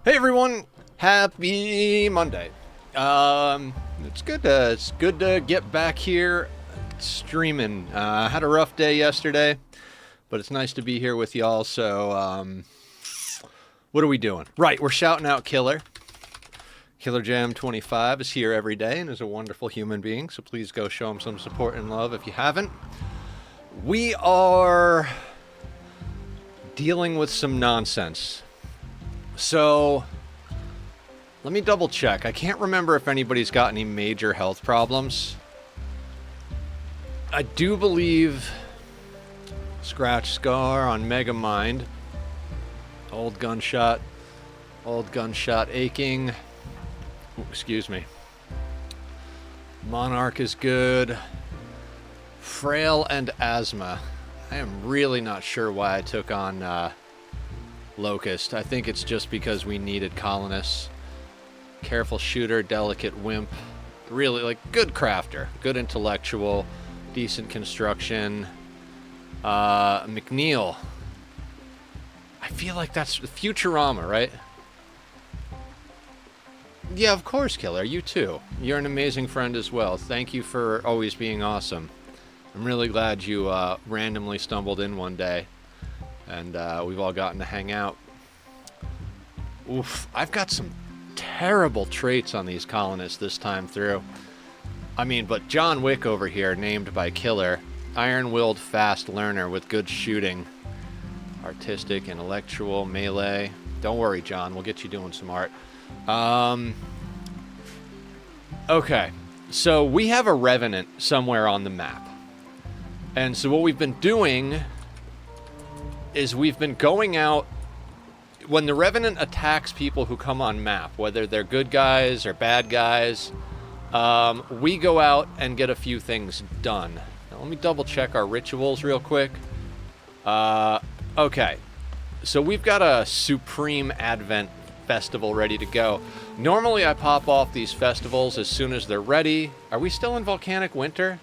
Hey everyone, happy Monday. It's good to get back here streaming. I had a rough day yesterday, but it's nice to be here with y'all. So, what are we doing? Right, we're shouting out Killer. Killer Jam 25 is here every day and is a wonderful human being. So please go show him some support and love if you haven't. We are dealing with some nonsense. So, let me double check. I can't remember if anybody's got any major health problems. I do believe Scratch Scar on Mega Mind. Old gunshot aching. Ooh, excuse me. Monarch is good. Frail and asthma. I am really not sure why I took on Locust. I think it's just because we needed colonists. Careful shooter, delicate wimp. Really, like, good crafter. Good intellectual. Decent construction. McNeil. I feel like that's Futurama, right? Yeah, of course, Killer. You too. You're an amazing friend as well. Thank you for always being awesome. I'm really glad you randomly stumbled in one day. And we've all gotten to hang out. Oof, I've got some terrible traits on these colonists this time through. I mean, but John Wick over here, named by Killer. Iron-willed fast learner with good shooting. Artistic, intellectual, melee. Don't worry, John. We'll get you doing some art. Okay. So we have a Revenant somewhere on the map. And so what we've been doing is we've been going out when the Revenant attacks people who come on map, whether they're good guys or bad guys. We go out and get a few things done. Now, let me double check our rituals real quick. Okay, so we've got a Supreme Advent festival ready to go. Normally I pop off these festivals as soon as they're ready. Are we still in volcanic winter?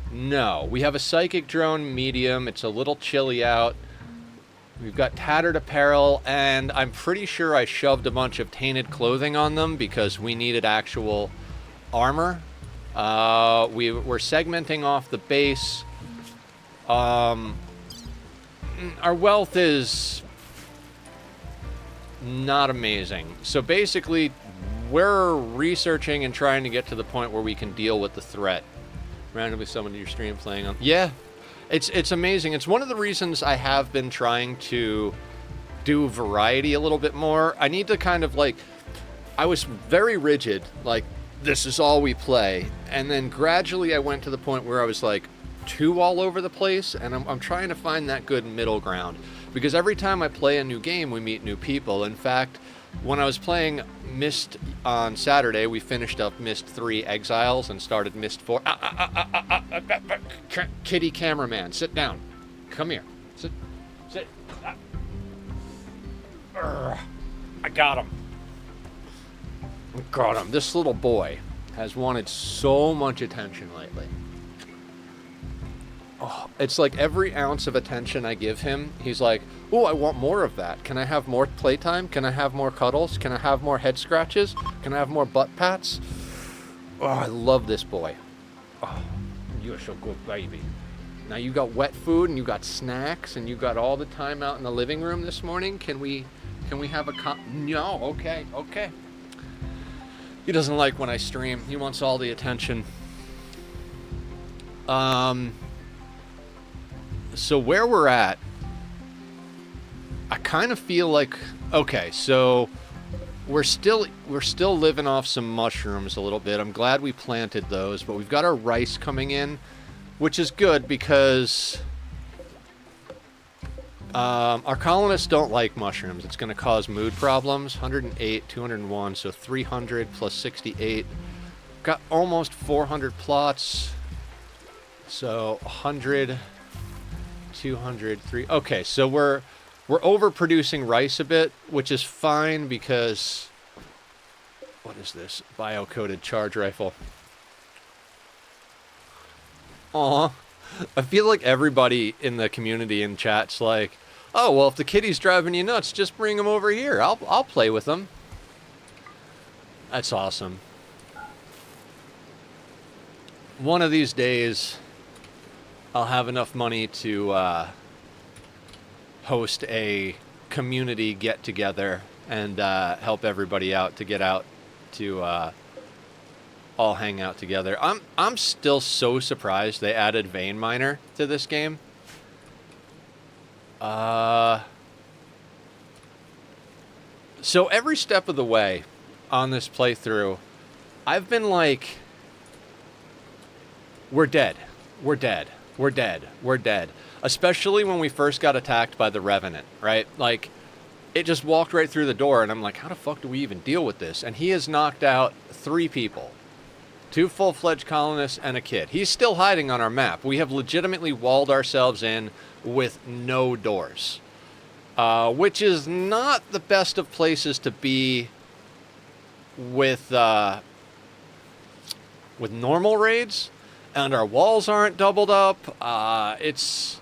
No, we have a psychic drone medium. It's a little chilly out. We've got tattered apparel, and I'm pretty sure I shoved a bunch of tainted clothing on them because we needed actual armor. We're segmenting off the base. Our wealth is not amazing. So basically, we're researching and trying to get to the point where we can deal with the threat. Randomly someone in your stream playing on. Yeah, it's amazing. It's one of the reasons I have been trying to do variety a little bit more. I need to kind of like, I was very rigid, like this is all we play, and then gradually I went to the point where I was like too all over the place, and I'm trying to find that good middle ground, because every time I play a new game we meet new people. In fact, when I was playing Myst on Saturday, we finished up Myst 3 Exiles and started Myst 4. Kitty cameraman, sit down. Come here. Sit. I got him. This little boy has wanted so much attention lately. Oh, it's like every ounce of attention I give him, he's like, oh, I want more of that. Can I have more playtime? Can I have more cuddles? Can I have more head scratches? Can I have more butt pats? Oh, I love this boy. Oh, you're so good, baby. Now you got wet food and you got snacks and you got all the time out in the living room this morning. Can we have a No, okay. He doesn't like when I stream. He wants all the attention. So where we're at, I kind of feel like, okay, so we're still living off some mushrooms a little bit. I'm glad we planted those, but we've got our rice coming in, which is good because our colonists don't like mushrooms. It's going to cause mood problems. 108, 201, so 300 plus 68. Got almost 400 plots, so 100... 200, 3. Okay, so we're overproducing rice a bit, which is fine because what is this? Bio-coated charge rifle. Aw. I feel like everybody in the community in chat's like, Oh, well, if the kitty's driving you nuts, just bring him over here. I'll play with him. That's awesome. One of these days, I'll have enough money to host a community get-together and help everybody out to get out to all hang out together. I'm still so surprised they added Vein Miner to this game. So every step of the way on this playthrough, I've been like, we're dead. We're dead. We're dead. We're dead. Especially when we first got attacked by the Revenant, right? Like, it just walked right through the door, and I'm like, how the fuck do we even deal with this? And he has knocked out 3 people. 2 full-fledged colonists and a kid. He's still hiding on our map. We have legitimately walled ourselves in with no doors. Which is not the best of places to be with normal raids. And our walls aren't doubled up. It's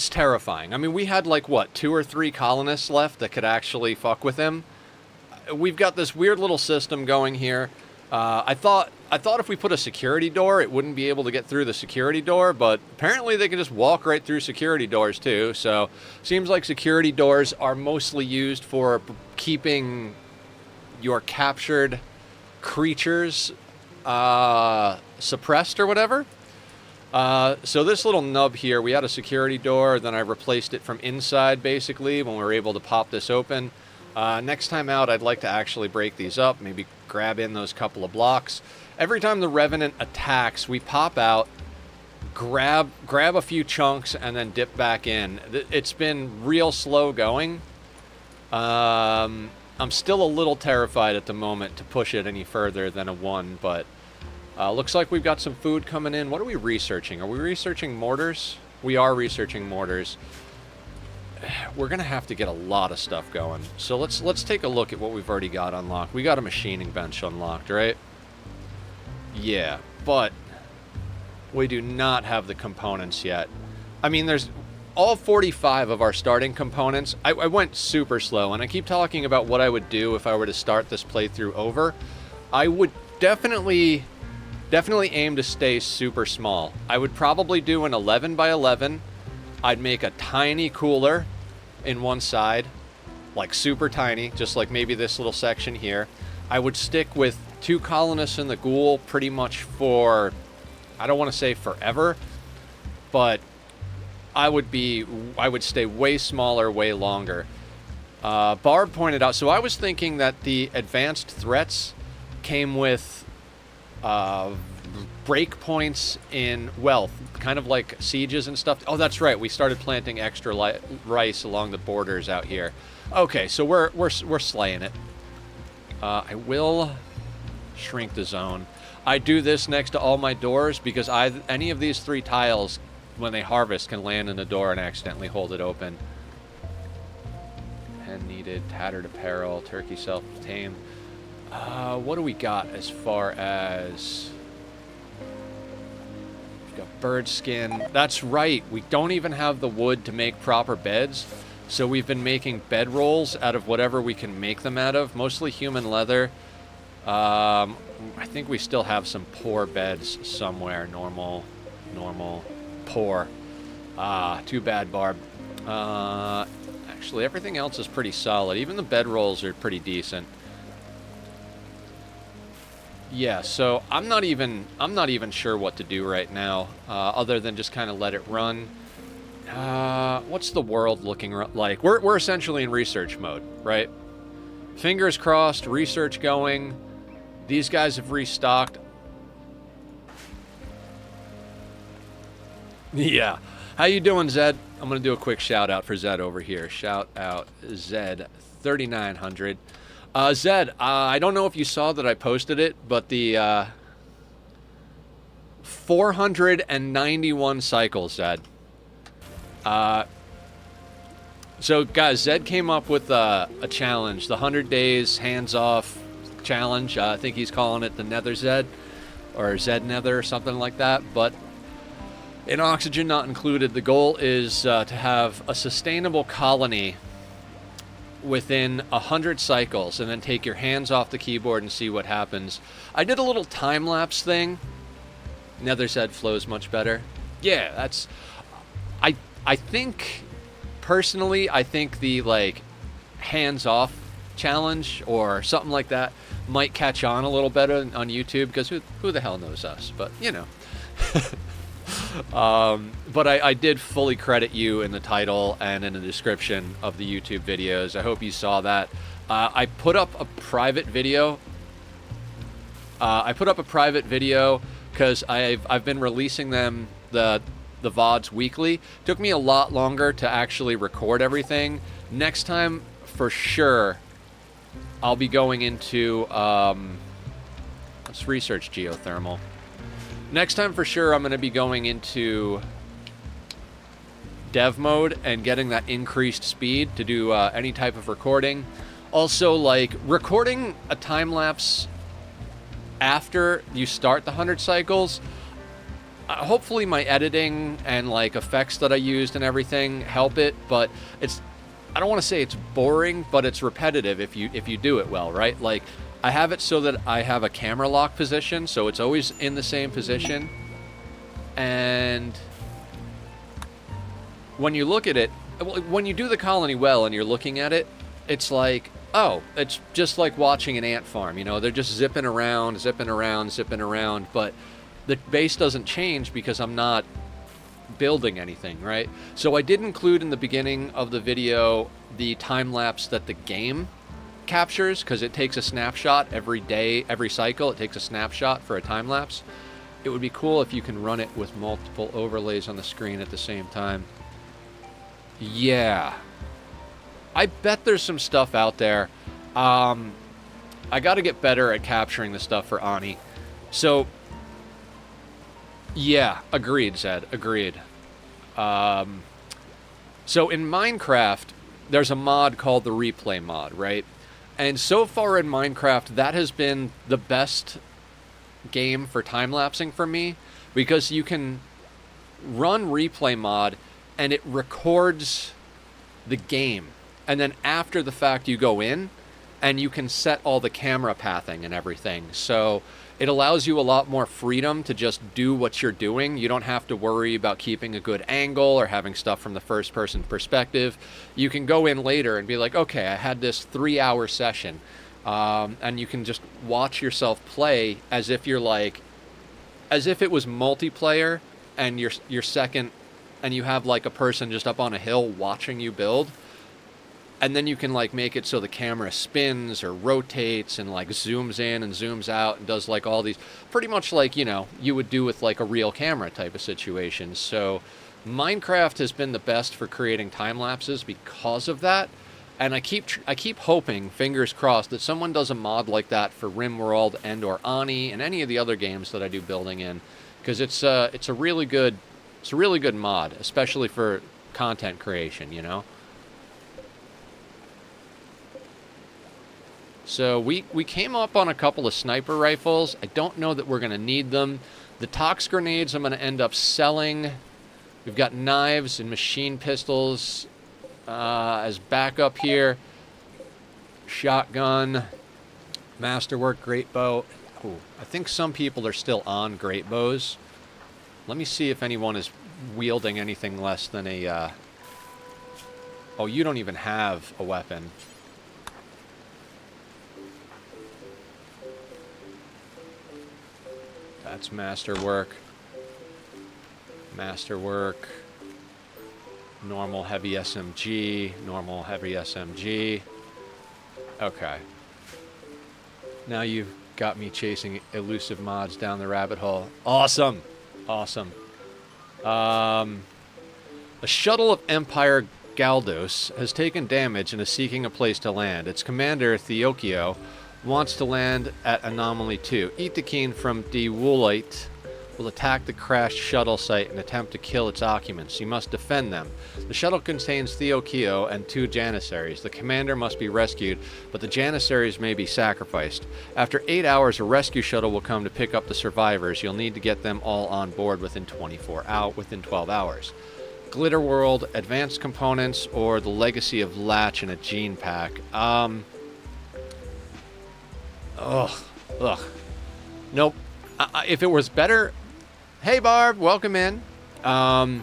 terrifying. I mean, we had like, what, 2 or 3 colonists left that could actually fuck with him. We've got this weird little system going here. I thought if we put a security door, it wouldn't be able to get through the security door, but apparently they can just walk right through security doors too. So seems like security doors are mostly used for keeping your captured creatures suppressed or whatever. So this little nub here, we had a security door, then I replaced it from inside basically when we were able to pop this open. Next time out, I'd like to actually break these up, maybe grab in those couple of blocks. Every time the Revenant attacks, we pop out, grab a few chunks, and then dip back in. It's been real slow going. I'm still a little terrified at the moment to push it any further than a 1, but looks like we've got some food coming in. What are we researching? Are we researching mortars? We are researching mortars. We're gonna have to get a lot of stuff going. So let's take a look at what we've already got unlocked. We got a machining bench unlocked, right? Yeah, but we do not have the components yet. I mean, there's all 45 of our starting components. I went super slow, and I keep talking about what I would do if I were to start this playthrough over. I would definitely aim to stay super small. I would probably do an 11 by 11. I'd make a tiny cooler in one side, like super tiny, just like maybe this little section here. I would stick with 2 colonists in the ghoul pretty much for, I don't want to say forever, but I would stay way smaller, way longer. Barb pointed out, so I was thinking that the advanced threats came with breakpoints in wealth, kind of like sieges and stuff. Oh, that's right. We started planting extra rice along the borders out here. Okay, so we're slaying it. I will shrink the zone. I do this next to all my doors because any of these 3 tiles, when they harvest, can land in the door and accidentally hold it open. Pen needed, tattered apparel, turkey self-tamed. What do we got as far as... We've got bird skin. That's right, we don't even have the wood to make proper beds, so we've been making bed rolls out of whatever we can make them out of, mostly human leather. I think we still have some poor beds somewhere. Normal, poor. Too bad, Barb. Actually, everything else is pretty solid. Even the bed rolls are pretty decent. Yeah, so I'm not even sure what to do right now, other than just kind of let it run. What's the world looking like? We're essentially in research mode, right? Fingers crossed, research going. These guys have restocked. Yeah. How you doing, Zed? I'm going to do a quick shout out for Zed over here. Shout out Zed 3900. Zed, I don't know if you saw that I posted it, but the 491 cycles, Zed. So, guys, Zed came up with a challenge, the 100 days hands-off challenge. I think he's calling it the Nether Zed, or Zed Nether, or something like that. But In Oxygen Not Included, the goal is to have a sustainable colony within 100 cycles, and then take your hands off the keyboard and see what happens. I did a little time-lapse thing. Nether said flows much better. Yeah, that's... I think, personally, I think the, like, hands-off challenge or something like that might catch on a little better on YouTube, because who the hell knows us? But, you know. But I did fully credit you in the title and in the description of the YouTube videos. I hope you saw that. I put up a private video. Because I've been releasing them, the VODs weekly. Took me a lot longer to actually record everything. Next time, for sure, I'll be going into, let's research geothermal. Next time, for sure, I'm going to be going into dev mode and getting that increased speed to do any type of recording. Also, like, recording a time-lapse after you start the 100 cycles, hopefully my editing and, like, effects that I used and everything help it, but it's, I don't want to say it's boring, but it's repetitive if you do it well, right? Like, I have it so that I have a camera lock position, so it's always in the same position. And when you look at it, when you do the colony well and you're looking at it, it's like, oh, it's just like watching an ant farm, you know? They're just zipping around, but the base doesn't change because I'm not building anything, right? So I did include in the beginning of the video the time lapse that the game captures, because it takes a snapshot every day, every cycle. It takes a snapshot for a time lapse. It would be cool if you can run it with multiple overlays on the screen at the same time. Yeah, I bet there's some stuff out there. I got to get better at capturing the stuff for Ani. So yeah, agreed, Zed, agreed. So in Minecraft, there's a mod called the replay mod, right? And so far in Minecraft, that has been the best game for time-lapsing for me, because you can run replay mod and it records the game. And then after the fact, you go in and you can set all the camera pathing and everything. So it allows you a lot more freedom to just do what you're doing. You don't have to worry about keeping a good angle or having stuff from the first-person perspective. You can go in later and be like, okay, I had this 3-hour session. And you can just watch yourself play as if you're like, as if it was multiplayer and you're second, and you have like a person just up on a hill watching you build. And then you can like make it so the camera spins or rotates and like zooms in and zooms out and does like all these, pretty much like, you know, you would do with like a real camera type of situation. So Minecraft has been the best for creating time lapses because of that. And I keep hoping, fingers crossed, that someone does a mod like that for Rimworld and or Ani and any of the other games that I do building in, because it's a really good mod, especially for content creation, you know. So we came up on a couple of sniper rifles. I don't know that we're going to need them. The tox grenades I'm going to end up selling. We've got knives and machine pistols as backup here. Shotgun, masterwork, great bow. Ooh, I think some people are still on great bows. Let me see if anyone is wielding anything less than a... Oh, you don't even have a weapon. That's masterwork. Masterwork. Normal heavy SMG. Normal heavy SMG. Okay. Now you've got me chasing elusive mods down the rabbit hole. Awesome. Awesome. A shuttle of Empire Galdos has taken damage and is seeking a place to land. Its commander, Theokio, wants to land at Anomaly 2. Eat the keen from De Woolite will attack the crashed shuttle site and attempt to kill its occupants. You must defend them. The shuttle contains Theo Keo and 2 Janissaries. The commander must be rescued, but the Janissaries may be sacrificed. After 8 hours, a rescue shuttle will come to pick up the survivors. You'll need to get them all on board within 12 hours. Glitter World, advanced components, or the legacy of Latch in a gene pack. Nope. If it was better... Hey, Barb, welcome in. So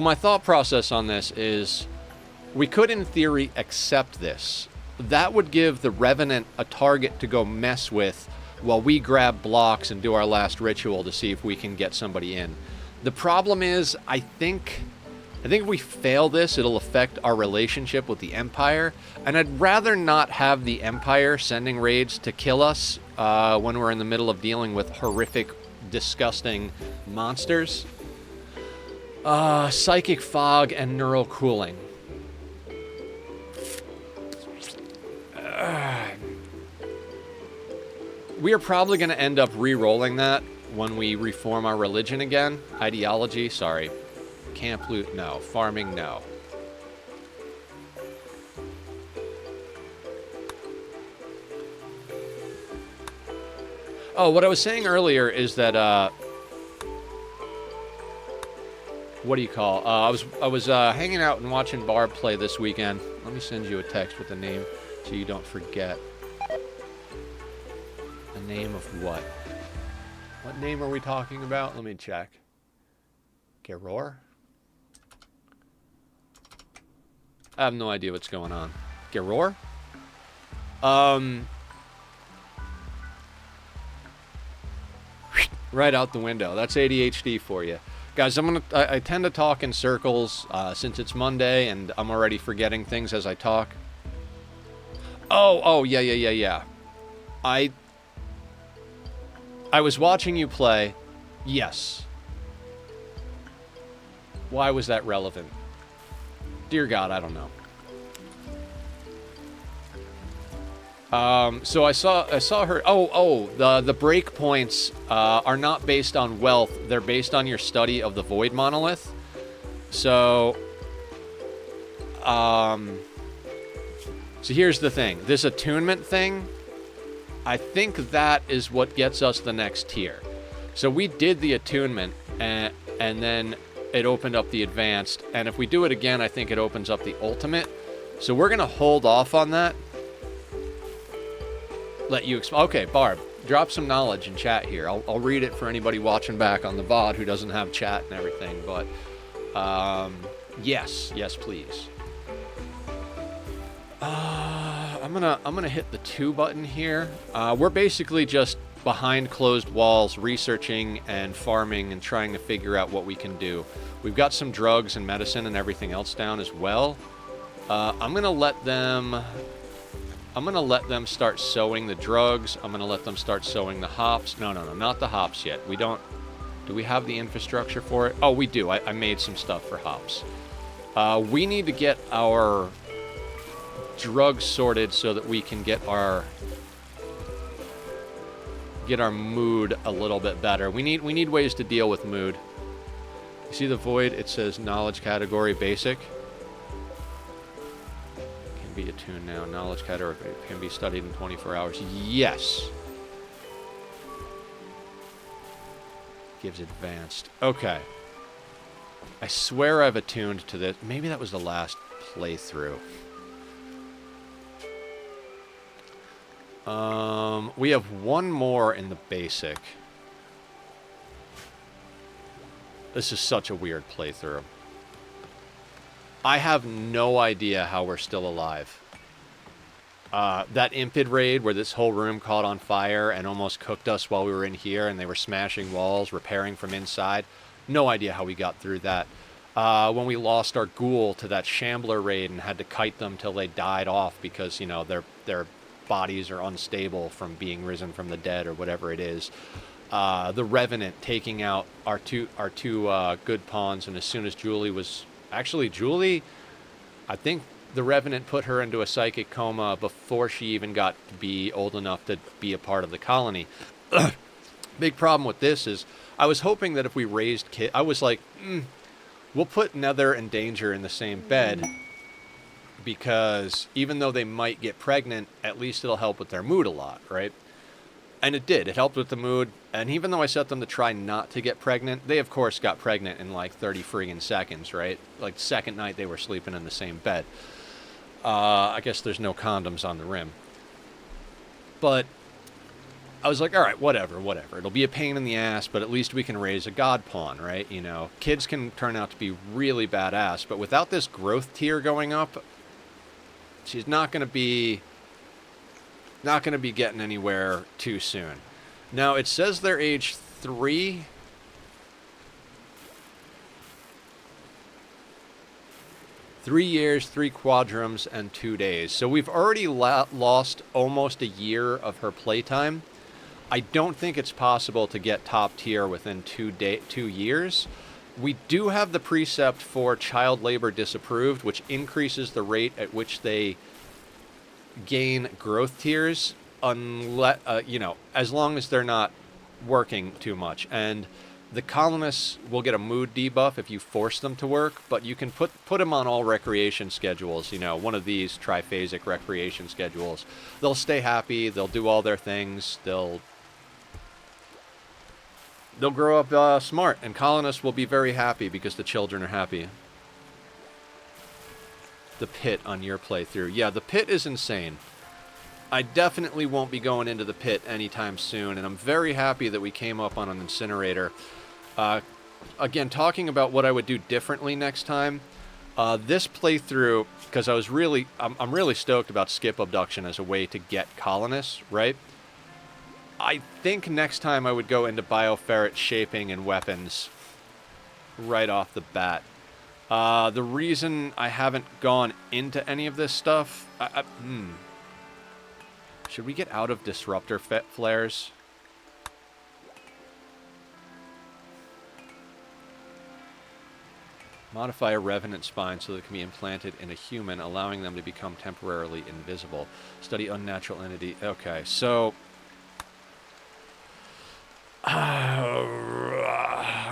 my thought process on this is we could, in theory, accept this. That would give the Revenant a target to go mess with while we grab blocks and do our last ritual to see if we can get somebody in. The problem is, I think if we fail this, it'll affect our relationship with the Empire, and I'd rather not have the Empire sending raids to kill us when we're in the middle of dealing with horrific, disgusting monsters. Psychic fog and neural cooling. We are probably going to end up re-rolling that when we reform our religion again. Ideology, sorry. Camp loot, no. Farming, no. Oh, what I was saying earlier is that, what do you call? I was hanging out and watching Barb play this weekend. Let me send you a text with the name so you don't forget. The name of what? What name are we talking about? Let me check. Geror? I have no idea what's going on. Geror? Right out the window. That's ADHD for you. Guys, I tend to talk in circles since it's Monday and I'm already forgetting things as I talk. Oh, yeah. I was watching you play. Yes. Why was that relevant? Dear God, I don't know. So I saw her. The breakpoints are not based on wealth. They're based on your study of the Void Monolith. So, so here's the thing. This attunement thing, I think that is what gets us the next tier. So we did the attunement, and then it opened up the advanced. And if we do it again, I think it opens up the ultimate. So we're going to hold off on that. Let you okay, Barb, drop some knowledge in chat here. I'll read it for anybody watching back on the VOD who doesn't have chat and everything, but yes, please. I'm gonna hit the 2 button here. We're basically just behind closed walls researching and farming and trying to figure out what we can do. We've got some drugs and medicine and everything else down as well. I'm gonna let them start sowing the drugs. I'm going to let them start sowing the hops. No, not the hops yet. Do we have the infrastructure for it? Oh, we do. I made some stuff for hops. We need to get our drugs sorted so that we can get our mood a little bit better. We need ways to deal with mood. You see the void? It says knowledge category basic. Be attuned now. Knowledge category can be studied in 24 hours. Yes. Gives advanced. Okay. I swear I've attuned to this. Maybe that was the last playthrough. We have one more in the basic. This is such a weird playthrough. I have no idea how we're still alive. That Impid raid where this whole room caught on fire and almost cooked us while we were in here and they were smashing walls, repairing from inside. No idea how we got through that. When we lost our ghoul to that Shambler raid and had to kite them till they died off because, you know, their bodies are unstable from being risen from the dead or whatever it is. The Revenant taking out our two good pawns, and as soon as Julie was... Actually, Julie, I think the Revenant put her into a psychic coma before she even got to be old enough to be a part of the colony. Big problem with this is I was hoping that if we raised kid, I was like, we'll put Nether and Danger in the same bed because even though they might get pregnant, at least it'll help with their mood a lot, right? And it did. It helped with the mood. And even though I set them to try not to get pregnant, they of course got pregnant in like 30 friggin' seconds, right? Like second night they were sleeping in the same bed. I guess there's no condoms on the rim. But I was like, all right, whatever. It'll be a pain in the ass, but at least we can raise a god pawn, right? You know, kids can turn out to be really badass, but without this growth tier going up, she's not going to be getting anywhere too soon. Now, it says they're age 3. Three years, 3 quadrums, and 2 days. So we've already lost almost a year of her playtime. I don't think it's possible to get top tier within 2 years. We do have the precept for child labor disapproved, which increases the rate at which they gain growth tiers, unless as long as they're not working too much. And the colonists will get a mood debuff if you force them to work, but you can put them on all recreation schedules, one of these triphasic recreation schedules. They'll stay happy, they'll do all their things, they'll grow up smart, and colonists will be very happy because the children are happy. The pit on your playthrough. Yeah, the pit is insane. I definitely won't be going into the pit anytime soon, and I'm very happy that we came up on an incinerator. Again, talking about what I would do differently next time, this playthrough, because I'm really stoked about skip abduction as a way to get colonists, right? I think next time I would go into bioferret shaping and weapons right off the bat. The reason I haven't gone into any of this stuff... Should we get out of disruptor flares? Modify a revenant spine so that it can be implanted in a human, allowing them to become temporarily invisible. Study unnatural entity. Okay, so... are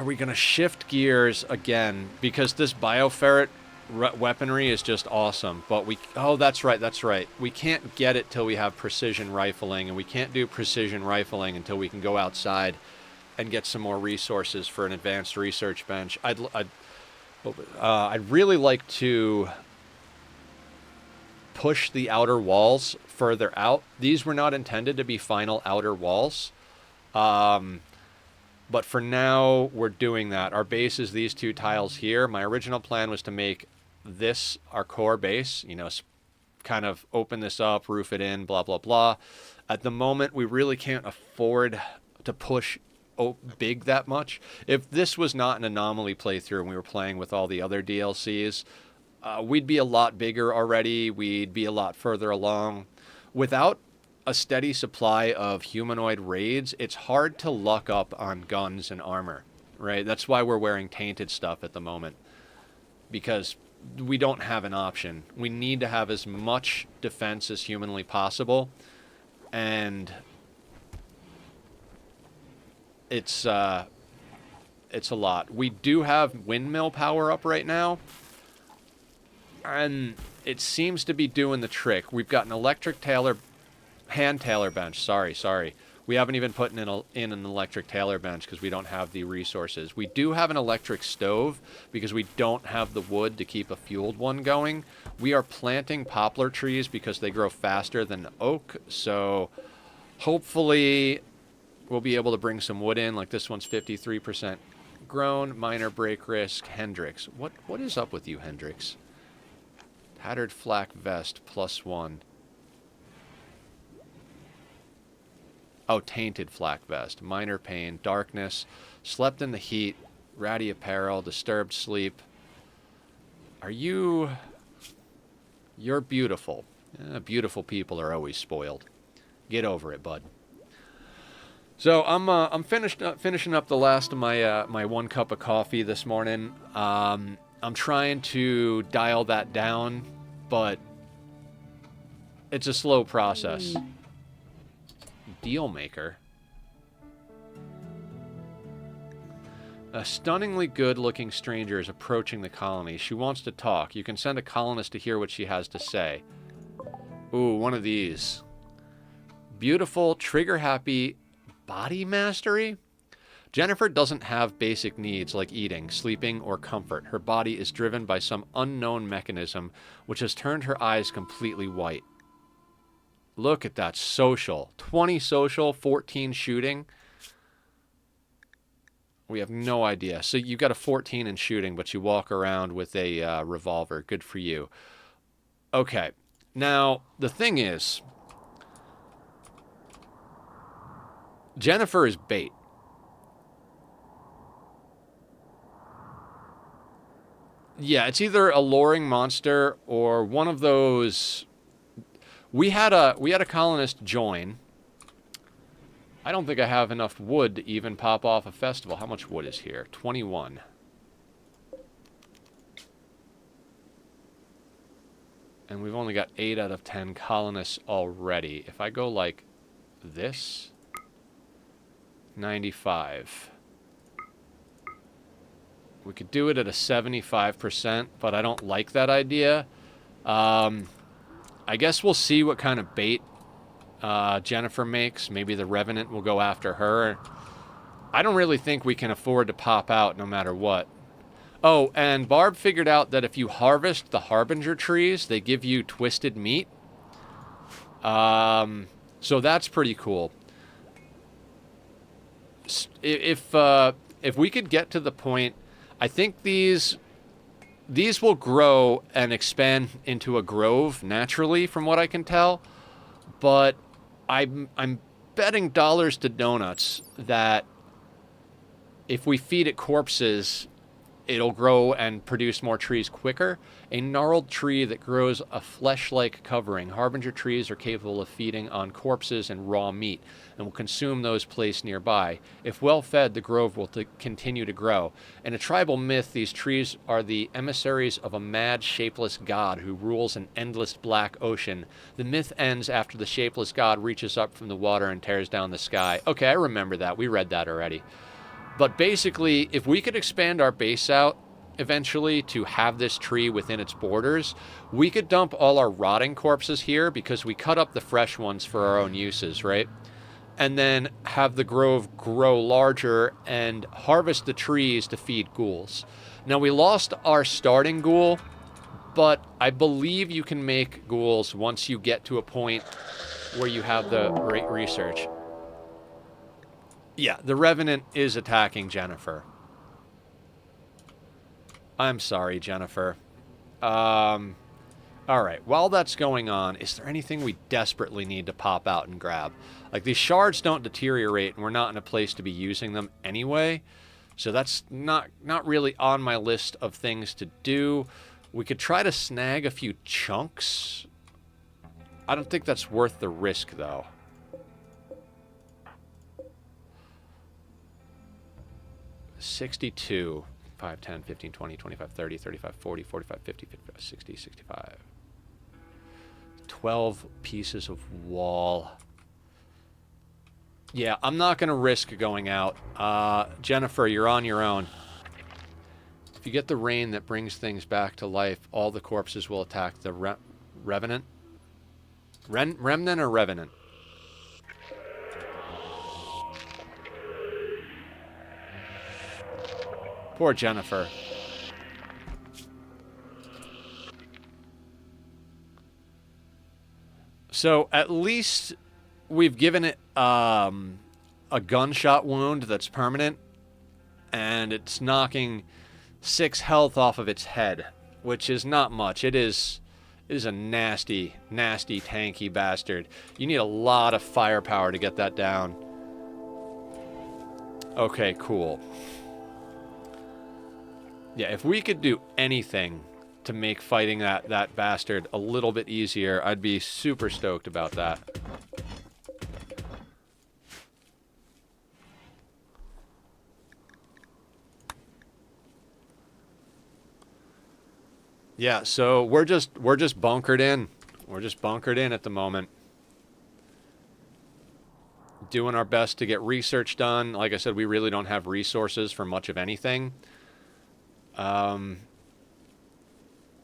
we going to shift gears again? Because this bioferret weaponry is just awesome. But that's right. We can't get it till we have precision rifling, and we can't do precision rifling until we can go outside and get some more resources for an advanced research bench. I'd really like to push the outer walls further out. These were not intended to be final outer walls. But for now, we're doing that. Our base is these 2 tiles here. My original plan was to make this our core base, kind of open this up, roof it in, blah, blah, blah. At the moment, we really can't afford to push big that much. If this was not an Anomaly playthrough and we were playing with all the other DLCs, we'd be a lot bigger already. We'd be a lot further along. Without a steady supply of humanoid raids, it's hard to luck up on guns and armor, right? That's why we're wearing tainted stuff at the moment, because we don't have an option. We need to have as much defense as humanly possible, and it's a lot. We do have windmill power up right now, and it seems to be doing the trick. We've got an hand tailor bench. Sorry. We haven't even put in an electric tailor bench because we don't have the resources. We do have an electric stove because we don't have the wood to keep a fueled one going. We are planting poplar trees because they grow faster than oak. So hopefully we'll be able to bring some wood in. Like this one's 53% grown. Minor break risk. Hendrix. What is up with you, Hendrix? Tattered flak vest +1. Oh, tainted flak vest. Minor pain, darkness, slept in the heat, ratty apparel, disturbed sleep. You're beautiful. Beautiful people are always spoiled. Get over it, bud. So I'm finishing up the last of my 1 cup of coffee this morning. I'm trying to dial that down, but it's a slow process. Deal maker. A stunningly good-looking stranger is approaching the colony. She wants to talk. You can send a colonist to hear what she has to say. Ooh, one of these. Beautiful, trigger-happy body mastery? Jennifer doesn't have basic needs like eating, sleeping, or comfort. Her body is driven by some unknown mechanism which has turned her eyes completely white. Look at that social. 20 social, 14 shooting. We have no idea. So you got a 14 in shooting, but you walk around with a revolver. Good for you. Okay. Now, the thing is, Jennifer is bait. Yeah, it's either a luring monster or one of those. We had a colonist join. I don't think I have enough wood to even pop off a festival. How much wood is here? 21. And we've only got 8 out of 10 colonists already. If I go like this, 95. We could do it at a 75%, but I don't like that idea. I guess we'll see what kind of bait Jennifer makes. Maybe the Revenant will go after her. I don't really think we can afford to pop out no matter what. Oh, and Barb figured out that if you harvest the Harbinger trees, they give you twisted meat. So that's pretty cool. If we could get to the point, I think these will grow and expand into a grove naturally, from what I can tell. But I'm betting dollars to donuts that if we feed it corpses, it'll grow and produce more trees quicker. A gnarled tree that grows a flesh-like covering. Harbinger trees are capable of feeding on corpses and raw meat and will consume those placed nearby. If well fed, the grove will continue to grow. In a tribal myth, these trees are the emissaries of a mad, shapeless god who rules an endless black ocean. The myth ends after the shapeless god reaches up from the water and tears down the sky. Okay, I remember that. We read that already. But basically, if we could expand our base out eventually to have this tree within its borders, we could dump all our rotting corpses here because we cut up the fresh ones for our own uses, right? And then have the grove grow larger and harvest the trees to feed ghouls. Now, we lost our starting ghoul, but I believe you can make ghouls once you get to a point where you have the right research. Yeah, the Revenant is attacking Jennifer. I'm sorry, Jennifer. Alright, while that's going on, is there anything we desperately need to pop out and grab? Like, these shards don't deteriorate, and we're not in a place to be using them anyway. So that's not really on my list of things to do. We could try to snag a few chunks. I don't think that's worth the risk, though. $62, 5, 10, 15, 20, 25, 30, 35, 40, 45, 50, 55, 60, 65. 12 pieces of wall. Yeah, I'm not going to risk going out. Jennifer, you're on your own. If you get the rain that brings things back to life, all the corpses will attack the Revenant. Remnant or Revenant? Poor Jennifer. So at least we've given it a gunshot wound that's permanent, and it's knocking 6 health off of its head, which is not much. It is a nasty, nasty, tanky bastard. You need a lot of firepower to get that down. Okay, cool. Yeah, if we could do anything to make fighting that bastard a little bit easier, I'd be super stoked about that. Yeah, so we're just bunkered in. We're just bunkered in at the moment. doing our best to get research done. Like I said, we really don't have resources for much of anything. I'm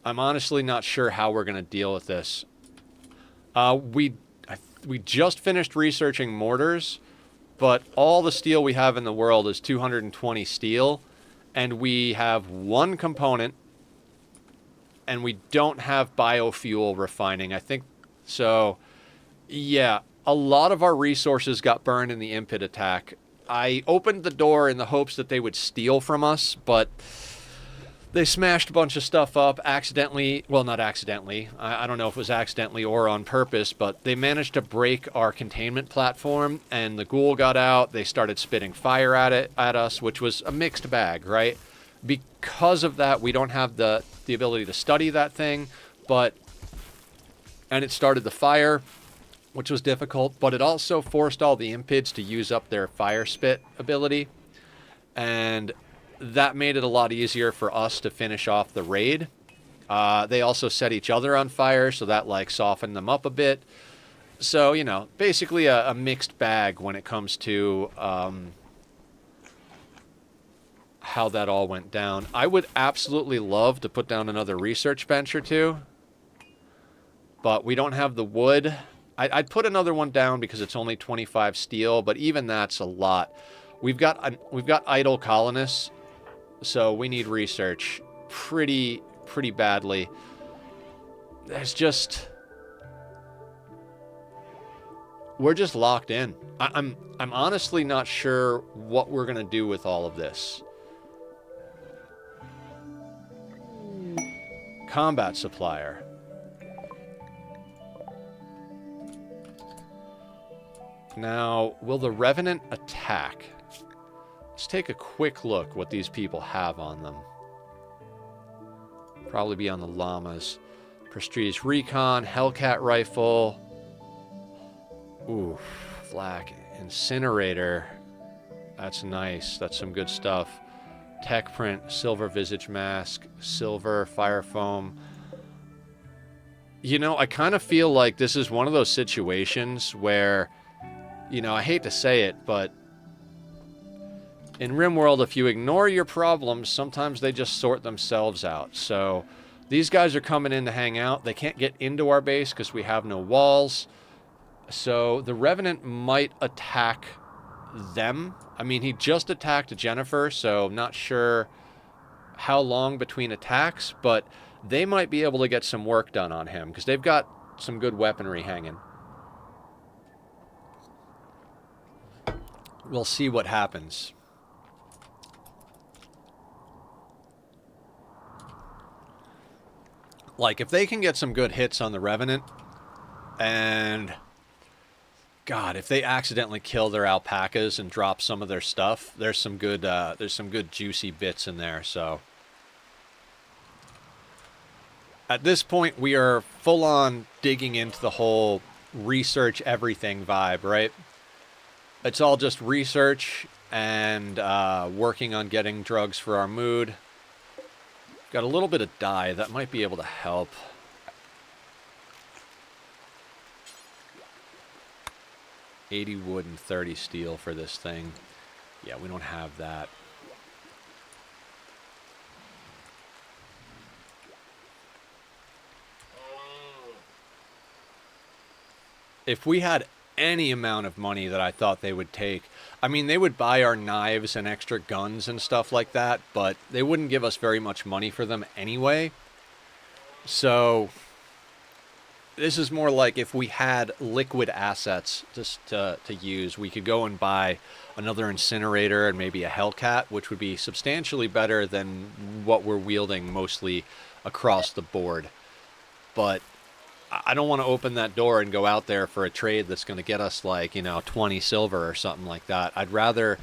honestly not sure how we're going to deal with this. We just finished researching mortars, but all the steel we have in the world is 220 steel, and we have one component, and we don't have biofuel refining. I think so. Yeah, a lot of our resources got burned in the Impid attack. I opened the door in the hopes that they would steal from us, but they smashed a bunch of stuff up accidentally. Well, not accidentally. I don't know if it was accidentally or on purpose, but they managed to break our containment platform, and the ghoul got out. They started spitting fire at us, which was a mixed bag, right? Because of that, we don't have the ability to study that thing, and it started the fire, which was difficult, but it also forced all the impids to use up their fire spit ability, and that made it a lot easier for us to finish off the raid. They also set each other on fire, so that like softened them up a bit. So, you know, basically a mixed bag when it comes to how that all went down. I would absolutely love to put down another research bench or two, but we don't have the wood. I'd put another one down because it's only 25 steel, but even that's a lot. We've got idle colonists, so we need research pretty badly. There's just... We're just locked in. I'm honestly not sure what we're going to do with all of this. Combat supplier. Now, will the Revenant attack? Let's take a quick look what these people have on them. Probably be on the llamas. Prestige Recon, Hellcat Rifle. Ooh, Flak Incinerator. That's nice. That's some good stuff. Tech Print, Silver Visage Mask, Silver Fire Foam. You know, I kind of feel like this is one of those situations where, you know, I hate to say it, but in Rimworld, if you ignore your problems, sometimes they just sort themselves out. So these guys are coming in to hang out. They can't get into our base because we have no walls. So the Revenant might attack them. I mean, he just attacked Jennifer, so I'm not sure how long between attacks, but they might be able to get some work done on him because they've got some good weaponry hanging. We'll see what happens. Like, if they can get some good hits on the Revenant, and God, if they accidentally kill their alpacas and drop some of their stuff, there's some good juicy bits in there. So at this point, we are full on digging into the whole research everything vibe, right? It's all just research and working on getting drugs for our mood. Got a little bit of dye. That might be able to help. $80 wood and 30 steel for this thing. Yeah, we don't have that. If we had any amount of money that I thought they would take, I mean, they would buy our knives and extra guns and stuff like that, but they wouldn't give us very much money for them anyway. So this is more like if we had liquid assets just to use, we could go and buy another incinerator and maybe a Hellcat, which would be substantially better than what we're wielding mostly across the board. But I don't want to open that door and go out there for a trade that's going to get us, like, you know, 20 silver or something like that. I'd rather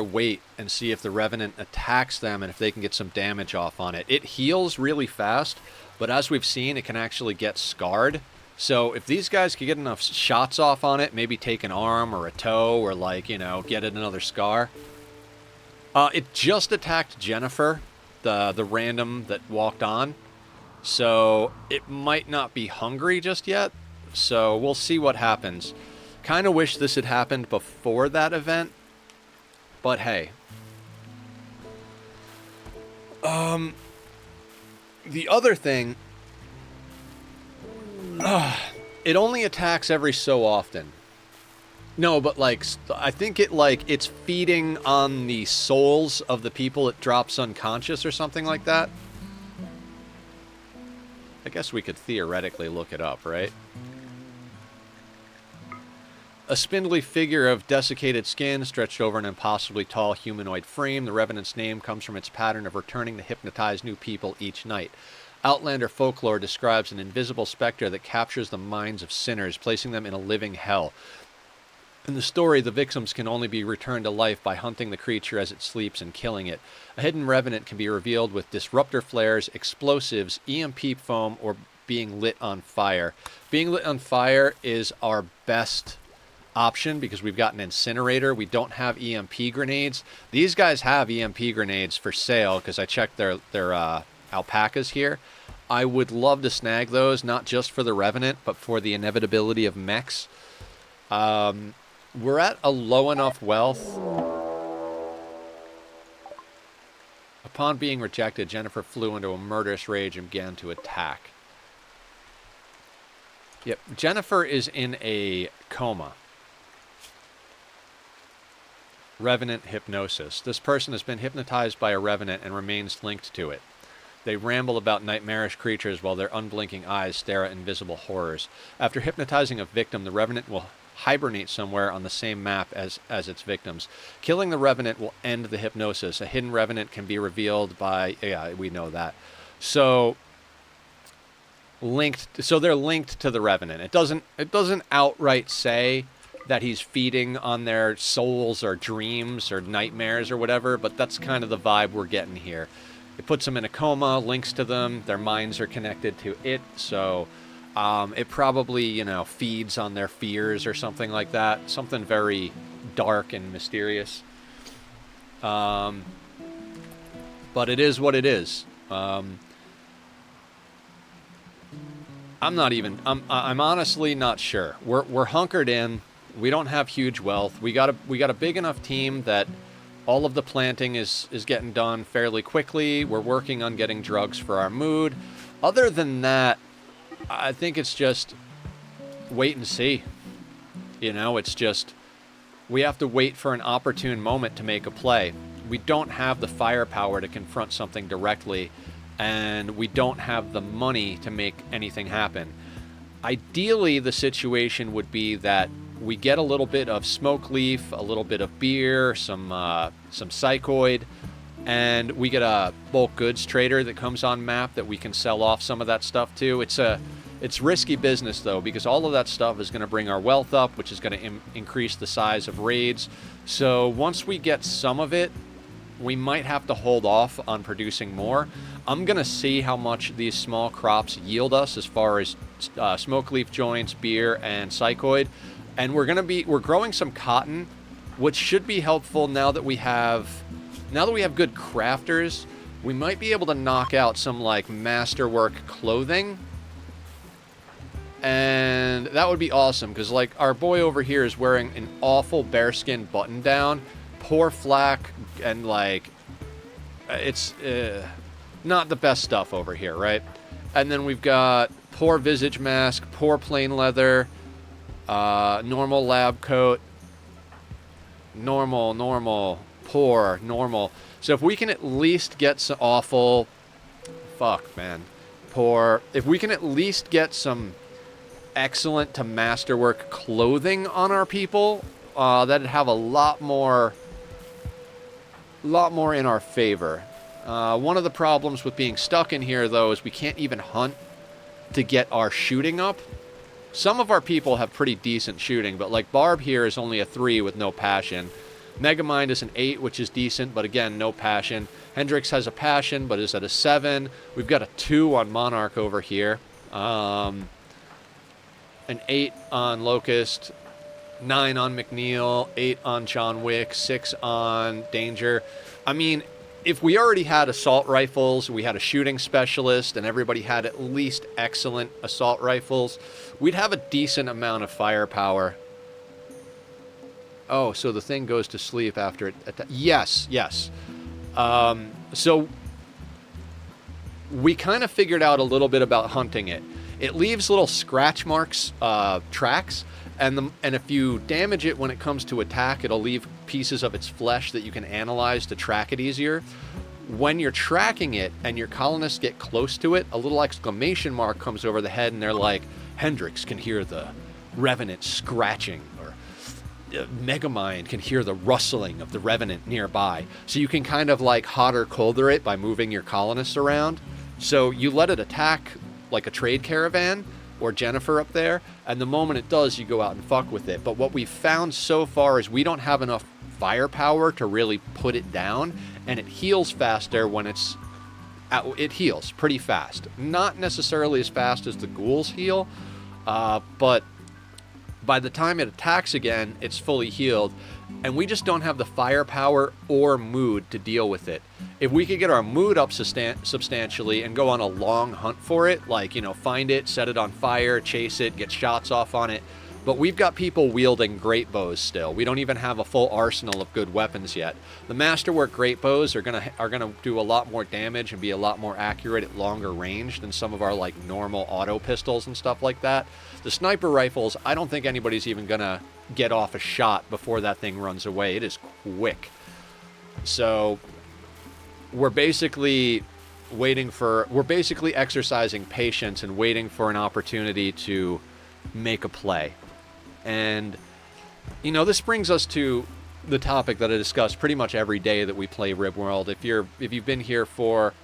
wait and see if the Revenant attacks them and if they can get some damage off on it. It heals really fast, but as we've seen, it can actually get scarred. So if these guys could get enough shots off on it, maybe take an arm or a toe or, like, you know, get it another scar. It just attacked Jennifer, the random that walked on. So it might not be hungry just yet. So we'll see what happens. Kind of wish this had happened before that event, but hey. The other thing, it only attacks every so often. No, but like, I think it's feeding on the souls of the people it drops unconscious or something like that. I guess we could theoretically look it up, right? A spindly figure of desiccated skin stretched over an impossibly tall humanoid frame. The Revenant's name comes from its pattern of returning to hypnotize new people each night. Outlander folklore describes an invisible specter that captures the minds of sinners, placing them in a living hell. In the story, the victims can only be returned to life by hunting the creature as it sleeps and killing it. A hidden Revenant can be revealed with disruptor flares, explosives, EMP foam, or being lit on fire. Being lit on fire is our best option because we've got an incinerator. We don't have EMP grenades. These guys have EMP grenades for sale because I checked their alpacas here. I would love to snag those, not just for the Revenant, but for the inevitability of mechs. We're at a low enough wealth. Upon being rejected, Jennifer flew into a murderous rage and began to attack. Yep, Jennifer is in a coma. Revenant hypnosis. This person has been hypnotized by a Revenant and remains linked to it. They ramble about nightmarish creatures while their unblinking eyes stare at invisible horrors. After hypnotizing a victim, the Revenant will hibernate somewhere on the same map as its victims. Killing the Revenant will end the hypnosis. A hidden Revenant can be revealed by... Yeah, we know that. So they're linked to the Revenant. It doesn't outright say that he's feeding on their souls or dreams or nightmares or whatever, but that's kind of the vibe we're getting here. It puts them in a coma, links to them, their minds are connected to it, so it probably, you know, feeds on their fears or something like that. Something very dark and mysterious. But it is what it is. I'm honestly not sure. We're hunkered in. We don't have huge wealth. We got a big enough team that all of the planting is getting done fairly quickly. We're working on getting drugs for our mood. Other than that, I think it's just wait and see. You know, it's just we have to wait for an opportune moment to make a play. We don't have the firepower to confront something directly, and we don't have the money to make anything happen. Ideally, the situation would be that we get a little bit of smoke leaf, a little bit of beer, some psychoid, and we get a bulk goods trader that comes on map that we can sell off some of that stuff to. It's risky business though, because all of that stuff is going to bring our wealth up, which is going to increase the size of raids. So once we get some of it, we might have to hold off on producing more. I'm going to see how much these small crops yield us as far as smoke leaf joints, beer, and psychoid. And we're growing some cotton, which should be helpful now that we have good crafters. We might be able to knock out some like masterwork clothing. And that would be awesome, because like our boy over here is wearing an awful bearskin button down, poor flak, and like it's not the best stuff over here, right? And then we've got poor visage mask, poor plain leather, normal lab coat, normal, poor, normal. So if we can at least get some awful, poor, if we can at least get some excellent to masterwork clothing on our people, that'd have a lot more in our favor. One of the problems with being stuck in here, though, is we can't even hunt to get our shooting up. Some of our people have pretty decent shooting, but like Barb here is only a 3 with no passion. Megamind is an 8, which is decent, but again, no passion. Hendrix has a passion, but is at a 7. We've got a 2 on Monarch over here. An 8 on Locust, 9 on McNeil, 8 on John Wick, 6 on Danger. I mean, if we already had assault rifles, we had a shooting specialist, and everybody had at least excellent assault rifles, we'd have a decent amount of firepower. Oh, so the thing goes to sleep after it. Yes, yes. So we kind of figured out a little bit about hunting it. It leaves little scratch marks, tracks, and if you damage it when it comes to attack, it'll leave pieces of its flesh that you can analyze to track it easier. When you're tracking it and your colonists get close to it, a little exclamation mark comes over the head, and they're like, Hendrix can hear the Revenant scratching, or Megamind can hear the rustling of the Revenant nearby. So you can kind of like hot or colder it by moving your colonists around. So you let it attack like a trade caravan or Jennifer up there, and the moment it does, you go out and fuck with it. But what we've found so far is we don't have enough firepower to really put it down, and it heals faster when it heals pretty fast. Not necessarily as fast as the ghouls heal, but by the time it attacks again, it's fully healed, and we just don't have the firepower or mood to deal with it. If we could get our mood up substantially and go on a long hunt for it, like, you know, find it, set it on fire, chase it, get shots off on it. But we've got people wielding great bows still. We don't even have a full arsenal of good weapons yet. The masterwork great bows are gonna do a lot more damage and be a lot more accurate at longer range than some of our like normal auto pistols and stuff like that. The sniper rifles, I don't think anybody's even gonna get off a shot before that thing runs away. It is quick. So we're basically exercising patience and waiting for an opportunity to make a play. And, you know, this brings us to the topic that I discuss pretty much every day that we play Rimworld. If you've been here for,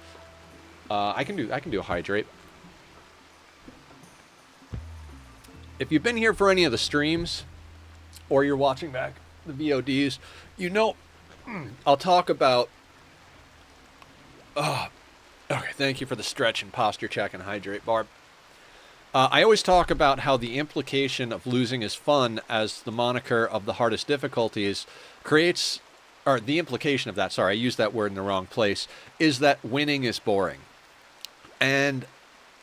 I can do a hydrate. If you've been here for any of the streams, or you're watching back the VODs, you know, I'll talk about. Okay, thank you for the stretch and posture check and hydrate, Barb. I always talk about how the implication of losing is fun as the moniker of the hardest difficulties creates, or the implication of that, sorry, I used that word in the wrong place, is that winning is boring. And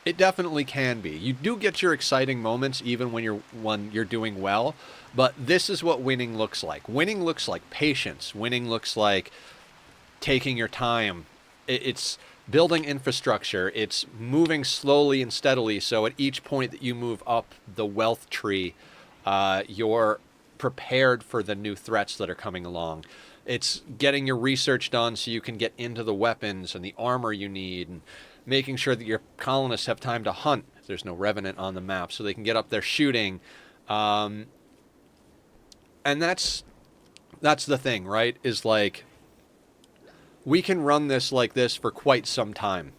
it definitely can be. You do get your exciting moments even when you're doing well, but this is what winning looks like. Winning looks like patience. Winning looks like taking your time. It's building infrastructure. It's moving slowly and steadily, so at each point that you move up the wealth tree, you're prepared for the new threats that are coming along. It's getting your research done so you can get into the weapons and the armor you need, and making sure that your colonists have time to hunt if there's no Revenant on the map, so they can get up there shooting. And that's the thing, right? Is like, we can run this like this for quite some time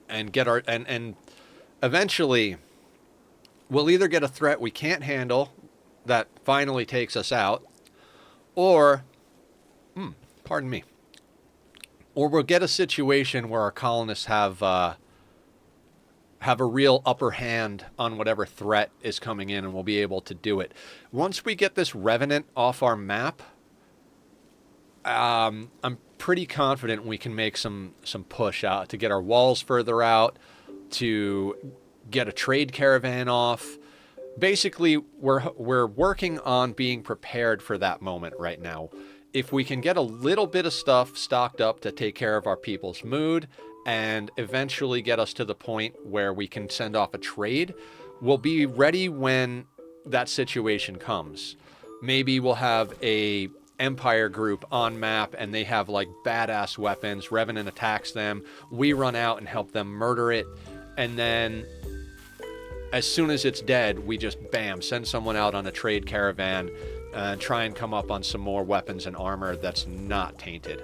and get our and eventually we'll either get a threat we can't handle that finally takes us out, or pardon me, or we'll get a situation where our colonists have a real upper hand on whatever threat is coming in, and we'll be able to do it. Once we get this Revenant off our map, I'm pretty confident we can make some push out to get our walls further out, to get a trade caravan off. Basically, we're working on being prepared for that moment right now. If we can get a little bit of stuff stocked up to take care of our people's mood and eventually get us to the point where we can send off a trade, we'll be ready when that situation comes. Maybe we'll have a Empire group on map and they have like badass weapons. Revenant attacks them. We run out and help them murder it. And then as soon as it's dead, we just bam, send someone out on a trade caravan and try and come up on some more weapons and armor that's not tainted.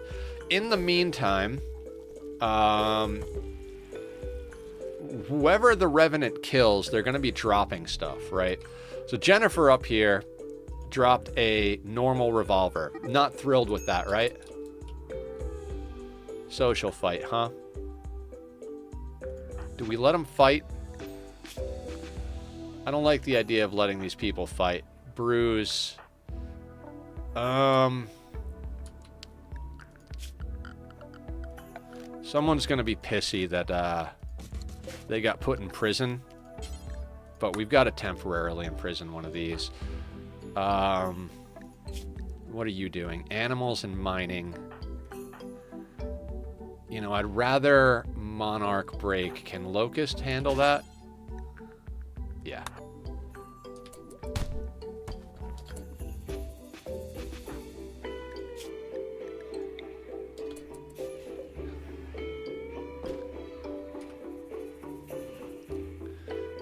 In the meantime, whoever the Revenant kills, they're going to be dropping stuff, right? So Jennifer up here dropped a normal revolver. Not thrilled with that, right? Social fight, huh? Do we let them fight? I don't like the idea of letting these people fight. Bruise. Someone's gonna be pissy that they got put in prison, but we've got to temporarily imprison one of these. What are you doing? Animals and mining. You know, I'd rather Monarch break. Can Locust handle that? Yeah.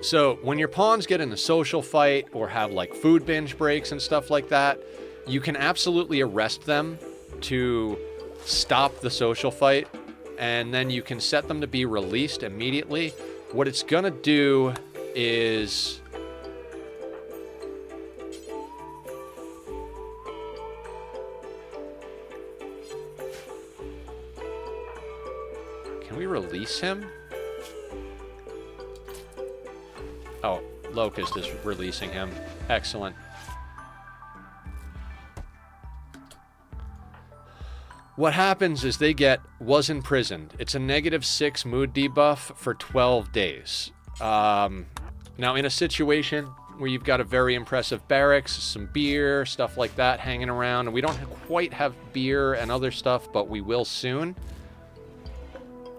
So when your pawns get in a social fight or have like food binge breaks and stuff like that, you can absolutely arrest them to stop the social fight, and then you can set them to be released immediately. What it's gonna do is... Can we release him? Oh, Locust is releasing him. Excellent. What happens is they get was imprisoned. It's a -6 mood debuff for 12 days. Now, in a situation where you've got a very impressive barracks, some beer, stuff like that hanging around, and we don't quite have beer and other stuff, but we will soon.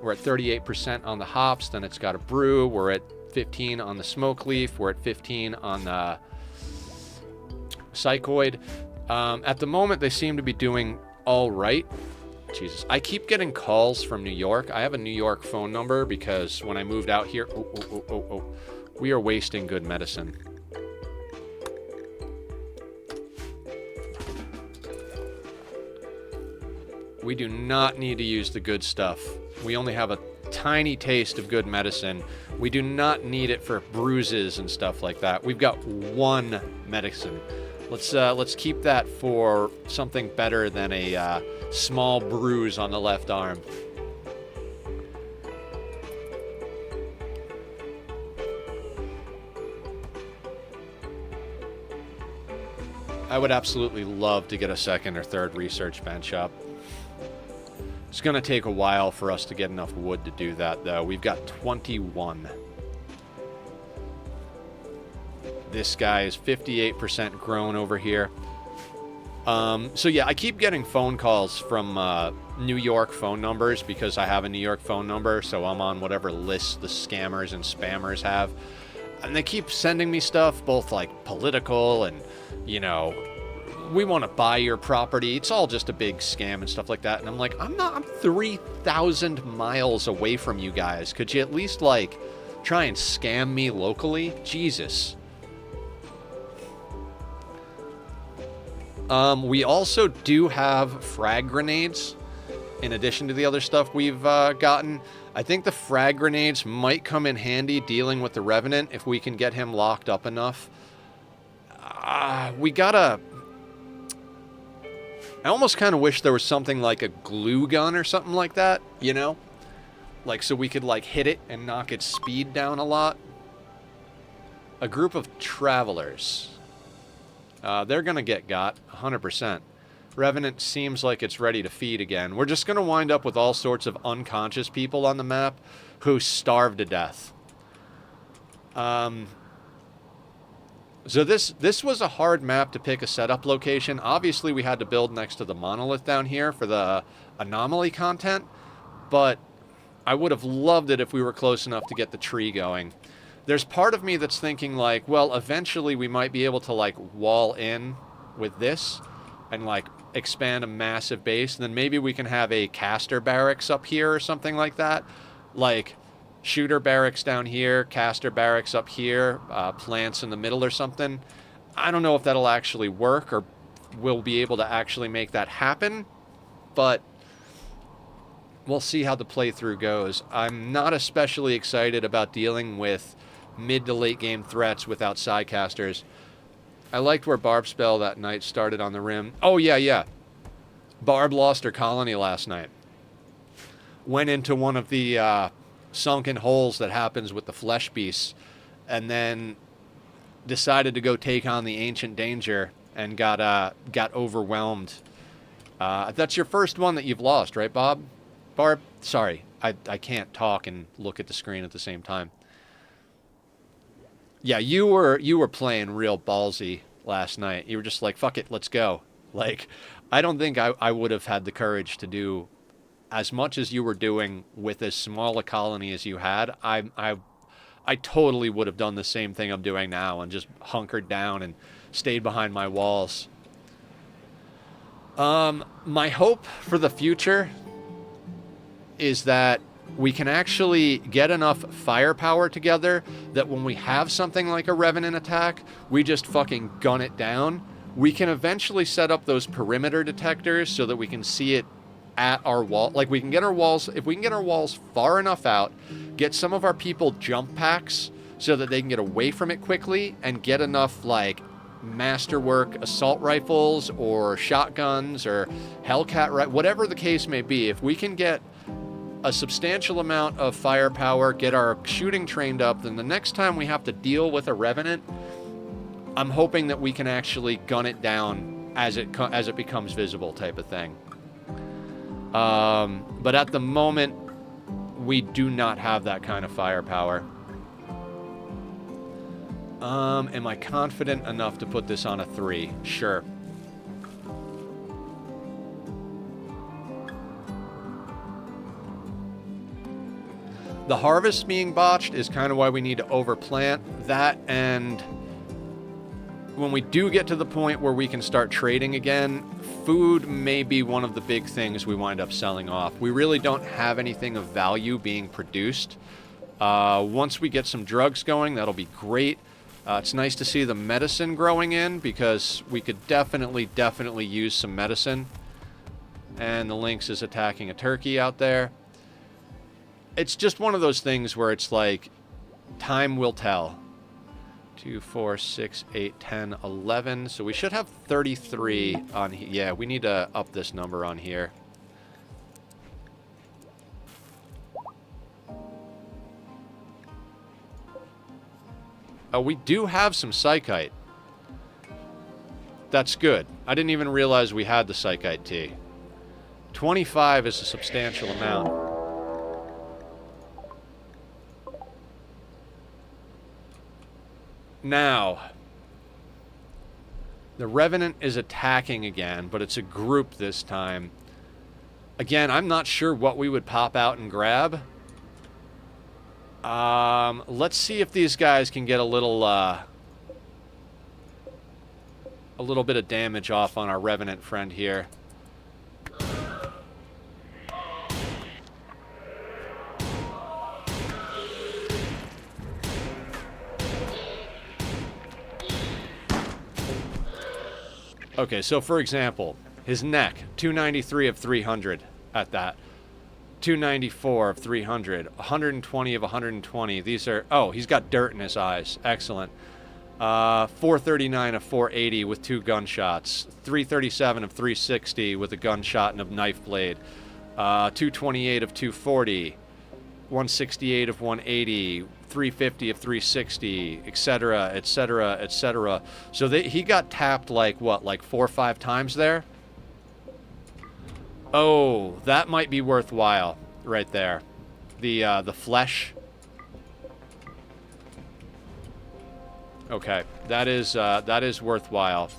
We're at 38% on the hops, then it's got a brew. We're at 15 on the smoke leaf. We're at 15 on the psychoid. At the moment, they seem to be doing all right. Jesus, I keep getting calls from New York. I have a New York phone number because when I moved out here... Oh. We are wasting good medicine. We do not need to use the good stuff. We only have a tiny taste of good medicine. We do not need it for bruises and stuff like that. We've got one medicine. Let's keep that for something better than a small bruise on the left arm. I would absolutely love to get a second or third research bench up. It's going to take a while for us to get enough wood to do that, though. We've got 21. This guy is 58% grown over here. So yeah, I keep getting phone calls from New York phone numbers because I have a New York phone number, so I'm on whatever list the scammers and spammers have. And they keep sending me stuff, both like political and, you know, we want to buy your property. It's all just a big scam and stuff like that. And I'm like, I'm 3,000 miles away from you guys. Could you at least, like, try and scam me locally? Jesus. We also do have frag grenades in addition to the other stuff we've gotten. I think the frag grenades might come in handy dealing with the Revenant if we can get him locked up enough. We gotta... I almost kind of wish there was something like a glue gun or something like that, you know? Like, so we could, like, hit it and knock its speed down a lot. A group of travelers. They're gonna get got, 100%. Revenant seems like it's ready to feed again. We're just gonna wind up with all sorts of unconscious people on the map who starve to death. So this was a hard map to pick a setup location. Obviously, we had to build next to the monolith down here for the anomaly content, but I would have loved it if we were close enough to get the tree going. There's part of me that's thinking, like, well, eventually we might be able to, like, wall in with this and, like, expand a massive base, and then maybe we can have a caster barracks up here or something like that. Like... shooter barracks down here, caster barracks up here, plants in the middle or something. I don't know if that'll actually work or we'll be able to actually make that happen, but we'll see how the playthrough goes. I'm not especially excited about dealing with mid to late game threats without sidecasters. I liked where Barb spell that night started on the rim. Oh, yeah. Barb lost her colony last night. Went into one of the... sunken holes that happens with the flesh beasts, and then decided to go take on the ancient danger and got overwhelmed. That's your first one that you've lost, right, Bob? Barb? Sorry, I can't talk and look at the screen at the same time. Yeah, you were playing real ballsy. last night. You were just like, fuck it, let's go. Like, I don't think I would have had the courage to do as much as you were doing with as small a colony as you had. I totally would have done the same thing I'm doing now and just hunkered down and stayed behind my walls. My hope for the future is that we can actually get enough firepower together that when we have something like a Revenant attack, we just fucking gun it down. We can eventually set up those perimeter detectors so that we can see it at our wall. Like, we can get our walls, if we can get our walls far enough out, get some of our people jump packs so that they can get away from it quickly, and get enough, like, masterwork assault rifles or shotguns or Hellcat, whatever the case may be. If we can get a substantial amount of firepower, get our shooting trained up, then the next time we have to deal with a Revenant, I'm hoping that we can actually gun it down as it becomes visible, type of thing. But at the moment, we do not have that kind of firepower. Am I confident enough to put this on a 3? Sure. The harvest being botched is kind of why we need to overplant that, and when we do get to the point where we can start trading again, food may be one of the big things we wind up selling off. We really don't have anything of value being produced. Once we get some drugs going, that'll be great. It's nice to see the medicine growing in, because we could definitely use some medicine. And the Lynx is attacking a turkey out there. It's just one of those things where it's like, time will tell. 2, 4, 6, 8, 10, 11. So we should have 33 on here. Yeah, we need to up this number on here. Oh, we do have some Psychite. That's good. I didn't even realize we had the Psychite tea. 25 is a substantial amount. Now, the Revenant is attacking again, but it's a group this time. Again, I'm not sure what we would pop out and grab. Let's see if these guys can get a little bit of damage off on our Revenant friend here. Okay, so for example, his neck, 293 of 300 at that. 294 of 300, 120 of 120. These are, oh, he's got dirt in his eyes. Excellent. 439 of 480 with 2 gunshots. 337 of 360 with a gunshot and a knife blade. 228 of 240. 168 of 180. 350 of 360, etc., etc., etc. So he got tapped like, what, like 4 or 5 times there? Oh, that might be worthwhile right there. The flesh. Okay, that is worthwhile,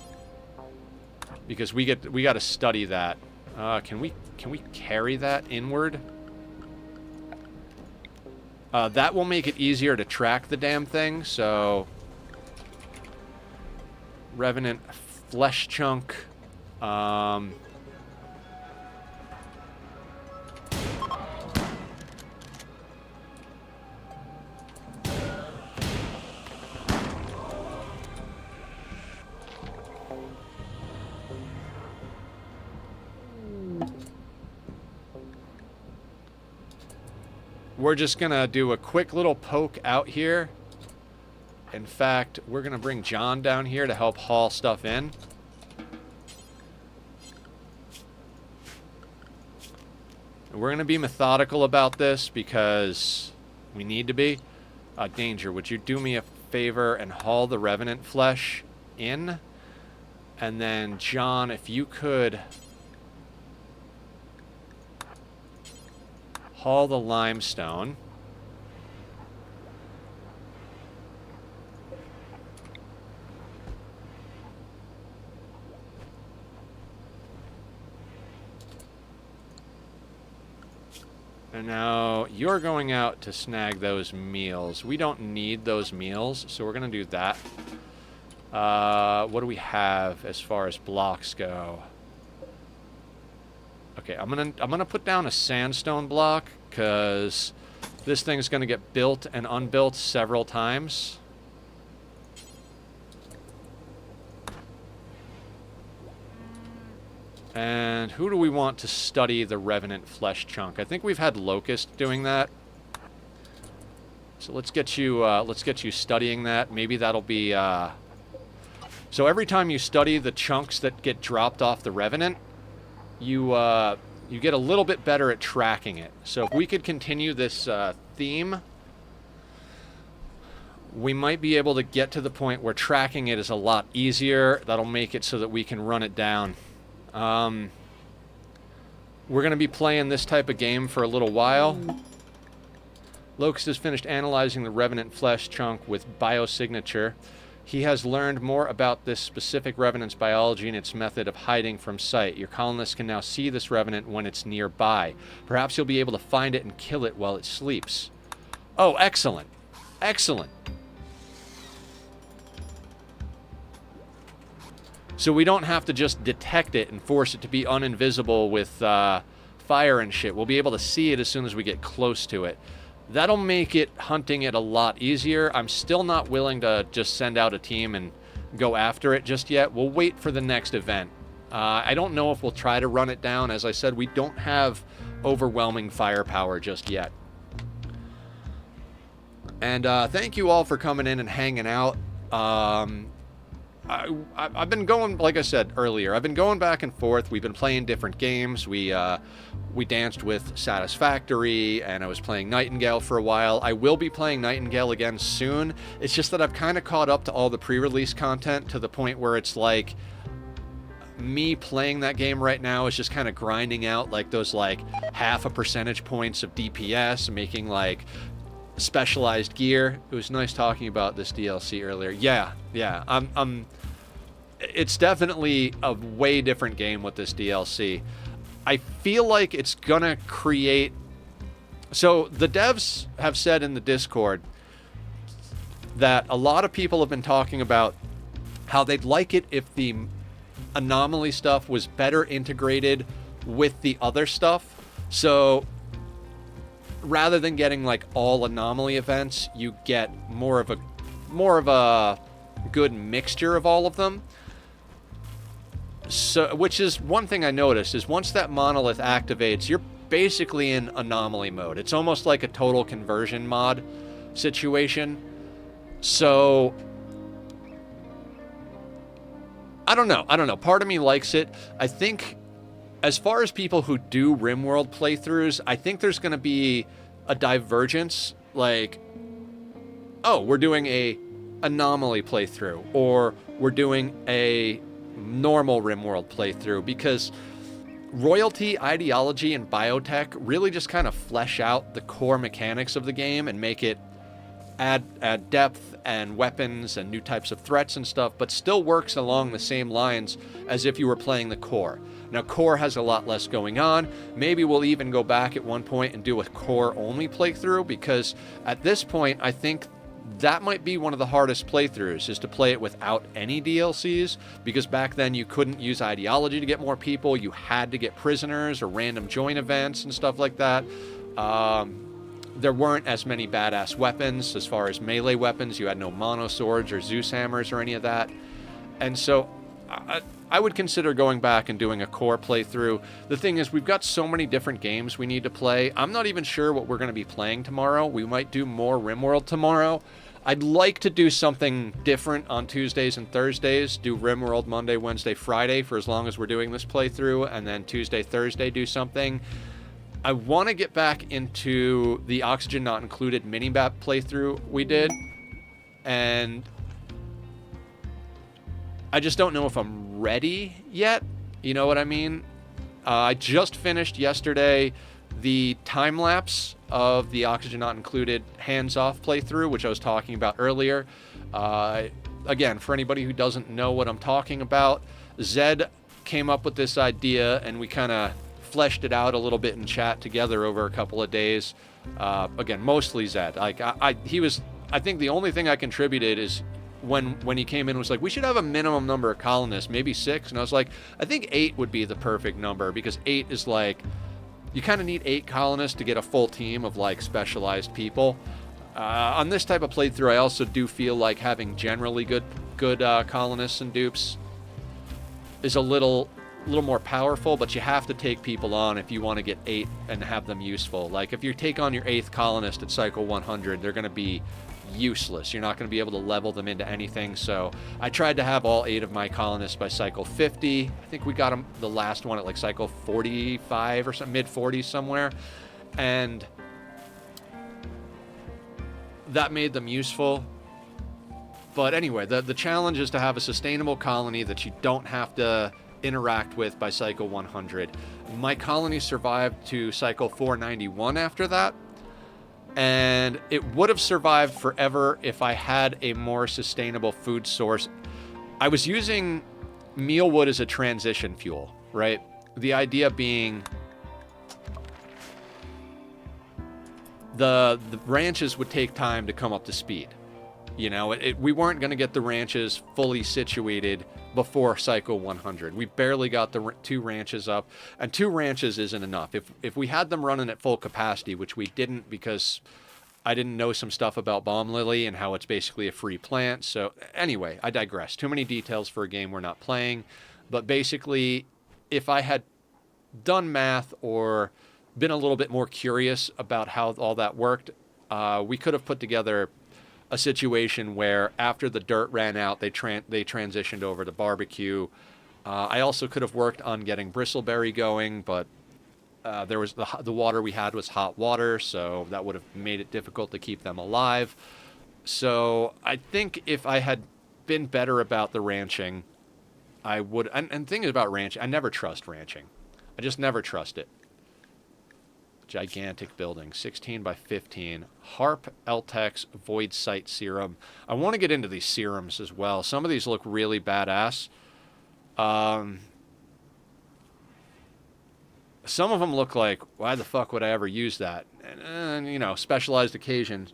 because we got to study that. Can we carry that inward? That will make it easier to track the damn thing, so... Revenant flesh chunk. We're just gonna do a quick little poke out here. In fact, we're gonna bring John down here to help haul stuff in. And we're gonna be methodical about this because we need to be. Danger, would you do me a favor and haul the Revenant flesh in? And then, John, if you could... haul the limestone. And now you're going out to snag those meals. We don't need those meals, so we're going to do that. What do we have as far as blocks go? Okay, I'm gonna put down a sandstone block because this thing's gonna get built and unbuilt several times. And who do we want to study the Revenant flesh chunk? I think we've had Locust doing that. So let's get you studying that. Maybe that'll be so every time you study the chunks that get dropped off the Revenant, you get a little bit better at tracking it. So if we could continue this theme, we might be able to get to the point where tracking it is a lot easier. That'll make it so that we can run it down. We're going to be playing this type of game for a little while. Locust has finished analyzing the Revenant flesh chunk with biosignature. He has learned more about this specific Revenant's biology and its method of hiding from sight. Your colonists can now see this Revenant when it's nearby. Perhaps you'll be able to find it and kill it while it sleeps. Oh, excellent. Excellent. So we don't have to just detect it and force it to be uninvisible with fire and shit. We'll be able to see it as soon as we get close to it. That'll make it hunting it a lot easier. I'm still not willing to just send out a team and go after it just yet. We'll wait for the next event. I don't know if we'll try to run it down. As I said, we don't have overwhelming firepower just yet. And thank you all for coming in and hanging out. I've been going, like I said earlier, I've been going back and forth. We've been playing different games. We danced with Satisfactory, and I was playing Nightingale for a while. I will be playing Nightingale again soon. It's just that I've kind of caught up to all the pre-release content to the point where it's like me playing that game right now is just kind of grinding out like those like half a percentage points of DPS, making like specialized gear. It was nice talking about this DLC earlier. Yeah. It's definitely a way different game with this DLC. I feel like it's gonna create... So the devs have said in the Discord that a lot of people have been talking about how they'd like it if the Anomaly stuff was better integrated with the other stuff. So rather than getting like all Anomaly events, you get more of a good mixture of all of them. So, which is one thing I noticed is once that monolith activates, you're basically in Anomaly mode. It's almost like a total conversion mod situation. So I don't know. Part of me likes it. I think as far as people who do Rimworld playthroughs, I think there's going to be a divergence. Like, oh, we're doing a Anomaly playthrough, or we're doing a normal Rimworld playthrough, because royalty, ideology, and biotech really just kind of flesh out the core mechanics of the game and make it add depth and weapons and new types of threats and stuff, but still works along the same lines as if you were playing the core. Now, core has a lot less going on. Maybe we'll even go back at one point and do a core-only playthrough, because at this point, I think that might be one of the hardest playthroughs, is to play it without any DLCs, because back then you couldn't use ideology to get more people. You had to get prisoners or random join events and stuff like that. There weren't as many badass weapons as far as melee weapons. You had no mono swords or Zeus hammers or any of that. And so I would consider going back and doing a core playthrough. The thing is, we've got so many different games we need to play. I'm not even sure what we're going to be playing tomorrow. We might do more Rimworld tomorrow. I'd like to do something different on Tuesdays and Thursdays. Do Rimworld Monday, Wednesday, Friday for as long as we're doing this playthrough. And then Tuesday, Thursday do something. I want to get back into the Oxygen Not Included mini-map playthrough we did. And I just don't know if I'm ready yet. You know what I mean? I just finished yesterday the time-lapse of the Oxygen Not Included hands-off playthrough, which I was talking about earlier. Again, for anybody who doesn't know what I'm talking about, Zed came up with this idea, and we kind of fleshed it out a little bit in chat together over a couple of days. Again, mostly Zed. Like I think the only thing I contributed is when he came in was like, we should have a minimum number of colonists, maybe 6. And I was like, I think 8 would be the perfect number, because 8 is like, you kind of need 8 colonists to get a full team of like specialized people. On this type of playthrough, I also do feel like having generally good colonists and dupes is a little more powerful, but you have to take people on if you want to get 8 and have them useful. Like if you take on your 8th colonist at cycle 100, they're going to be useless. You're not going to be able to level them into anything. So I tried to have all 8 of my colonists by cycle 50. I think we got them, the last one, at like cycle 45 or something, mid 40s somewhere, and that made them useful. But anyway, the challenge is to have a sustainable colony that you don't have to interact with by cycle 100. My colony survived to cycle 491 after that, and it would have survived forever if I had a more sustainable food source. I was using mealwood as a transition fuel, right? The idea being the ranches would take time to come up to speed. You know, we weren't going to get the ranches fully situated before cycle 100. We barely got the 2 ranches up, and 2 ranches isn't enough. If we had them running at full capacity, which we didn't because I didn't know some stuff about Bomb Lily and how it's basically a free plant. So anyway, I digress. Too many details for a game we're not playing. But basically, if I had done math or been a little bit more curious about how all that worked, we could have put together a situation where after the dirt ran out, they transitioned over to barbecue. I also could have worked on getting bristleberry going, but there was the water we had was hot water, so that would have made it difficult to keep them alive. So I think if I had been better about the ranching, I would. And thing about ranching, I never trust ranching. I just never trust it. Gigantic building, 16 by 15. Harp, Eltex, Void Sight Serum. I want to get into these serums as well. Some of these look really badass. Some of them look like, why the fuck would I ever use that? And you know, specialized occasions.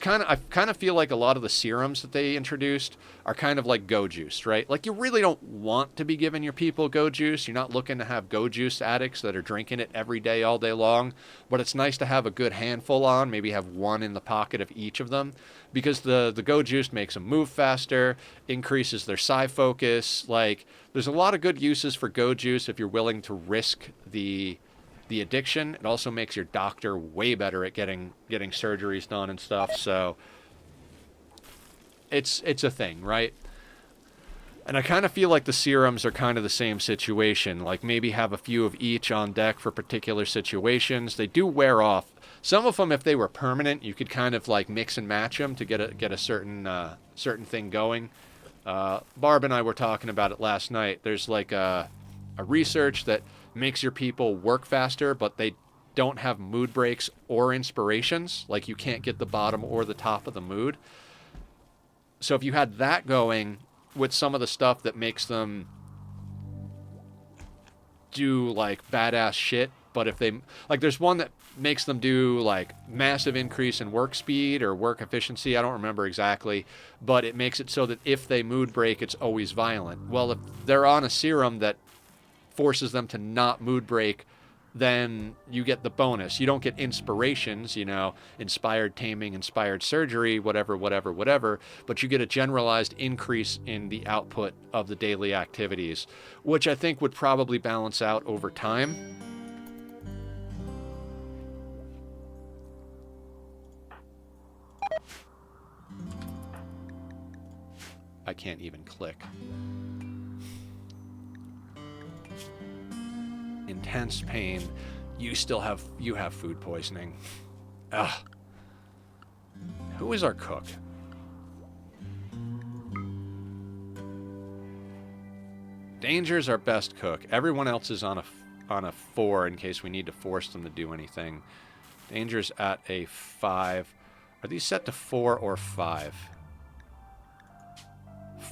I kind of feel like a lot of the serums that they introduced are kind of like Go Juice, right? Like, you really don't want to be giving your people Go Juice. You're not looking to have Go Juice addicts that are drinking it every day, all day long. But it's nice to have a good handful on, maybe have one in the pocket of each of them. Because the Go Juice makes them move faster, increases their psi focus. Like, there's a lot of good uses for Go Juice if you're willing to risk the addiction. It also makes your doctor way better at getting surgeries done and stuff. So it's a thing, right? And I kind of feel like the serums are kind of the same situation. Like, maybe have a few of each on deck for particular situations. They do wear off. Some of them, if they were permanent, you could kind of like mix and match them to get a certain thing going. Barb and I were talking about it last night. There's like a research that makes your people work faster, but they don't have mood breaks or inspirations. Like, you can't get the bottom or the top of the mood. So if you had that going with some of the stuff that makes them do like badass shit, but if they like, there's one that makes them do like massive increase in work speed or work efficiency. I don't remember exactly, but it makes it so that if they mood break, it's always violent. Well, if they're on a serum that forces them to not mood break, then you get the bonus. You don't get inspirations, you know, inspired taming, inspired surgery, whatever, but you get a generalized increase in the output of the daily activities, which I think would probably balance out over time. I can't even click. Intense pain. You have food poisoning. Ugh. Who is our cook? Danger's our best cook. Everyone else is on a 4 in case we need to force them to do anything. Danger's at a 5. Are these set to 4 or 5?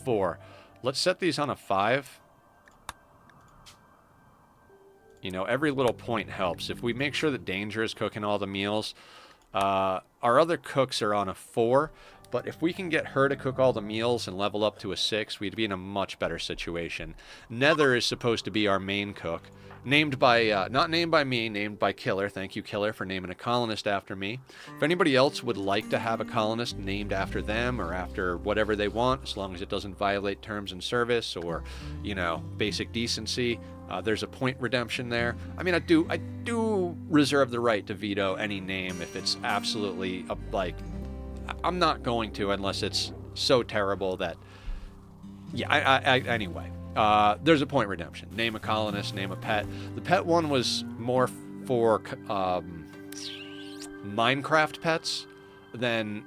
4. Let's set these on a 5. You know, every little point helps. If we make sure that Danger is cooking all the meals, our other cooks are on a 4, but if we can get her to cook all the meals and level up to a 6, we'd be in a much better situation. Nether is supposed to be our main cook. Named by, not named by me, named by Killer. Thank you, Killer, for naming a colonist after me. If anybody else would like to have a colonist named after them or after whatever they want, as long as it doesn't violate terms and service or, you know, basic decency, there's a point redemption there. I mean, I do reserve the right to veto any name if it's absolutely, like, I'm not going to unless it's so terrible that, yeah, anyway. There's a point redemption. Name a colonist, name a pet. The pet one was more for Minecraft pets than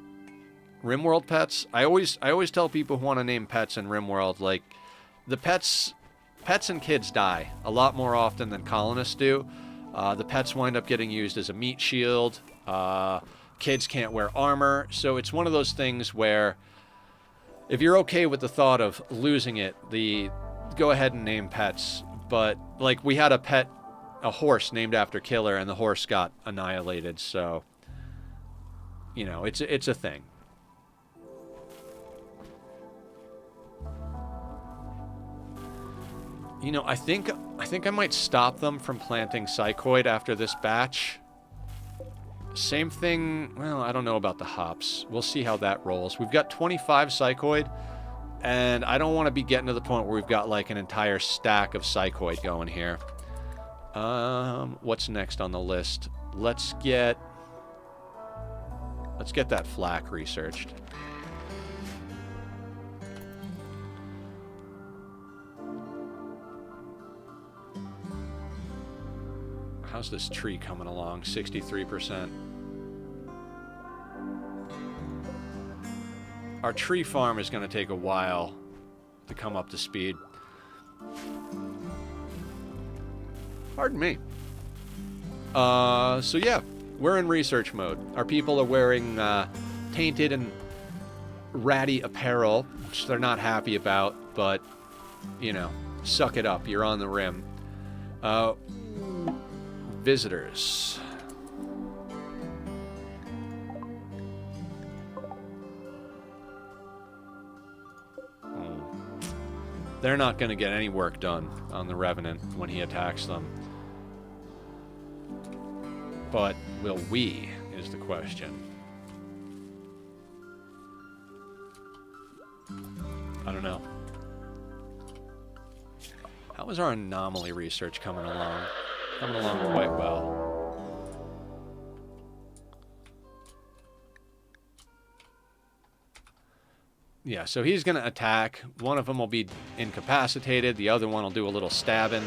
Rimworld pets. I always tell people who want to name pets in Rimworld, like, the pets and kids die a lot more often than colonists do. The pets wind up getting used as a meat shield. Kids can't wear armor, so it's one of those things where if you're okay with the thought of losing it, go ahead and name pets. But, like, we had a horse named after Killer, and the horse got annihilated, so, you know, it's a thing. You know, I think I might stop them from planting psychoid after this batch. Same thing, well, I don't know about the hops. We'll see how that rolls. We've got 25 psychoid, and I don't want to be getting to the point where we've got like an entire stack of psychoid going here. What's next on the list? Let's get that flak researched. How's this tree coming along? 63%. Our tree farm is going to take a while to come up to speed. Pardon me. So yeah, we're in research mode. Our people are wearing tainted and ratty apparel, which they're not happy about, but, you know, suck it up. You're on the rim. Visitors. They're not going to get any work done on the Revenant when he attacks them. But will we, is the question. I don't know. How is our anomaly research coming along? Coming along quite well. Yeah, so he's going to attack. One of them will be incapacitated. The other one will do a little stabbing.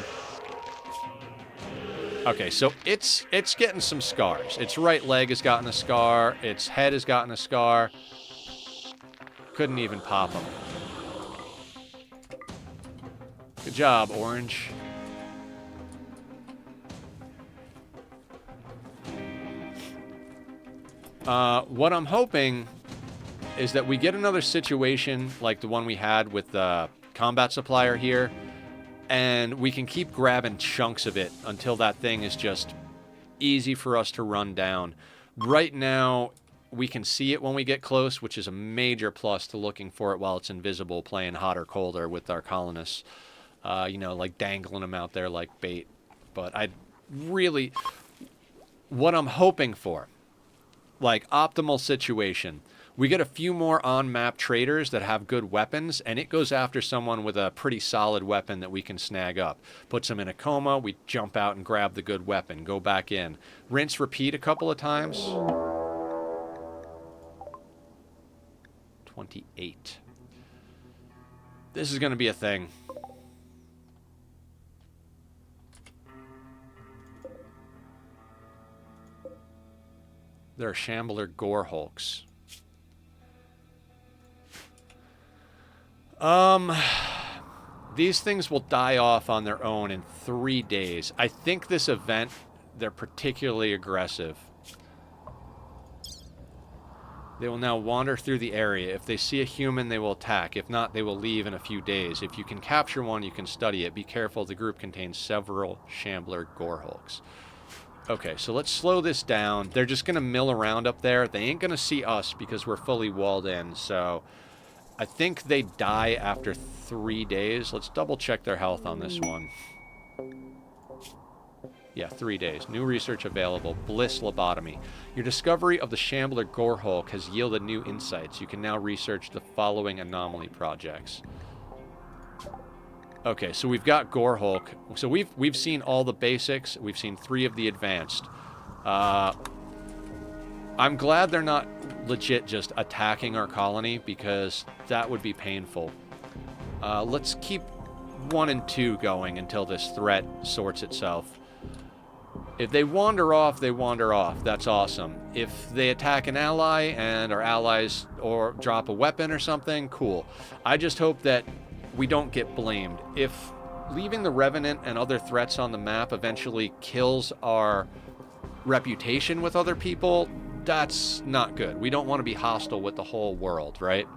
Okay, so it's getting some scars. Its right leg has gotten a scar. Its head has gotten a scar. Couldn't even pop him. Good job, Orange. What I'm hoping is that we get another situation like the one we had with the combat supplier here, and we can keep grabbing chunks of it until that thing is just easy for us to run down. Right now, we can see it when we get close, which is a major plus to looking for it while it's invisible, playing hot or colder with our colonists. You know, like dangling them out there like bait. But I really... What I'm hoping for, like optimal situation, we get a few more on-map traders that have good weapons, and it goes after someone with a pretty solid weapon that we can snag up. Puts them in a coma, we jump out and grab the good weapon, go back in. Rinse, repeat a couple of times. 28. This is going to be a thing. There are Shambler Gore Hulks. These things will die off on their own in 3 days. I think this event, they're particularly aggressive. They will now wander through the area. If they see a human, they will attack. If not, they will leave in a few days. If you can capture one, you can study it. Be careful, the group contains several Shambler Gorehulks. Okay, so let's slow this down. They're just going to mill around up there. They ain't going to see us because we're fully walled in, so I think they die after 3 days. Let's double check their health on this one. Yeah, 3 days. New research available. Bliss lobotomy. Your discovery of the Shambler Gorehulk has yielded new insights. You can now research the following anomaly projects. Okay, so we've got Gorehulk. So we've seen all the basics. We've seen 3 of the advanced. I'm glad they're not legit just attacking our colony because that would be painful. Let's keep 1 and 2 going until this threat sorts itself. If they wander off, they wander off. That's awesome. If they attack an ally and our allies or drop a weapon or something, cool. I just hope that we don't get blamed. If leaving the Revenant and other threats on the map eventually kills our reputation with other people, that's not good. We don't want to be hostile with the whole world, right?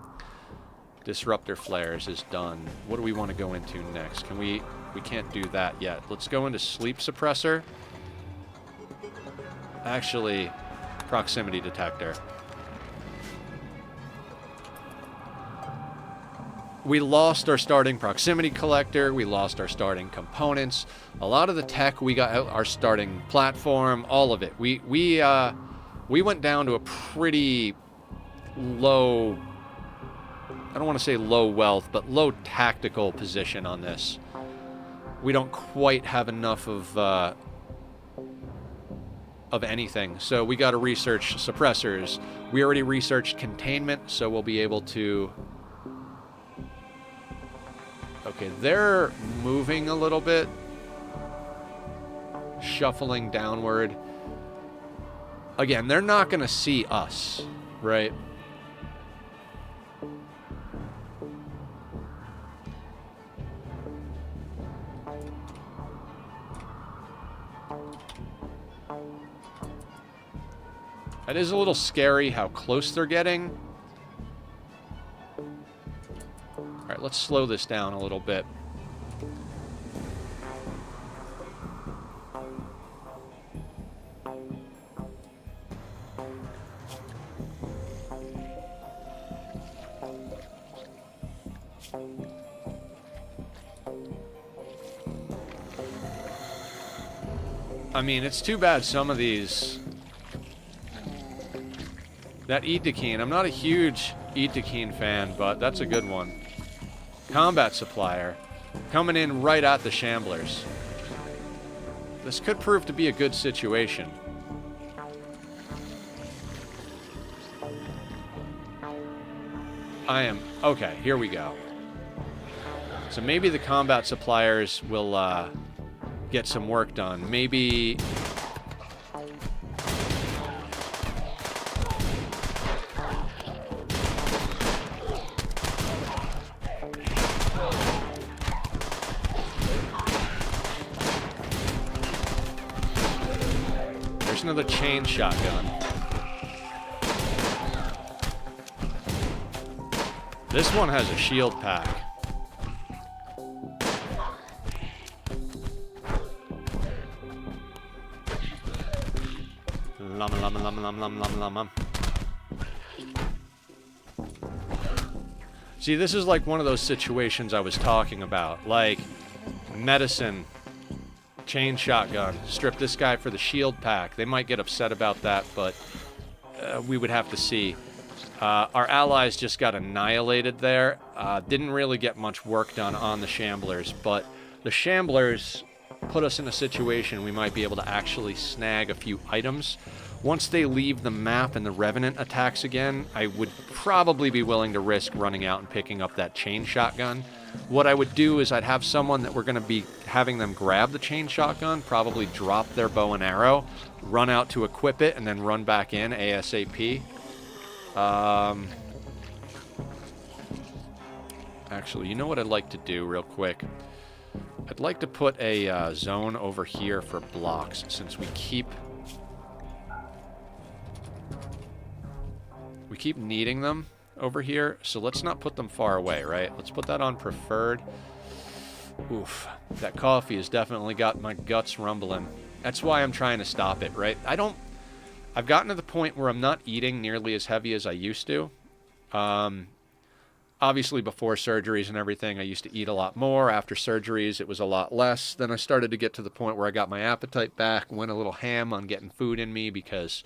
Disruptor flares is done. What do we want to go into next? We can't do that yet. Let's go into sleep suppressor. Actually, proximity detector. We lost our starting proximity collector. We lost our starting components. A lot of the tech we got out, our starting platform, all of it. We went down to a pretty low, I don't want to say low wealth, but low tactical position on this. We don't quite have enough of anything, so we got to research suppressors. We already researched containment, so we'll be able to... Okay, they're moving a little bit. Shuffling downward. Again, they're not going to see us, right? It is a little scary how close they're getting. Alright, let's slow this down a little bit. I mean, it's too bad some of these... That Edekeen, I'm not a huge Edekeen fan, but that's a good one. Combat supplier. Coming in right at the Shamblers. This could prove to be a good situation. Okay, here we go. So maybe the combat suppliers will get some work done. Maybe... Another chain shotgun. This one has a shield pack. Lum, lum, lum, lum, lum, lum, lum, lum. See, this is like one of those situations I was talking about. Like, medicine... Chain shotgun. Strip this guy for the shield pack. They might get upset about that, but we would have to see. Our allies just got annihilated there. Didn't really get much work done on the Shamblers, but the Shamblers put us in a situation we might be able to actually snag a few items. Once they leave the map and the Revenant attacks again, I would probably be willing to risk running out and picking up that chain shotgun. What I would do is I'd have someone that we're going to be having them grab the chain shotgun, probably drop their bow and arrow, run out to equip it, and then run back in ASAP. Actually, you know what I'd like to do real quick? I'd like to put a zone over here for blocks, since we keep keep needing them over here, so let's not put them far away, right? Let's put that on preferred. Oof, that coffee has definitely got my guts rumbling. That's why I'm trying to stop it, right? I've gotten to the point where I'm not eating nearly as heavy as I used to. Obviously, before surgeries and everything, I used to eat a lot more. After surgeries, it was a lot less. Then I started to get to the point where I got my appetite back, went a little ham on getting food in me, because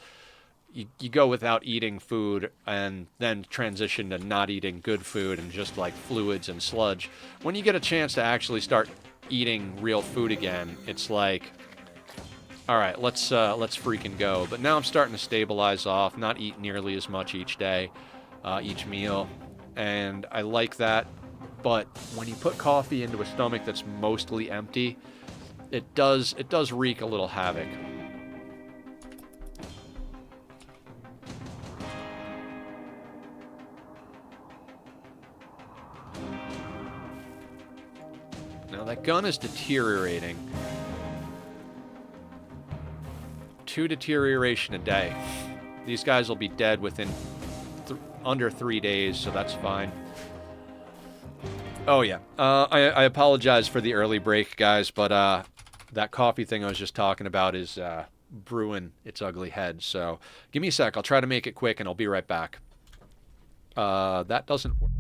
you go without eating food and then transition to not eating good food and just like fluids and sludge. When you get a chance to actually start eating real food again, it's like, all right, let's freaking go. But now I'm starting to stabilize off, not eat nearly as much each day, each meal, and I like that. But when you put coffee into a stomach that's mostly empty, it does wreak a little havoc. Now that gun is deteriorating. 2 deterioration a day. These guys will be dead within under 3 days, so that's fine. Oh yeah, I apologize for the early break, guys, but that coffee thing I was just talking about is brewing its ugly head. So give me a sec. I'll try to make it quick, and I'll be right back. That doesn't work.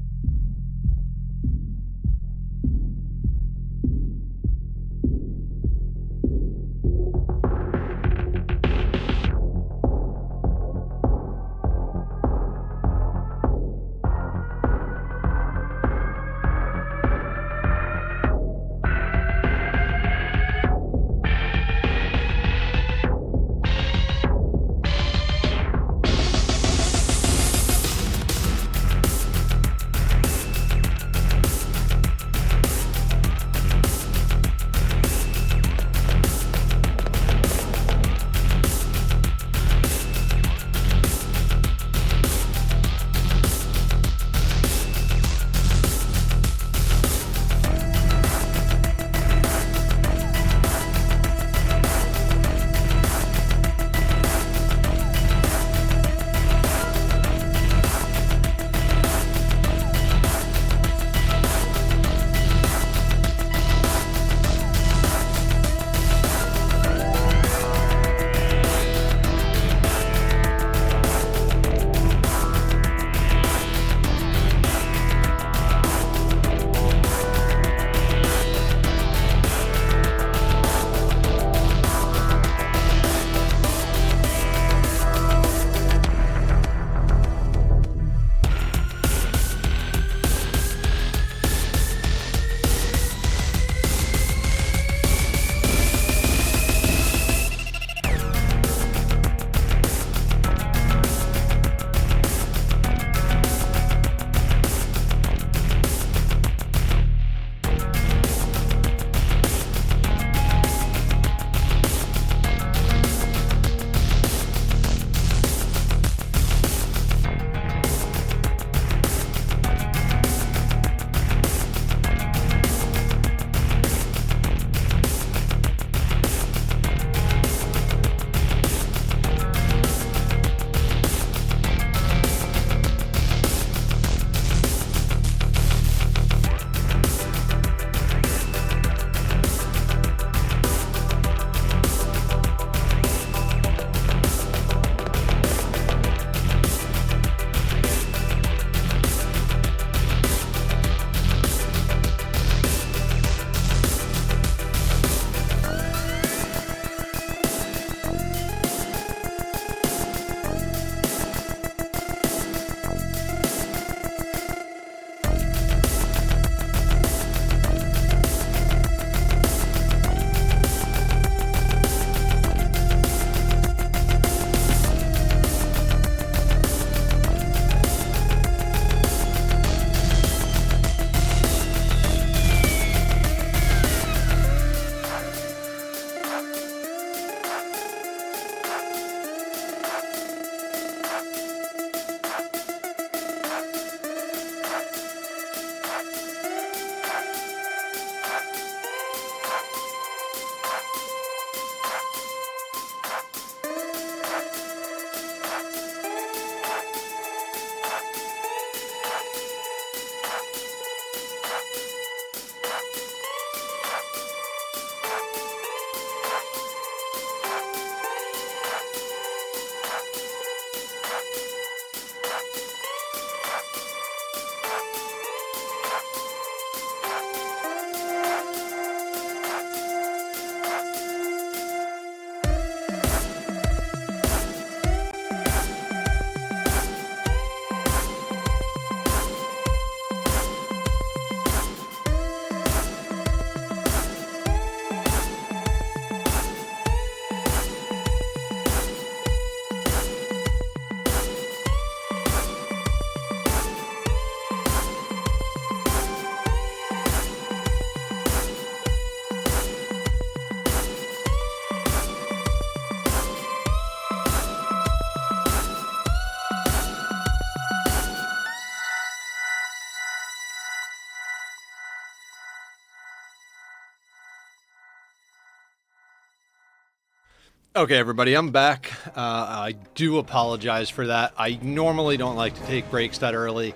Okay, everybody, I'm back. I do apologize for that. I normally don't like to take breaks that early.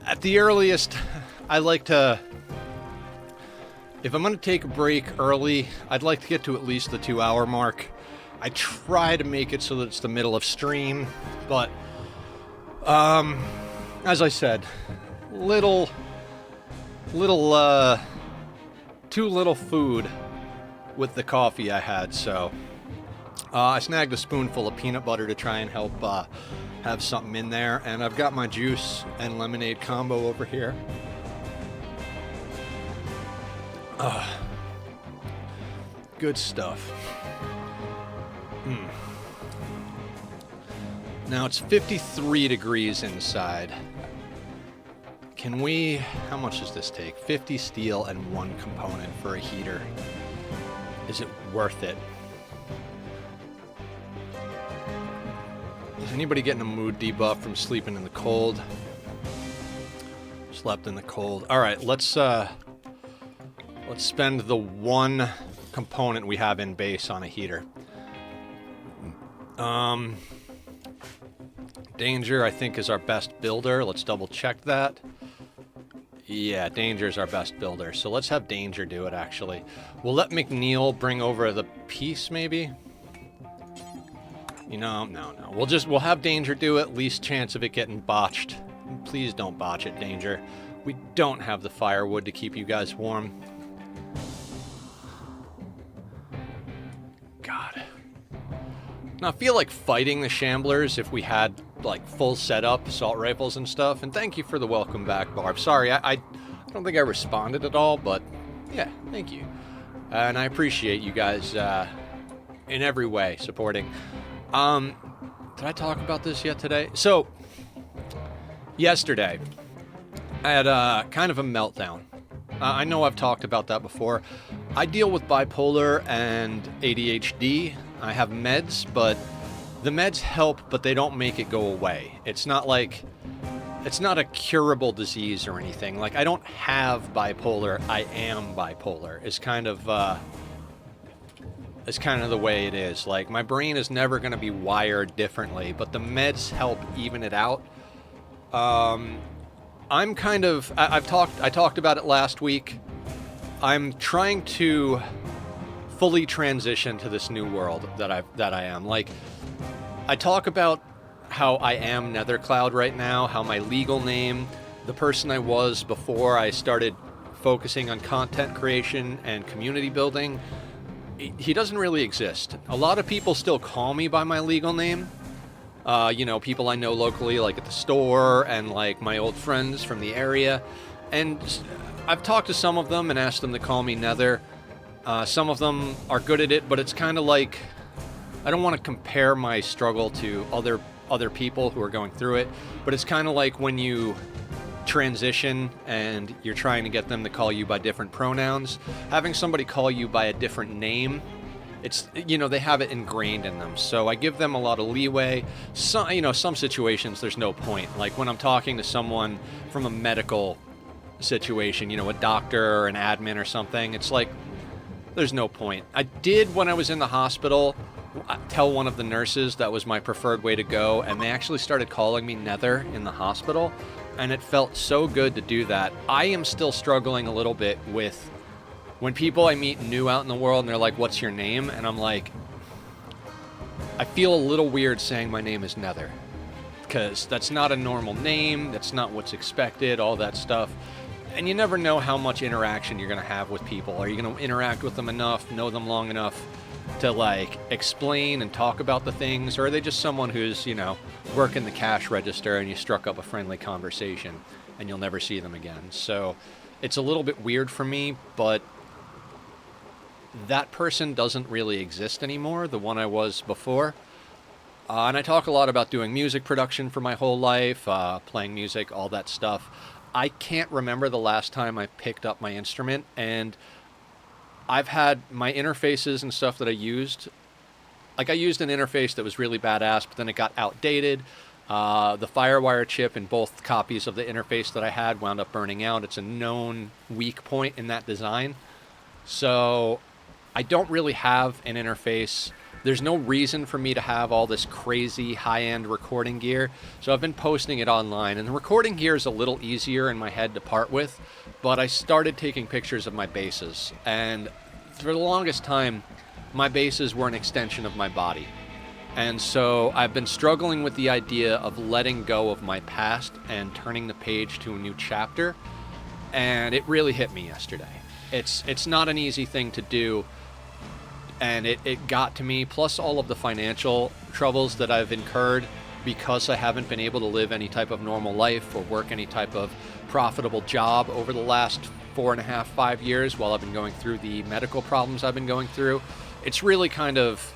At the earliest, I like to... If I'm going to take a break early, I'd like to get to at least the 2-hour mark. I try to make it so that it's the middle of stream, but... as I said, too little food with the coffee I had, so... I snagged a spoonful of peanut butter to try and help have something in there. And I've got my juice and lemonade combo over here. Good stuff. Now it's 53 degrees inside. Can we... How much does this take? 50 steel and 1 component for a heater. Is it worth it? Is anybody getting a mood debuff from sleeping in the cold? Slept in the cold. All right, let's spend the 1 component we have in base on a heater. Danger, I think, is our best builder. Let's double check that. Yeah, Danger is our best builder. So let's have Danger do it, actually. We'll let McNeil bring over the piece, maybe. You know, no. We'll have Danger do it. Least chance of it getting botched. Please don't botch it, Danger. We don't have the firewood to keep you guys warm. God. Now, I feel like fighting the Shamblers if we had, like, full setup, assault rifles and stuff. And thank you for the welcome back, Barb. Sorry, I don't think I responded at all, but yeah, thank you. And I appreciate you guys in every way supporting. Did I talk about this yet today? So, yesterday, I had kind of a meltdown. I know I've talked about that before. I deal with bipolar and ADHD. I have meds, but the meds help, but they don't make it go away. It's not like... It's not a curable disease or anything. Like, I don't have bipolar. I am bipolar. It's kind of the way it is. Like, my brain is never going to be wired differently, but the meds help even it out. I'm kind of... I talked about it last week. I'm trying to fully transition to this new world that I am. Like, I talk about how I am Nethercloud right now, how my legal name, the person I was before I started focusing on content creation and community building, he doesn't really exist. A lot of people still call me by my legal name. You know, people I know locally, like at the store, and like my old friends from the area. And I've talked to some of them and asked them to call me Nether. Some of them are good at it, but it's kind of like, I don't want to compare my struggle to other people who are going through it, but it's kind of like when you transition and you're trying to get them to call you by different pronouns. Having somebody call you by a different name, it's, you know, they have it ingrained in them. So I give them a lot of leeway. Some situations there's no point. Like when I'm talking to someone from a medical situation, you know, a doctor or an admin or something, it's like there's no point. I did, when I was in the hospital, tell one of the nurses that was my preferred way to go, and they actually started calling me Nether in the hospital, and it felt so good to do that. I am still struggling a little bit with when people I meet new out in the world and they're like, what's your name? And I'm like, I feel a little weird saying my name is Nether, because that's not a normal name, that's not what's expected, all that stuff. And you never know how much interaction you're going to have with people. Are you going to interact with them enough, know them long enough to, like, explain and talk about the things? Or are they just someone who's, you know, working the cash register and you struck up a friendly conversation and you'll never see them again? So it's a little bit weird for me, but that person doesn't really exist anymore, the one I was before. And I talk a lot about doing music production for my whole life, playing music, all that stuff. I can't remember the last time I picked up my instrument, and I've had my interfaces and stuff that I used. Like, I used an interface that was really badass, but then it got outdated. The FireWire chip in both copies of the interface that I had wound up burning out. It's a known weak point in that design. So I don't really have an interface There's no reason for me to have all this crazy high-end recording gear, so I've been posting it online, and the recording gear is a little easier in my head to part with, but I started taking pictures of my bases, and for the longest time, my bases were an extension of my body. And so I've been struggling with the idea of letting go of my past and turning the page to a new chapter, and it really hit me yesterday. It's not an easy thing to do, and it got to me, plus all of the financial troubles that I've incurred because I haven't been able to live any type of normal life or work any type of profitable job over the last 4.5, 5 years while I've been going through the medical problems I've been going through. It's really kind of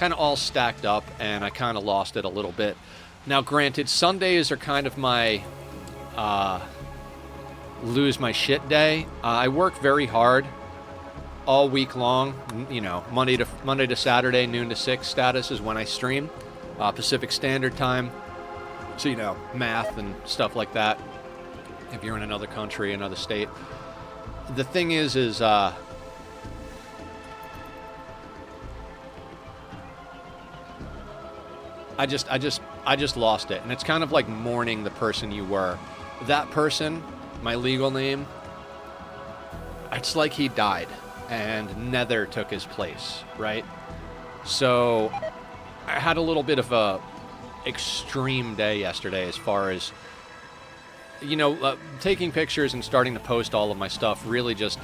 all stacked up, and I kind of lost it a little bit. Now, granted, Sundays are kind of my lose my shit day. I work very hard all week long. You know, Monday to Saturday, noon to 6 status is when I stream, Pacific Standard Time. So, you know, math and stuff like that. If you're in another country, another state. The thing is I just lost it, and it's kind of like mourning the person you were. That person, my legal name, it's like he died and Nether took his place, right? So I had a little bit of a extreme day yesterday as far as, you know, taking pictures and starting to post all of my stuff really just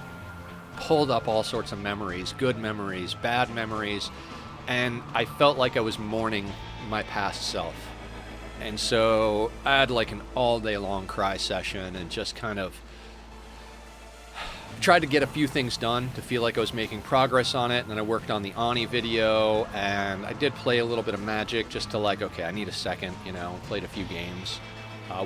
pulled up all sorts of memories, good memories, bad memories, and I felt like I was mourning my past self. And so I had like an all day long cry session and just kind of tried to get a few things done to feel like I was making progress on it. And then I worked on the Ani video, and I did play a little bit of Magic just to like, okay, I need a second, you know, played a few games,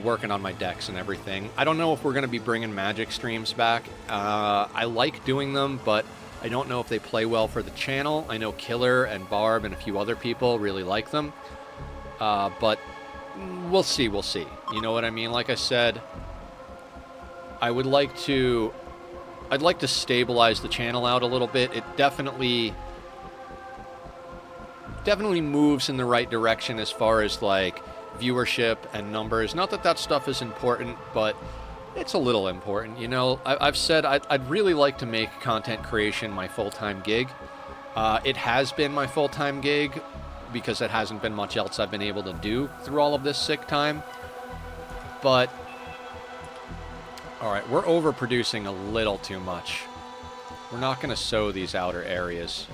working on my decks and everything. I don't know if we're going to be bringing Magic streams back. I like doing them, but I don't know if they play well for the channel. I know Killer and Barb and a few other people really like them. But we'll see. You know what I mean? Like I said, I'd like to stabilize the channel out a little bit. It definitely moves in the right direction as far as like viewership and numbers. Not that that stuff is important, but it's a little important. You know, I've said I'd really like to make content creation my full-time gig. It has been my full-time gig because it hasn't been much else I've been able to do through all of this sick time. But all right, we're overproducing a little too much. We're not going to sow these outer areas.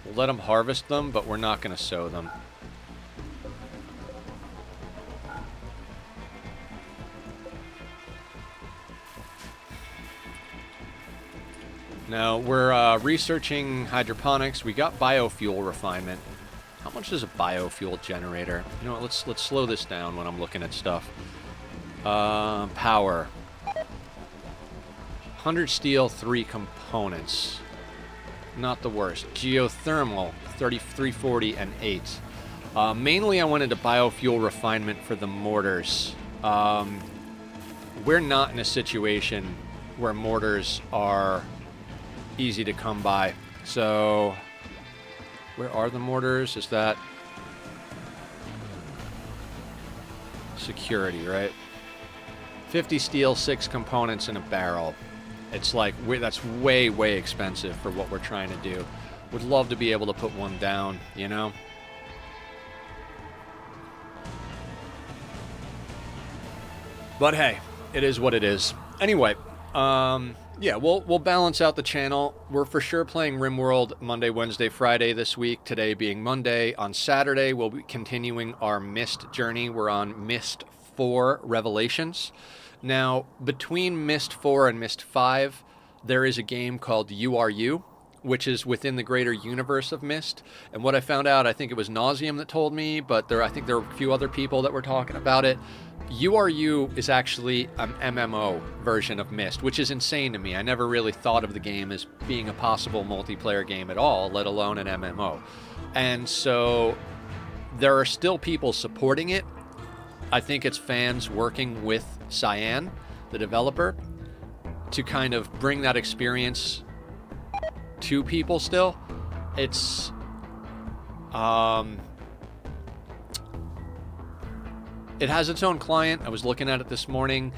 We'll let them harvest them, but we're not going to sow them. Now, we're researching hydroponics. We got biofuel refinement. How much is a biofuel generator? You know what, let's slow this down when I'm looking at stuff. Power. 100 steel, 3 components. Not the worst. Geothermal, 340 and 8. Mainly I wanted a biofuel refinement for the mortars. We're not in a situation where mortars are easy to come by. So, where are the mortars? Is that security, right? 50 steel, 6 components in a barrel. It's like, that's way, way expensive for what we're trying to do. Would love to be able to put one down, you know? But hey, it is what it is. Anyway, yeah, we'll balance out the channel. We're for sure playing Rimworld Monday, Wednesday, Friday this week. Today being Monday. On Saturday, we'll be continuing our Mist journey. We're on Mist 4 Revelations. Now, between Mist 4 and Mist 5, there is a game called URU, which is within the greater universe of Mist. And what I found out, I think it was Nauseum that told me, but I think there were a few other people that were talking about it. URU is actually an MMO version of Myst, which is insane to me. I never really thought of the game as being a possible multiplayer game at all, let alone an MMO. And so there are still people supporting it. I think it's fans working with Cyan, the developer, to kind of bring that experience to people still. It's It has its own client. I was looking at it this morning.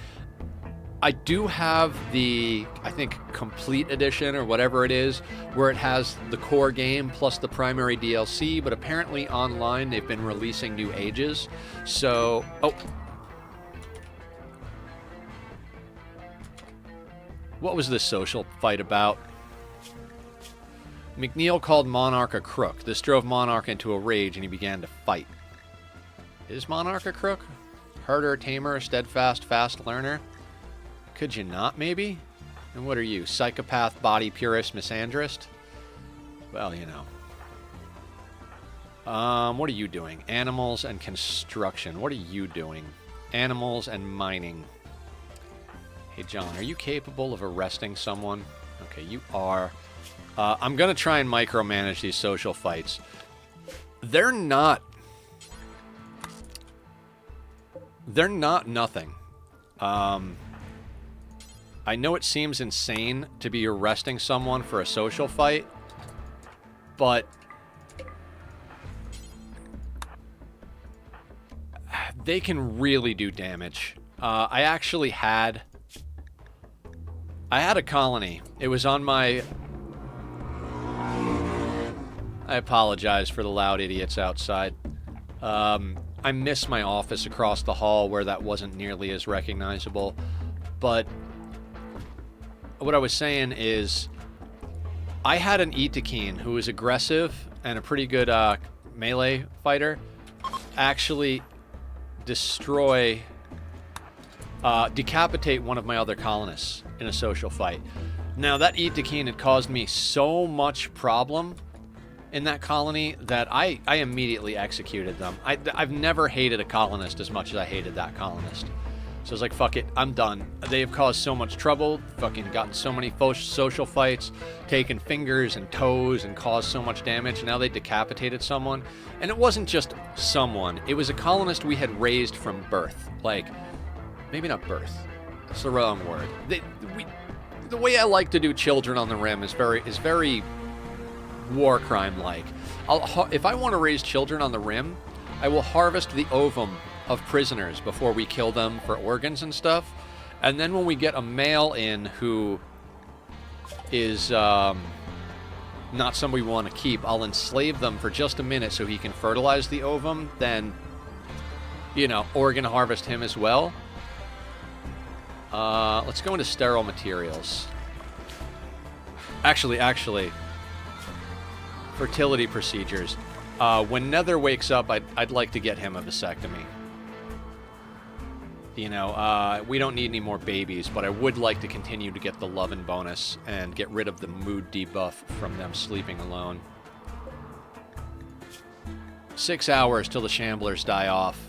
I do have the, I think, complete edition or whatever it is, where it has the core game plus the primary DLC, but apparently online they've been releasing new ages. So, oh. What was this social fight about? McNeil called Monarch a crook. This drove Monarch into a rage and he began to fight. Is Monarch a crook? Herder, tamer, steadfast, fast learner? Could you not, maybe? And what are you? Psychopath, body purist, misandrist? Well, you know. What are you doing? Animals and construction. What are you doing? Animals and mining. Hey, John, are you capable of arresting someone? Okay, you are. I'm going to try and micromanage these social fights. They're not nothing. I know it seems insane to be arresting someone for a social fight, but they can really do damage. I actually had a colony. It was on my... I apologize for the loud idiots outside. I miss my office across the hall where that wasn't nearly as recognizable, but what I was saying is I had an Itakeen who was aggressive and a pretty good melee fighter actually decapitate one of my other colonists in a social fight. Now, that Itakeen had caused me so much problem in that colony that I immediately executed them. I've never hated a colonist as much as I hated that colonist. So I was like, fuck it, I'm done. They have caused so much trouble, fucking gotten so many social fights, taken fingers and toes and caused so much damage. Now they decapitated someone. And it wasn't just someone. It was a colonist we had raised from birth. Like, maybe not birth. That's the wrong word. The way I like to do Children on the Rim is very war crime-like. If I want to raise children on the Rim, I will harvest the ovum of prisoners before we kill them for organs and stuff. And then when we get a male in who is not somebody we want to keep, I'll enslave them for just a minute so he can fertilize the ovum, then, you know, organ harvest him as well. Let's go into sterile materials. Actually, fertility procedures. When Nether wakes up, I'd like to get him a vasectomy. You know, we don't need any more babies, but I would like to continue to get the lovin' bonus and get rid of the mood debuff from them sleeping alone. 6 hours till the shamblers die off.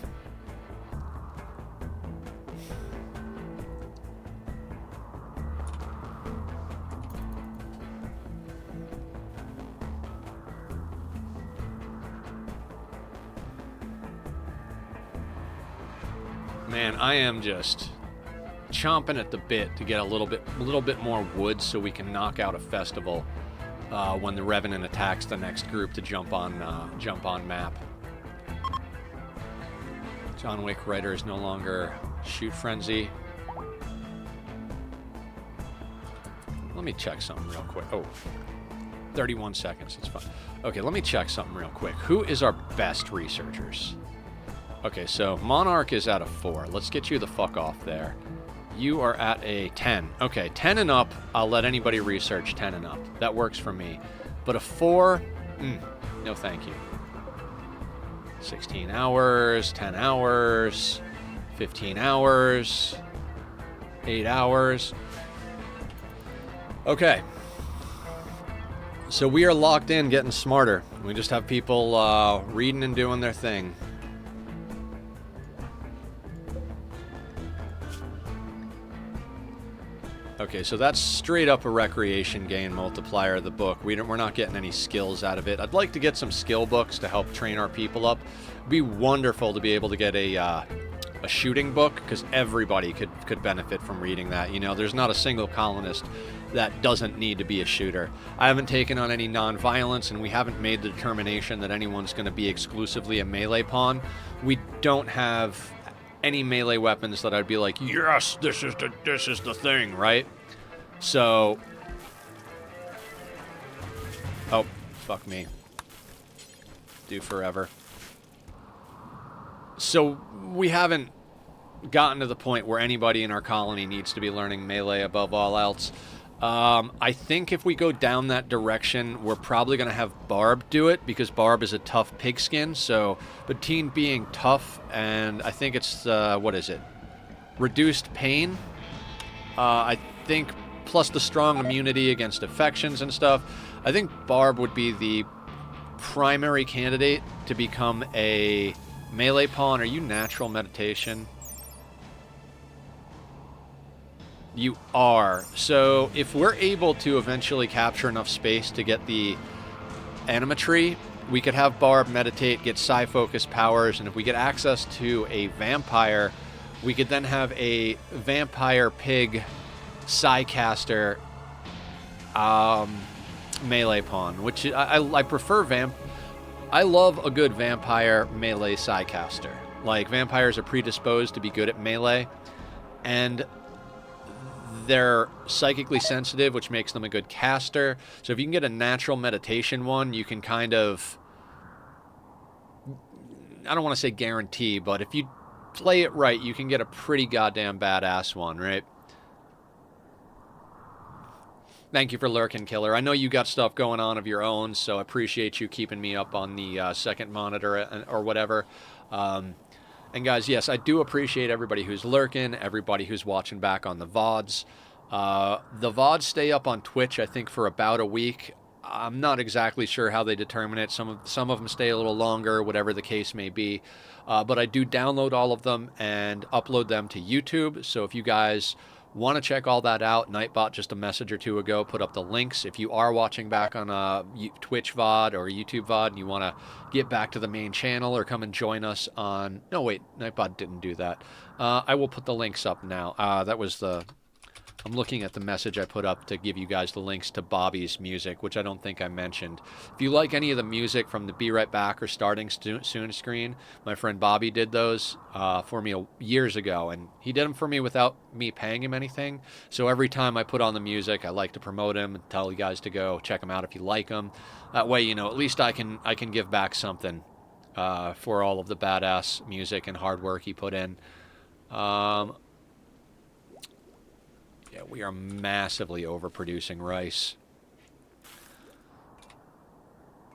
Man, I am just chomping at the bit to get a little bit more wood so we can knock out a festival when the Revenant attacks the next group to jump on map. John Wick writer is no longer shoot frenzy. Let me check something real quick. Oh, 31 seconds. It's fine. Okay, let me check something real quick. Who is our best researchers? Okay, so Monarch is at a 4. Let's get you the fuck off there. You are at a 10. Okay, 10 and up, I'll let anybody research 10 and up. That works for me. But a 4, no thank you. 16 hours, 10 hours, 15 hours, 8 hours. Okay. So we are locked in, getting smarter. We just have people reading and doing their thing. Okay, so that's straight up a recreation gain multiplier of the book. We're not getting any skills out of it. I'd like to get some skill books to help train our people up. It'd be wonderful to be able to get a a shooting book, because everybody could benefit from reading that. You know, there's not a single colonist that doesn't need to be a shooter. I haven't taken on any non-violence, and we haven't made the determination that anyone's going to be exclusively a melee pawn. We don't have any melee weapons that I'd be like, yes, this is the thing, right? So, oh, fuck me. Do forever. So we haven't gotten to the point where anybody in our colony needs to be learning melee above all else. I think if we go down that direction, we're probably going to have Barb do it, because Barb is a tough pigskin. So between being tough and I think it's, what is it? Reduced pain. I think plus the strong immunity against infections and stuff. I think Barb would be the primary candidate to become a melee pawn. Are you natural meditation? You are. So if we're able to eventually capture enough space to get the animatry, we could have Barb meditate, get psi focus powers, and if we get access to a vampire, we could then have a vampire pig psi caster melee pawn, which I prefer I love a good vampire melee psi caster. Like, vampires are predisposed to be good at melee, and they're psychically sensitive, which makes them a good caster. So if you can get a natural meditation one, you can kind of, I don't want to say guarantee, but if you play it right, you can get a pretty goddamn badass one, right? Thank you for lurking, Killer. I know you got stuff going on of your own, so I appreciate you keeping me up on the second monitor or whatever. And guys, yes, I do appreciate everybody who's lurking, everybody who's watching back on the VODs. The VODs stay up on Twitch, I think, for about a week. I'm not exactly sure how they determine it. Some of them stay a little longer, whatever the case may be. But I do download all of them and upload them to YouTube. So if you guys want to check all that out, Nightbot just a message or two ago put up the links. If you are watching back on a Twitch VOD or YouTube VOD and you want to get back to the main channel or come and join us on... No, wait, Nightbot didn't do that. I will put the links up now. That was the... I'm looking at the message I put up to give you guys the links to Bobby's music, which I don't think I mentioned. If you like any of the music from the Be Right Back or Starting Soon screen, my friend Bobby did those for me years ago, and he did them for me without me paying him anything. So every time I put on the music, I like to promote him and tell you guys to go check him out if you like him. That way, you know, at least I can give back something for all of the badass music and hard work he put in. Yeah, we are massively overproducing rice.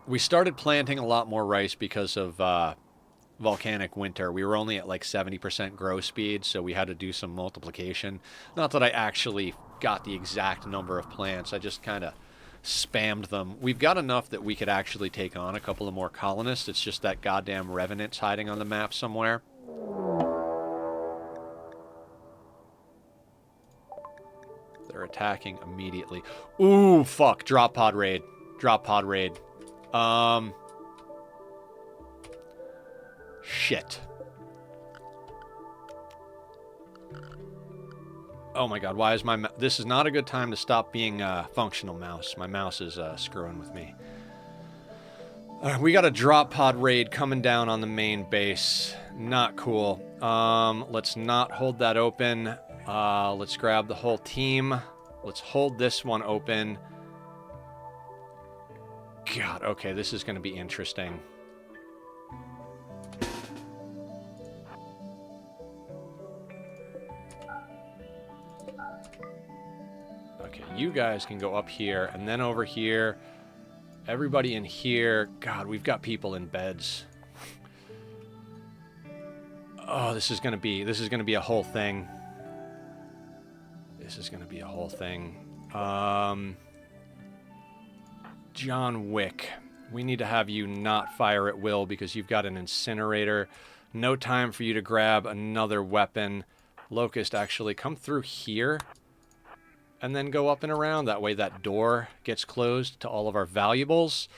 We started planting a lot more rice because of volcanic winter. We were only at like 70% grow speed, so we had to do some multiplication. Not that I actually got the exact number of plants, I just kind of spammed them. We've got enough that we could actually take on a couple of more colonists. It's just that goddamn revenant's hiding on the map somewhere. They're attacking immediately. Ooh, fuck. Drop pod raid. Drop pod raid. Shit. Oh my god, why is my... This is not a good time to stop being a functional mouse. My mouse is screwing with me. We got a drop pod raid coming down on the main base. Not cool. Let's not hold that open. Let's grab the whole team. Let's hold this one open. God, okay, this is going to be interesting. Okay, you guys can go up here, and then over here. Everybody in here. God, we've got people in beds. Oh, this is gonna be a whole thing. This is gonna be a whole thing. John Wick. We need to have you not fire at will because you've got an incinerator. No time for you to grab another weapon. Locust, actually, come through here. And then go up and around. That way that door gets closed to all of our valuables.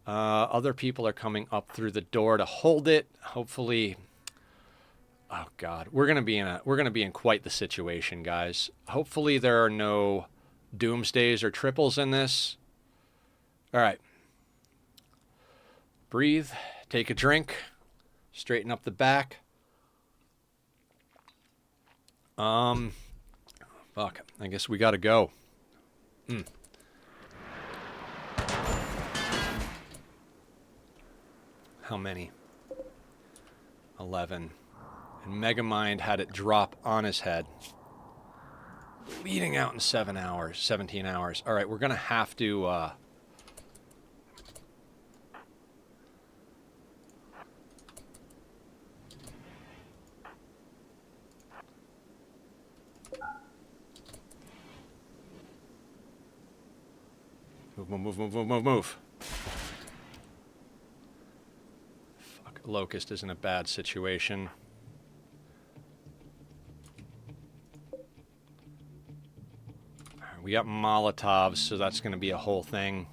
Other people are coming up through the door to hold it. Hopefully... Oh God, we're gonna be in quite the situation, guys. Hopefully there are no doomsdays or triples in this. All right. Breathe. Take a drink. Straighten up the back. Fuck. I guess we gotta go. How many? 11. And Megamind had it drop on his head. Bleeding out in 7 hours, 17 hours. All right, we're gonna have to, Move. Fuck, Locust is in a bad situation. We got Molotovs, so that's going to be a whole thing.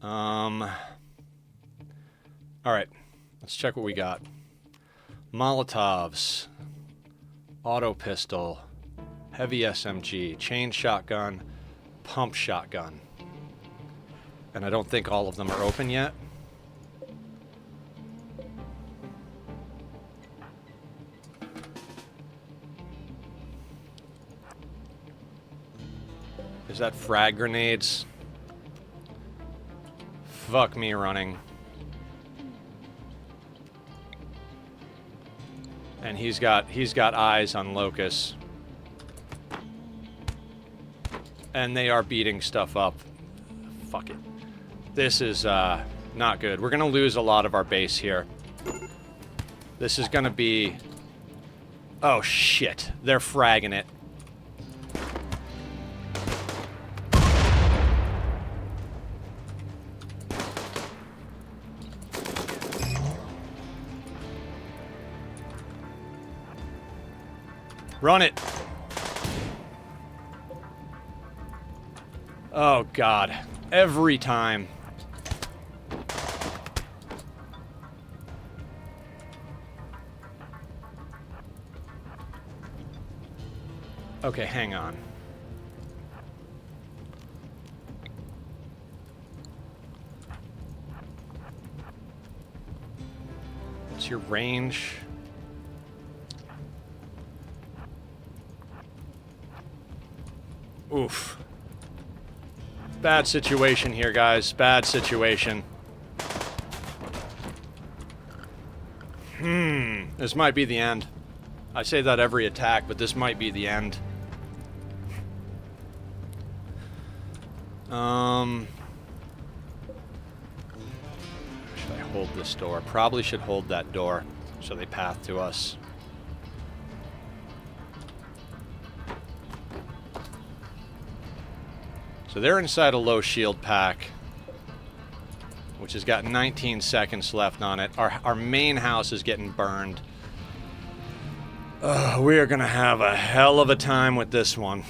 All right, let's check what we got. Molotovs, auto pistol, heavy SMG, chain shotgun, pump shotgun. And I don't think all of them are open yet. Is that frag grenades? Fuck me running. And he's got eyes on Locust. And they are beating stuff up. Fuck it. This is not good. We're gonna lose a lot of our base here. This is gonna be... Oh shit. They're fragging it. Run it. Oh, God. Every time. Okay, hang on. What's your range? Oof. Bad situation here, guys. Bad situation. This might be the end. I say that every attack, but this might be the end. Should I hold this door? Probably should hold that door so they path to us. So they're inside a low shield pack, which has got 19 seconds left on it. Our main house is getting burned. We are going to have a hell of a time with this one.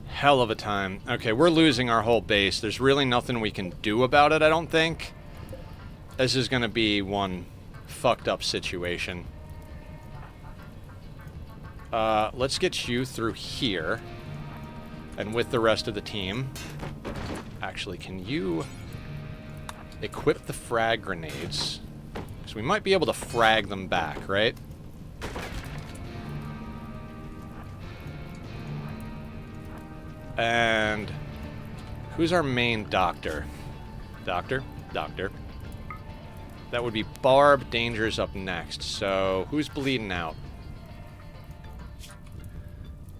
Hell of a time. Okay, we're losing our whole base. There's really nothing we can do about it, I don't think. This is going to be one fucked up situation. Let's get you through here. And with the rest of the team. Actually, can you equip the frag grenades? Because we might be able to frag them back, right? And who's our main doctor? Doctor? That would be Barb. Danger's up next. So, who's bleeding out?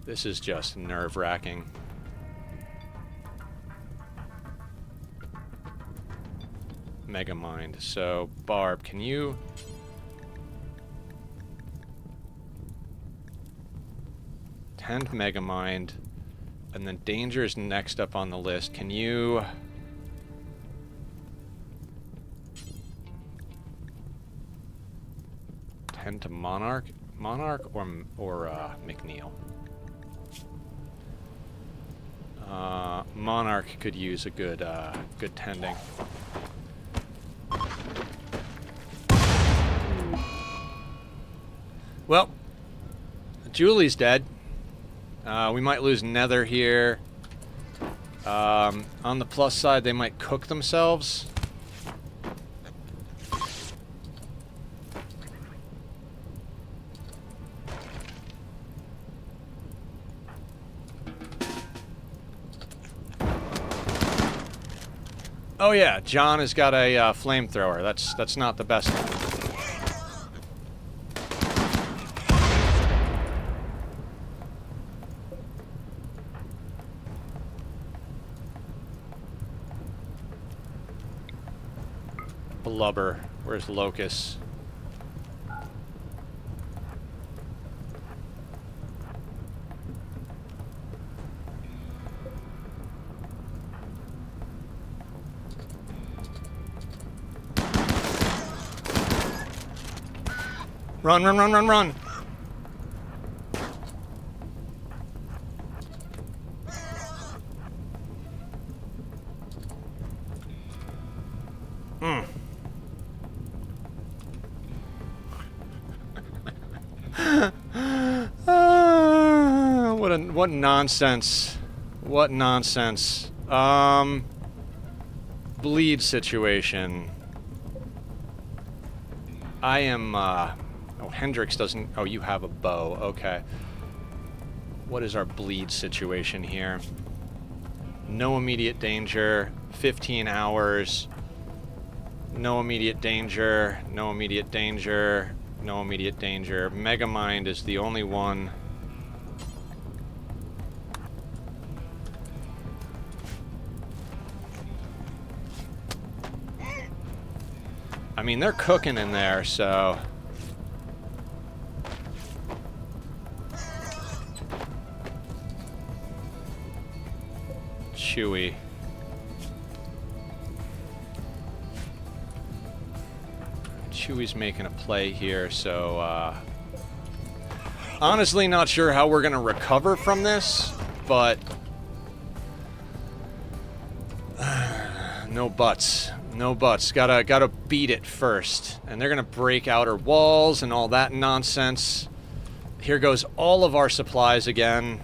This is just nerve-wracking. Megamind. So, Barb, can you... Tend Megamind. And then Danger is next up on the list. Can you... Tend to Monarch? Monarch or McNeil? Monarch could use a good, good tending. Well, Julie's dead. We might lose Nether here. On the plus side, they might cook themselves. Oh yeah, John has got a flamethrower. That's not the best one. Blubber. Where's Locust? Run, run, run, run, run! What nonsense. What nonsense. Bleed situation. I am, oh, Hendrix doesn't... Oh, you have a bow. Okay. What is our bleed situation here? No immediate danger. 15 hours. No immediate danger. No immediate danger. No immediate danger. Megamind is the only one. I mean, they're cooking in there, so... Chewy. Chewy's making a play here, so, honestly, not sure how we're gonna recover from this, but... no buts. No buts. Gotta beat it first. And they're gonna break outer walls and all that nonsense. Here goes all of our supplies again.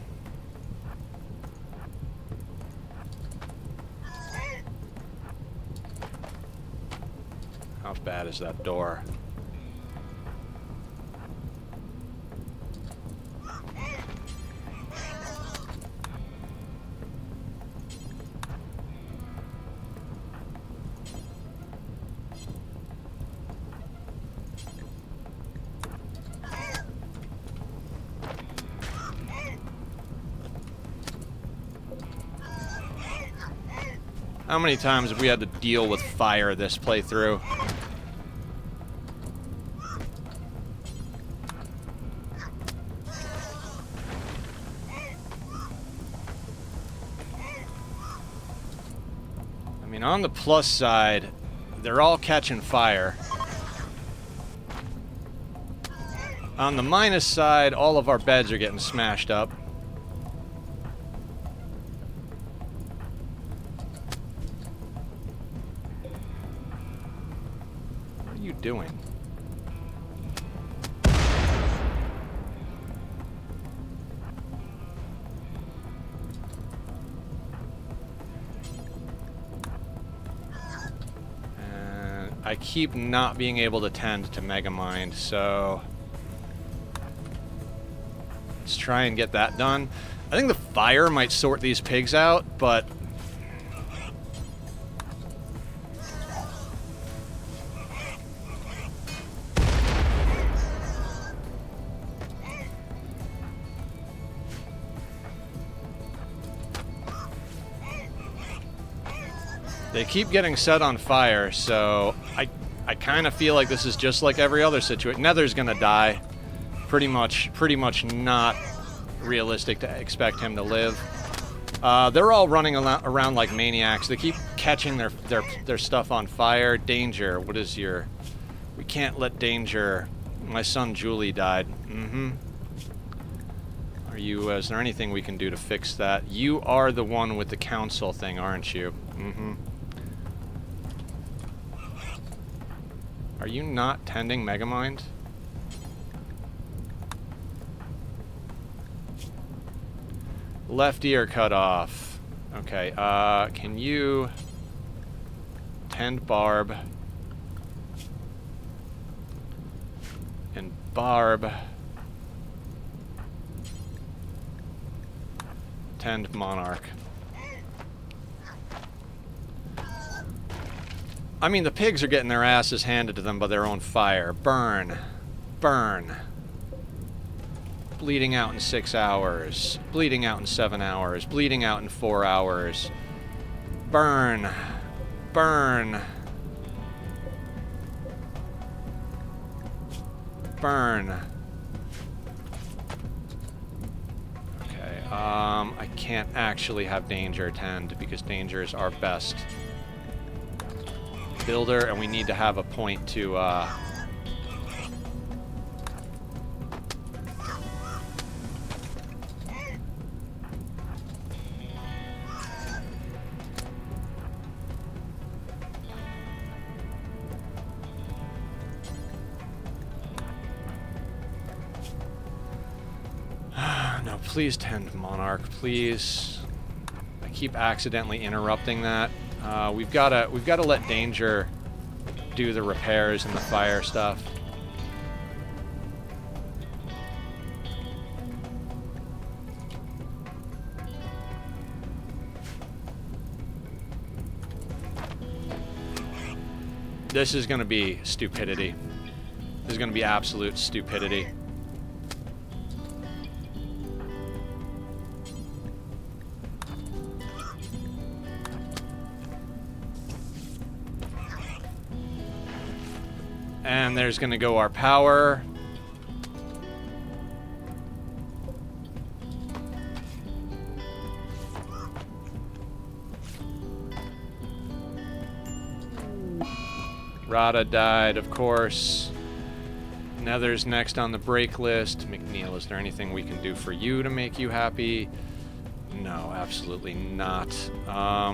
How bad is that door? How many times have we had to deal with fire this playthrough? I mean, on the plus side, they're all catching fire. On the minus side, all of our beds are getting smashed up. Doing? And I keep not being able to tend to Megamind, so let's try and get that done. I think the fire might sort these pigs out, but they keep getting set on fire, so I kind of feel like this is just like every other situation. Nether's gonna die. Pretty much not realistic to expect him to live. They're all running around like maniacs. They keep catching their stuff on fire. Danger, what is your... We can't let danger... My son Julie died. Mm-hmm. Are you, is there anything we can do to fix that? You are the one with the council thing, aren't you? Mm-hmm. Are you not tending Megamind? Left ear cut off. Okay, can you tend Barb? And Barb tend Monarch. I mean, the pigs are getting their asses handed to them by their own fire. Burn. Burn. Bleeding out in 6 hours. Bleeding out in 7 hours. Bleeding out in 4 hours. Burn. Burn. Burn. Okay, I can't actually have Danger tend because Danger is our best builder, and we need to have a point to, no, please tend Monarch, please. I keep accidentally interrupting that. We've gotta let Danger do the repairs and the fire stuff. This is gonna be stupidity. This is gonna be absolute stupidity. And there's gonna go our power. Rada died, of course. Nether's next on the break list. McNeil, is there anything we can do for you to make you happy? No, absolutely not.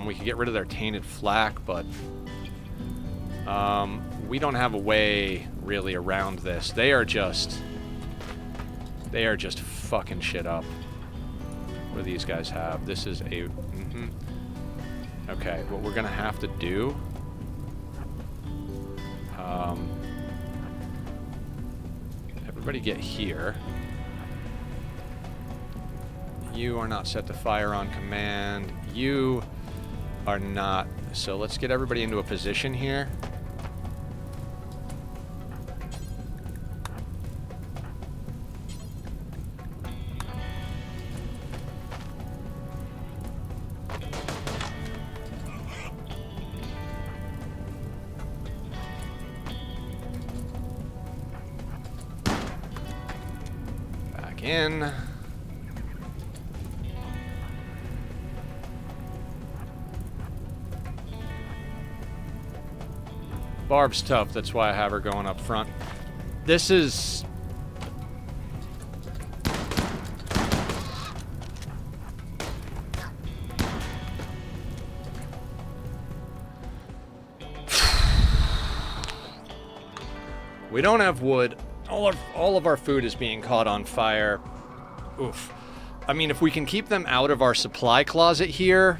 We could get rid of their tainted flak, but we don't have a way really around this. They are just fucking shit up. What do these guys have? This is a okay, what we're gonna have to do, everybody get here. You are not set to fire on command. You are not. So let's get everybody into a position here. Back in. Barb's tough, that's why I have her going up front. This is... We don't have wood. All of our food is being caught on fire. Oof. I mean, if we can keep them out of our supply closet here...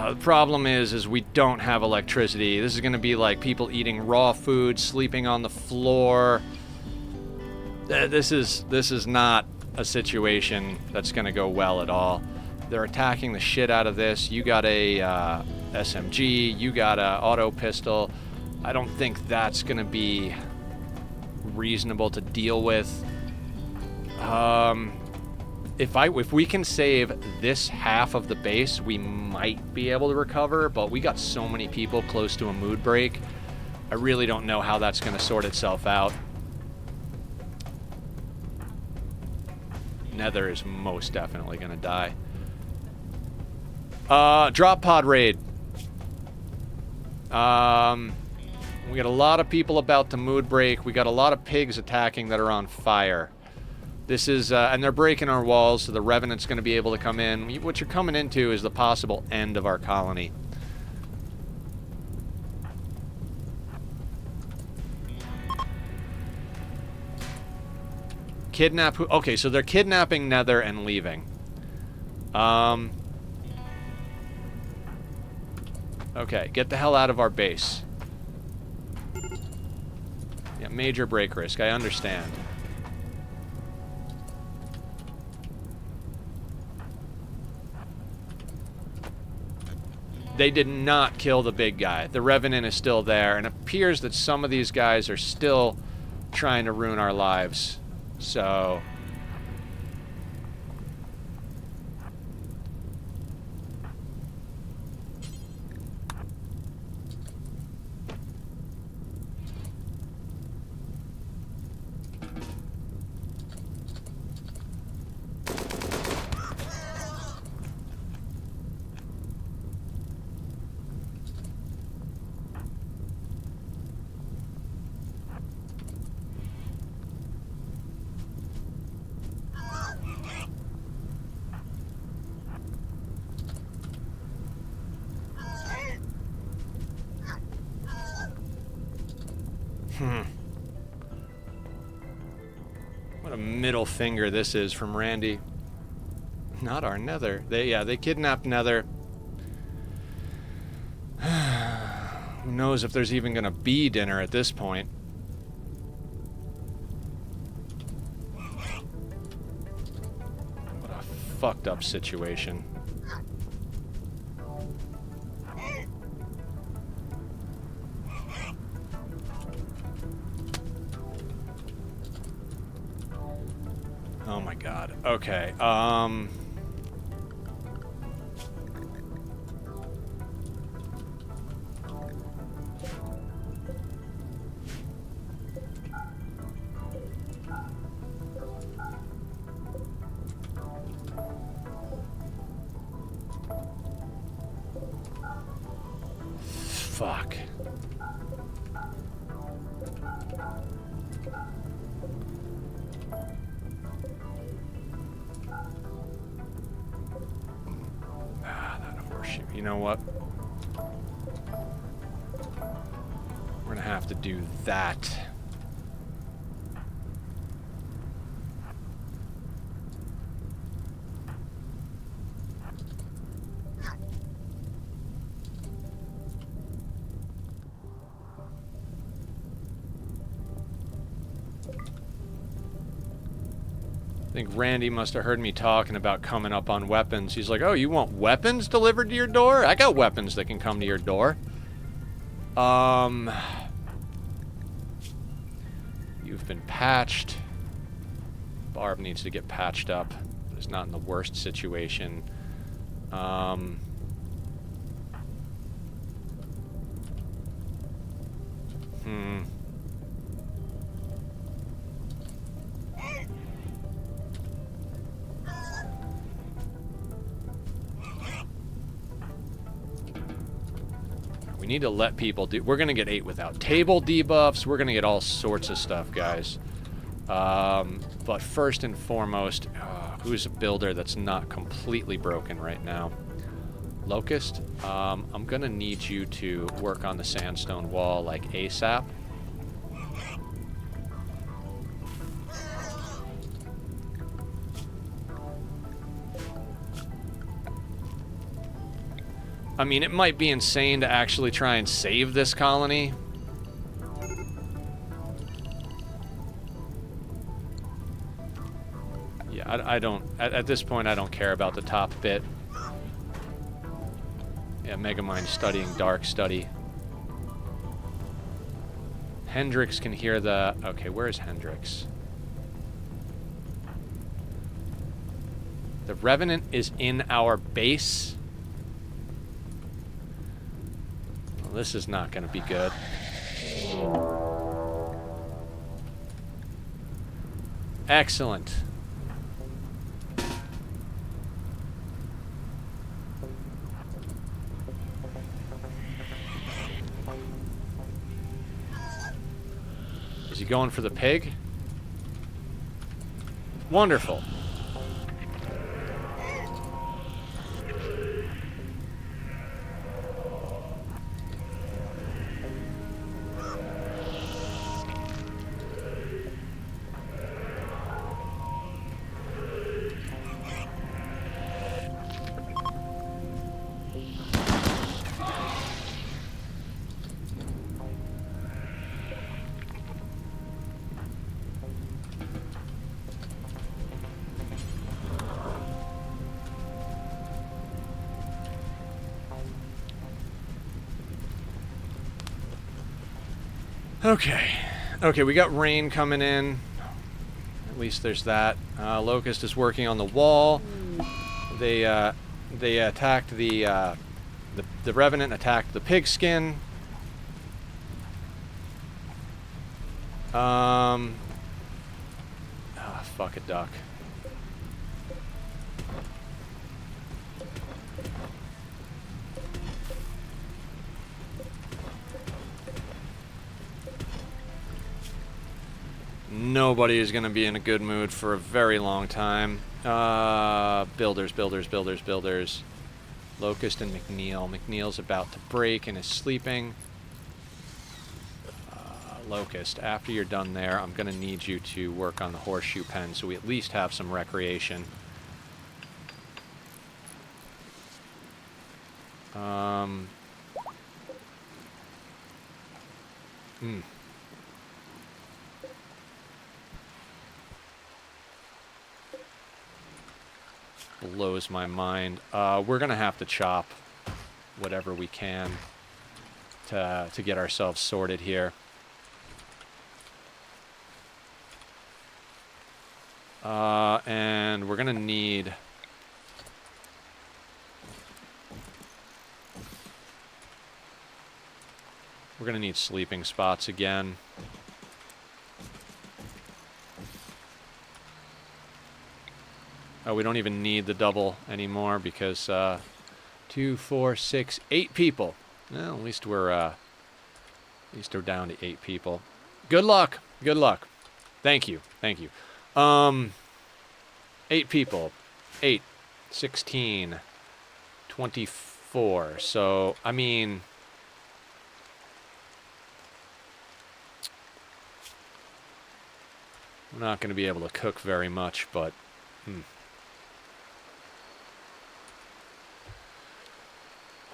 the problem is we don't have electricity. This is going to be like people eating raw food, sleeping on the floor. This is not a situation that's going to go well at all. They're attacking the shit out of this. You got a SMG. You got a auto pistol. I don't think that's going to be reasonable to deal with. If we can save this half of the base, we might be able to recover, but we got so many people close to a mood break. I really don't know how that's going to sort itself out. Nether is most definitely going to die. Drop pod raid. We got a lot of people about to mood break. We got a lot of pigs attacking that are on fire. This is, and they're breaking our walls, so the Revenant's going to be able to come in. What you're coming into is the possible end of our colony. Kidnap who? Okay, so they're kidnapping Nether and leaving. Okay, get the hell out of our base. Yeah, major break risk, I understand. They did not kill the big guy. The Revenant is still there, and it appears that some of these guys are still trying to ruin our lives. So... What a middle finger this is from Randy. Not our Nether. They kidnapped Nether. Who knows if there's even gonna be dinner at this point. What a fucked up situation. Oh my god. Okay, fuck. You know what? We're gonna have to do that. I think Randy must have heard me talking about coming up on weapons. He's like, oh, you want weapons delivered to your door? I got weapons that can come to your door. You've been patched. Barb needs to get patched up. It's not in the worst situation. We need to let people do... We're going to get 8 without table debuffs. We're going to get all sorts of stuff, guys. But first and foremost, who's a builder that's not completely broken right now? Locust, I'm going to need you to work on the sandstone wall, like, ASAP. I mean, it might be insane to actually try and save this colony. Yeah, I don't... At this point, I don't care about the top bit. Yeah, Megamind studying Dark Study. Hendrix can hear the... Okay, where's Hendrix? The Revenant is in our base. Well, this is not going to be good. Excellent. Is he going for the pig? Wonderful. Okay. Okay, we got rain coming in. At least there's that. Locust is working on the wall. They attacked the Revenant attacked the pigskin. Fuck a duck. Nobody is going to be in a good mood for a very long time. Builders. Locust and McNeil. McNeil's about to break and is sleeping. Locust, after you're done there, I'm going to need you to work on the horseshoe pen so we at least have some recreation. Blows my mind. We're going to have to chop whatever we can to get ourselves sorted here. And we're going to need... We're going to need sleeping spots again. Oh, we don't even need the double anymore because 2, 4, 6, 8 people. Well, at least we're down to 8 people. Good luck. Good luck. Thank you. Thank you. 8 people. 8, 16, 24. So, I mean... I'm not going to be able to cook very much, but...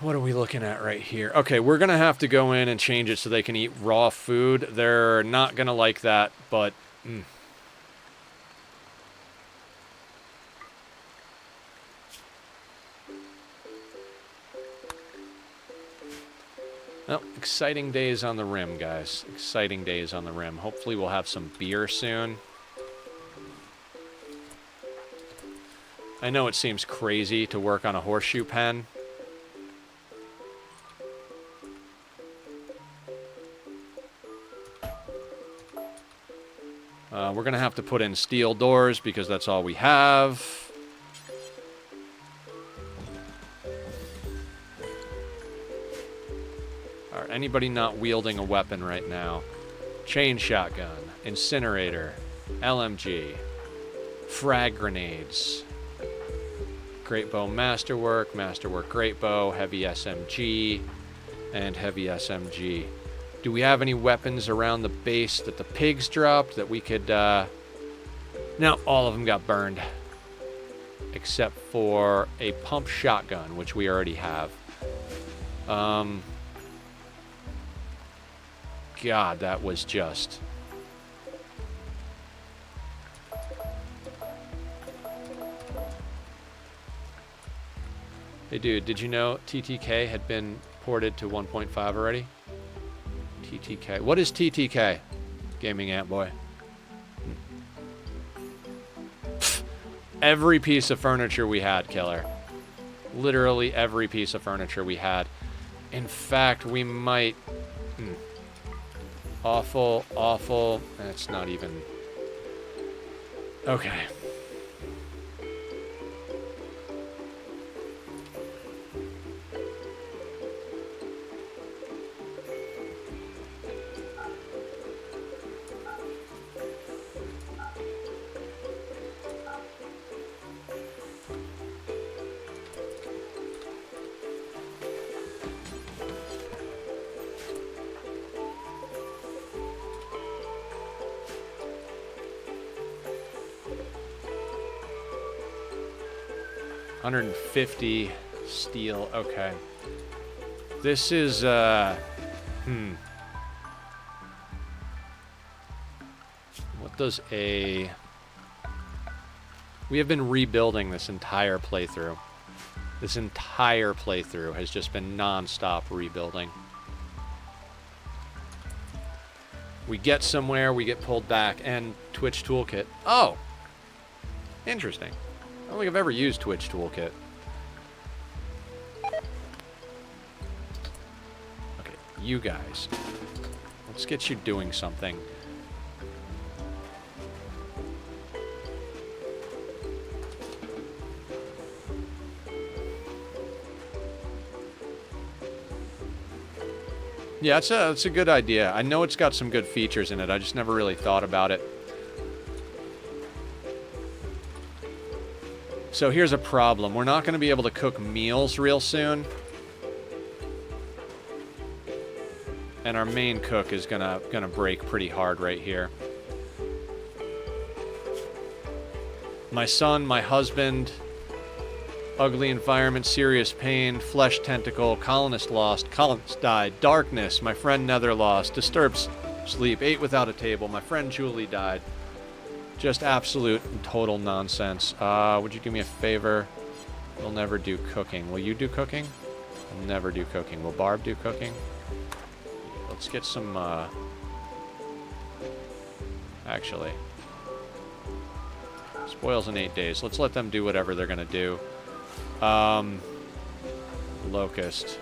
What are we looking at right here? Okay, we're going to have to go in and change it so they can eat raw food. They're not going to like that, but... Well, exciting days on the rim, guys. Exciting days on the rim. Hopefully we'll have some beer soon. I know it seems crazy to work on a horseshoe pen. We're going to have to put in steel doors because that's all we have. Alright, anybody not wielding a weapon right now? Chain shotgun, incinerator, LMG, frag grenades, great bow masterwork, great bow, heavy SMG, and heavy SMG. Do we have any weapons around the base that the pigs dropped that we could, No, all of them got burned. Except for a pump shotgun, which we already have. God, that was just... Hey, dude, did you know TTK had been ported to 1.5 already? TTK. What is TTK? Gaming Ant Boy. Every piece of furniture we had, Killer. Literally every piece of furniture we had. In fact, we might... Awful, awful. That's not even... Okay. 150 steel. Okay. This is, What does a... We have been rebuilding this entire playthrough. This entire playthrough has just been non-stop rebuilding. We get somewhere, we get pulled back, and Twitch Toolkit. Oh! Interesting. I don't think I've ever used Twitch Toolkit. Okay, you guys. Let's get you doing something. Yeah, it's a good idea. I know it's got some good features in it. I just never really thought about it. So here's a problem. We're not going to be able to cook meals real soon. And our main cook is gonna break pretty hard right here. My son, my husband, ugly environment, serious pain, flesh tentacle, colonist lost, colonist died, darkness, my friend Nether lost, disturbed sleep, ate without a table, my friend Julie died. Just absolute and total nonsense. Would you do me a favor? We'll never do cooking. Will you do cooking? I'll never do cooking. Will Barb do cooking? Let's get some, actually. Spoils in 8 days. Let's let them do whatever they're gonna do. Locust.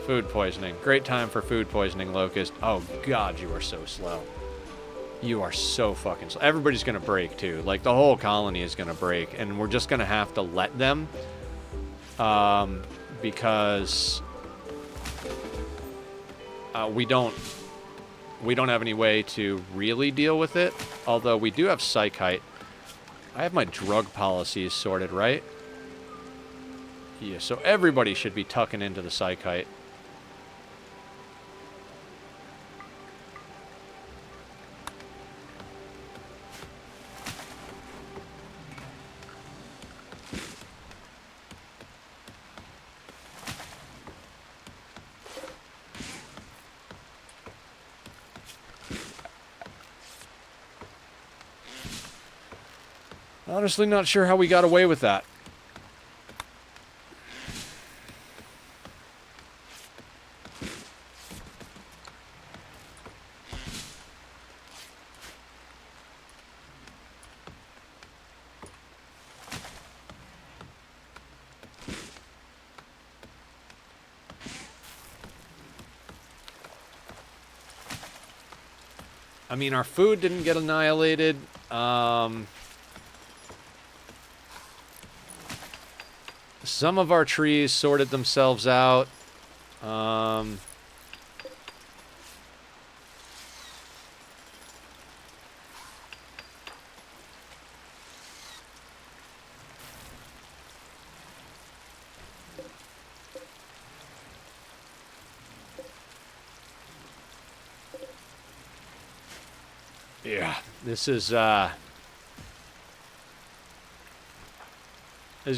Food poisoning. Great time for food poisoning, Locust. Oh, God, you are so slow. You are so fucking slow. Everybody's gonna break, too. Like, the whole colony is gonna break, and we're just gonna have to let them. Because... we don't have any way to really deal with it. Although we do have Psychite. I have my drug policies sorted, right? Yeah, so everybody should be tucking into the Psychite. Honestly, not sure how we got away with that. I mean, our food didn't get annihilated. Some of our trees sorted themselves out. Yeah, this is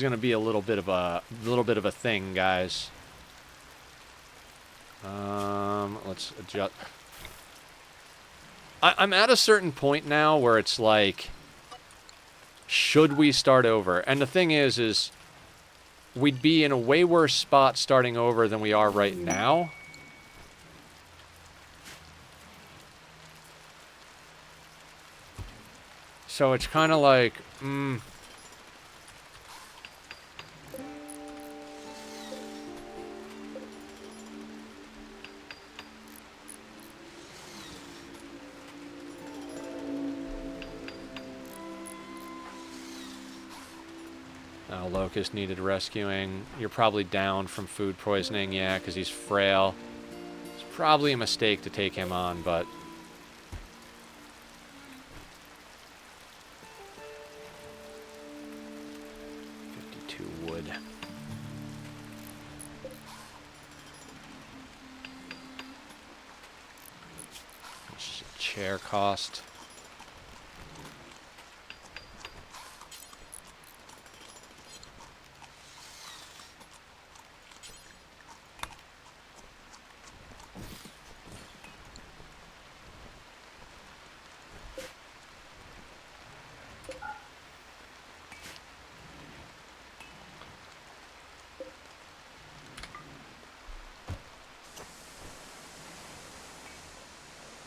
gonna be a little bit of a thing, guys. Let's adjust. I'm at a certain point now where it's like, should we start over? And the thing is we'd be in a way worse spot starting over than we are right now. So it's kind of like, Locust needed rescuing. You're probably down from food poisoning, yeah, because he's frail. It's probably a mistake to take him on, but... wood. chair cost?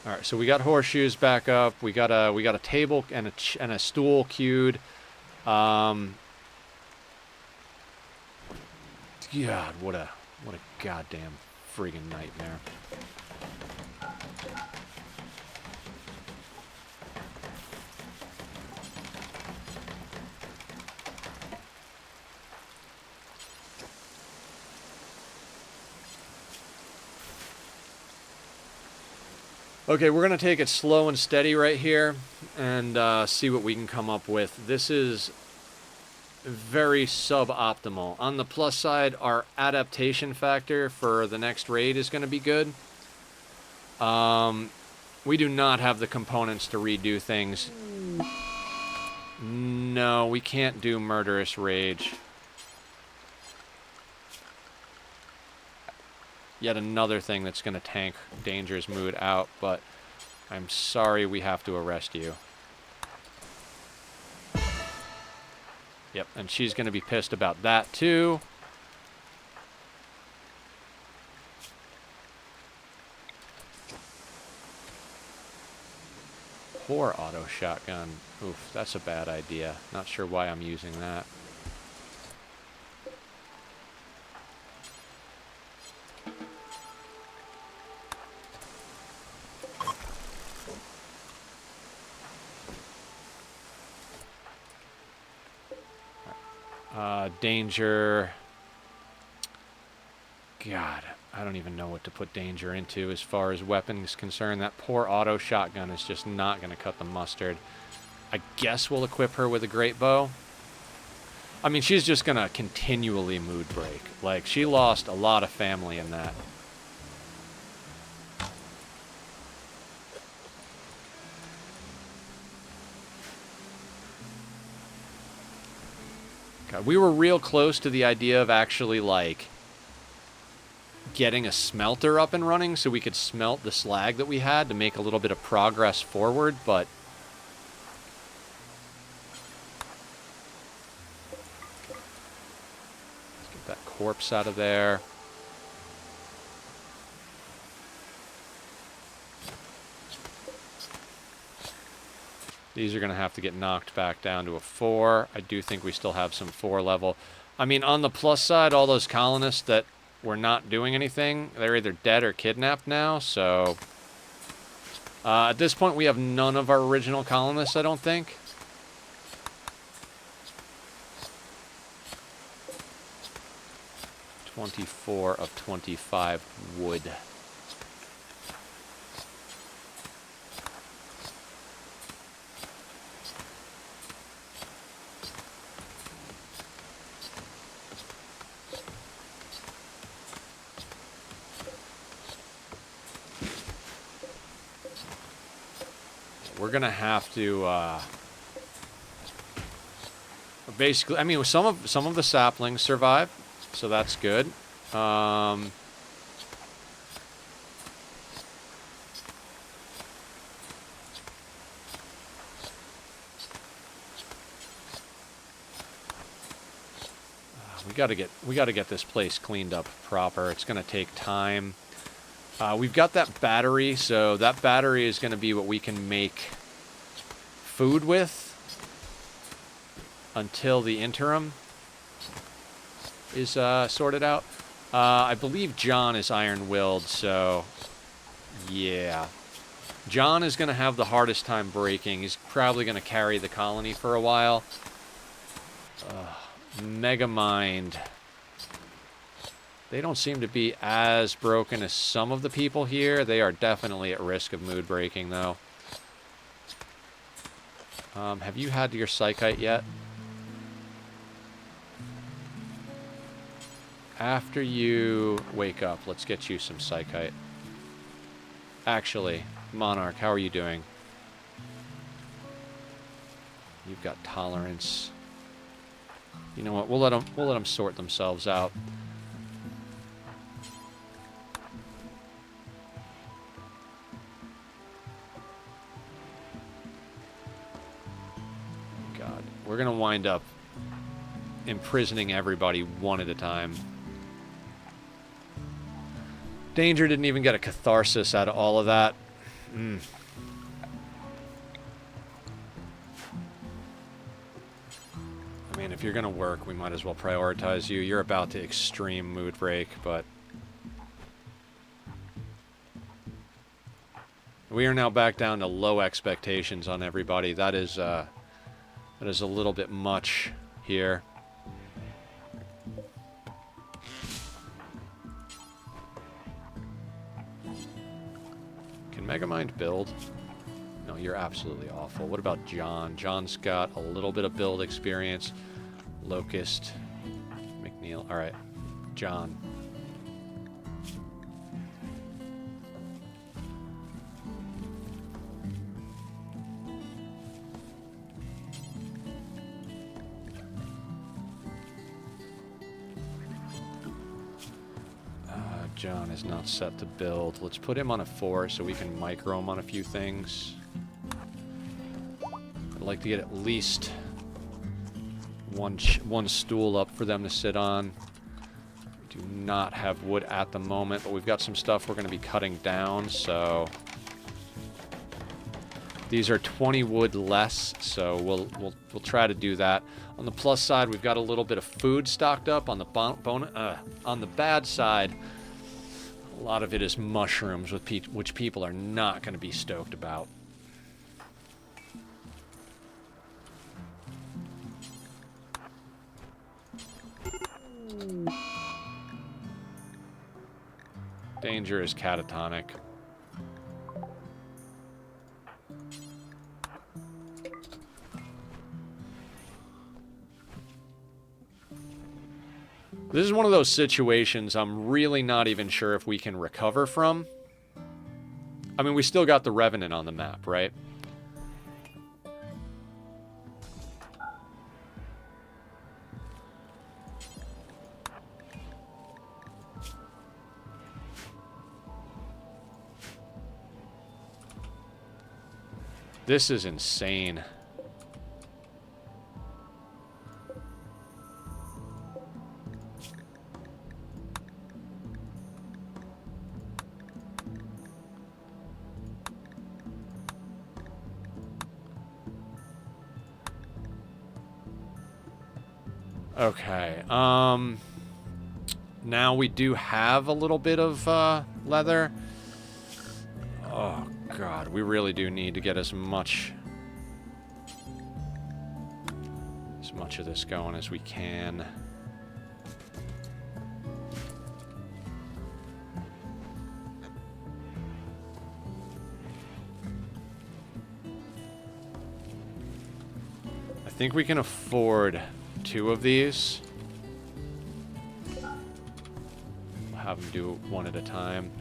All right, so we got horseshoes back up. We got a table and a stool queued. God, what a goddamn friggin' nightmare. Okay, we're going to take it slow and steady right here and see what we can come up with. This is very suboptimal. On the plus side, our adaptation factor for the next raid is going to be good. We do not have the components to redo things. No, we can't do Murderous Rage. Yet another thing that's going to tank Danger's mood out, but I'm sorry we have to arrest you. Yep, and she's going to be pissed about that too. Poor auto shotgun. Oof, that's a bad idea. Not sure why I'm using that. Danger. God, I don't even know what to put Danger into as far as weapons concerned. That poor auto shotgun is just not going to cut the mustard. I guess we'll equip her with a great bow. I mean, she's just going to continually mood break. Like, she lost a lot of family in that. God, we were real close to the idea of actually, like, getting a smelter up and running so we could smelt the slag that we had to make a little bit of progress forward, but let's get that corpse out of there. These are going to have to get knocked back down to a 4. I do think we still have some 4 level. I mean, on the plus side, all those colonists that were not doing anything, they're either dead or kidnapped now, so at this point we have none of our original colonists, I don't think. "24 of 25 wood." We're gonna have to basically, I mean, some of the saplings survive, so that's good. We gotta get this place cleaned up proper. It's gonna take time. We've got that battery, so that battery is going to be what we can make food with until the interim is sorted out. I believe John is iron-willed, so yeah. John is going to have the hardest time breaking. He's probably going to carry the colony for a while. Megamind. They don't seem to be as broken as some of the people here. They are definitely at risk of mood breaking, though. Have you had your psychite yet? After you wake up, let's get you some psychite. Actually, Monarch, how are you doing? You've got tolerance. You know what? We'll let them sort themselves out. God, we're gonna wind up imprisoning everybody one at a time. Danger didn't even get a catharsis out of all of that. I mean, if you're gonna work, we might as well prioritize you. You're about to extreme mood break, but we are now back down to low expectations on everybody. That is a little bit much here. Can Megamind build? No, you're absolutely awful. What about John? John's got a little bit of build experience. Locust. McNeil. Alright. John. John is not set to build. Let's put him on a 4 so we can micro him on a few things. I'd like to get at least one stool up for them to sit on. We do not have wood at the moment, but we've got some stuff we're going to be cutting down, so these are 20 wood less, so we'll try to do that. On the plus side, we've got a little bit of food stocked up. On the bad side, a lot of it is mushrooms, which people are not going to be stoked about. Danger is catatonic. This is one of those situations I'm really not even sure if we can recover from. I mean, we still got the Revenant on the map, right? This is insane. Okay, now we do have a little bit of, leather. Oh, God, we really do need to get as much of this going as we can. I think we can afford 2 of these. We'll have them do one at a time.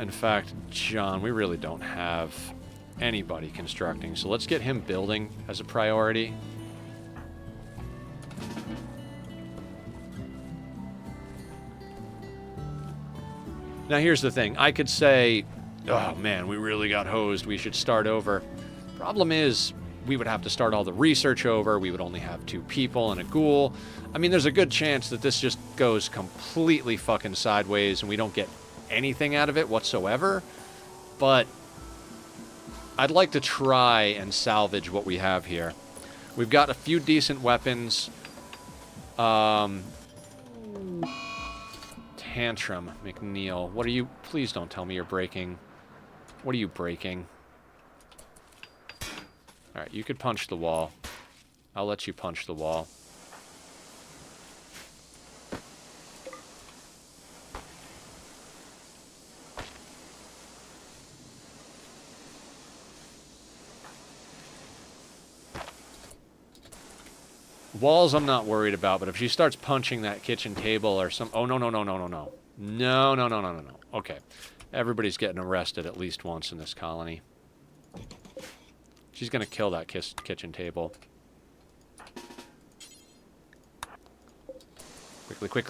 In fact, John, we really don't have anybody constructing, so let's get him building as a priority. Now here's the thing. I could say, oh man, we really got hosed, we should start over. Problem is, we would have to start all the research over. We would only have 2 people and a ghoul. I mean, there's a good chance that this just goes completely fucking sideways and we don't get anything out of it whatsoever. But I'd like to try and salvage what we have here. We've got a few decent weapons. Tantrum, McNeil. What are you... Please don't tell me you're breaking. What are you breaking? Alright, you could punch the wall. I'll let you punch the wall. Walls I'm not worried about, but if she starts punching that kitchen table or some... Oh, no, no, no, no, no, no. No, no, no, no, no, no. Okay. Everybody's getting arrested at least once in this colony. She's gonna kill that kitchen table. Quickly,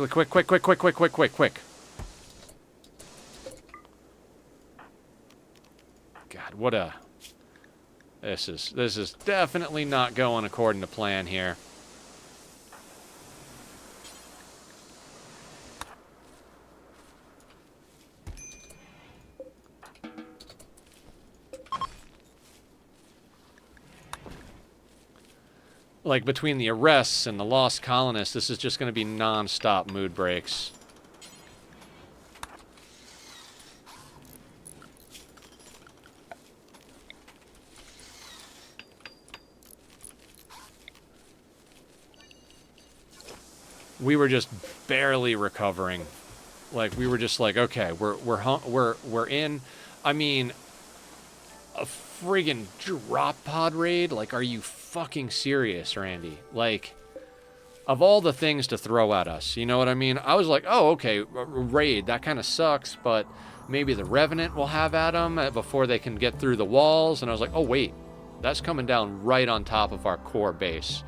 quick. God, what a... This is definitely not going according to plan here. Like, between the arrests and the lost colonists, this is just going to be non-stop mood breaks. We were just barely recovering. Like, we were just like, okay, we're in. I mean, a friggin' drop pod raid? Like, are you fucking serious, Randy? Like, of all the things to throw at us, you know what I mean? I was like, oh, okay, raid, that kind of sucks, but maybe the Revenant will have at them before they can get through the walls. And I was like, oh, wait, that's coming down right on top of our core base.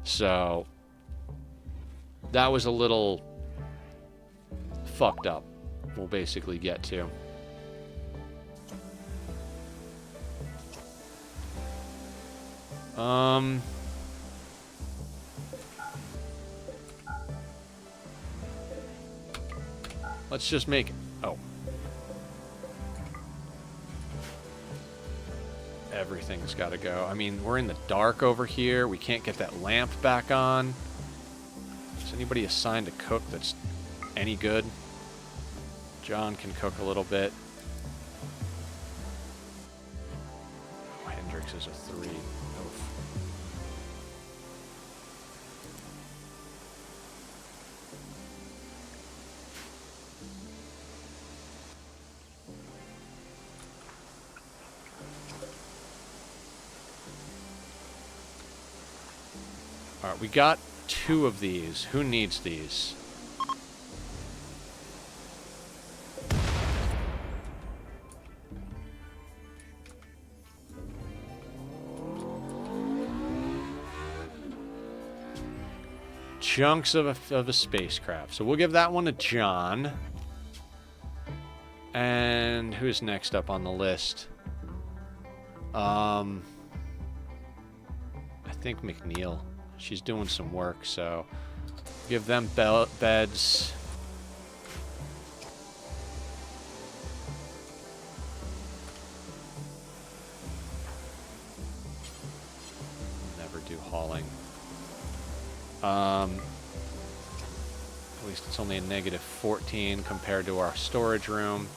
So, that was a little fucked up, we'll basically get to. Let's just make... Oh. Everything's got to go. I mean, we're in the dark over here. We can't get that lamp back on. Is anybody assigned to cook that's any good? John can cook a little bit. Hendrix is a 3. Oof. All right, we got 2 of these. Who needs these? Chunks of a spacecraft. So we'll give that one to John. And who's next up on the list? I think McNeil. She's doing some work, so give them beds. Never do hauling. At least it's only a negative 14 compared to our storage room.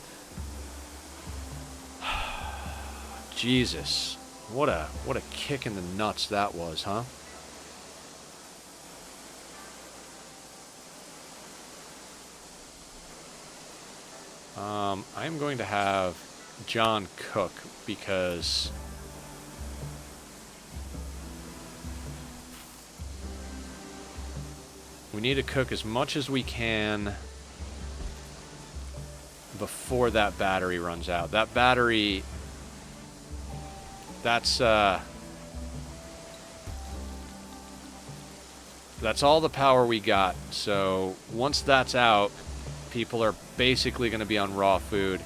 Jesus. What a kick in the nuts that was, huh? I'm going to have John cook because we need to cook as much as we can before that battery runs out. That battery, that's all the power we got. So once that's out, people are basically going to be on raw food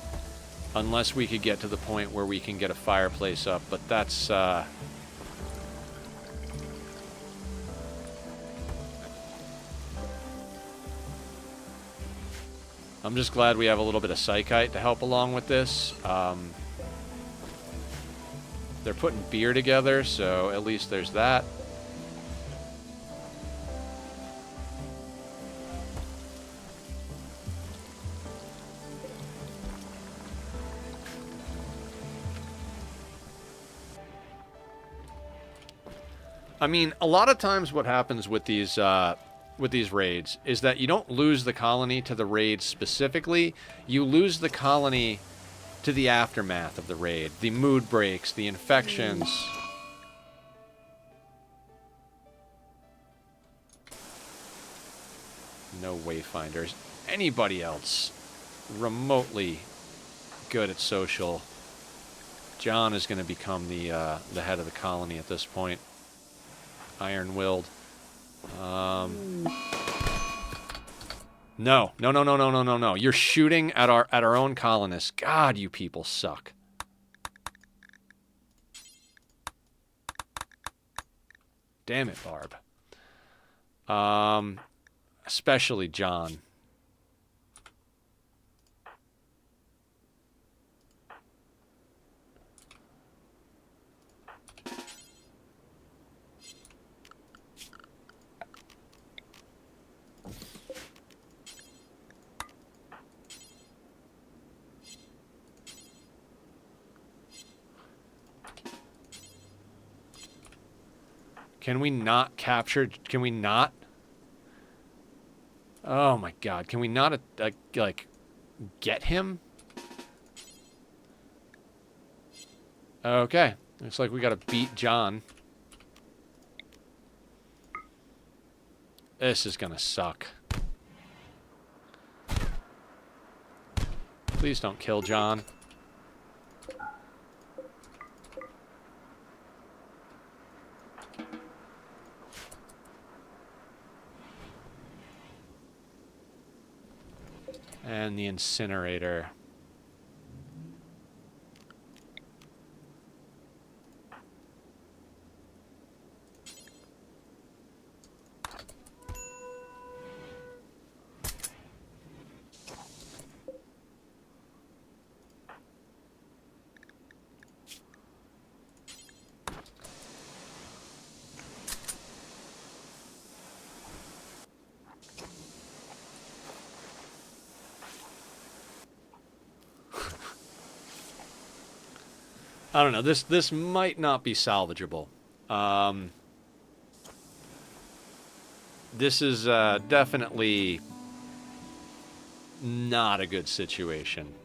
unless we could get to the point where we can get a fireplace up. But that's I'm just glad we have a little bit of psychite to help along with this. They're putting beer together, so at least there's that. I mean, a lot of times what happens with these raids is that you don't lose the colony to the raid specifically. You lose the colony to the aftermath of the raid. The mood breaks, the infections. No wayfinders. Anybody else remotely good at social. John is going to become the head of the colony at this point. Iron-willed. No. No. You're shooting at our own colonists. God, you people suck. Damn it, Barb. Especially John. Can we not capture... Can we not... Oh my god. Can we not, like, get him? Okay. Looks like we gotta beat John. This is gonna suck. Please don't kill John. And the incinerator. I don't know. This might not be salvageable. This is definitely not a good situation.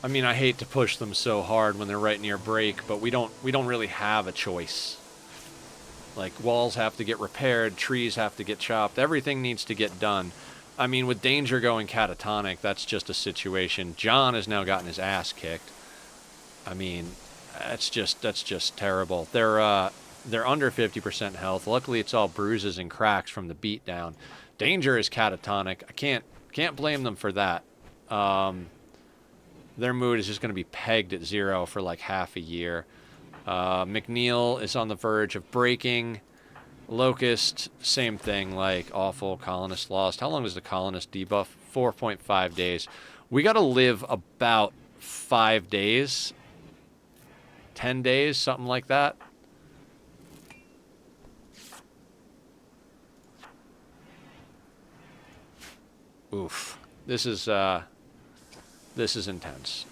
I mean, I hate to push them so hard when they're right near break, but we don't really have a choice. Like, walls have to get repaired, trees have to get chopped, everything needs to get done. I mean, with Danger going catatonic, that's just a situation. John has now gotten his ass kicked. I mean, that's just terrible. They're under 50% health. Luckily, it's all bruises and cracks from the beatdown. Danger is catatonic. I can't blame them for that. Their mood is just going to be pegged at 0 for like half a year. McNeil is on the verge of breaking. Locust, same thing, like awful. Colonist lost. How long does the colonist debuff? 4.5 days. We got to live about 5 days. 10 days, something like that. Oof. This is intense.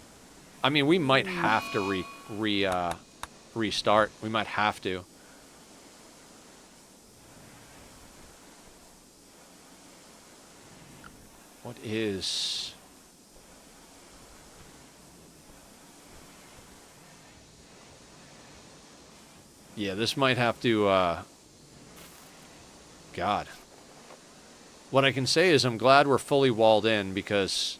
I mean, we might have to restart. We might have to. What is... Yeah, this might have to, God. What I can say is I'm glad we're fully walled in, because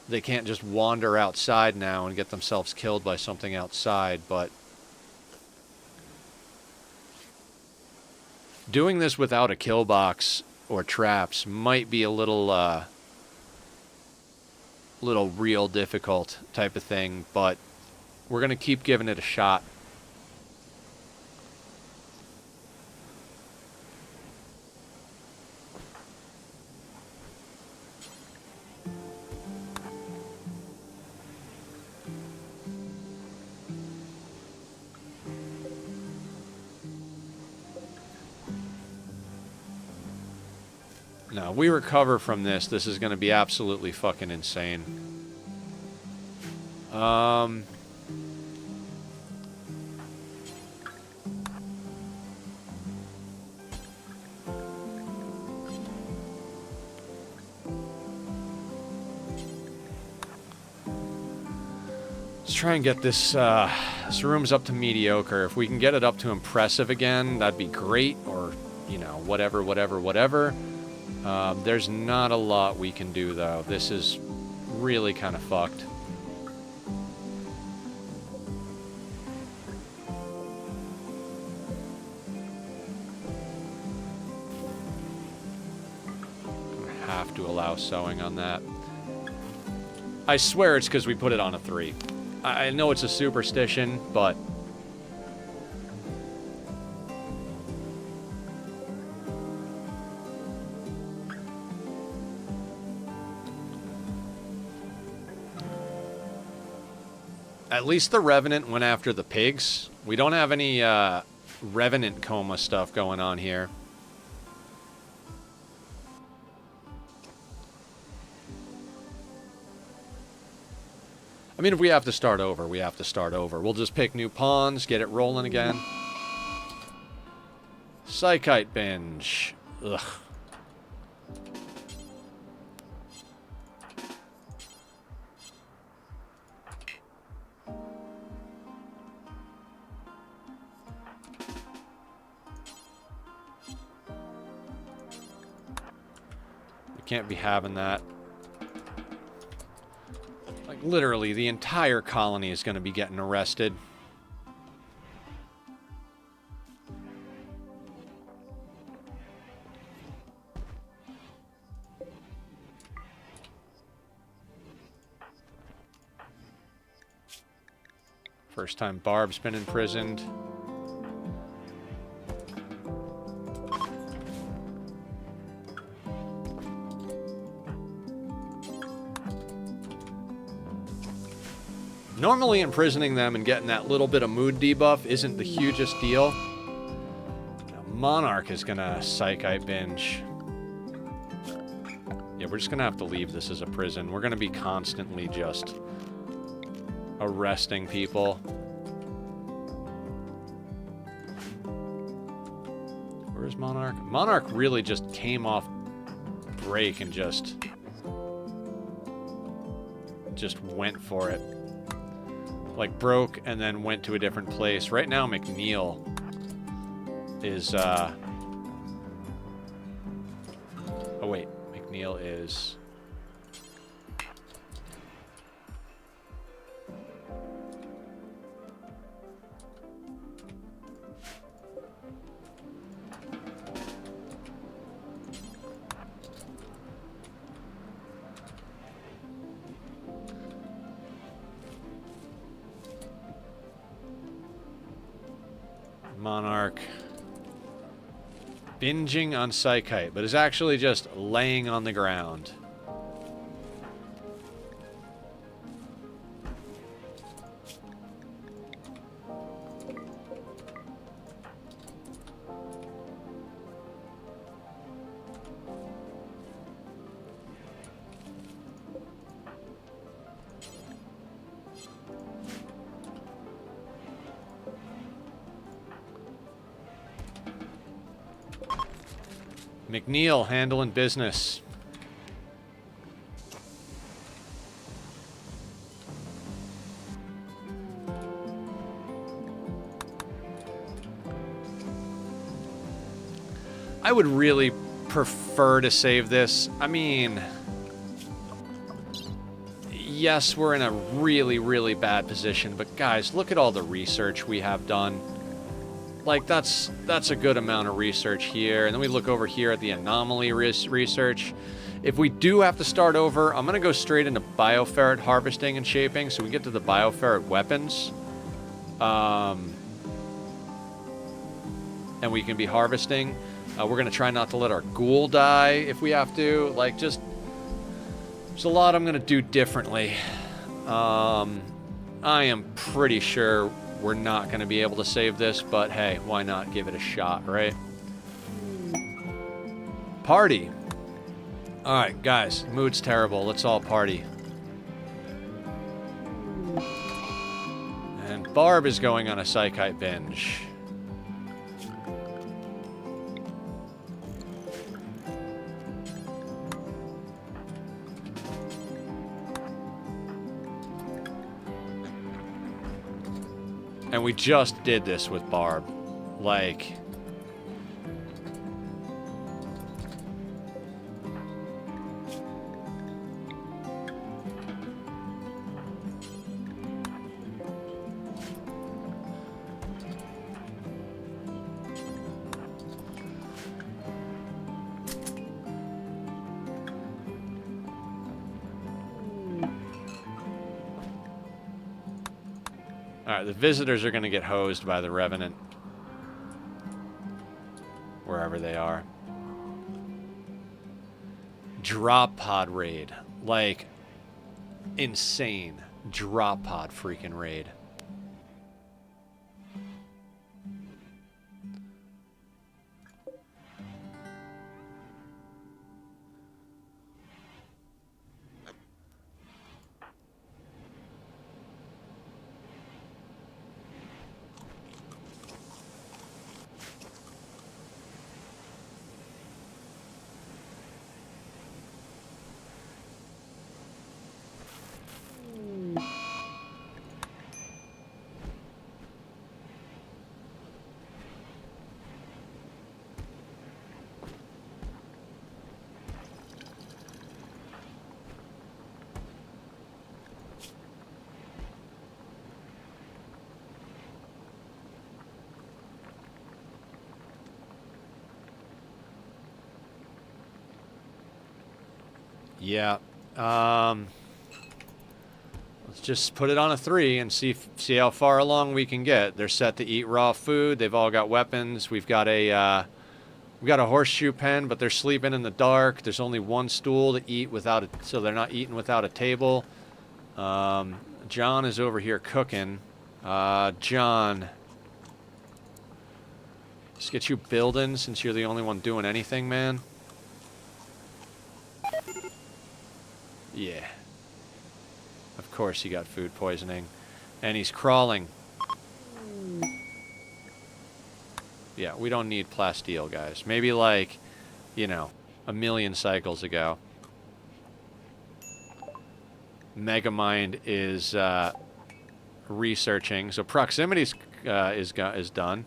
they can't just wander outside now and get themselves killed by something outside, but... Doing this without a kill box or traps might be a little real difficult type of thing, but we're going to keep giving it a shot. No, we recover from this. This is going to be absolutely fucking insane. Let's try and get this, this room's up to mediocre. If we can get it up to impressive again, that'd be great. Or, you know, whatever. There's not a lot we can do, though. This is really kind of fucked. Have to allow sewing on that. I swear it's because we put it on a 3. I know it's a superstition, but... At least the Revenant went after the pigs. We don't have any Revenant coma stuff going on here. I mean, if we have to start over, we have to start over. We'll just pick new pawns, get it rolling again. Psychite binge. Ugh. We can't be having that. Like, literally, the entire colony is going to be getting arrested. First time Barb's been imprisoned. Normally imprisoning them and getting that little bit of mood debuff isn't the hugest deal. Now, Monarch is gonna Psychite binge. Yeah, we're just gonna have to leave this as a prison. We're gonna be constantly just arresting people. Where's Monarch? Monarch really just came off break and just went for it. Like, broke and then went to a different place. Right now, McNeil is, oh, wait. McNeil is... Monarch binging on Psychite, but is actually just laying on the ground. McNeil handling business. I would really prefer to save this. I mean, yes, we're in a really, really bad position, but guys, look at all the research we have done. Like, that's a good amount of research here. And then we look over here at the Anomaly research. If we do have to start over, I'm going to go straight into Bioferret harvesting and shaping so we get to the Bioferret weapons. And we can be harvesting. We're going to try not to let our ghoul die if we have to. Like, just... there's a lot I'm going to do differently. I am pretty sure we're not going to be able to save this, but hey, why not give it a shot, right? Party. Alright, guys. Mood's terrible. Let's all party. And Barb is going on a Psychite binge. And we just did this with Barb. Like... Alright, the visitors are going to get hosed by the Revenant. Wherever they are. Drop pod raid. Like, insane. Drop pod freaking raid. Yeah. Let's just put it on a 3 and see how far along we can get. They're set to eat raw food. They've all got weapons. We've got a horseshoe pen, but they're sleeping in the dark. There's only one stool to eat without it, so they're not eating without a table. John is over here cooking. John, just get you building since you're the only one doing anything, man. Yeah. Of course he got food poisoning. And he's crawling. Yeah, we don't need plasteel, guys. Maybe like, you know, a million cycles ago. Megamind is researching. So proximity is done.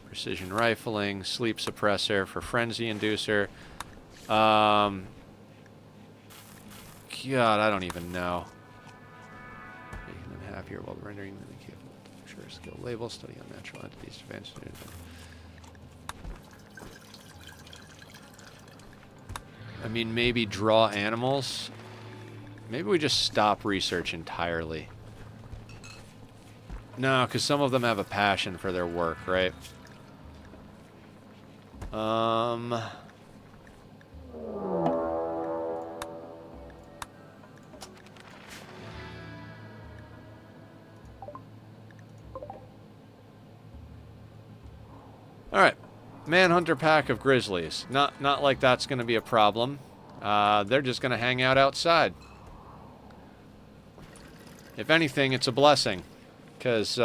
Precision rifling, sleep suppressor for frenzy inducer. God, I don't even know. Making them happier while rendering them capable of sure skill label, study on natural entities, advanced. I mean, maybe draw animals. Maybe we just stop research entirely. No, because some of them have a passion for their work, right? Alright. Manhunter pack of grizzlies. Not like that's going to be a problem. They're just going to hang out outside. If anything, it's a blessing. Because,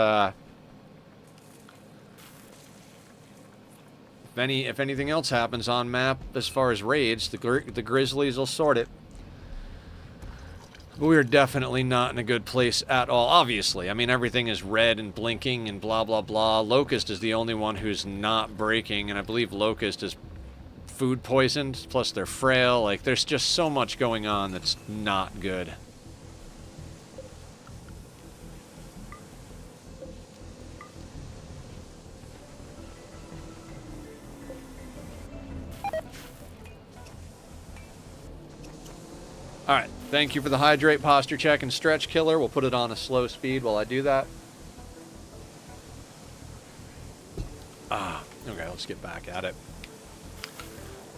if anything else happens on map as far as raids, the grizzlies will sort it. But we're definitely not in a good place at all, obviously. I mean, everything is red and blinking and blah, blah, blah. Locust is the only one who's not breaking, and I believe Locust is food poisoned, plus they're frail. Like, there's just so much going on that's not good. Alright, thank you for the hydrate, posture check, and stretch killer. We'll put it on a slow speed while I do that. Okay, let's get back at it.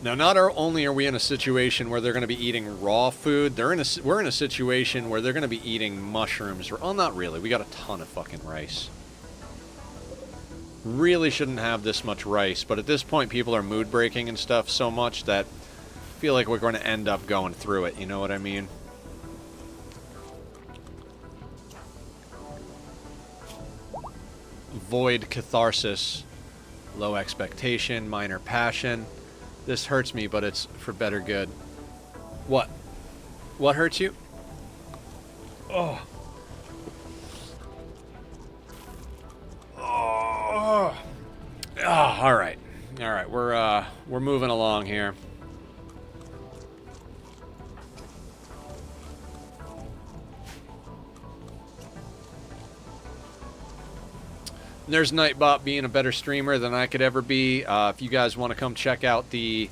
Now, not only are we in a situation where they're going to be eating raw food, we're in a situation where they're going to be eating mushrooms. Well, not really. We got a ton of fucking rice. Really shouldn't have this much rice, but at this point people are mood breaking and stuff so much that I feel like we're going to end up going through it, you know what I mean? Void catharsis, low expectation, minor passion. This hurts me, but it's for better good. What? What hurts you? Oh. Oh. Oh, all right. All right, we're moving along here. There's Nightbot being a better streamer than I could ever be. If you guys want to come check out the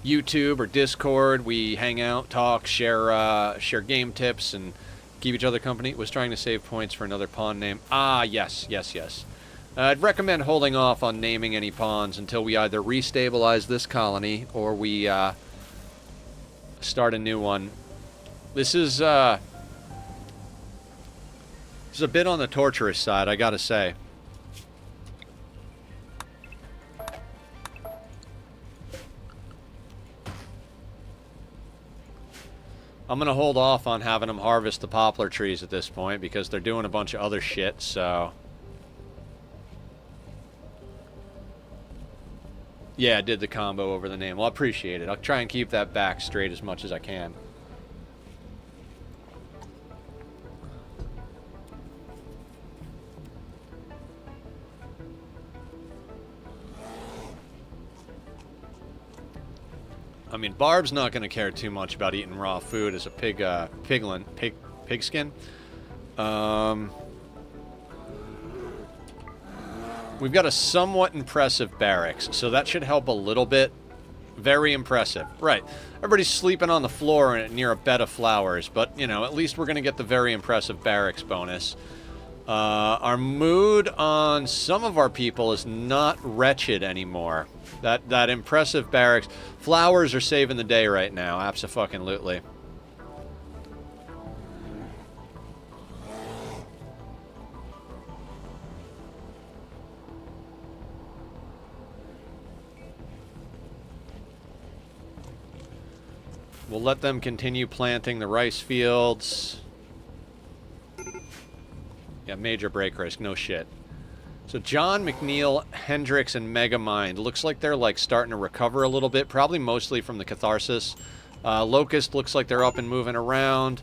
YouTube or Discord, we hang out, talk, share game tips, and keep each other company. Was trying to save points for another pawn name. Ah, yes. I'd recommend holding off on naming any pawns until we either restabilize this colony or we start a new one. This is a bit on the torturous side, I gotta say. I'm going to hold off on having them harvest the poplar trees at this point because they're doing a bunch of other shit, so... Yeah, I did the combo over the name. Well, I appreciate it. I'll try and keep that back straight as much as I can. I mean, Barb's not going to care too much about eating raw food as a pigskin. We've got a somewhat impressive barracks, so that should help a little bit. Very impressive. Right. Everybody's sleeping on the floor near a bed of flowers, but, you know, at least we're going to get the very impressive barracks bonus. Our mood on some of our people is not wretched anymore. That impressive barracks. Flowers are saving the day right now, abso-fucking-lutely. We'll let them continue planting the rice fields. Yeah, major break risk, no shit. So John, McNeil, Hendricks, and Megamind. Looks like they're like starting to recover a little bit, probably mostly from the catharsis. Locust looks like they're up and moving around.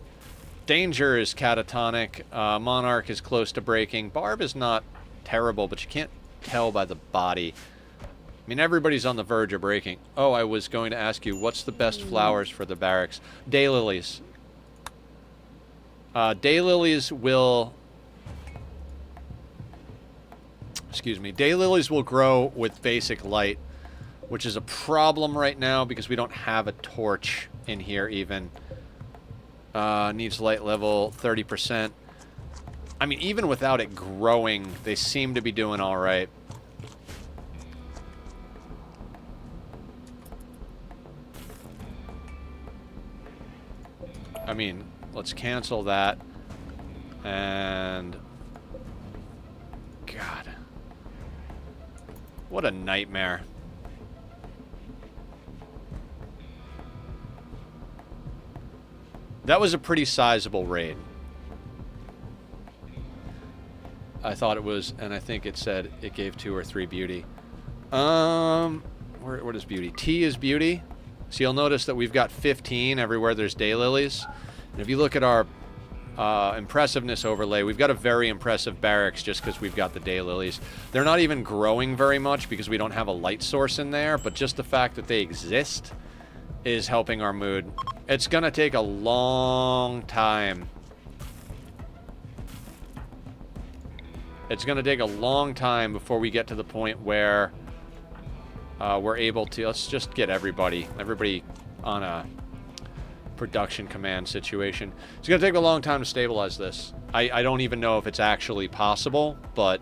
Danger is catatonic. Monarch is close to breaking. Barb is not terrible, but you can't tell by the body. I mean, everybody's on the verge of breaking. Oh, I was going to ask you, what's the best flowers for the barracks? Daylilies. Daylilies will... Excuse me. Daylilies will grow with basic light, which is a problem right now because we don't have a torch in here even. Needs light level 30%. I mean, even without it growing, they seem to be doing all right. I mean, let's cancel that. And... God. What a nightmare. That was a pretty sizable raid. I thought it was, and I think it said it gave 2 or 3 beauty. What is beauty? T is beauty. So you'll notice that we've got 15 everywhere there's daylilies. And if you look at our impressiveness overlay, we've got a very impressive barracks just because we've got the daylilies. They're not even growing very much because we don't have a light source in there, but just the fact that they exist is helping our mood. It's going to take a long time. It's going to take a long time before we get to the point where we're able to... Let's just get everybody on a production command situation. It's going to take a long time to stabilize this. I don't even know if it's actually possible, but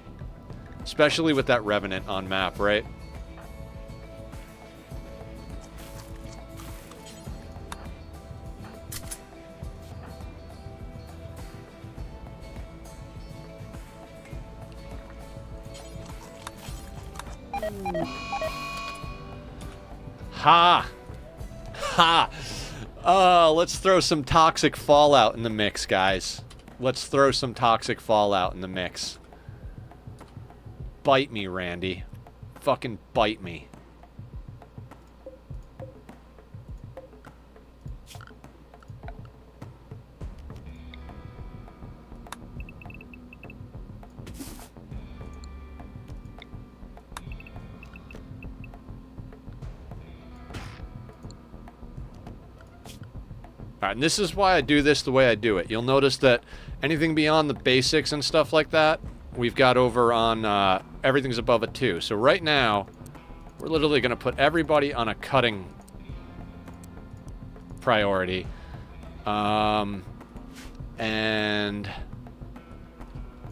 especially with that Revenant on map, right? Ha! Ha! Let's throw some toxic fallout in the mix, guys. Let's throw some toxic fallout in the mix. Bite me, Randy. Fucking bite me. Alright, and this is why I do this the way I do it. You'll notice that anything beyond the basics and stuff like that, we've got over on, everything's above a 2. So right now, we're literally going to put everybody on a cutting priority. And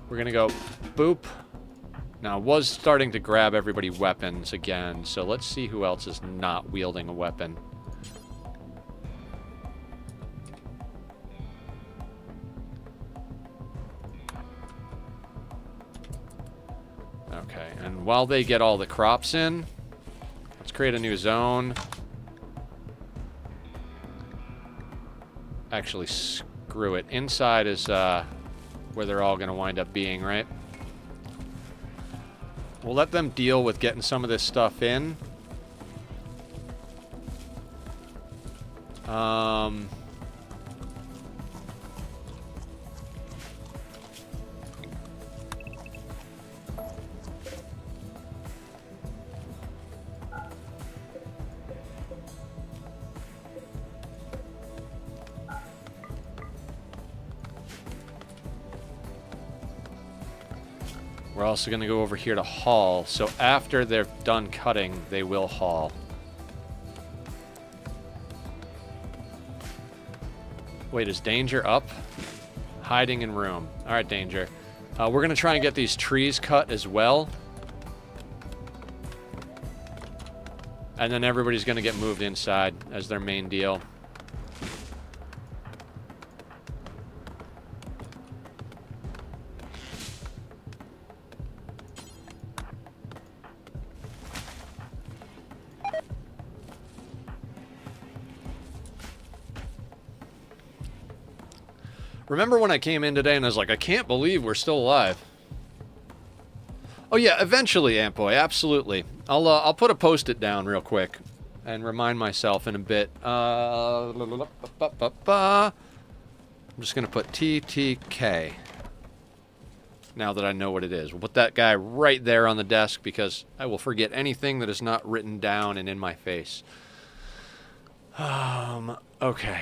we're going to go boop. Now, I was starting to grab everybody weapons again, so let's see who else is not wielding a weapon. Okay, and while they get all the crops in, let's create a new zone. Actually, screw it. Inside is where they're all going to wind up being, right? We'll let them deal with getting some of this stuff in. We're also going to go over here to haul. So after they're done cutting, they will haul. Wait, is Danger up? Hiding in room. Alright, Danger. We're going to try and get these trees cut as well. And then everybody's going to get moved inside as their main deal. Remember when I came in today and I was like, I can't believe we're still alive. Oh yeah, eventually, Ampoy, absolutely. I'll put a post-it down real quick and remind myself in a bit. I'm just gonna put TTK. Now that I know what it is. We'll put that guy right there on the desk because I will forget anything that is not written down and in my face. Okay.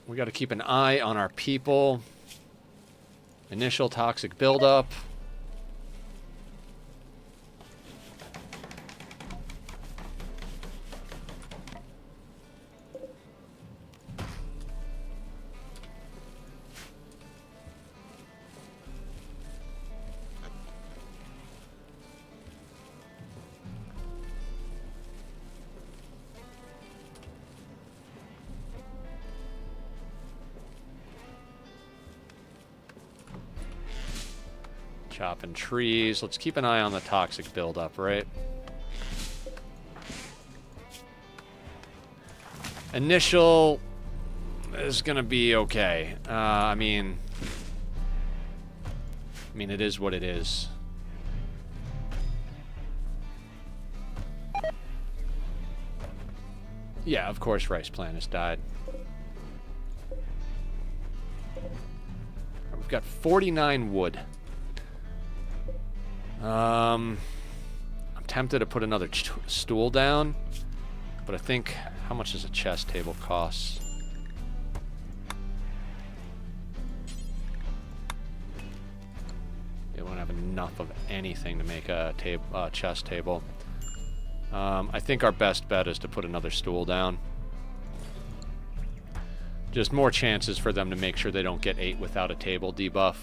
We got to keep an eye on our people. Initial toxic buildup. Chopping trees. Let's keep an eye on the toxic buildup, right? Initial is gonna be okay. I mean, it is what it is. Yeah, of course, Rice Plant has died. We've got 49 wood. I'm tempted to put another stool down, but I think, how much does a chest table cost? We won't have enough of anything to make a chest table. I think our best bet is to put another stool down. Just more chances for them to make sure they don't get 8 without a table debuff.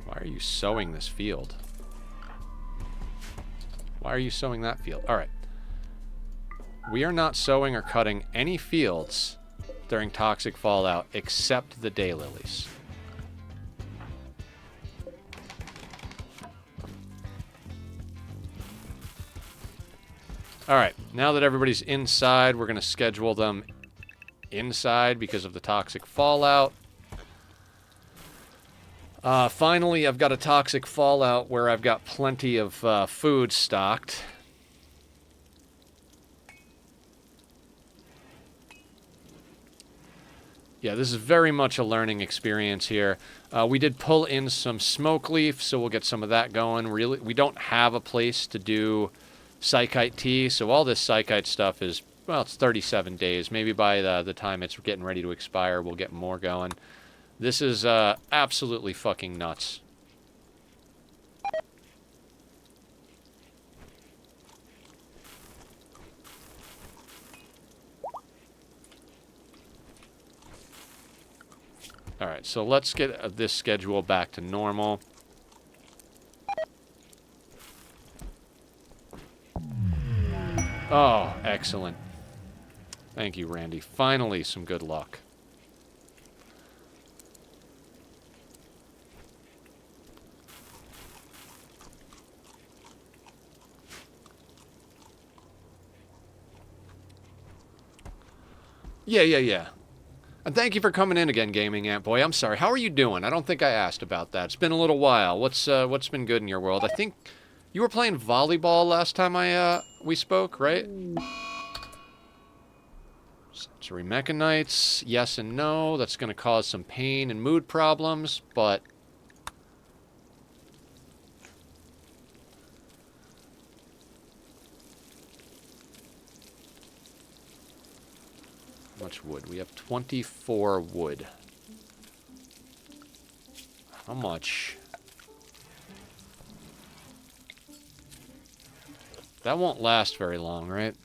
Why are you sowing this field? Why are you sowing that field? Alright. We are not sowing or cutting any fields during toxic fallout, except the daylilies. Alright, now that everybody's inside, we're going to schedule them inside because of the toxic fallout. Finally, I've got a toxic fallout where I've got plenty of food stocked. Yeah, this is very much a learning experience here. We did pull in some smoke leaf, so we'll get some of that going. Really, we don't have a place to do Psychite tea, so all this Psychite stuff is, well, it's 37 days. Maybe by the time it's getting ready to expire, we'll get more going. This is absolutely fucking nuts. Alright, so let's get this schedule back to normal. Oh, excellent. Thank you, Randy. Finally, some good luck. Yeah. And thank you for coming in again, Gaming Ant Boy. I'm sorry. How are you doing? I don't think I asked about that. It's been a little while. What's been good in your world? I think you were playing volleyball last time we spoke, right? Sensory mechanites, yes and no. That's going to cause some pain and mood problems, but how much wood? We have 24 wood. How much? That won't last very long, right?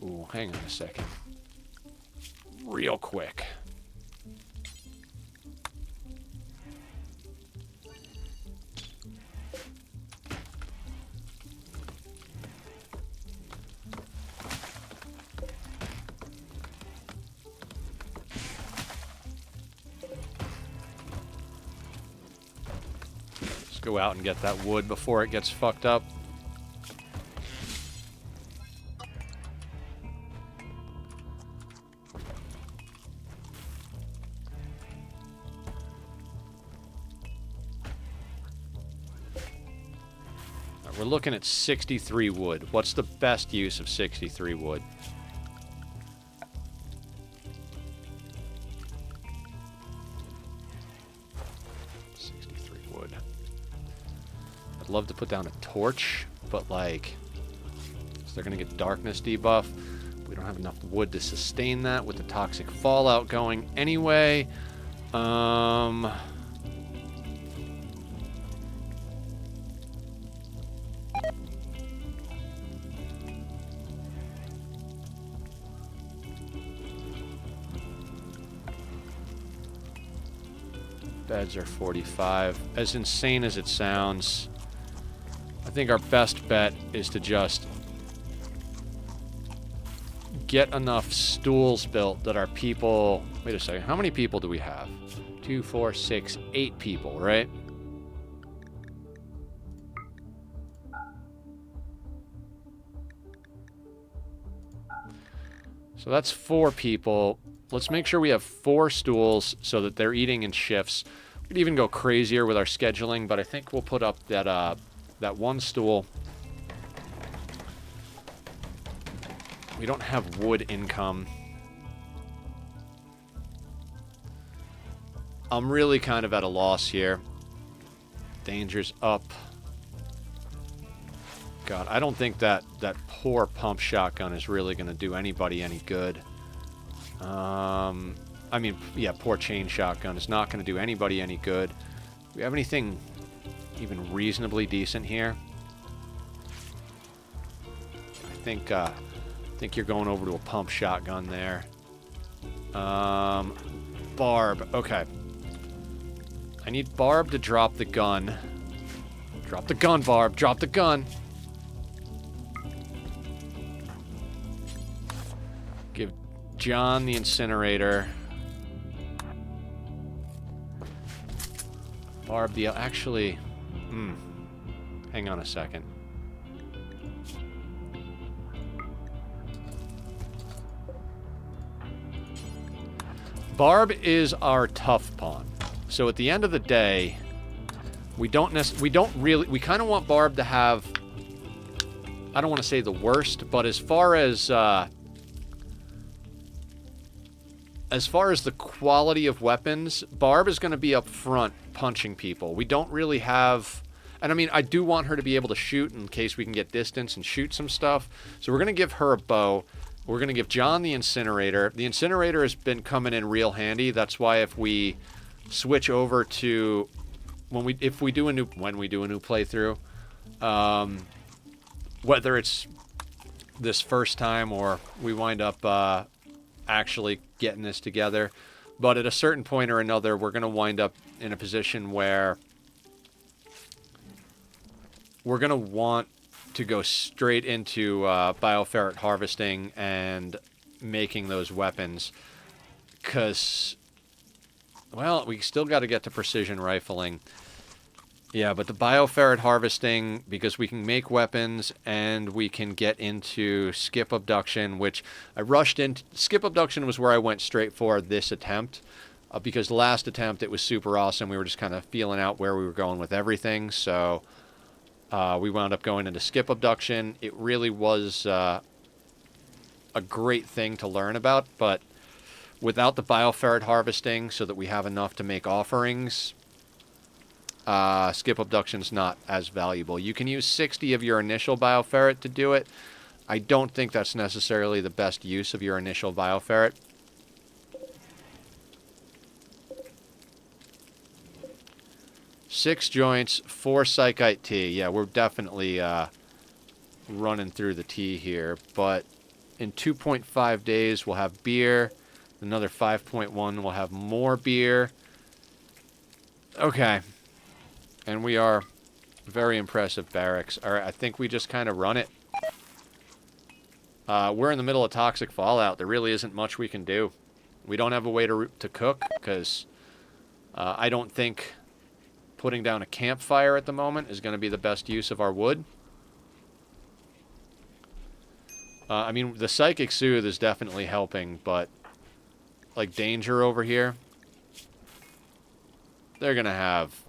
Ooh, hang on a second. Real quick. Let's go out and get that wood before it gets fucked up. We're looking at 63 wood. What's the best use of 63 wood? Wood. I'd love to put down a torch, but like, so they're gonna get darkness debuff. We don't have enough wood to sustain that with the toxic fallout going anyway. Beds are 45. As insane as it sounds, I think our best bet is to just get enough stools built that our people... Wait a second. How many people do we have? 2, 4, 6, 8 people, right? So that's 4 people. Let's make sure we have 4 stools so that they're eating in shifts. We could even go crazier with our scheduling, but I think we'll put up that that 1 stool. We don't have wood income. I'm really kind of at a loss here. Danger's up. God, I don't think that poor pump shotgun is really going to do anybody any good. I mean, yeah, poor chain shotgun is not going to do anybody any good. Do we have anything even reasonably decent here? I think you're going over to a pump shotgun there. Barb. Okay. I need Barb to drop the gun. Drop the gun, Barb. Drop the gun. Give John the incinerator. Barb the... Actually... hang on a second. Barb is our tough pawn. So at the end of the day, we don't really... We kind of want Barb to have... I don't want to say the worst, but as far as the quality of weapons, Barb is going to be up front punching people. We don't really have... And I mean, I do want her to be able to shoot in case we can get distance and shoot some stuff. So we're going to give her a bow. We're going to give John the incinerator. The incinerator has been coming in real handy. That's why if we switch over to... When we do a new playthrough, whether it's this first time or we wind up actually getting this together, but at a certain point or another, we're going to wind up in a position where we're going to want to go straight into bioferret harvesting and making those weapons, because, well, we still got to get to precision rifling. Yeah, but the bioferret harvesting, because we can make weapons and we can get into skip abduction, which I rushed into. Skip abduction was where I went straight for this attempt, because the last attempt, it was super awesome. We were just kind of feeling out where we were going with everything, so we wound up going into skip abduction. It really was a great thing to learn about, but without the bioferret harvesting so that we have enough to make offerings... skip abduction's not as valuable. You can use 60 of your initial bioferret to do it. I don't think that's necessarily the best use of your initial bioferret. Six joints, 4 psychite tea. Yeah, we're definitely running through the tea here. But in 2.5 days, we'll have beer. Another 5.1, we'll have more beer. Okay. And we are very impressive barracks. All right, I think we just kind of run it. We're in the middle of toxic fallout. There really isn't much we can do. We don't have a way to cook, because I don't think putting down a campfire at the moment is going to be the best use of our wood. I mean, the Psychic Soothe is definitely helping, but like Danger over here, they're going to have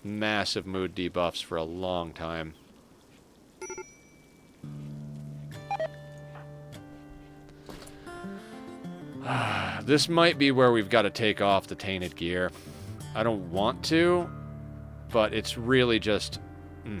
massive mood debuffs for a long time. This might be where we've got to take off the tainted gear. I don't want to, but it's really just... No.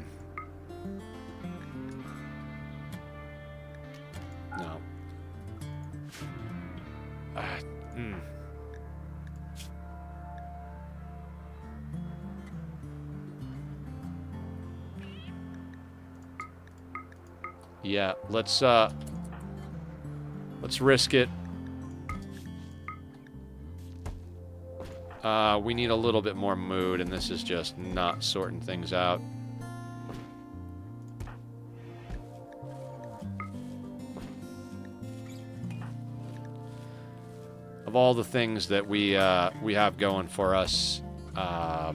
Yeah, let's risk it. We need a little bit more mood, and this is just not sorting things out. Of all the things that we have going for us, I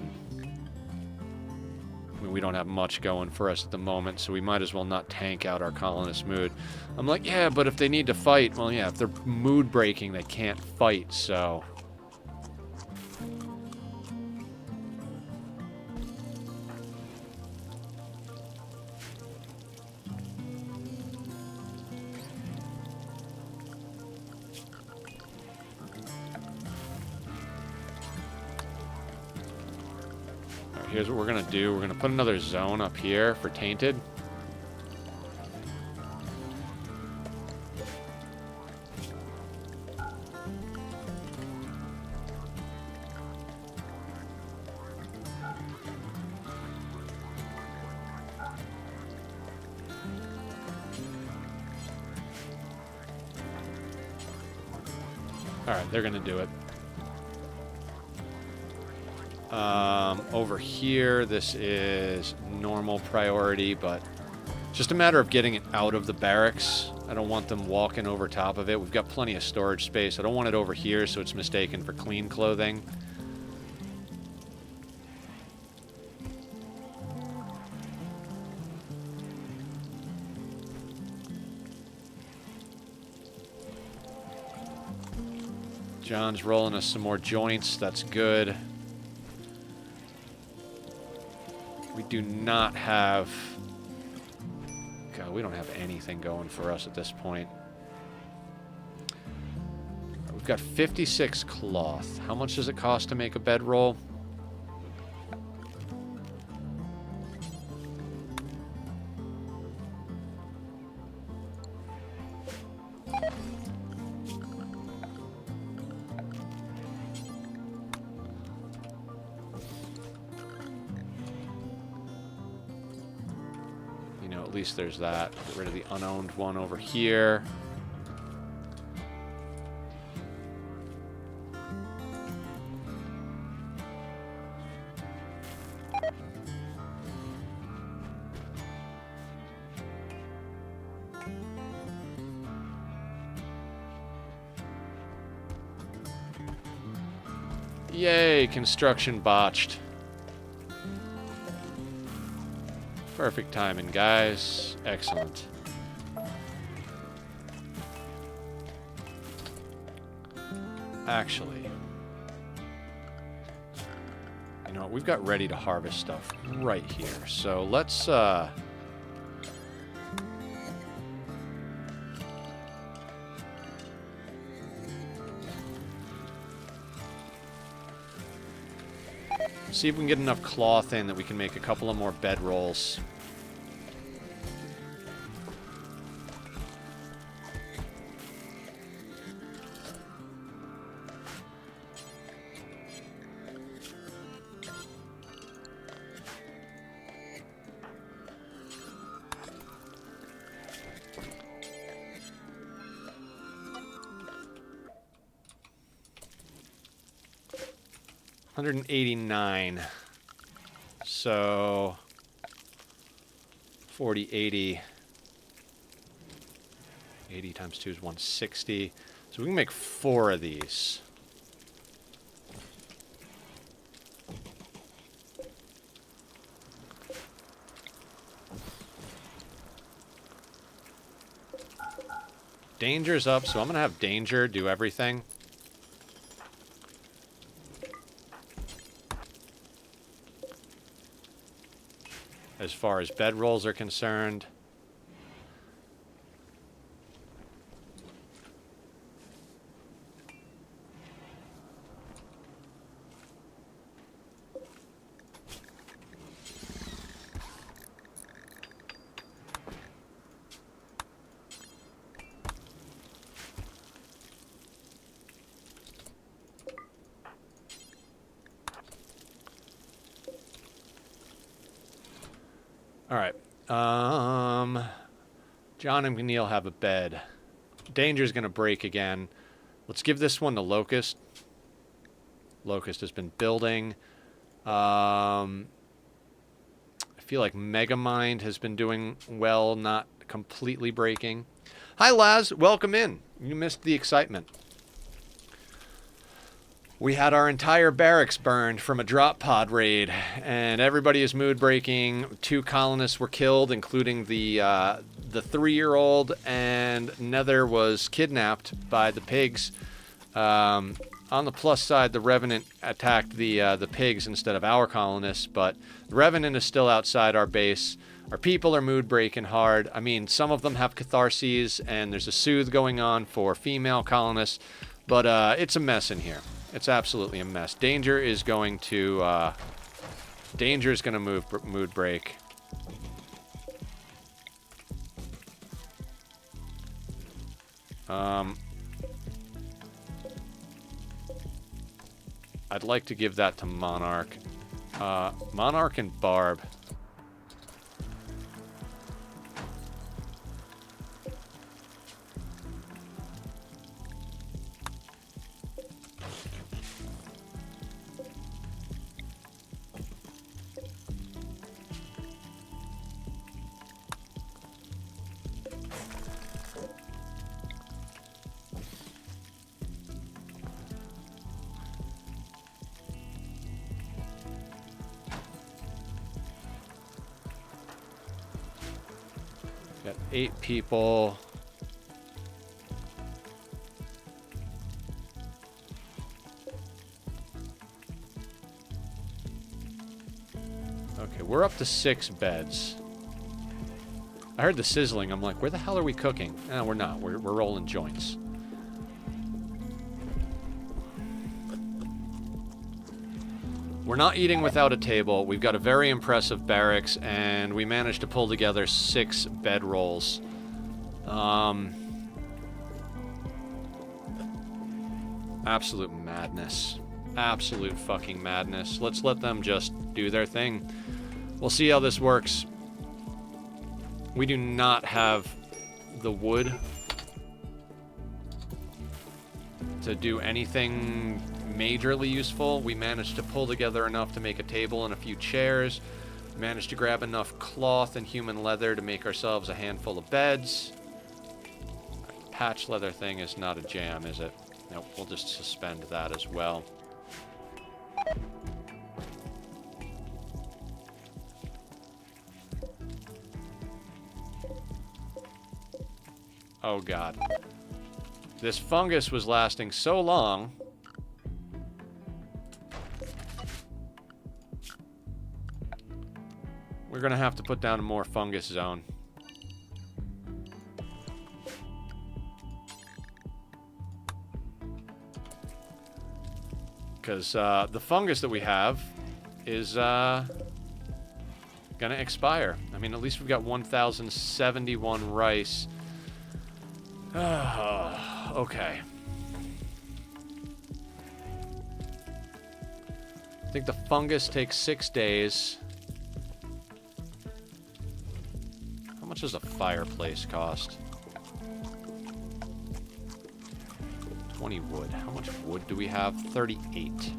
mean, we don't have much going for us at the moment, so we might as well not tank out our colonist mood. I'm like, yeah, but if they need to fight, well, yeah, if they're mood breaking, they can't fight, so... Here's what we're going to do. We're going to put another zone up here for Tainted. Alright, they're going to do it. Over here, this is normal priority, but Just a matter of getting it out of the barracks. I don't want them walking over top of it. We've got plenty of storage space. I don't want it over here so it's mistaken for clean clothing. John's rolling us some more joints. That's good. We do not have... God, we don't have anything going for us at this point. We've got 56 cloth. How much does it cost to make a bedroll? At least there's that. Get rid of the unowned one over here. Yay, construction botched. Perfect timing, guys. Excellent. Actually, you know what? We've got ready to harvest stuff right here. So let's, see if we can get enough cloth in that we can make a couple of more bedrolls. $189. So 40, 80. 80 times 2 is 160. So we can make 4 of these. Danger's up, so I'm going to have Danger do everything. As far as bedrolls are concerned. All right. John and Neil have a bed. Danger's going to break again. Let's give this one to Locust. Locust has been building. I feel like Megamind has been doing well, not completely breaking. Hi, Laz. Welcome in. You missed the excitement. We had our entire barracks burned from a drop pod raid, and everybody is mood breaking. 2 colonists were killed, including the 3-year-old, and Nether was kidnapped by the pigs. On the plus side, the Revenant attacked the pigs instead of our colonists, but the Revenant is still outside our base. Our people are mood breaking hard. I mean, some of them have catharses, and there's a soothe going on for female colonists, but it's a mess in here. It's absolutely a mess. Danger is going to mood break. I'd like to give that to Monarch. Monarch and Barb. 8 people. Okay, we're up to 6 beds. I heard the sizzling. I'm like, where the hell are we cooking? No, we're not. We're rolling joints. We're not eating without a table. We've got a very impressive barracks, and we managed to pull together 6 bedrolls. Absolute madness. Absolute fucking madness. Let's let them just do their thing. We'll see how this works. We do not have the wood to do anything majorly useful. We managed to pull together enough to make a table and a few chairs. Managed to grab enough cloth and human leather to make ourselves a handful of beds. Patch leather thing is not a jam, is it? Nope, we'll just suspend that as well. Oh god. This fungus was lasting so long. We're gonna have to put down a more fungus zone. Because the fungus that we have is gonna expire. I mean, at least we've got 1,071 rice. Okay. I think the fungus takes 6 days. How much does a fireplace cost? 20 wood. How much wood do we have? 38.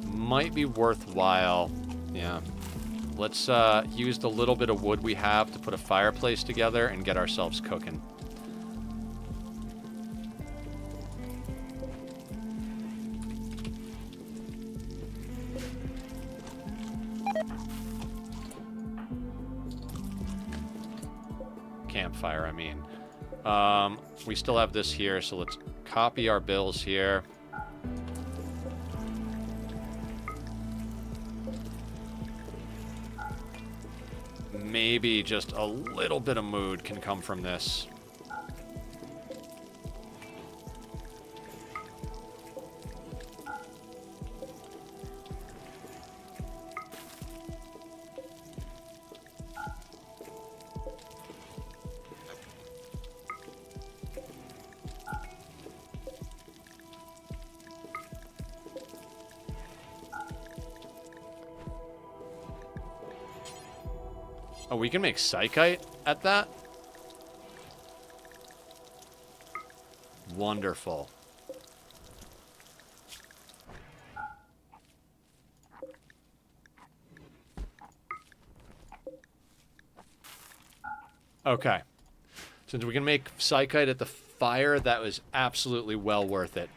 Might be worthwhile. Yeah. Let's use the little bit of wood we have to put a fireplace together and get ourselves cooking. Campfire, I mean. We still have this here, so let's copy our bills here. Maybe just a little bit of mood can come from this. Oh, we can make psychite at that? Wonderful. Okay. Since we can make psychite at the fire, that was absolutely well worth it.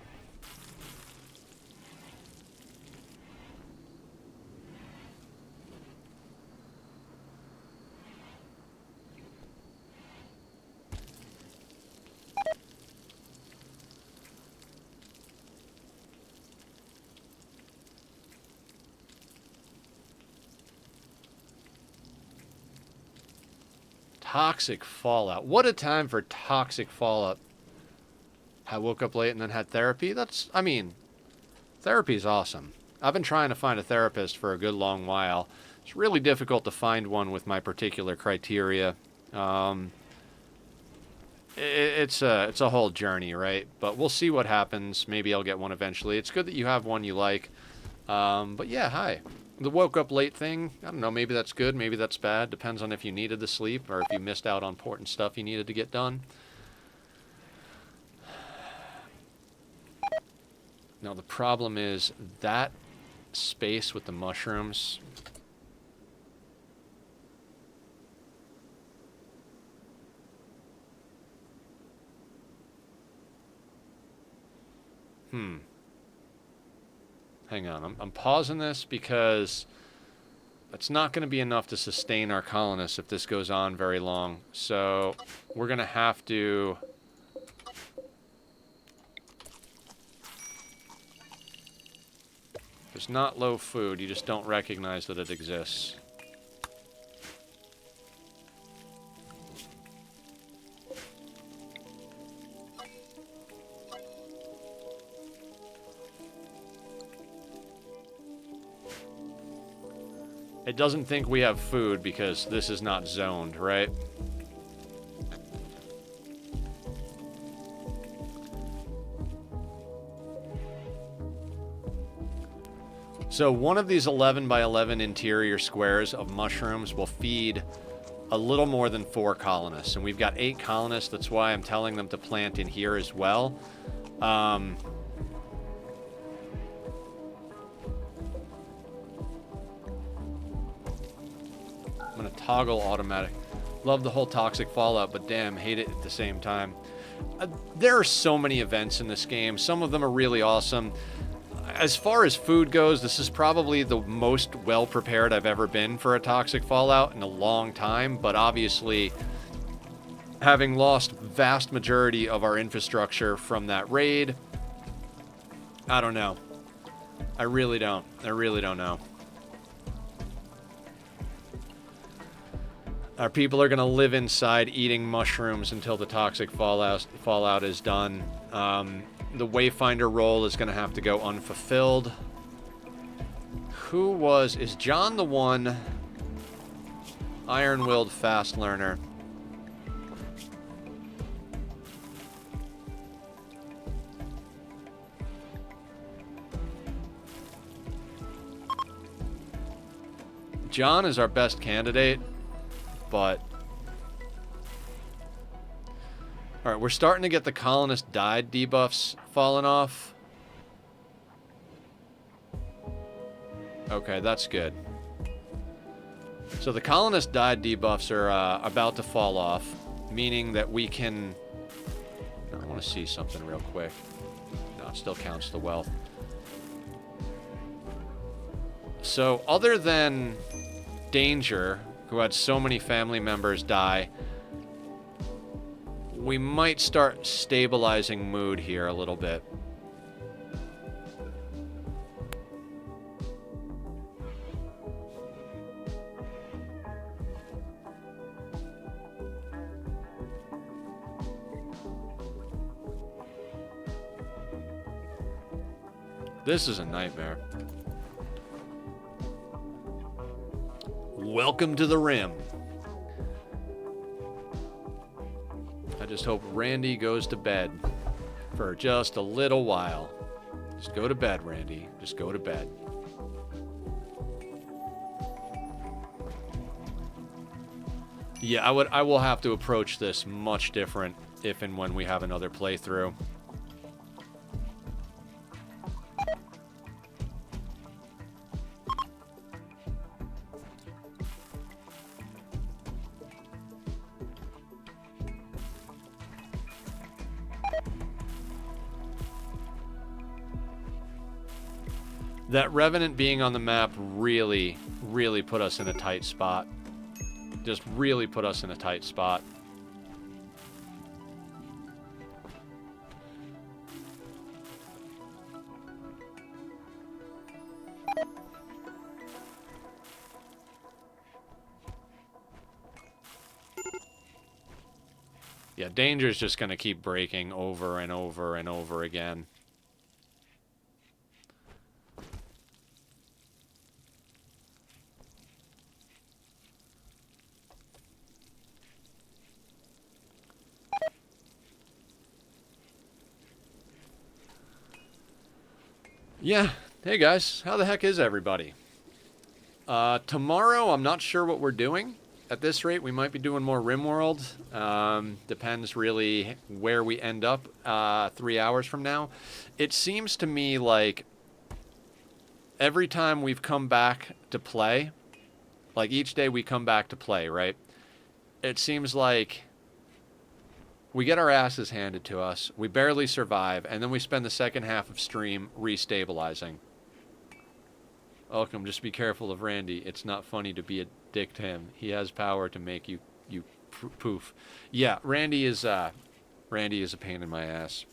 Toxic fallout. What a time for toxic fallout. I woke up late and then had therapy. That's, I mean, therapy is awesome. I've been trying to find a therapist for a good long while. It's really difficult to find one with my particular criteria. It's a whole journey, right? But we'll see what happens. Maybe I'll get one eventually. It's good that you have one you like. But yeah, hi. The woke up late thing, I don't know, maybe that's good, maybe that's bad. Depends on if you needed the sleep or if you missed out on important stuff you needed to get done. Now the problem is that space with the mushrooms. Hang on, I'm pausing this because That's not going to be enough to sustain our colonists if this goes on very long. So we're going to have to... There's not low food. You just don't recognize that it exists. It doesn't think we have food because this is not zoned, right? So one of these 11 by 11 interior squares of mushrooms will feed a little more than 4 colonists. And we've got 8 colonists. That's why I'm telling them to plant in here as well. I'm going to toggle automatic. Love the whole toxic fallout, but damn, hate it at the same time. There are so many events in this game. Some of them are really awesome. As far as food goes, this is probably the most well-prepared I've ever been for a toxic fallout in a long time, but obviously, having lost vast majority of our infrastructure from that raid, I don't know. I really don't know. Our people are going to live inside eating mushrooms until the toxic fallout is done. The Wayfinder role is going to have to go unfulfilled. Is John the one? Iron-willed fast learner. John is our best candidate, but... Alright, we're starting to get the colonist died debuffs falling off. Okay, that's good. So the colonist died debuffs are about to fall off, meaning that we can... I want to see something real quick. No, it still counts the wealth. So other than Danger, who had so many family members die, we might start stabilizing mood here a little bit. This is a nightmare. Welcome to the Rim. I just hope Randy goes to bed for just a little while. Just go to bed, Randy. Just go to bed. Yeah, I will have to approach this much different if and when we have another playthrough. That Revenant being on the map really, really put us in a tight spot. Just really put us in a tight spot. Yeah, Danger's just going to keep breaking over and over and over again. Yeah. Hey, guys. How the heck is everybody? Tomorrow, I'm not sure what we're doing. At this rate, we might be doing more Rimworld. Depends really where we end up 3 hours from now. It seems to me like every time we've come back to play, like each day we come back to play, right? It seems like we get our asses handed to us, we barely survive, and then we spend the second half of stream restabilizing. Welcome, just be careful of Randy. It's not funny to be a dick to him. He has power to make you poof. Yeah, Randy is a pain in my ass.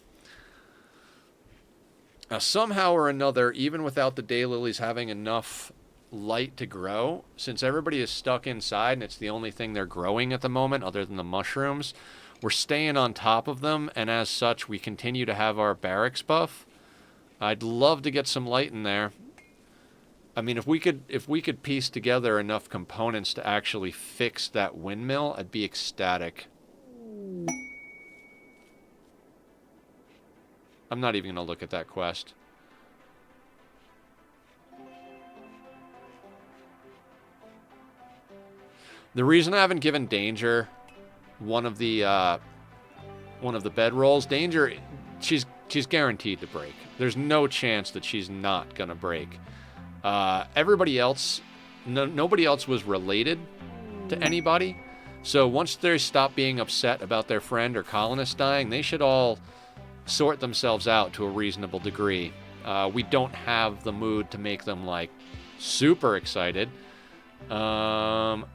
Somehow or another, even without the daylilies having enough light to grow, since everybody is stuck inside and it's the only thing they're growing at the moment other than the mushrooms, we're staying on top of them, and as such, we continue to have our barracks buff. I'd love to get some light in there. I mean, if we could piece together enough components to actually fix that windmill, I'd be ecstatic. I'm not even going to look at that quest. The reason I haven't given Danger one of the bed rolls, Danger, she's guaranteed to break. There's no chance that she's not going to break. Everybody else, nobody else was related to anybody. So once they stop being upset about their friend or colonist dying, they should all sort themselves out to a reasonable degree. We don't have the mood to make them, like, super excited. Our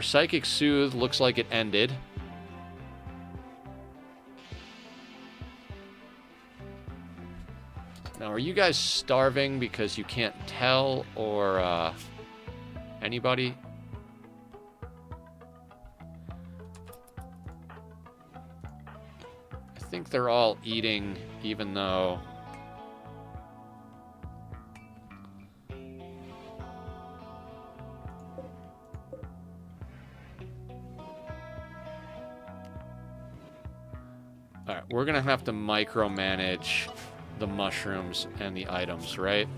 Psychic Soothe looks like it ended. Now, are you guys starving because you can't tell, or anybody? I think they're all eating, even though... Alright, we're gonna have to micromanage the mushrooms and the items, right?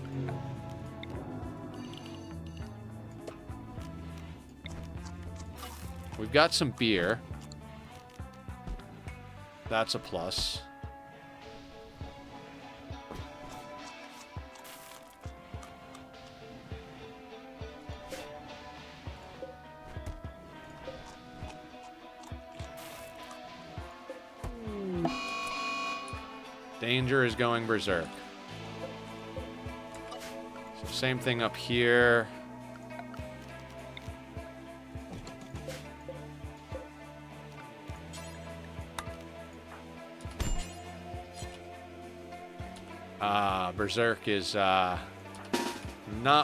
We've got some beer. That's a plus. Danger is going berserk. So same thing up here. Berserk is not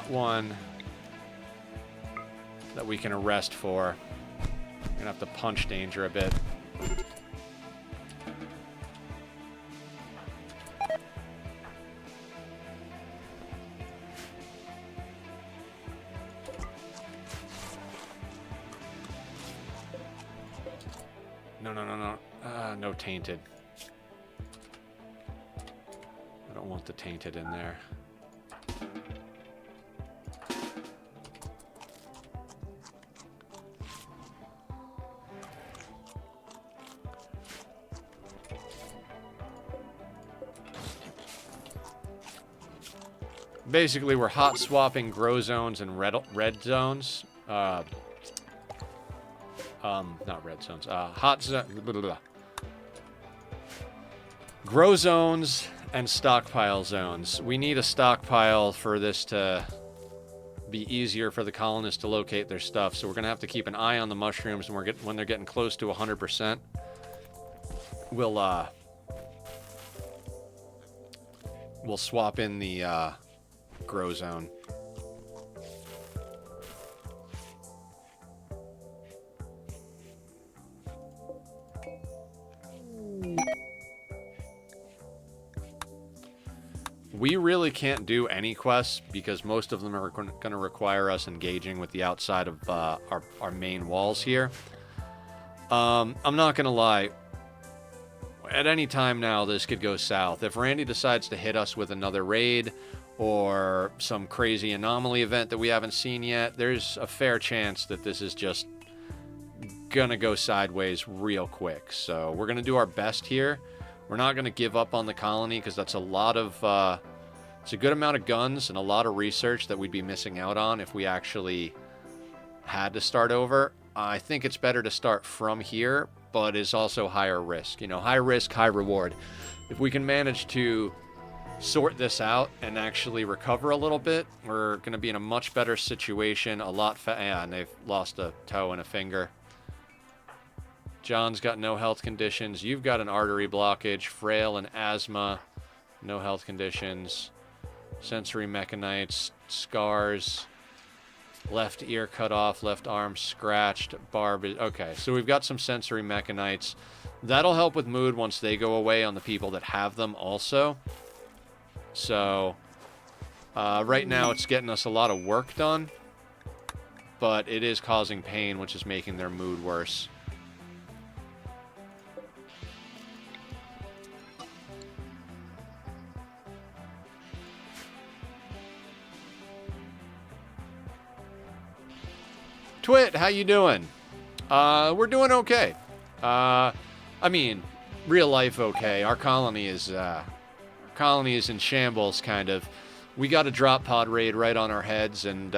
one that we can arrest for. We're gonna have to punch Danger a bit. No tainted. I don't want the tainted in there. Basically, we're hot swapping grow zones and red zones. Not red zones. Hot zone. Grow zones and stockpile zones. We need a stockpile for this to be easier for the colonists to locate their stuff. So we're going to have to keep an eye on the mushrooms, and when they're getting close to 100%, we'll swap in the grow zone. We really can't do any quests because most of them are going to require us engaging with the outside of our main walls here. I'm not going to lie. At any time now, this could go south. If Randy decides to hit us with another raid or some crazy anomaly event that we haven't seen yet, there's a fair chance that this is just going to go sideways real quick. So we're going to do our best here. We're not going to give up on the colony because that's a lot of... it's a good amount of guns and a lot of research that we'd be missing out on if we actually had to start over. I think it's better to start from here, but is also higher risk. You know, high risk, high reward. If we can manage to sort this out and actually recover a little bit, we're going to be in a much better situation. A lot yeah, and they've lost a toe and a finger. John's got no health conditions. You've got an artery blockage, frail and asthma. No health conditions. Sensory mechanites, scars. Left ear cut off, left arm scratched, barb. Okay, so we've got some sensory mechanites. That'll help with mood once they go away on the people that have them also. So, right now it's getting us a lot of work done, but it is causing pain, which is making their mood worse. Twit, how you doing? We're doing okay. I mean, real life okay. Our colony is in shambles, kind of. We got a drop pod raid right on our heads and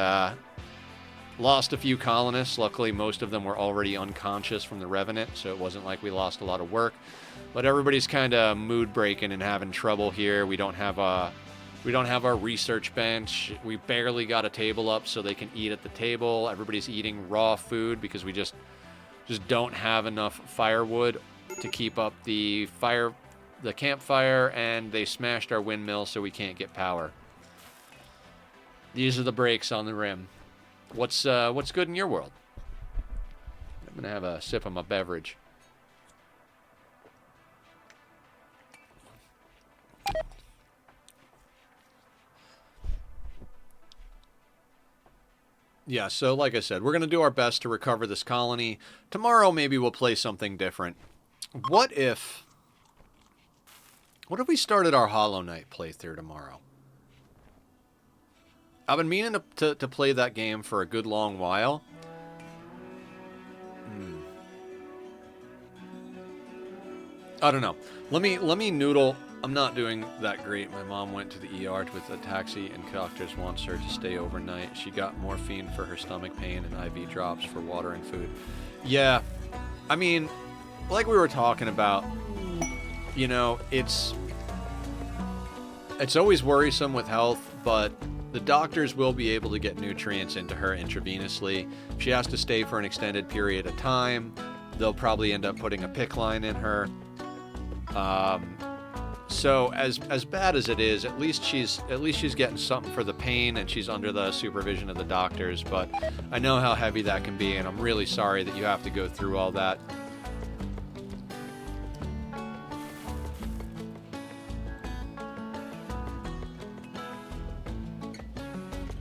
lost a few colonists. Luckily, most of them were already unconscious from the Revenant, so it wasn't like we lost a lot of work. But everybody's kind of mood breaking and having trouble here. We don't have our research bench. We barely got a table up so they can eat at the table. Everybody's eating raw food because we just don't have enough firewood to keep up the campfire, and they smashed our windmill so we can't get power. These are the breaks on the rim. What's good in your world? I'm gonna have a sip of my beverage. Yeah, so like I said, we're going to do our best to recover this colony. Tomorrow, maybe we'll play something different. What if we started our Hollow Knight playthrough tomorrow? I've been meaning to play that game for a good long while. I don't know. Let me noodle. I'm not doing that great. My mom went to the ER with a taxi, and doctors wants her to stay overnight. She got morphine for her stomach pain and IV drops for water and food. Yeah, I mean, like we were talking about, you know, it's always worrisome with health, but the doctors will be able to get nutrients into her intravenously. If she has to stay for an extended period of time, they'll probably end up putting a PICC line in her. So as bad as it is, at least she's getting something for the pain, and she's under the supervision of the doctors. But I know how heavy that can be, and I'm really sorry that you have to go through all that.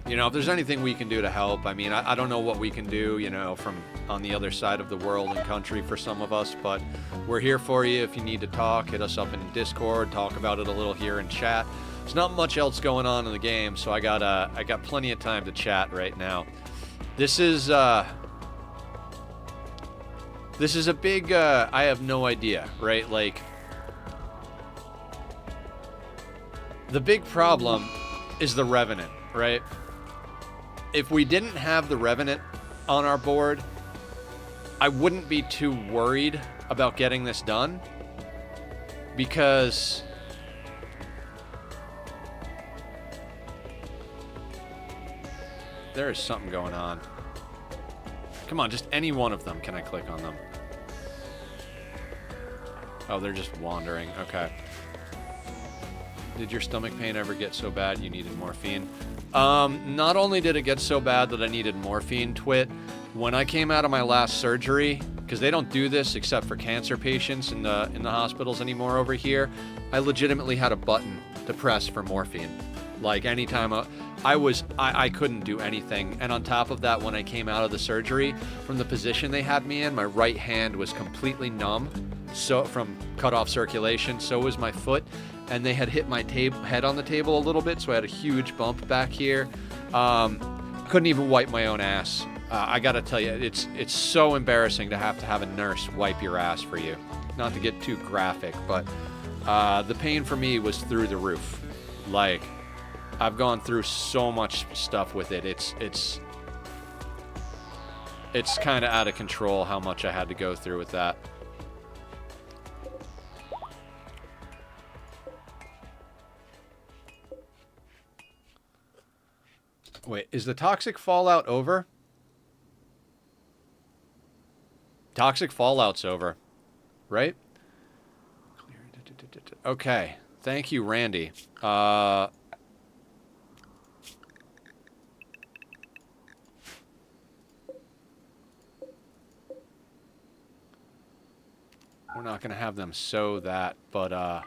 You know, if there's anything we can do to help, I mean, I don't know what we can do, you know, from on the other side of the world and country for some of us, but we're here for you. If you need to talk, hit us up in Discord, talk about it a little here in chat. There's not much else going on in the game, so I got plenty of time to chat right now. This is a big, I have no idea, right? Like, the big problem is the Revenant, right? If we didn't have the Revenant on our board, I wouldn't be too worried about getting this done, because there is something going on. Come on, just any one of them. Can I click on them? Oh, they're just wandering. Okay. Did your stomach pain ever get so bad you needed morphine? Not only did it get so bad that I needed morphine, Twit, when I came out of my last surgery, because they don't do this except for cancer patients in the hospitals anymore over here, I legitimately had a button to press for morphine. Like, anytime I couldn't do anything. And on top of that, when I came out of the surgery, from the position they had me in, my right hand was completely numb, so from cut off circulation. So was my foot. And they had hit my head on the table a little bit, so I had a huge bump back here. Couldn't even wipe my own ass. I gotta tell you, it's so embarrassing to have a nurse wipe your ass for you. Not to get too graphic, but the pain for me was through the roof. Like, I've gone through so much stuff with it. It's kind of out of control how much I had to go through with that. Wait, is the toxic fallout over? Toxic fallout's over, right? Okay. Thank you, Randy. We're not going to have them sow that, but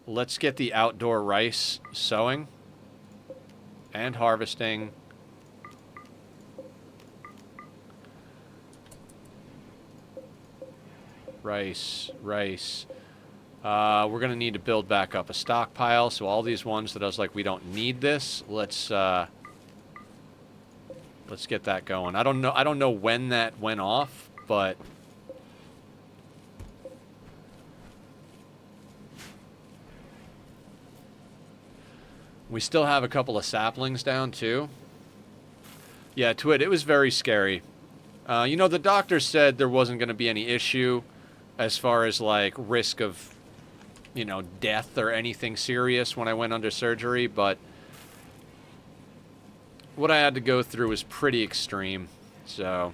let's get the outdoor rice sowing and harvesting. Rice. We're going to need to build back up a stockpile, so all these ones that I was like, we don't need this, let's get that going. I don't know when that went off, but we still have a couple of saplings down, too. Yeah, Twit, it was very scary. You know, the doctor said there wasn't going to be any issue as far as, like, risk of, you know, death or anything serious when I went under surgery, but what I had to go through was pretty extreme, so...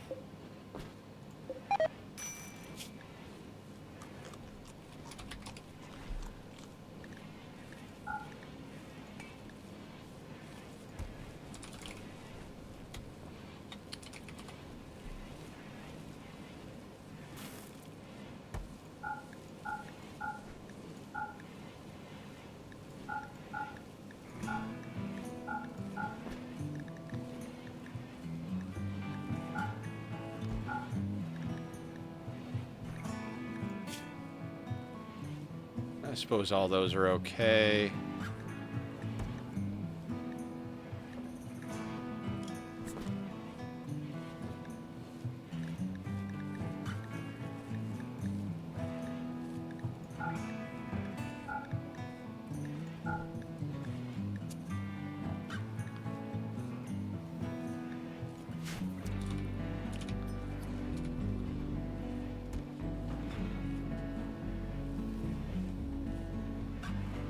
I suppose all those are okay.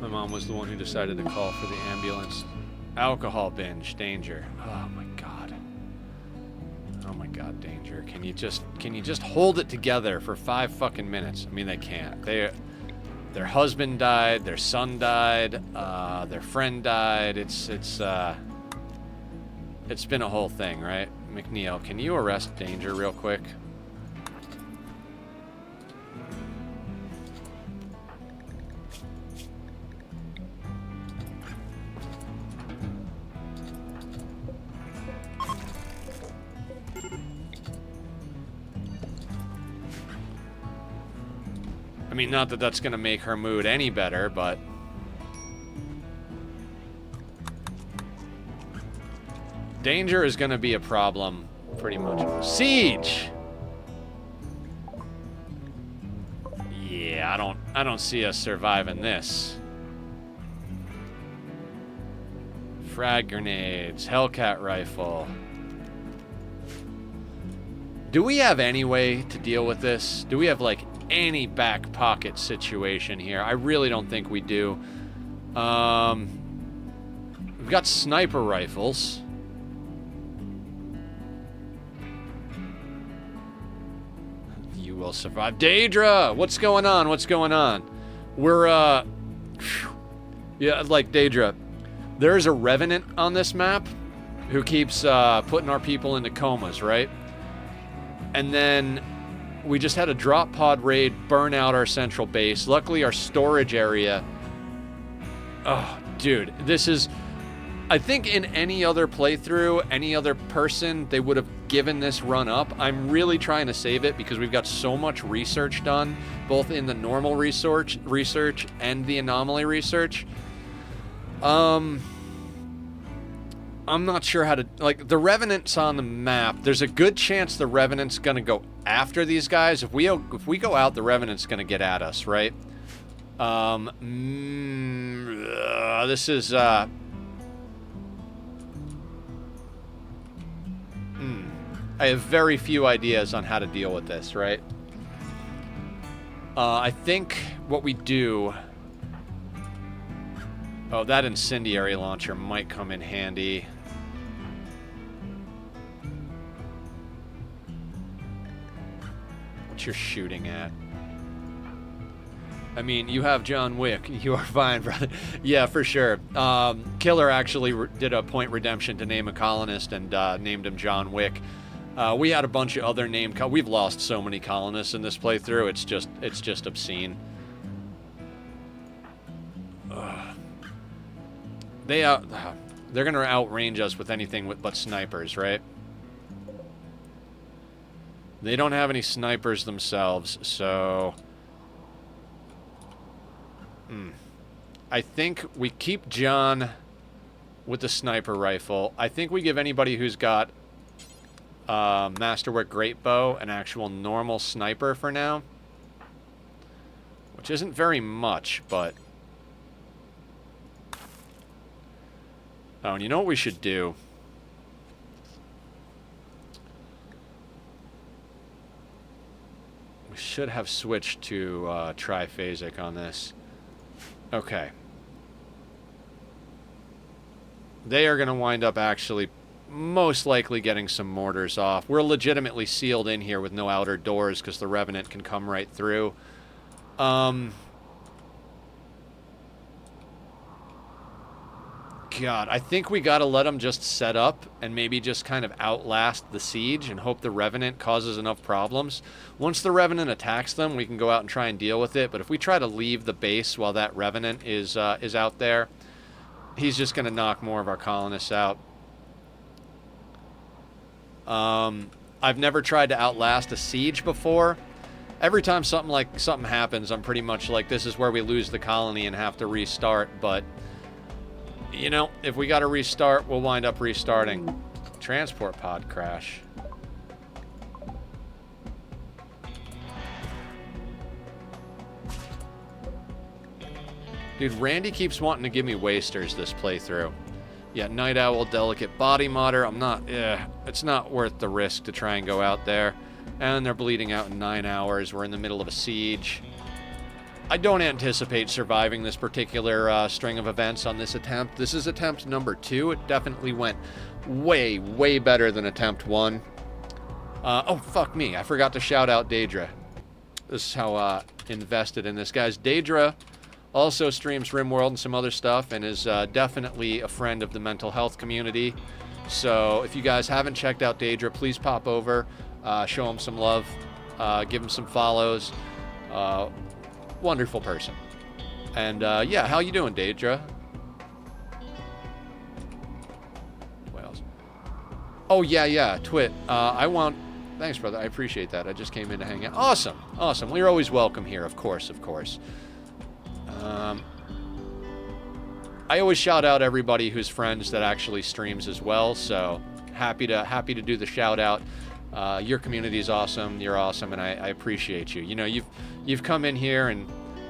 My mom was the one who decided to call for the ambulance. Alcohol binge, Danger. Oh my god. Oh my god, Danger. Can you just hold it together for 5 fucking minutes? I mean, they can't. Their husband died, their son died, their friend died. It's been a whole thing, right? McNeil, can you arrest Danger real quick? I mean, not that that's going to make her mood any better, but... Danger is going to be a problem, pretty much. Siege! Yeah, I don't see us surviving this. Frag grenades, Hellcat rifle. Do we have any way to deal with this? Do we have, like, any back pocket situation here? I really don't think we do. We've got sniper rifles. You will survive. Daedra! What's going on? What's going on? We're, yeah, like, Daedra, there's a revenant on this map who keeps, putting our people into comas, right? And then we just had a drop pod raid burn out our central base. Luckily, our storage area... Oh, dude, this is... I think in any other playthrough, any other person, they would have given this run up. I'm really trying to save it because we've got so much research done, both in the normal research and the anomaly research. I'm not sure how to... Like, the Revenant's on the map. There's a good chance the Revenant's gonna go after these guys. If we go out, the Revenant's gonna get at us, right? This is, I have very few ideas on how to deal with this, right? I think what we do... Oh, that incendiary launcher might come in handy. What you're shooting at? I mean, you have John Wick. You are fine, brother. Yeah, for sure. Killer actually did a point redemption to name a colonist and named him John Wick. We had a bunch of other named... We've lost so many colonists in this playthrough. It's just obscene. They're gonna outrange us with anything but snipers, right? They don't have any snipers themselves, so... I think we keep John with the sniper rifle. I think we give anybody who's got Masterwork Great Bow an actual normal sniper for now. Which isn't very much, but... Oh, and you know what we should do? We should have switched to triphasic on this. Okay. They are going to wind up actually most likely getting some mortars off. We're legitimately sealed in here with no outer doors because the Revenant can come right through. God, I think we gotta let them just set up and maybe just kind of outlast the siege and hope the Revenant causes enough problems. Once the Revenant attacks them, we can go out and try and deal with it. But if we try to leave the base while that Revenant is out there, he's just gonna knock more of our colonists out. I've never tried to outlast a siege before. Every time something happens, I'm pretty much like, this is where we lose the colony and have to restart, but... You know, if we got to restart, we'll wind up restarting. Transport pod crash. Dude, Randy keeps wanting to give me wasters this playthrough. Yeah, Night Owl, Delicate Body Modder. It's not worth the risk to try and go out there. And they're bleeding out in 9 hours. We're in the middle of a siege. I don't anticipate surviving this particular string of events on this attempt. This is attempt number 2. It definitely went way, way better than attempt 1. Oh, fuck me. I forgot to shout out Daedra. This is how invested in this, guys. Daedra also streams Rimworld and some other stuff and is definitely a friend of the mental health community. So if you guys haven't checked out Daedra, please pop over, show him some love, give him some follows. Wonderful person. And yeah, how you doing, Daedra? What else? Oh yeah, Twit. Thanks, brother. I appreciate that. I just came in to hang out. Awesome. Well, you're always welcome here, of course. I always shout out everybody who's friends that actually streams as well. So happy to do the shout out. Your community is awesome. You're awesome, and I appreciate you. You know, you've come in here and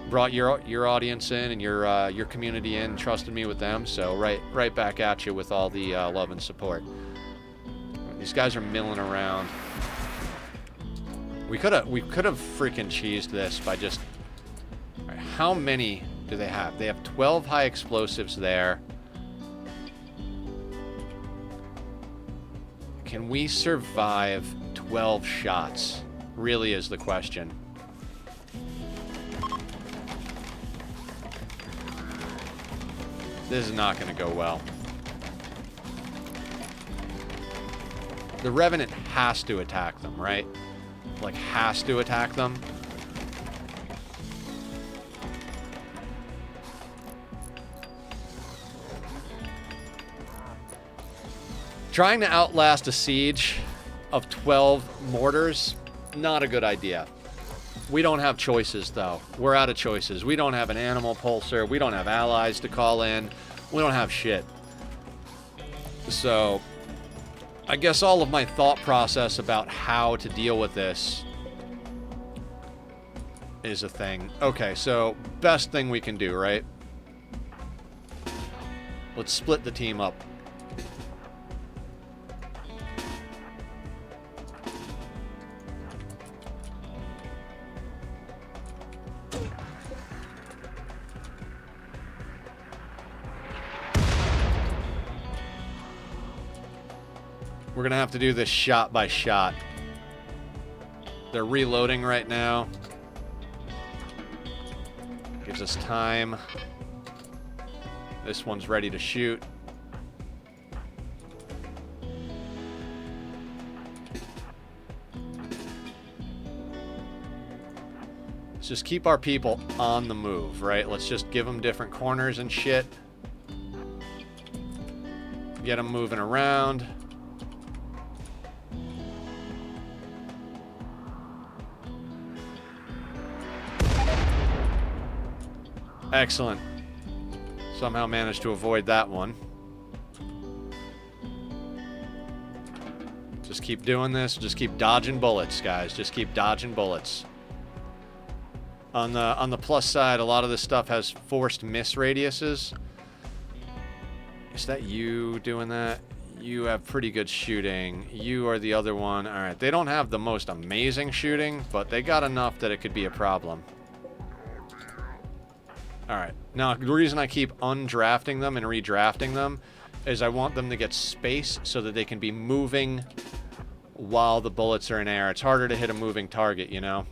brought your audience in and your community in, and trusted me with them. So right back at you with all the love and support. These guys are milling around. We could have freaking cheesed this by just. Right, how many do they have? They have 12 high explosives there. Can we survive 12 shots? Really is the question. This is not going to go well. The Revenant has to attack them, right? Like, has to attack them. Trying to outlast a siege of 12 mortars, not a good idea. We don't have choices, though. We're out of choices. We don't have an animal pulsar. We don't have allies to call in. We don't have shit. So, I guess all of my thought process about how to deal with this is a thing. Okay, so best thing we can do, right? Let's split the team up. We're going to have to do this shot by shot. They're reloading right now. Gives us time. This one's ready to shoot. Let's just keep our people on the move, right? Let's just give them different corners and shit. Get them moving around. Excellent. Somehow managed to avoid that one. Just keep doing this. Just keep dodging bullets, guys. Just keep dodging bullets. On the plus side, a lot of this stuff has forced miss radiuses. Is that you doing that? You have pretty good shooting. You are the other one. All right. They don't have the most amazing shooting, but they got enough that it could be a problem. All right. Now, the reason I keep undrafting them and redrafting them is I want them to get space so that they can be moving while the bullets are in air. It's harder to hit a moving target, you know?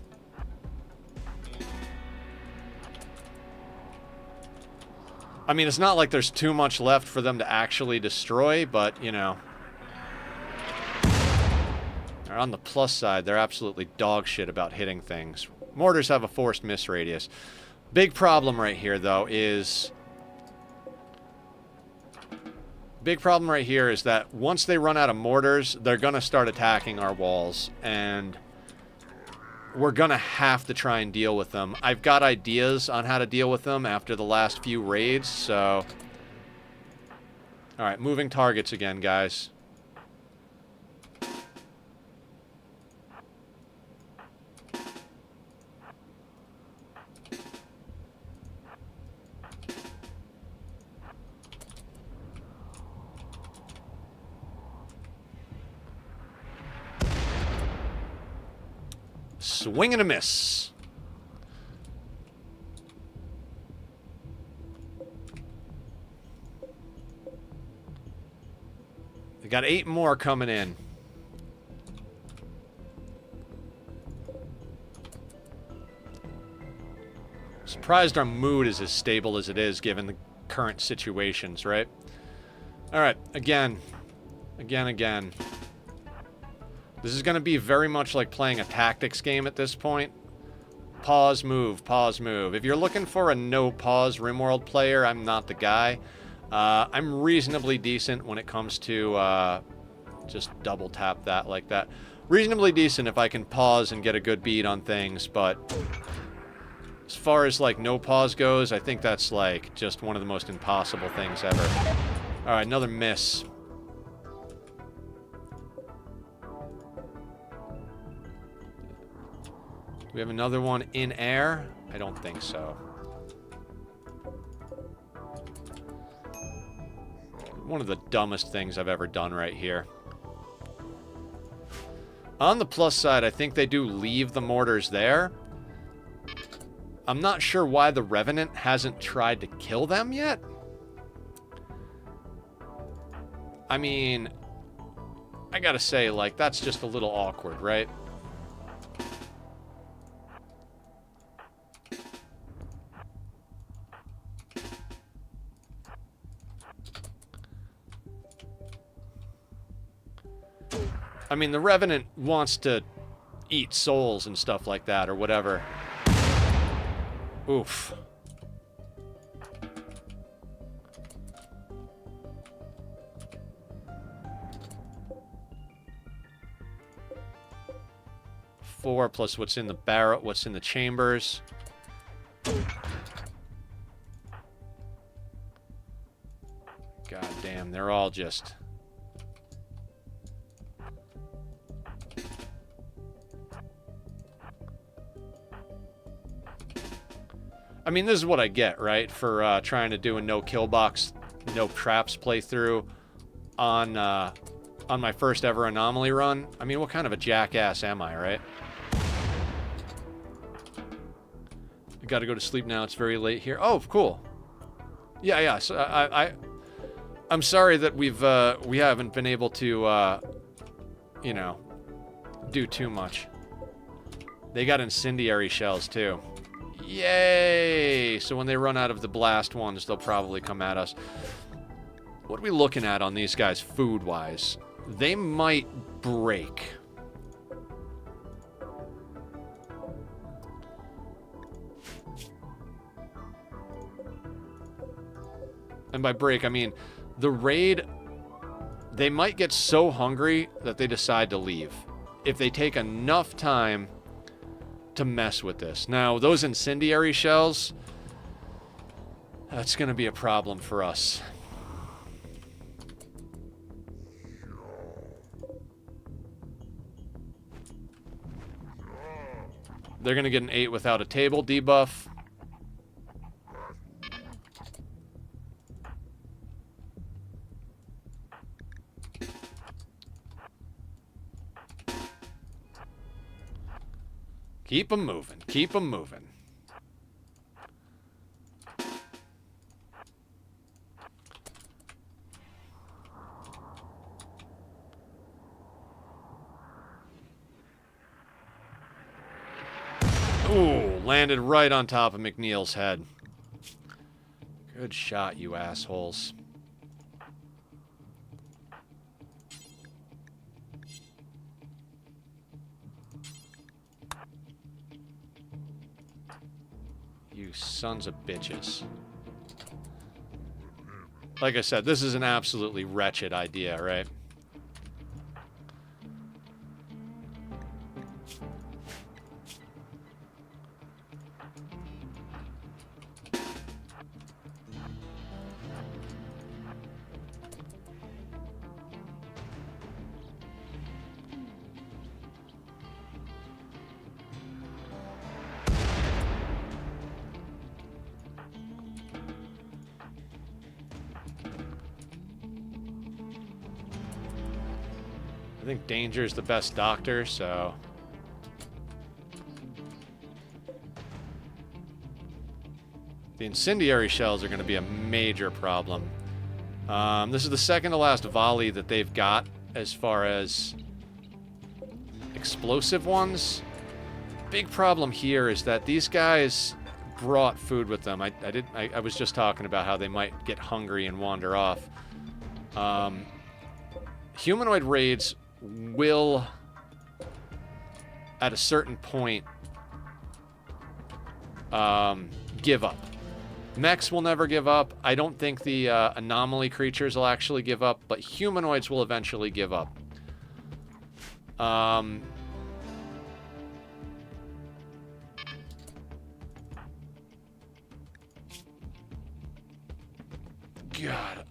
I mean, it's not like there's too much left for them to actually destroy, but, you know. On the plus side, they're absolutely dog shit about hitting things. Mortars have a forced miss radius. Big problem right here, though, is... Big problem right here is that once they run out of mortars, they're going to start attacking our walls, and we're going to have to try and deal with them. I've got ideas on how to deal with them after the last few raids, so... Alright, moving targets again, guys. Swing and a miss. They got 8 more coming in. Surprised our mood is as stable as it is given the current situations, right? Alright, again. Again. This is going to be very much like playing a tactics game at this point. Pause, move, pause, move. If you're looking for a no-pause Rimworld player, I'm not the guy. I'm reasonably decent when it comes to just double tap that like that. Reasonably decent if I can pause and get a good beat on things, but as far as like no pause goes, I think that's like just one of the most impossible things ever. Alright, another miss. We have another one in air? I don't think so. One of the dumbest things I've ever done right here. On the plus side, I think they do leave the mortars there. I'm not sure why the Revenant hasn't tried to kill them yet. I mean, I gotta say, like, that's just a little awkward, right? I mean, the Revenant wants to eat souls and stuff like that, or whatever. Oof. Four plus what's in the barrel, what's in the chambers. God damn, they're all just... I mean, this is what I get, right? For trying to do a no KILLBOX, no traps playthrough on my first ever Anomaly run. I mean, what kind of a jackass am I, right? I gotta go to sleep now. It's very late here. Oh, cool. Yeah. So I'm sorry that we haven't been able to you know, do too much. They got incendiary shells, too. Yay! So when they run out of the blast ones, they'll probably come at us. What are we looking at on these guys food-wise? They might break. And by break, I mean the raid, they might get so hungry that they decide to leave if they take enough time to mess with this. Now, those incendiary shells, that's going to be a problem for us. They're going to get an 8 without a table debuff. Keep them moving. Keep them moving. Ooh, landed right on top of McNeil's head. Good shot, you assholes. You sons of bitches. Like I said, this is an absolutely wretched idea, right? I think Danger's the best doctor, so... The incendiary shells are going to be a major problem. This is the second to last volley that they've got as far as explosive ones. Big problem here is that these guys brought food with them. I was just talking about how they might get hungry and wander off. Humanoid raids will, at a certain point, give up. Mechs will never give up. I don't think the anomaly creatures will actually give up, but humanoids will eventually give up. God,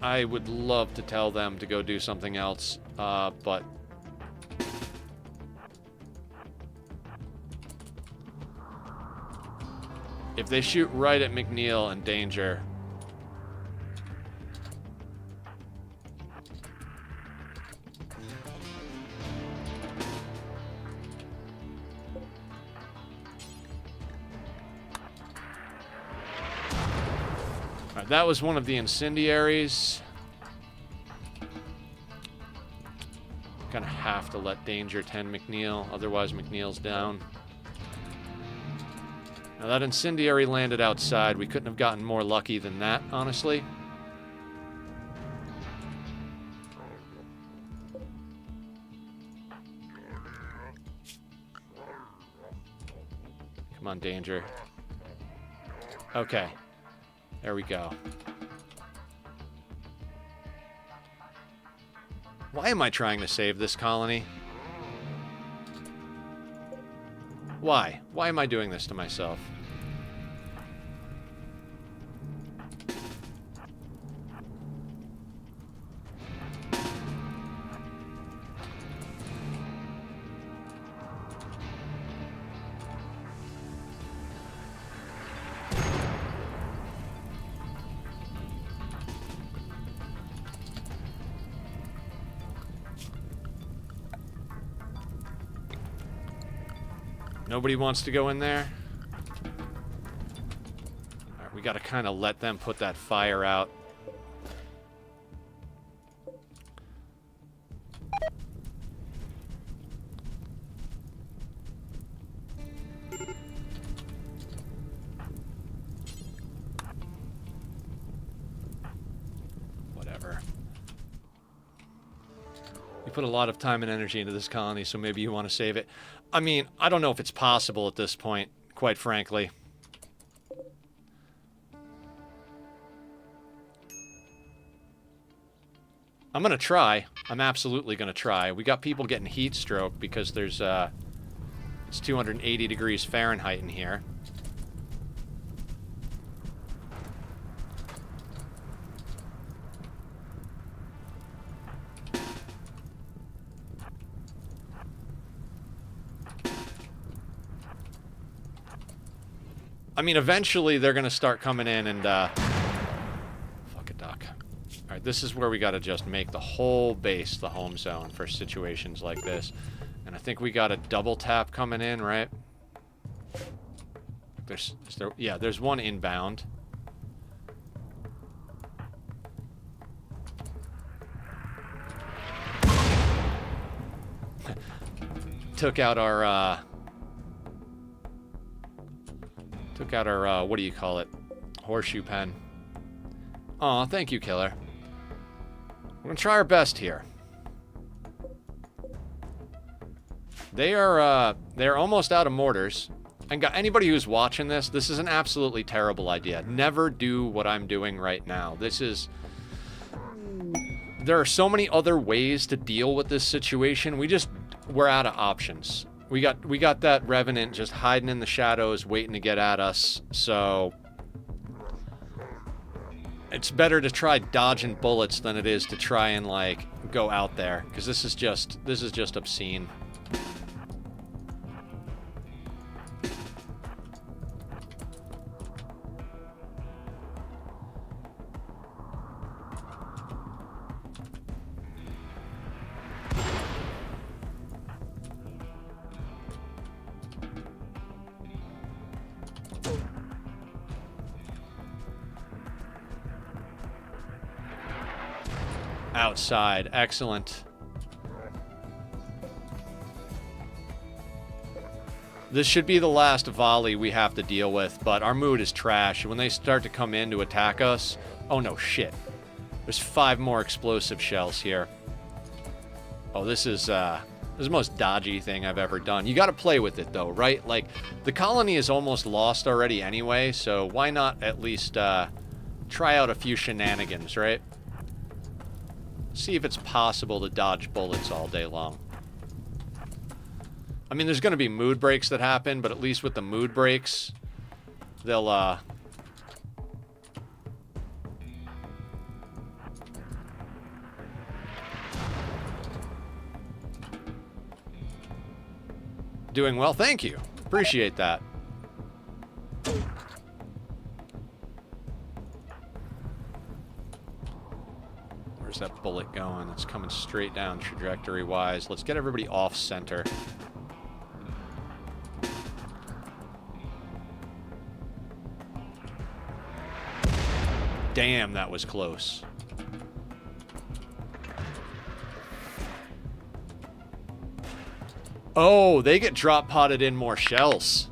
I would love to tell them to go do something else, but... If they shoot right at McNeil and Danger... Alright, that was one of the incendiaries. Gonna have to let Danger 10 McNeil, otherwise McNeil's down. Now that incendiary landed outside. We couldn't have gotten more lucky than that, honestly. Come on, Danger. Okay. There we go. Why am I trying to save this colony? Why? Why am I doing this to myself? Nobody wants to go in there? Alright, we gotta kind of let them put that fire out. put a lot of time and energy into this colony, so maybe you want to save it. I mean, I don't know if it's possible at this point, quite frankly. I'm going to try. I'm absolutely going to try. We got people getting heat stroke because there's, it's 280 degrees Fahrenheit in here. I mean, eventually they're going to start coming in and, fuck a duck. Alright, this is where we gotta just make the whole base the home zone for situations like this. And I think we got a double tap coming in, right? Yeah, there's one inbound. Took out our, what do you call it? Horseshoe pen. Aw, thank you, killer. We're gonna try our best here. They're almost out of mortars. And anybody who's watching this, this is an absolutely terrible idea. Never do what I'm doing right now. There are so many other ways to deal with this situation. We're out of options. We got that Revenant just hiding in the shadows, waiting to get at us, so it's better to try dodging bullets than it is to try and, like, go out there, because this is just obscene. Outside. Excellent. This should be the last volley we have to deal with, but our mood is trash. When they start to come in to attack us... Oh, no, shit. There's 5 more explosive shells here. Oh, this is the most dodgy thing I've ever done. You gotta play with it, though, right? Like, the colony is almost lost already anyway, so why not at least try out a few shenanigans, right? See if it's possible to dodge bullets all day long. I mean, there's going to be mood breaks that happen, but at least with the mood breaks, they'll, Doing well, thank you. Appreciate that. Where's that bullet going? It's coming straight down trajectory-wise. Let's get everybody off-center. Damn, that was close. Oh, they get drop-potted in more shells.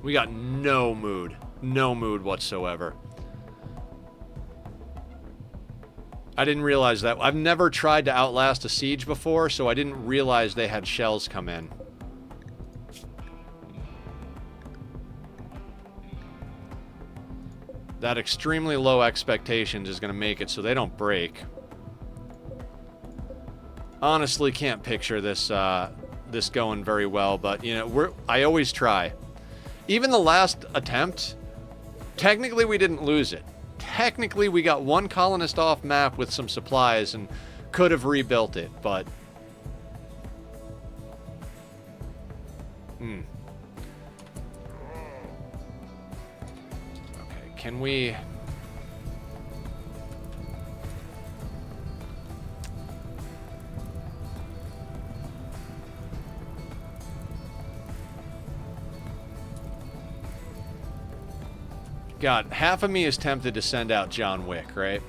We got no mood. No mood whatsoever. I didn't realize that. I've never tried to outlast a siege before, so I didn't realize they had shells come in. That extremely low expectations is going to make it so they don't break. Honestly, can't picture this this going very well, but you know, I always try. Even the last attempt, technically we didn't lose it. Technically we got one colonist off map with some supplies and could have rebuilt it, but okay, can we... God, half of me is tempted to send out John Wick, right?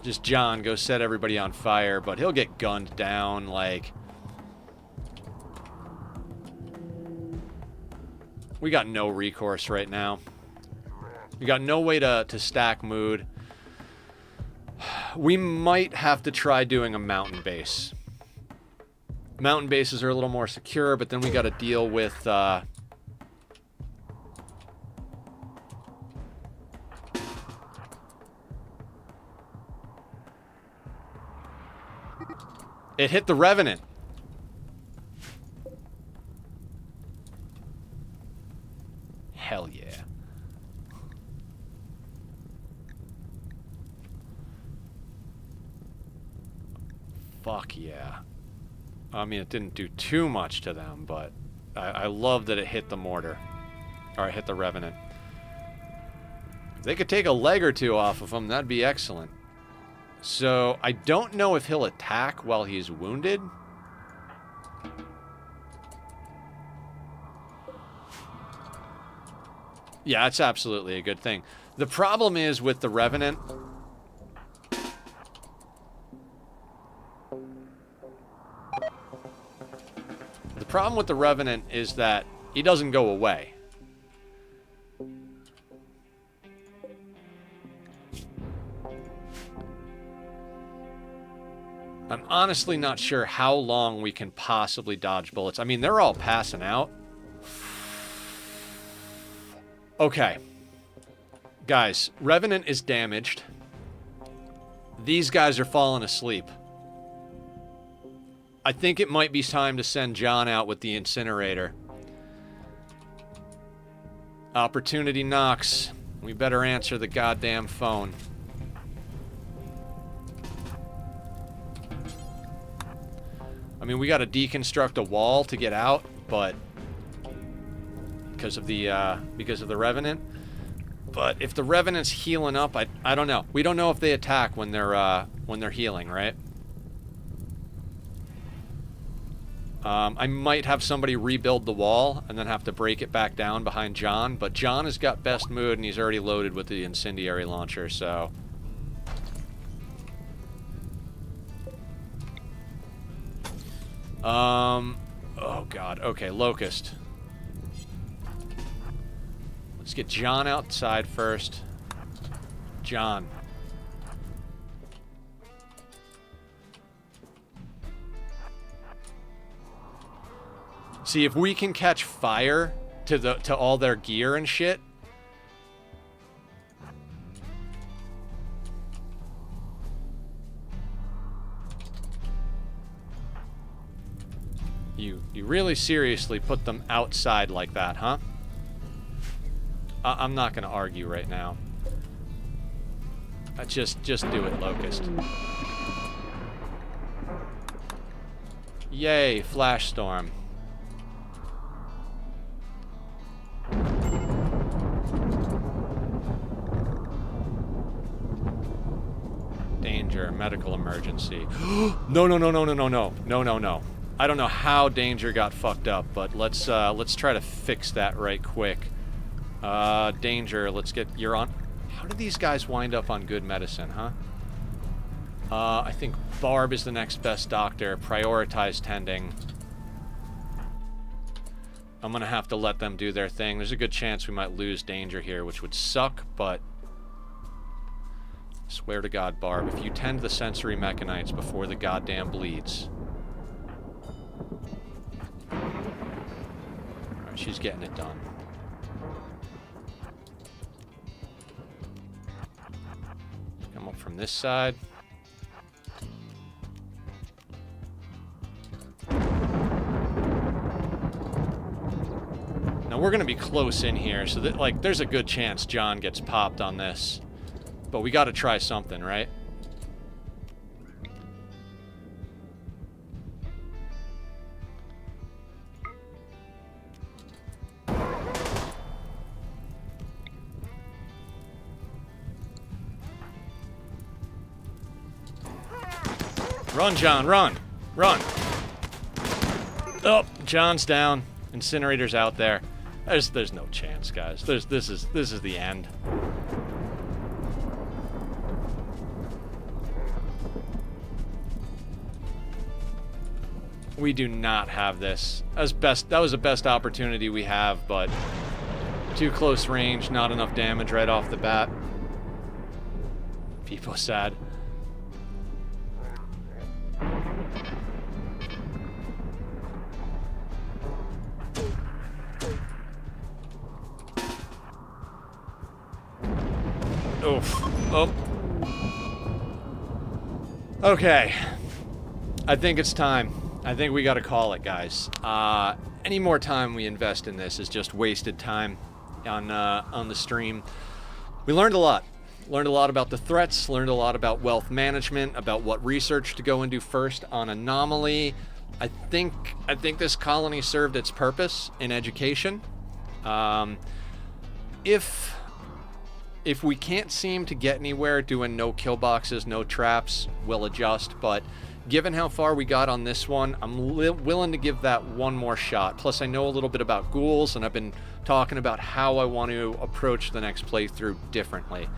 Just John, go set everybody on fire, but he'll get gunned down, like... We got no recourse right now. We got no way to stack mood. We might have to try doing a mountain base. Mountain bases are a little more secure, but then we got to deal with... It hit the Revenant. Hell yeah. Fuck yeah. I mean, it didn't do too much to them, but I love that it hit the mortar. Or it hit the Revenant. If they could take a leg or two off of him, that'd be excellent. So, I don't know if he'll attack while he's wounded. Yeah, that's absolutely a good thing. The problem is with the Revenant... The problem with the Revenant is that he doesn't go away. I'm honestly not sure how long we can possibly dodge bullets. I mean, they're all passing out. Okay. Guys, Revenant is damaged. These guys are falling asleep. I think it might be time to send John out with the incinerator. Opportunity knocks. We better answer the goddamn phone. I mean, we got to deconstruct a wall to get out, but because of the Revenant. But if the Revenant's healing up, I don't know. We don't know if they attack when they're healing, right? I might have somebody rebuild the wall and then have to break it back down behind John, but John has got best mood and he's already loaded with the incendiary launcher, so... Oh god, okay, Locust. Let's get John outside first. John. See, if we can catch fire to all their gear and shit. You really seriously put them outside like that, huh? I'm not gonna argue right now. Just do it, Locust. Yay, Flash Storm. Danger, medical emergency. No. I don't know how Danger got fucked up, but let's try to fix that right quick. Danger, let's get... You're on... How did these guys wind up on good medicine, huh? I think Barb is the next best doctor. Prioritize tending. I'm gonna have to let them do their thing. There's a good chance we might lose Danger here, which would suck, but... Swear to God, Barb, if you tend the sensory mechanites before the goddamn bleeds... Alright, she's getting it done. Come up from this side. Now we're gonna be close in here, so that, like, there's a good chance John gets popped on this. But we gotta try something, right? Run, John, run! Run! Oh, John's down. Incinerator's out there. There's no chance, guys. This is the end. We do not have this. That was the best opportunity we have, but Too close range, not enough damage right off the bat. People sad. Oof. Oh. Okay. I think it's time. I think we gotta call it, guys. Any more time we invest in this is just wasted time on the stream. We learned a lot. Learned a lot about the threats, learned a lot about wealth management, about what research to go and do first on Anomaly. I think this colony served its purpose in education. If we can't seem to get anywhere doing no kill boxes, no traps, we'll adjust. But given how far we got on this one, I'm willing to give that one more shot. Plus, I know a little bit about ghouls, and I've been talking about how I want to approach the next playthrough differently.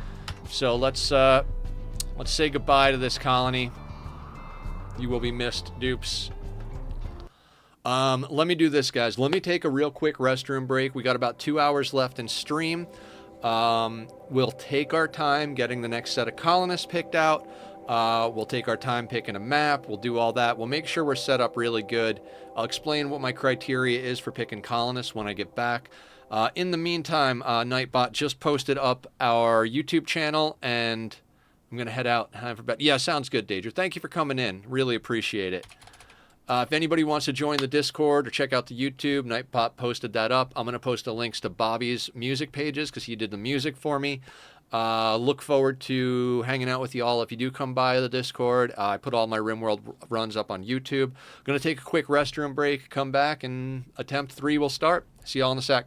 So let's say goodbye to this colony. You will be missed, dupes. Let me do this, guys. Let me take a real quick restroom break. We got about 2 hours left in stream. We'll take our time getting the next set of colonists picked out. We'll take our time picking a map. We'll do all that. We'll make sure we're set up really good. I'll explain what my criteria is for picking colonists when I get back. In the meantime, Nightbot just posted up our YouTube channel, and I'm going to head out. Yeah, sounds good, Daedra. Thank you for coming in. Really appreciate it. If anybody wants to join the Discord or check out the YouTube, Nightbot posted that up. I'm going to post the links to Bobby's music pages because he did the music for me. Look forward to hanging out with you all if you do come by the Discord. I put all my Rimworld runs up on YouTube. I'm going to take a quick restroom break, come back, and attempt 3 will start. See y'all in a sec.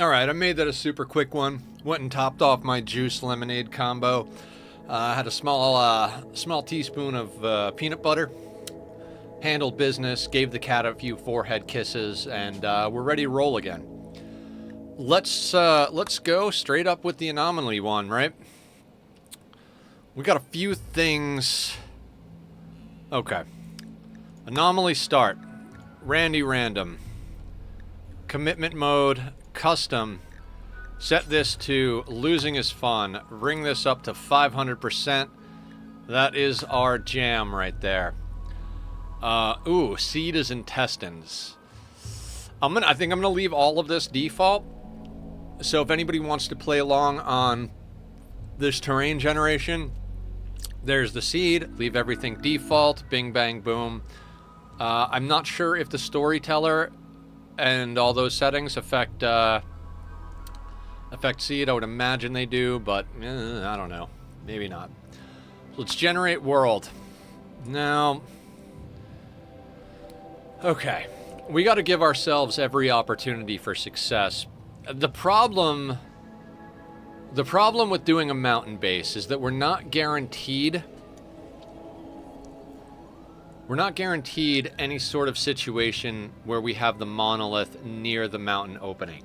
Alright, I made that a super quick one. Went and topped off my juice lemonade combo. Had a small teaspoon of peanut butter. Handled business, gave the cat a few forehead kisses, and we're ready to roll again. Let's go straight up with the Anomaly one, right? We got a few things. Okay. Anomaly Start. Randy Random. Commitment mode. Custom. Set this to losing is fun. Bring this up to 500%. That is our jam right there. Ooh, seed is intestines. I think I'm gonna leave all of this default. So if anybody wants to play along on this terrain generation, there's the seed. Leave everything default. Bing, bang, boom. I'm not sure if the storyteller and all those settings affect seed. I would imagine they do, but I don't know. Maybe not. Let's generate world. Now, okay. We got to give ourselves every opportunity for success. The problem with doing a mountain base is that we're not guaranteed any sort of situation where we have the monolith near the mountain opening.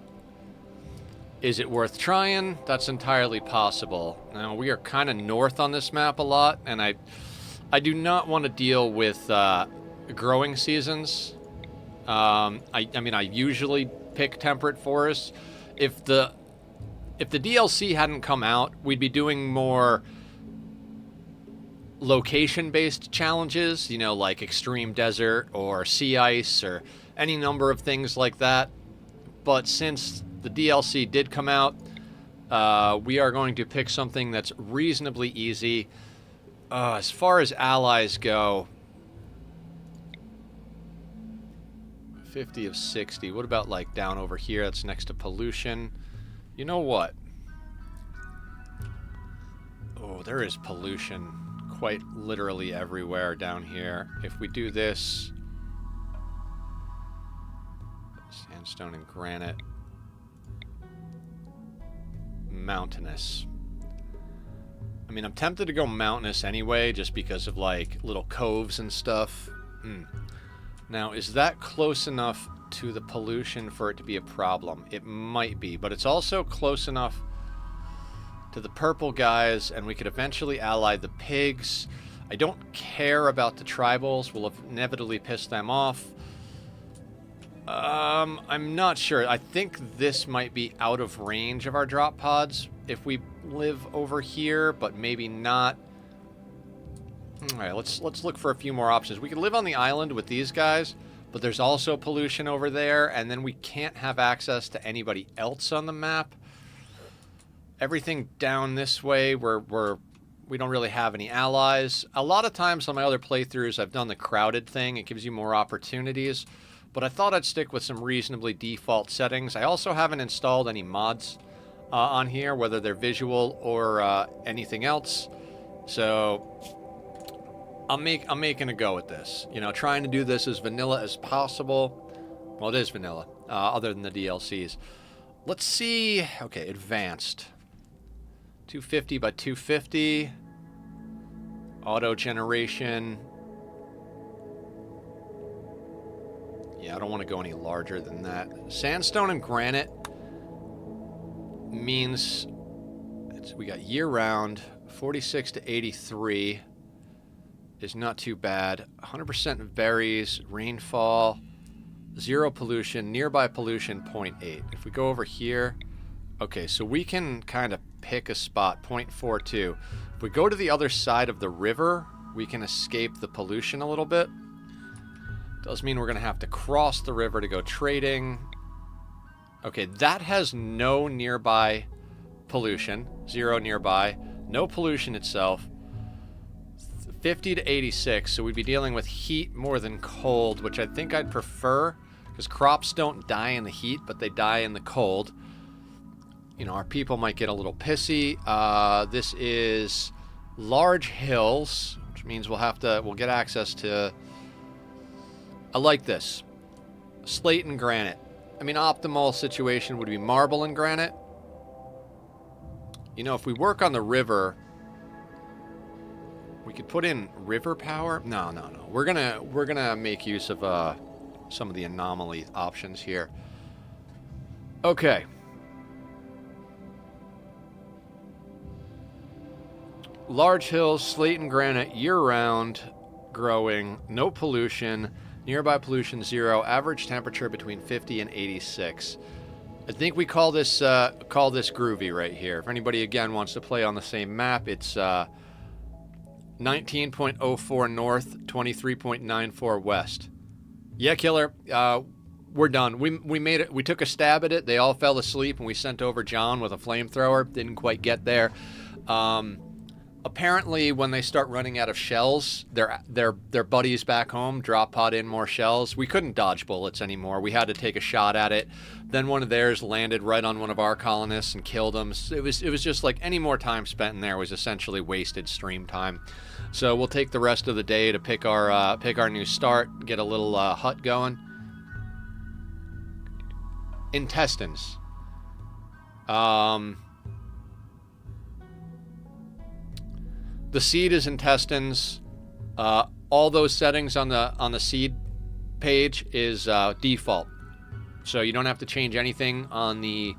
Is it worth trying? That's entirely possible. Now, we are kind of north on this map a lot, and I do not want to deal with growing seasons. I mean, I usually pick temperate forests. If the DLC hadn't come out, we'd be doing more location-based challenges, you know, like extreme desert or sea ice or any number of things like that. But since the DLC did come out, we are going to pick something that's reasonably easy. As far as allies go, 50 of 60. What about like down over here? That's next to pollution. You know what? Oh, there is pollution quite literally everywhere down here. If we do this, sandstone and granite, mountainous. I mean, I'm tempted to go mountainous anyway, just because of like little coves and stuff. Now, is that close enough to the pollution for it to be a problem? It might be, but it's also close enough to the purple guys, and we could eventually ally the pigs. I don't care about the tribals. We'll inevitably piss them off. I'm not sure. I think this might be out of range of our drop pods if we live over here, but maybe not. All right, let's look for a few more options. We could live on the island with these guys, but there's also pollution over there, and then we can't have access to anybody else on the map. Everything down this way, we don't really have any allies. A lot of times on my other playthroughs, I've done the crowded thing. It gives you more opportunities, but I thought I'd stick with some reasonably default settings. I also haven't installed any mods on here, whether they're visual or anything else. So I'm making a go at this. You know, trying to do this as vanilla as possible. Well, it is vanilla, other than the DLCs. Let's see. Okay, advanced. 250 by 250. Auto generation. Yeah, I don't want to go any larger than that. Sandstone and granite means we got year-round. 46 to 83 is not too bad. 100% berries, rainfall, 0 pollution, nearby pollution 0.8. If we go over here, okay, so we can kind of pick a spot, 0.42. If we go to the other side of the river, we can escape the pollution a little bit. Does mean we're going to have to cross the river to go trading. Okay, that has no nearby pollution. 0 nearby. No pollution itself. 50 to 86, so we'd be dealing with heat more than cold, which I think I'd prefer, because crops don't die in the heat, but they die in the cold. You know, our people might get a little pissy. This is large hills, which means we'll get access to... I like this. Slate and granite. I mean, optimal situation would be marble and granite. You know, if we work on the river, we could put in river power. No. We're gonna make use of some of the anomaly options here. Okay. Large hills, slate and granite, year-round growing, no pollution, nearby pollution 0, average temperature between 50 and 86. I think we call this groovy right here. If anybody again wants to play on the same map, it's 19.04 north, 23.94 west. Yeah, Killer. We're done. We made it. We took a stab at it. They all fell asleep, and we sent over John with a flamethrower. Didn't quite get there. Apparently, when they start running out of shells, their buddies back home drop pod in more shells. We couldn't dodge bullets anymore. We had to take a shot at it. Then one of theirs landed right on one of our colonists and killed them. It was just like any more time spent in there was essentially wasted stream time. So we'll take the rest of the day to pick our new start, get a little hut going. Intestines. The seed is intestines. All those settings on the seed page is default. So you don't have to change anything on the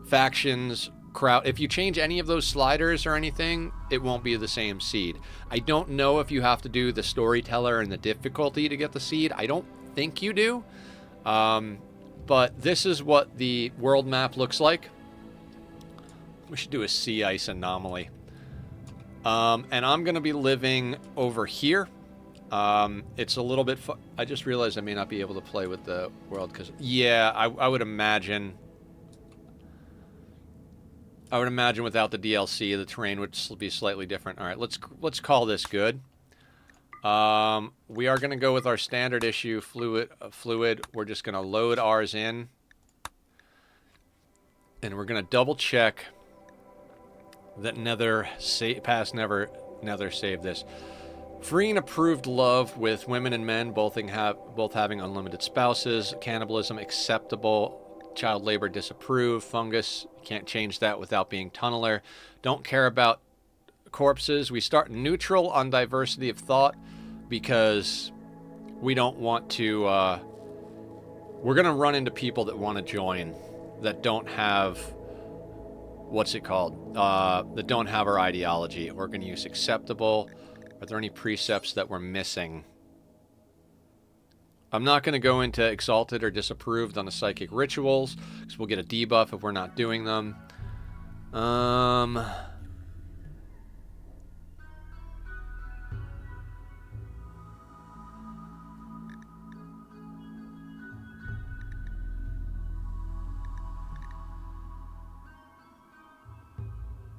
factions, crowd. If you change any of those sliders or anything, it won't be the same seed. I don't know if you have to do the storyteller and the difficulty to get the seed. I don't think you do. But this is what the world map looks like. We should do a sea ice anomaly. And I'm going to be living over here. It's a little bit... I just realized I may not be able to play with the world because... Yeah, I would imagine... without the DLC, the terrain would be slightly different. All right, let's call this good. We are going to go with our standard issue fluid. We're just going to load ours in. And we're going to double check that Nether saved this. Free and approved love with women and men, both having unlimited spouses. Cannibalism acceptable. Child labor disapproved. Fungus, can't change that without being tunneler. Don't care about corpses. We start neutral on diversity of thought because we don't want to... we're going to run into people that want to join that don't have... What's it called? That don't have our ideology. We're going to use acceptable. Are there any precepts that we're missing? I'm not going to go into exalted or disapproved on the psychic rituals because we'll get a debuff if we're not doing them.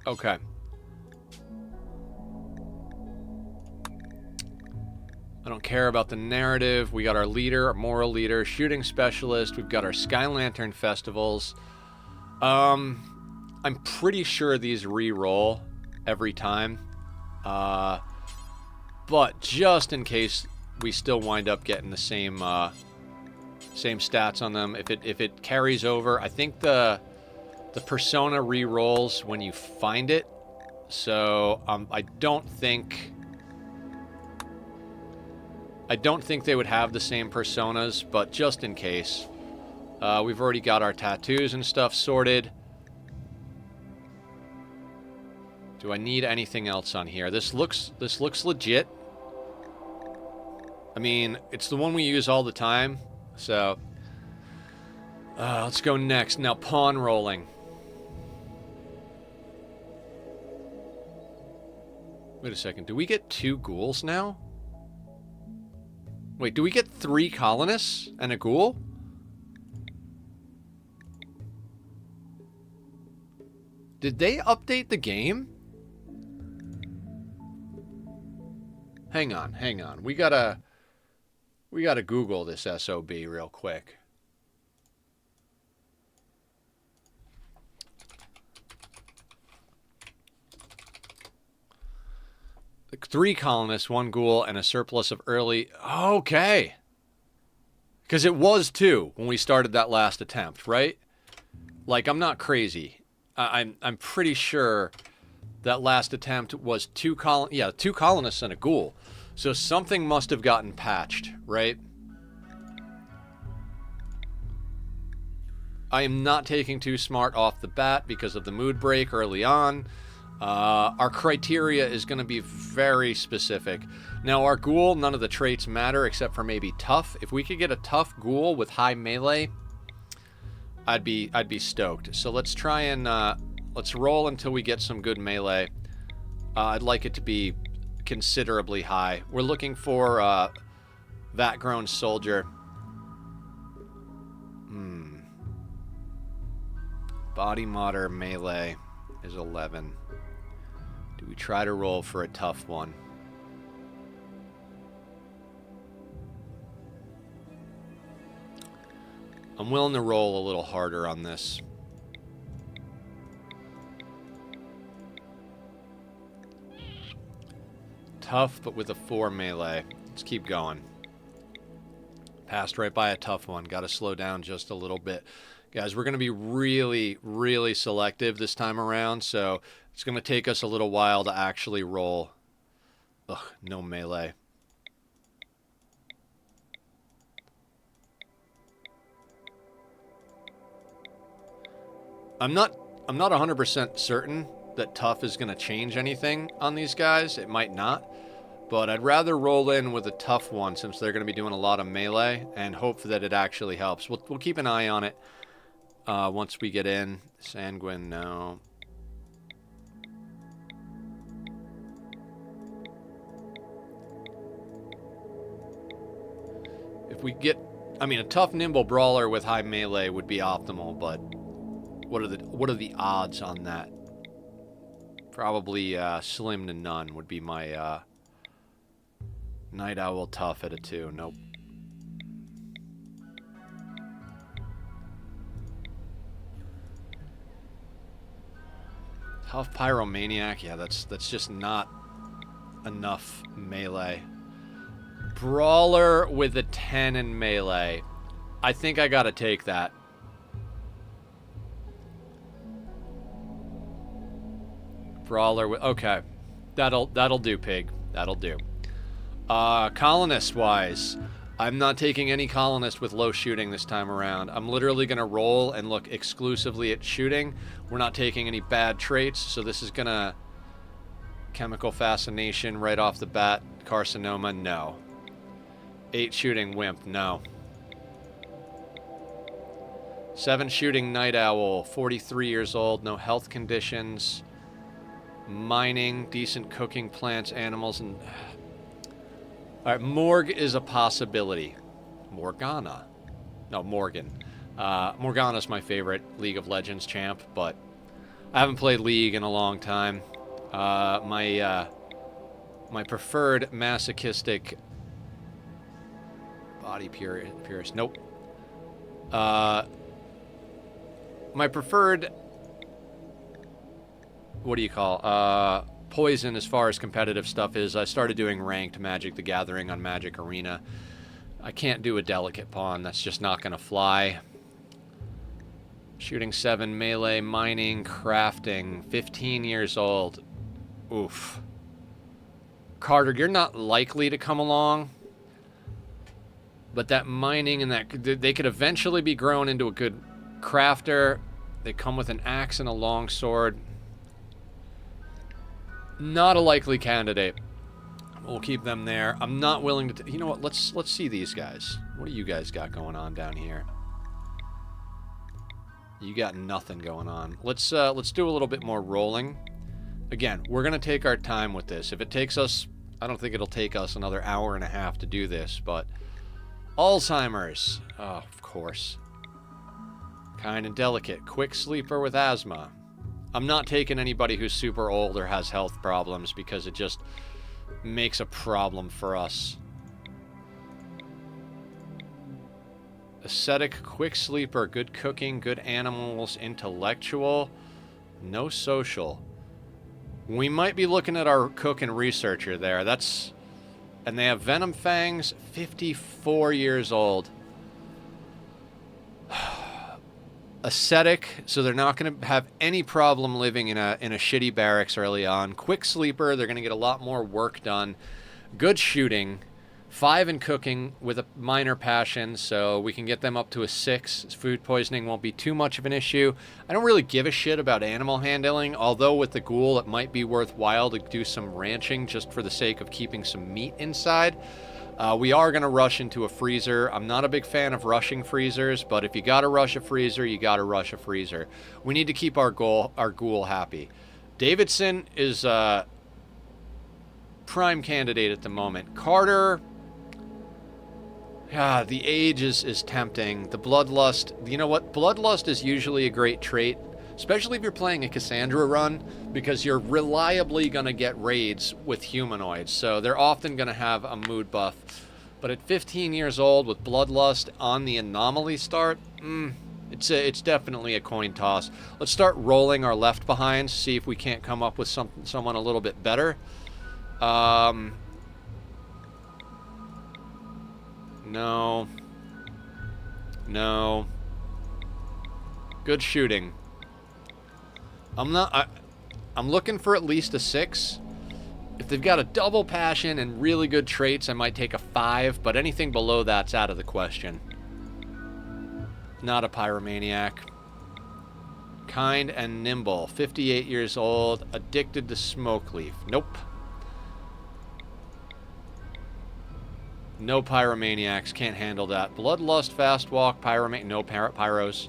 Okay. I don't care about the narrative. We got our leader, our moral leader, shooting specialist. We've got our Sky Lantern festivals. I'm pretty sure these re-roll every time. But just in case we still wind up getting the same stats on them, if it carries over, I think the persona re-rolls when you find it. So I don't think they would have the same personas, but just in case. We've already got our tattoos and stuff sorted. Do I need anything else on here? This looks legit. I mean, it's the one we use all the time. So let's go next. Now, pawn rolling. Wait a second. Do we get 2 ghouls now? Wait, do we get 3 colonists and a ghoul? Did they update the game? Hang on. We gotta Google this SOB real quick. Like 3 colonists, 1 ghoul, and a surplus of early... Okay. Because it was 2 when we started that last attempt, right? Like, I'm not crazy. I'm pretty sure that last attempt was 2 colonists and a ghoul. So something must have gotten patched, right? I am not taking Too Smart off the bat because of the mood break early on. Our criteria is going to be very specific. Now, our ghoul, none of the traits matter except for maybe tough. If we could get a tough ghoul with high melee, I'd be stoked. So let's try and let's roll until we get some good melee. I'd like it to be considerably high. We're looking for vat-grown soldier. Body modder melee is 11. Do we try to roll for a tough one? I'm willing to roll a little harder on this. Tough, but with a 4 melee. Let's keep going. Passed right by a tough one. Got to slow down just a little bit. Guys, we're going to be really, really selective this time around, so it's going to take us a little while to actually roll. Ugh, no melee. I'm not 100% certain that tough is going to change anything on these guys. It might not, but I'd rather roll in with a tough one since they're going to be doing a lot of melee and hope that it actually helps. We'll keep an eye on it. Once we get in. Sanguine, no. If we get, I mean, a tough, nimble brawler with high melee would be optimal, but what are the odds on that? Probably slim to none would be my Night Owl tough at a 2. Nope. Tough Pyromaniac, yeah, that's just not enough melee. Brawler with a 10 in melee. I think I gotta take that. Brawler with, okay. That'll do, pig. That'll do. Colonist-wise, I'm not taking any colonist with low shooting this time around. I'm literally going to roll and look exclusively at shooting. We're not taking any bad traits, so this is going to... Chemical fascination right off the bat. Carcinoma, no. 8 shooting wimp, no. 7 shooting night owl, 43 years old, no health conditions. Mining, decent cooking plants, animals, and... Alright, Morg is a possibility. Morgana. No, Morgan. Morgana's my favorite League of Legends champ, but I haven't played League in a long time. My preferred masochistic body purist. Nope. My preferred... What do you call? Poison as far as competitive stuff is, I started doing ranked Magic the Gathering on Magic Arena. I can't do a delicate pawn, that's just not going to fly. Shooting 7, melee, mining, crafting, 15 years old. Oof. Carter, you're not likely to come along, but that mining and that, they could eventually be grown into a good crafter. They come with an axe and a long sword. Not a likely candidate. We'll keep them there. I'm not willing to... You know what? Let's see these guys. What do you guys got going on down here? You got nothing going on. Let's do a little bit more rolling. Again, we're going to take our time with this. If it takes us... I don't think it'll take us another hour and a half to do this, but... Alzheimer's. Oh, of course. Kind and delicate. Quick sleeper with asthma. I'm not taking anybody who's super old or has health problems because it just makes a problem for us. Ascetic, quick sleeper, good cooking, good animals, intellectual, no social. We might be looking at our cook and researcher there. That's... And they have Venom Fangs, 54 years old. Ascetic, so they're not going to have any problem living in a shitty barracks early on. Quick sleeper, they're going to get a lot more work done. Good shooting, 5 in cooking with a minor passion, so we can get them up to a 6. Food poisoning won't be too much of an issue. I don't really give a shit about animal handling, although with the ghoul it might be worthwhile to do some ranching just for the sake of keeping some meat inside. We are going to rush into a freezer. I'm not a big fan of rushing freezers, but if you got to rush a freezer, you got to rush a freezer. We need to keep our ghoul happy. Davidson is prime candidate at the moment. Carter... the age is tempting. The bloodlust, you know what? Bloodlust is usually a great trait, especially if you're playing a Cassandra run, because you're reliably going to get raids with humanoids, so they're often going to have a mood buff. But at 15 years old with bloodlust on the Anomaly Start, it's definitely a coin toss. Let's start rolling our left behinds, see if we can't come up with someone a little bit better. No. No. Good shooting. I'm looking for at least a 6. If they've got a double passion and really good traits, I might take a 5, but anything below that's out of the question. Not a pyromaniac. Kind and nimble. 58 years old. Addicted to smoke leaf. Nope. No pyromaniacs, can't handle that. Bloodlust, fast walk, no pyros.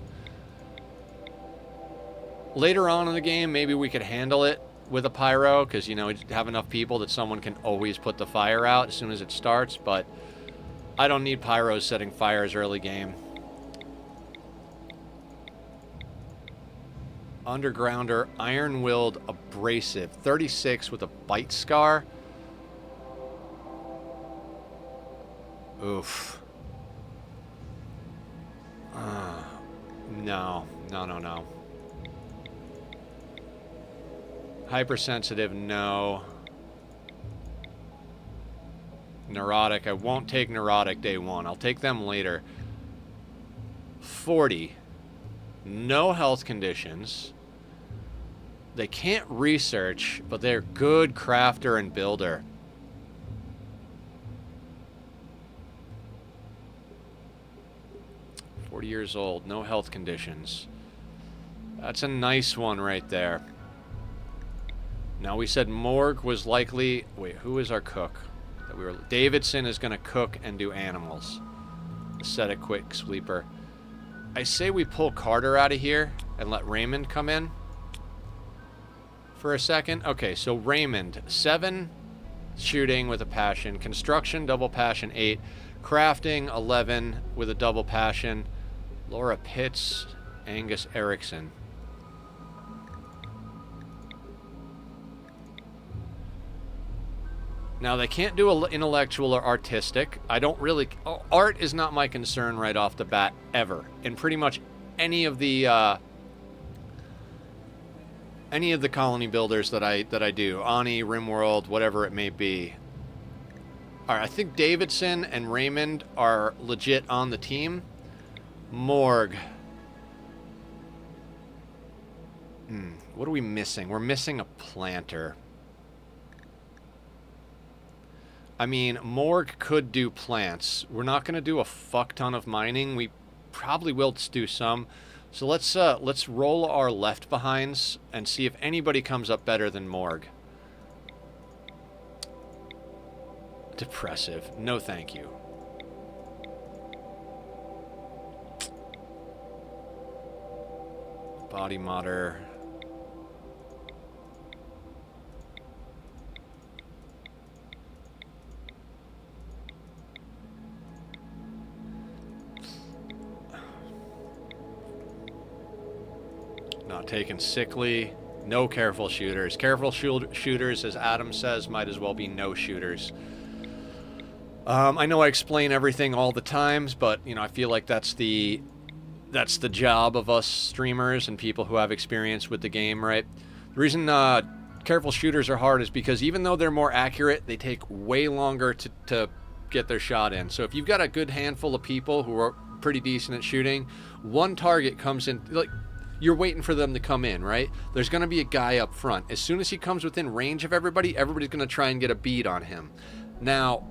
Later on in the game, maybe we could handle it with a pyro, because, you know, we have enough people that someone can always put the fire out as soon as it starts, but I don't need pyros setting fires early game. Undergrounder, iron-willed, abrasive, 36 with a bite scar. Oof. No. Hypersensitive, no. Neurotic, I won't take neurotic day 1. I'll take them later. 40. No health conditions. They can't research, but they're good crafter and builder. Years old, no health conditions. That's a nice one right there. Now we said Morg was likely... Wait, who is our cook? Davidson is going to cook and do animals. Set a quick sleeper. I say we pull Carter out of here and let Raymond come in for a second. Okay, so Raymond, 7 shooting with a passion. Construction, double passion, 8. Crafting, 11 with a double passion. Laura Pitts, Angus Erickson. Now, they can't do intellectual or artistic. I don't really... Art is not my concern right off the bat, ever. In pretty much any of the colony builders that I do. Ani, Rimworld, whatever it may be. Alright, I think Davidson and Raymond are legit on the team. Morg. What are we missing? We're missing a planter. I mean, Morg could do plants. We're not going to do a fuck ton of mining. We probably will do some. So let's roll our left behinds and see if anybody comes up better than Morg. Depressive. No thank you. Body modder. Not taking sickly. No careful shooters. Careful shooters, as Adam says, might as well be no shooters. I know I explain everything all the times, but, you know, I feel like that's the job of us streamers and people who have experience with the game, right? The reason careful shooters are hard is because even though they're more accurate, they take way longer to get their shot in. So if you've got a good handful of people who are pretty decent at shooting, one target comes in, like, you're waiting for them to come in, right? There's going to be a guy up front. As soon as he comes within range of everybody, everybody's going to try and get a bead on him. Now,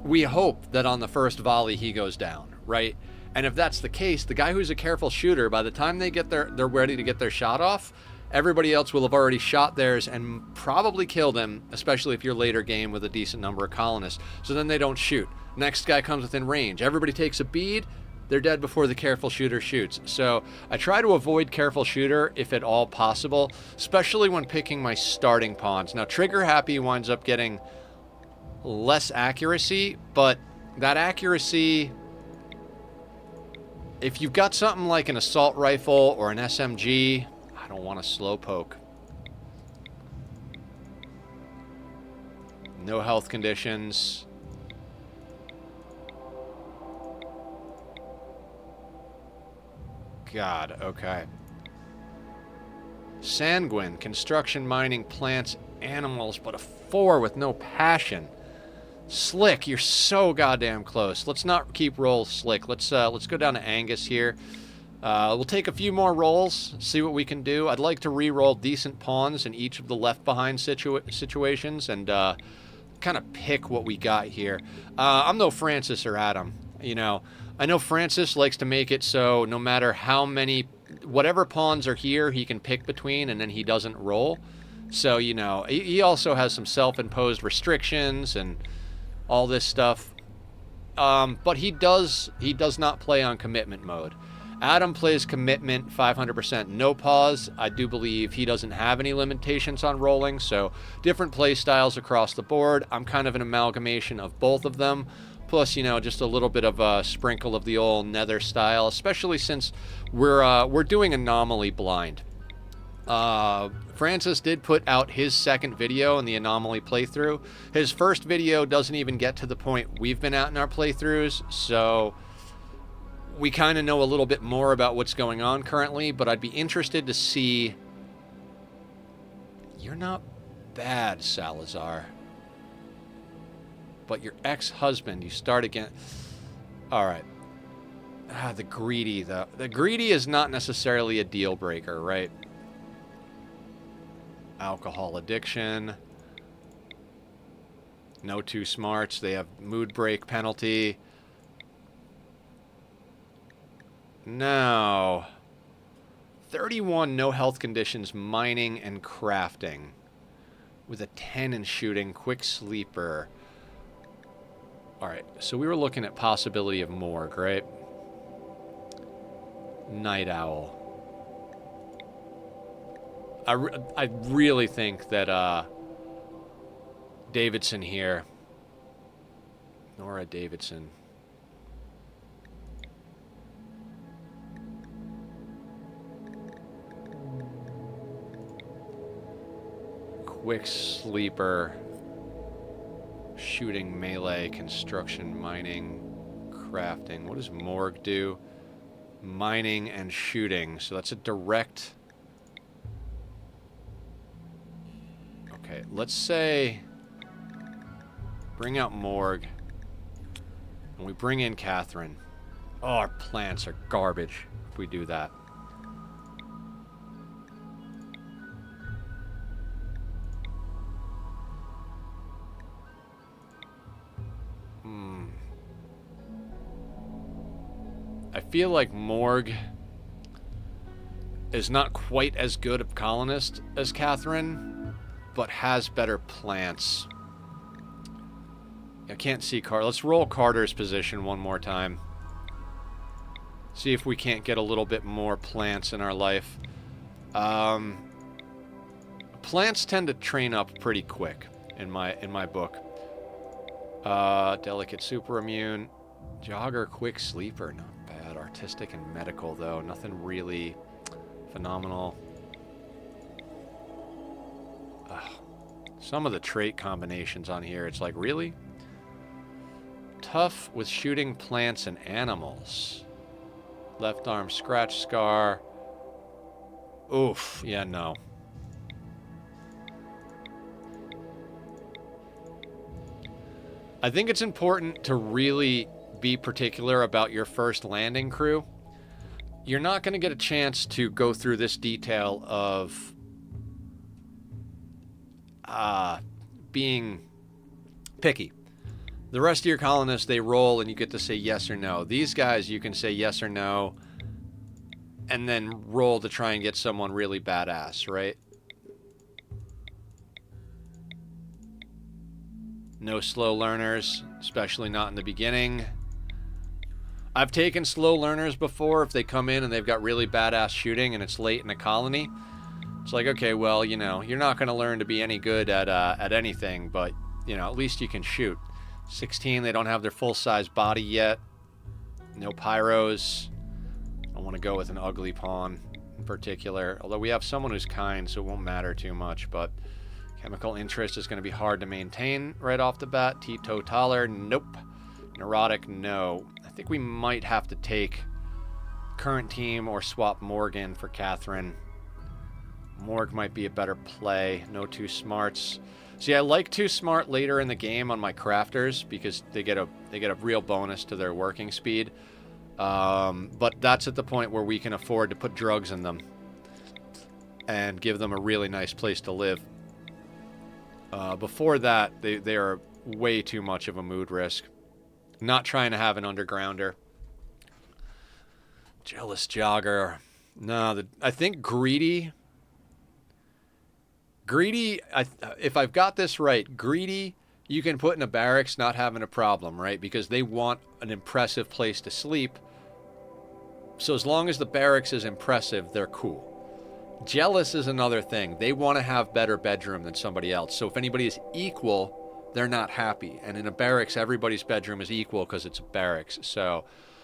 we hope that on the first volley he goes down, right? And if that's the case, the guy who's a careful shooter, by the time they're ready to get their shot off, everybody else will have already shot theirs and probably killed him, especially if you're later game with a decent number of colonists. So then they don't shoot. Next guy comes within range. Everybody takes a bead. They're dead before the careful shooter shoots. So I try to avoid careful shooter if at all possible, especially when picking my starting pawns. Now, trigger happy winds up getting less accuracy, but that accuracy, if you've got something like an assault rifle or an SMG, I don't want to slow poke. No health conditions. God, okay. Sanguine, construction, mining, plants, animals, but a 4 with no passion. Slick, you're so goddamn close. Let's not keep rolls slick. Let's go down to Angus here. We'll take a few more rolls, see what we can do. I'd like to re-roll decent pawns in each of the left behind situations and kind of pick what we got here. I'm no Francis or Adam, you know. I know Francis likes to make it so no matter how many, whatever pawns are here, he can pick between and then he doesn't roll. So, you know, he also has some self-imposed restrictions and all this stuff. But he does not play on commitment mode. Adam plays commitment 500%, no pause. I do believe he doesn't have any limitations on rolling, so different play styles across the board. I'm kind of an amalgamation of both of them. Plus, you know, just a little bit of a sprinkle of the old Nether style, especially since we're doing Anomaly blind. Francis did put out his second video in the Anomaly playthrough. His first video doesn't even get to the point we've been at in our playthroughs, so we kind of know a little bit more about what's going on currently, but I'd be interested to see... You're not bad, Salazar. But your ex-husband, you start again. All right. The greedy, though. The greedy is not necessarily a deal breaker, right? Alcohol addiction. No too smarts. They have mood break penalty. Now, 31 no health conditions, mining and crafting. With a 10 in shooting, quick sleeper. Alright, so we were looking at possibility of morgue, right? Night owl. I really think that Davidson here, Nora Davidson, quick sleeper, shooting, melee, construction, mining, crafting. What does morgue do? Mining and shooting. So that's a direct... Okay, let's say... Bring out morgue. And we bring in Catherine. Oh, our plants are garbage if we do that. I feel like morgue is not quite as good a colonist as Catherine, but has better plants. I can't see Carter. Let's roll Carter's position one more time. See if we can't get a little bit more plants in our life. Plants tend to train up pretty quick in my book. Delicate, super immune. Jogger, quick sleeper. Not bad. Artistic and medical, though. Nothing really phenomenal. Some of the trait combinations on here, it's like, really? Tough with shooting plants and animals. Left arm scratch scar. Oof. Yeah, no. I think it's important to really be particular about your first landing crew. You're not going to get a chance to go through this detail of being picky. The rest of your colonists, they roll and you get to say yes or no. These guys, you can say yes or no and then roll to try and get someone really badass, right? No slow learners, especially not in the beginning. I've taken slow learners before if they come in and they've got really badass shooting and it's late in a colony. It's like, okay, well, you know, you're not going to learn to be any good at anything, but, you know, at least you can shoot. 16, they don't have their full-size body yet. No pyros. I want to go with an ugly pawn in particular, although we have someone who's kind, so it won't matter too much, but chemical interest is going to be hard to maintain right off the bat. Teetotaler, nope. Neurotic, no. I think we might have to take current team or swap Morgan for Catherine. Morg might be a better play. No too smarts. See, I like too smart later in the game on my crafters because they get a real bonus to their working speed. But that's at the point where we can afford to put drugs in them and give them a really nice place to live. Before that, they are way too much of a mood risk. Not trying to have an undergrounder. Jealous jogger. No, I think greedy. Greedy, if I've got this right, greedy you can put in a barracks not having a problem, right? Because they want an impressive place to sleep. So as long as the barracks is impressive, they're cool. Jealous is another thing. They want to have better bedroom than somebody else. So if anybody is equal, they're not happy. And in a barracks, everybody's bedroom is equal because it's a barracks. So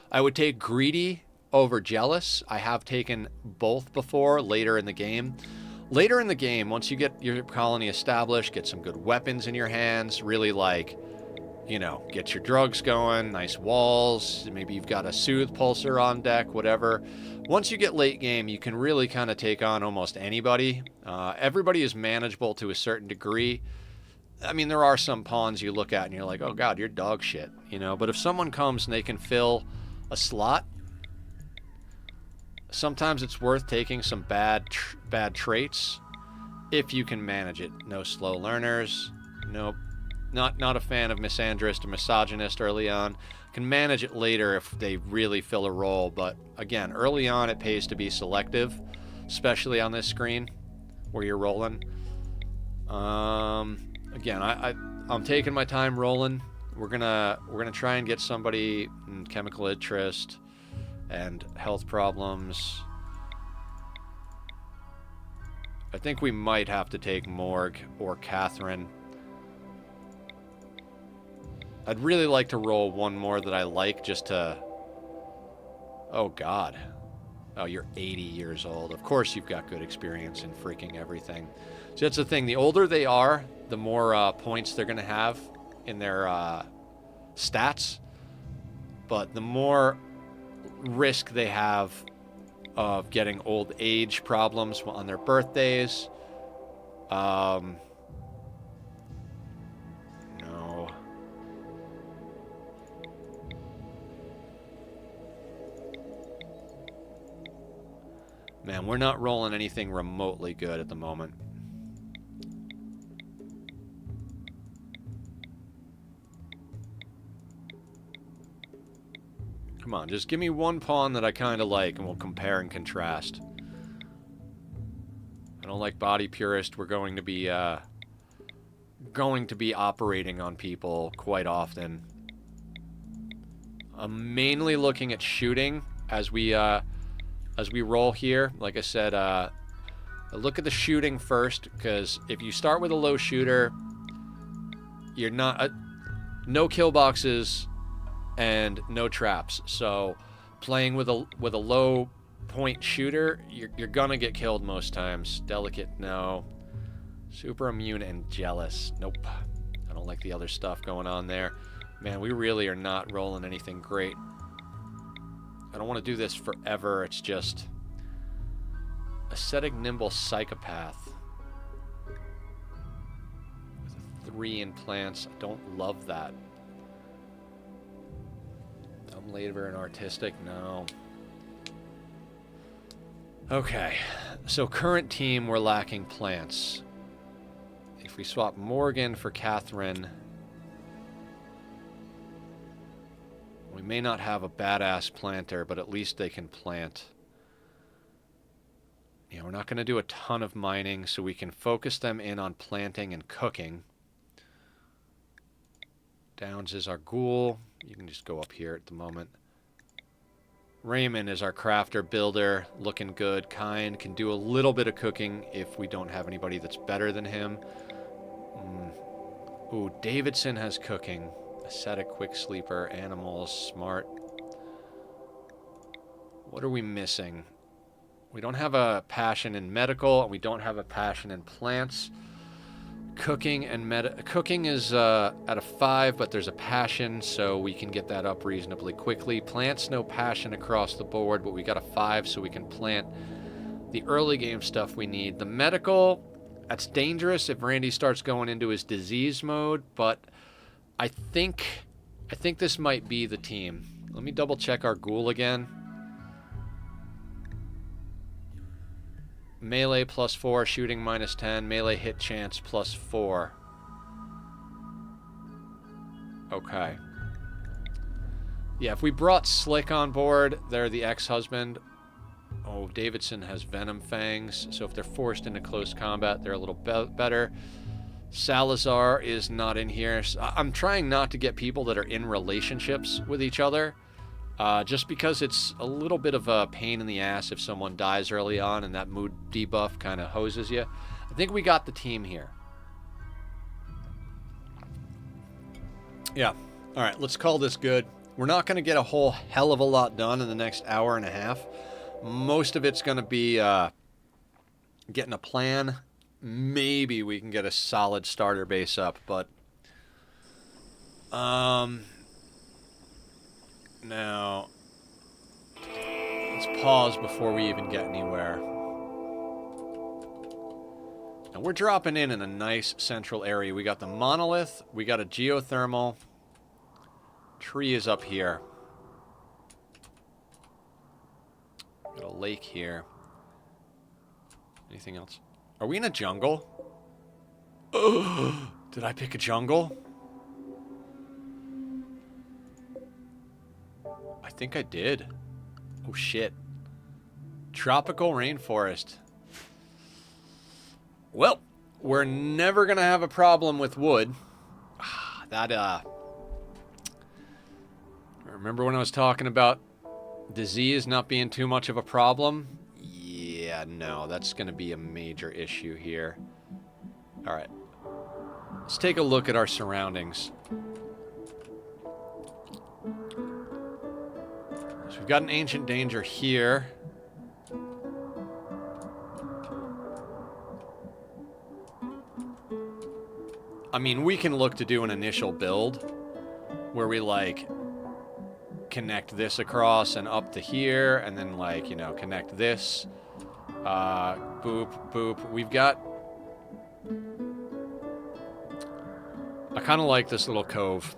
I would take greedy over jealous. I have taken both before later in the game. Later in the game, once you get your colony established, get some good weapons in your hands, really like, you know, get your drugs going, nice walls, maybe you've got a soothe pulsar on deck, whatever. Once you get late game, you can really kind of take on almost anybody. Everybody is manageable to a certain degree. I mean, there are some pawns you look at and you're like, oh God, you're dog shit, you know? But if someone comes and they can fill a slot, sometimes it's worth taking some bad traits if you can manage it. No slow learners. Nope. Not a fan of misandrist or misogynist early on. Can manage it later if they really fill a role. But again, early on it pays to be selective, especially on this screen where you're rolling. Again, I'm taking my time rolling. We're gonna try and get somebody in chemical interest and health problems. I think we might have to take Morg or Catherine. I'd really like to roll one more that I like just to... Oh, God. Oh, you're 80 years old. Of course you've got good experience in freaking everything. So that's the thing. The older they are, the more points they're going to have in their stats. But the more risk they have of getting old age problems on their birthdays. No. Man, we're not rolling anything remotely good at the moment. Come on, just give me one pawn that I kind of like, and we'll compare and contrast. I don't like body purist. We're going to be operating on people quite often. I'm mainly looking at shooting as we roll here. Like I said, I look at the shooting first, because if you start with a low shooter, you're not no kill boxes and no traps. So playing with a low point shooter, you're gonna get killed most times. Delicate, no. Super immune and jealous, nope. I don't like the other stuff going on there. Man, we really are not rolling anything great. I don't want to do this forever. It's just ascetic nimble psychopath with a 3 in plants. I don't love that. Dumb labor and artistic, no. Okay, so current team, we're lacking plants. If we swap Morgan for Catherine, may not have a badass planter, but at least they can plant. Yeah, we're not going to do a ton of mining, so we can focus them in on planting and cooking. Downs is our ghoul. You can just go up here at the moment. Raymond is our crafter builder, looking good, kind, can do a little bit of cooking if we don't have anybody that's better than him. Ooh, Davidson has cooking. Ascetic, quick sleeper, animals, smart. What are we missing? We don't have a passion in medical, and we don't have a passion in plants. Cooking and cooking is at a 5, but there's a passion, so we can get that up reasonably quickly. Plants, no passion across the board, but we got a 5, so we can plant the early game stuff we need. The medical, that's dangerous if Randy starts going into his disease mode, but I think this might be the team. Let me double check our ghoul again. Melee +4, shooting -10, melee hit chance +4. Okay. Yeah, if we brought Slick on board, they're the ex-husband. Oh, Davidson has Venom Fangs, so if they're forced into close combat, they're a little better. Salazar is not in here. I'm trying not to get people that are in relationships with each other. Just because it's a little bit of a pain in the ass if someone dies early on and that mood debuff kind of hoses you. I think we got the team here. Yeah. All right, let's call this good. We're not going to get a whole hell of a lot done in the next hour and a half. Most of it's going to be getting a plan. Maybe we can get a solid starter base up, but... Now, let's pause before we even get anywhere. Now, we're dropping in a nice central area. We got the monolith. We got a geothermal. Tree is up here. Got a lake here. Anything else? Are we in a jungle? Did I pick a jungle? I think I did. Oh, shit. Tropical rainforest. Well, we're never going to have a problem with wood. Remember when I was talking about disease not being too much of a problem? Yeah, no, that's going to be a major issue here. All right. Let's take a look at our surroundings. So we've got an ancient danger here. I mean, we can look to do an initial build where we, like, connect this across and up to here, and then, like, you know, connect this. Boop, boop. We've got... I kind of like this little cove.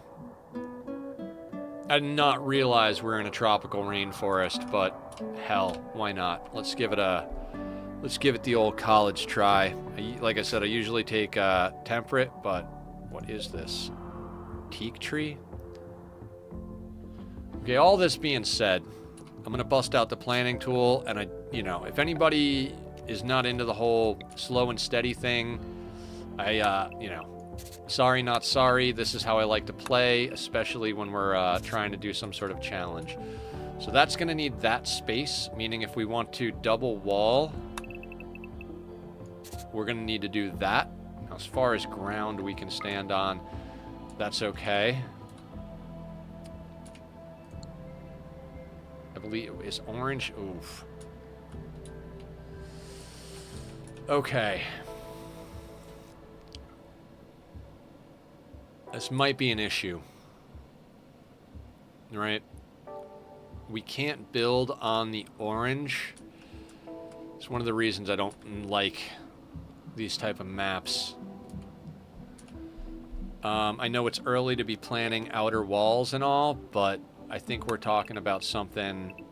I did not realize we're in a tropical rainforest, but hell, why not? Let's give it the old college try. Like I said, I usually take temperate, but what is this? Teak tree? Okay, all this being said, I'm gonna bust out the planning tool, and if anybody is not into the whole slow and steady thing, sorry, not sorry. This is how I like to play, especially when we're trying to do some sort of challenge. So that's going to need that space, meaning if we want to double wall, we're going to need to do that. Now, as far as ground we can stand on, that's okay. I believe it's orange. Oof. Okay. This might be an issue, right? We can't build on the orange. It's one of the reasons I don't like these type of maps. I know it's early to be planning outer walls and all, but I think we're talking about something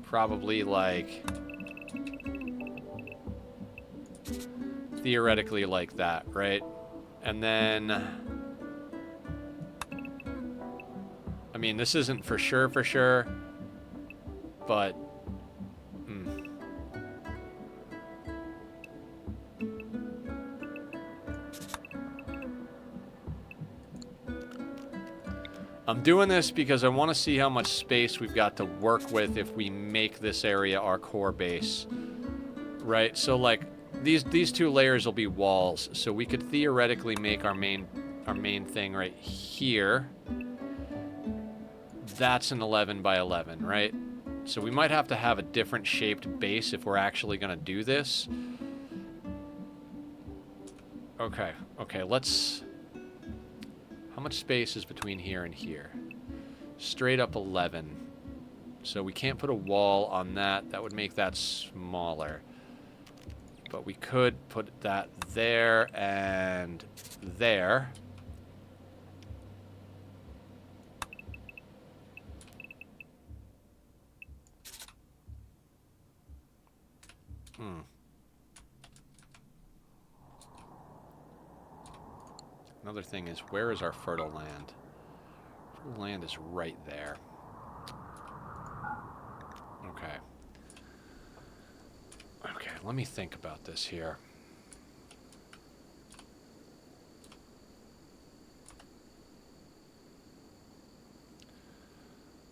probably like... theoretically like that, right? And then I mean, this isn't for sure, but... I'm doing this because I want to see how much space we've got to work with if we make this area our core base. Right? So, like, these two layers will be walls, so we could theoretically make our main thing right here. That's an 11 by 11, right? So we might have to have a different shaped base if we're actually going to do this. Okay, let's... How much space is between here and here? Straight up 11. So we can't put a wall on that. That would make that smaller. But we could put that there and there. Another thing is, where is our fertile land? Fertile land is right there. Okay. Okay, let me think about this here.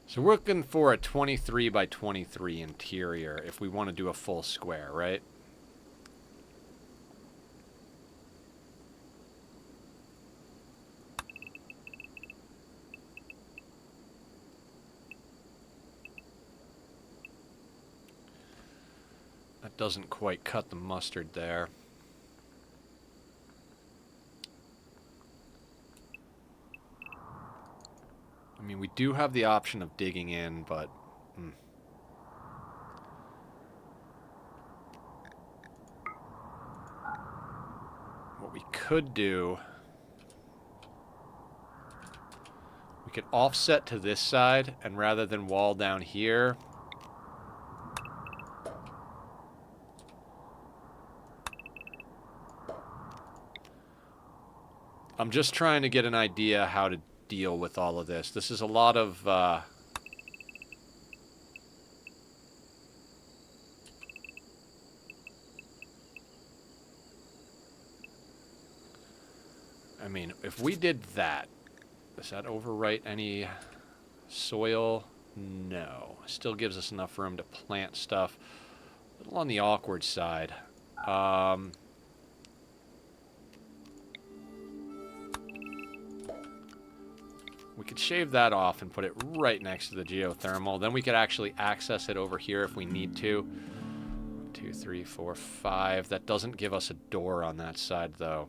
So we're looking for a 23 by 23 interior if we want to do a full square, right? That doesn't quite cut the mustard there. I mean, we do have the option of digging in, but... What we could do... We could offset to this side, and rather than wall down here... I'm just trying to get an idea how to deal with all of this. This is a lot of... I mean, if we did that, does that overwrite any soil? No. Still gives us enough room to plant stuff. A little on the awkward side. We could shave that off and put it right next to the geothermal. Then we could actually access it over here if we need to. 1, 2, 3, 4, 5. That doesn't give us a door on that side, though.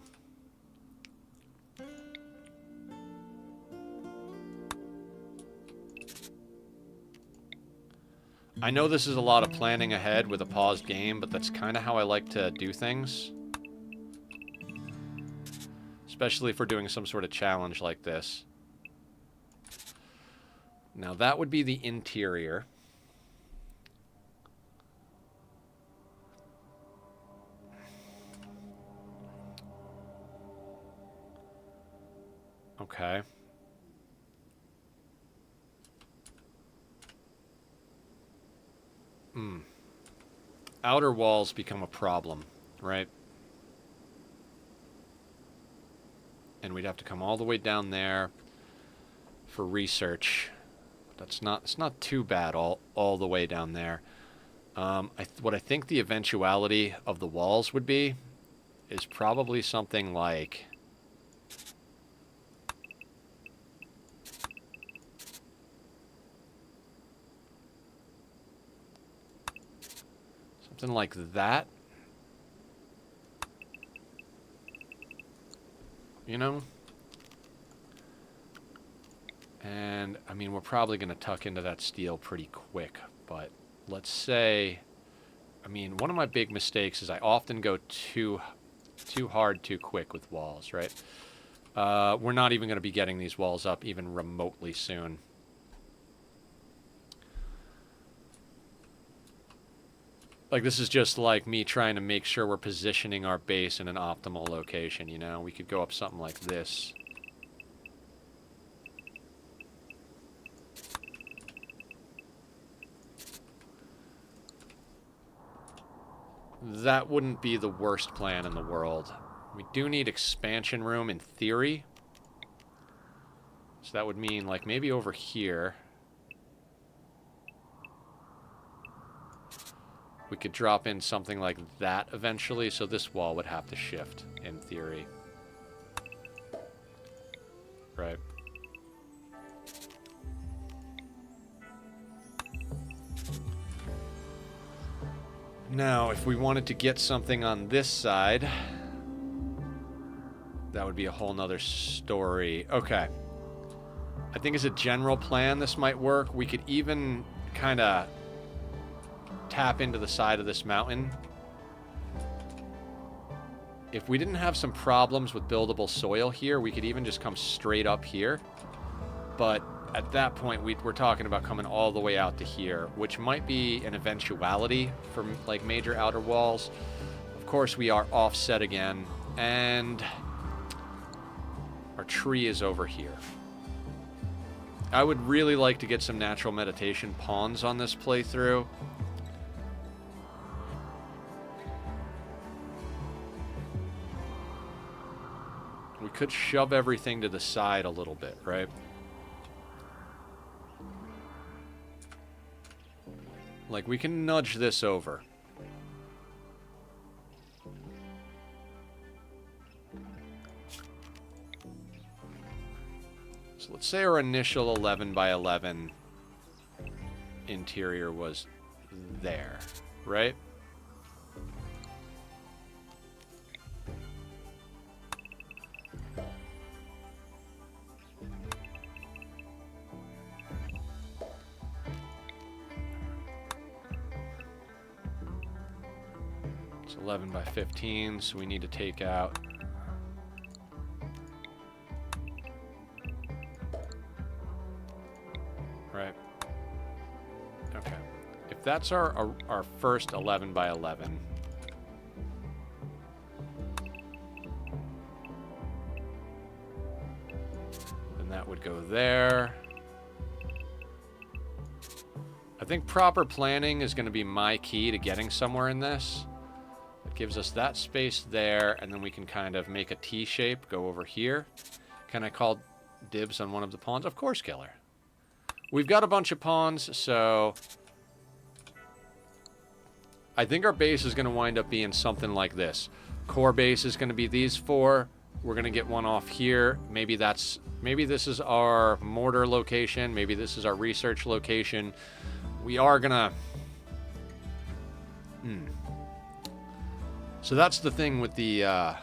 I know this is a lot of planning ahead with a paused game, but that's kind of how I like to do things. Especially if we're doing some sort of challenge like this. Now that would be the interior. Okay. Outer walls become a problem, right? And we'd have to come all the way down there for research. It's not too bad all the way down there. What I think the eventuality of the walls would be is probably something like... something like that. You know? And, I mean, we're probably going to tuck into that steel pretty quick, but let's say... I mean, one of my big mistakes is I often go too hard too quick with walls, right? We're not even going to be getting these walls up even remotely soon. Like, this is just like me trying to make sure we're positioning our base in an optimal location, you know? We could go up something like this. that wouldn't be the worst plan in the world. We do need expansion room in theory. So that would mean, like, maybe over here. We could drop in something like that eventually, so this wall would have to shift, in theory. Right. Now, if we wanted to get something on this side, that would be a whole nother story. Okay. I think as a general plan, this might work. We could even kind of tap into the side of this mountain. If we didn't have some problems with buildable soil here, we could even just come straight up here. But at that point, we're talking about coming all the way out to here, which might be an eventuality for, like, major outer walls. Of course, we are offset again, and our tree is over here. I would really like to get some natural meditation pawns on this playthrough. We could shove everything to the side a little bit, right? Like, we can nudge this over. So let's say our initial 11 by 11 interior was there, right? It's 11 by 15, so we need to take out... Right. Okay. If that's our first 11 by 11, then that would go there. I think proper planning is going to be my key to getting somewhere in this. It gives us that space there, and then we can kind of make a T shape, go over here. Can I call dibs on one of the pawns? Of course, Killer. We've got a bunch of pawns, so I think our base is going to wind up being something like this. Core base is going to be these four. We're going to get one off here. Maybe this is our mortar location. Maybe this is our research location. We are going to... So that's the thing with the...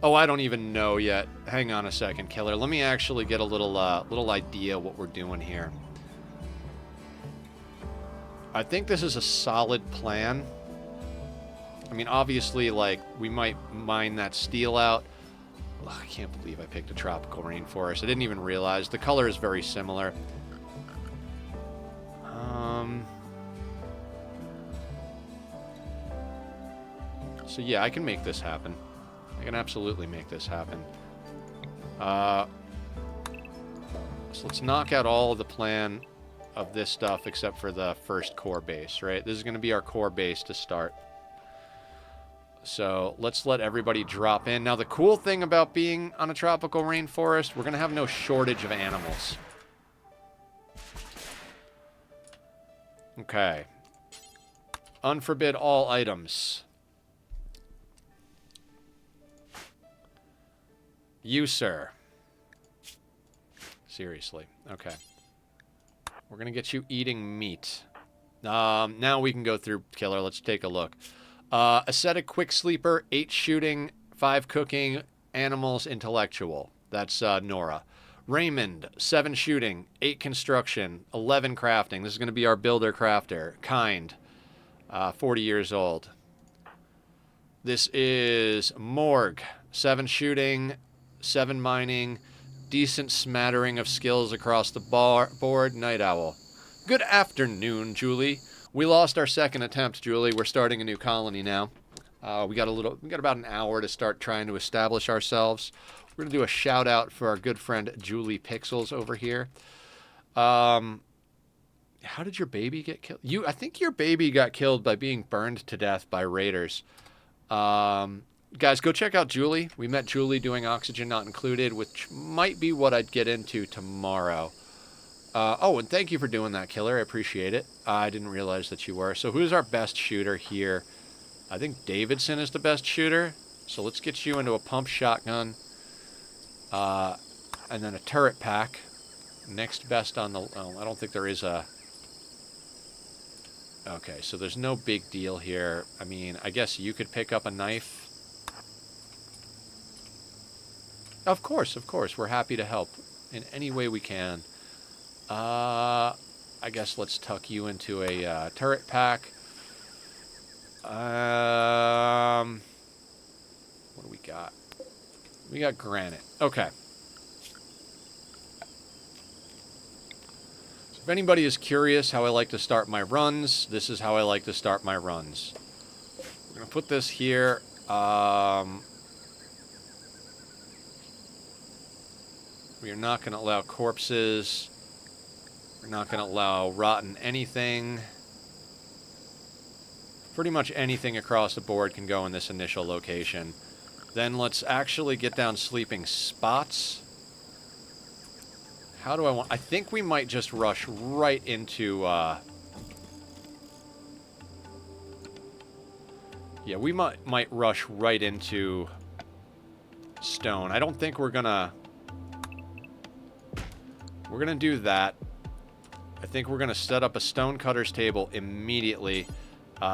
Oh, I don't even know yet. Hang on a second, Killer. Let me actually get a little idea what we're doing here. I think this is a solid plan. I mean, obviously, like, we might mine that steel out. Ugh, I can't believe I picked a tropical rainforest. I didn't even realize. The color is very similar. So yeah, I can make this happen. I can absolutely make this happen. So let's knock out all of the plan of this stuff except for the first core base, right? This is going to be our core base to start. So let's let everybody drop in. Now, the cool thing about being on a tropical rainforest, we're going to have no shortage of animals. Okay. Unforbid all items. You, sir. Seriously. Okay. We're going to get you eating meat. Now we can go through Killer. Let's take a look. Ascetic quick sleeper, 8 shooting, 5 cooking, animals intellectual. That's Nora. Raymond, 7 shooting, 8 construction, 11 crafting. This is going to be our builder crafter. Kind, 40 years old. This is Morg, 7 shooting, 7 mining, decent smattering of skills across the board. Night Owl. Good afternoon, Julie. We lost our second attempt, Julie. We're starting a new colony now. We got about an hour to start trying to establish ourselves. We're going to do a shout out for our good friend Julie Pixels over here. How did your baby get killed? I think your baby got killed by being burned to death by raiders. Guys, go check out Julie. We met Julie doing Oxygen Not Included, which might be what I'd get into tomorrow. Oh, and thank you for doing that, Killer. I appreciate it. I didn't realize that you were. So who's our best shooter here? I think Davidson is the best shooter. So let's get you into a pump shotgun. And then a turret pack. Next best on the... Oh, I don't think there is a... Okay, so there's no big deal here. I mean, I guess you could pick up a knife. Of course, of course. We're happy to help in any way we can. I guess let's tuck you into a turret pack. What do we got? We got granite. Okay. So if anybody is curious how I like to start my runs, this is how I like to start my runs. We're going to put this here. We are not going to allow corpses. We're not going to allow rotten anything. Pretty much anything across the board can go in this initial location. Then let's actually get down sleeping spots. How do I want... I think we might just rush right into... Yeah, we might rush right into stone. I don't think we're gonna... We're gonna do that. I think we're gonna set up a stonecutter's table immediately.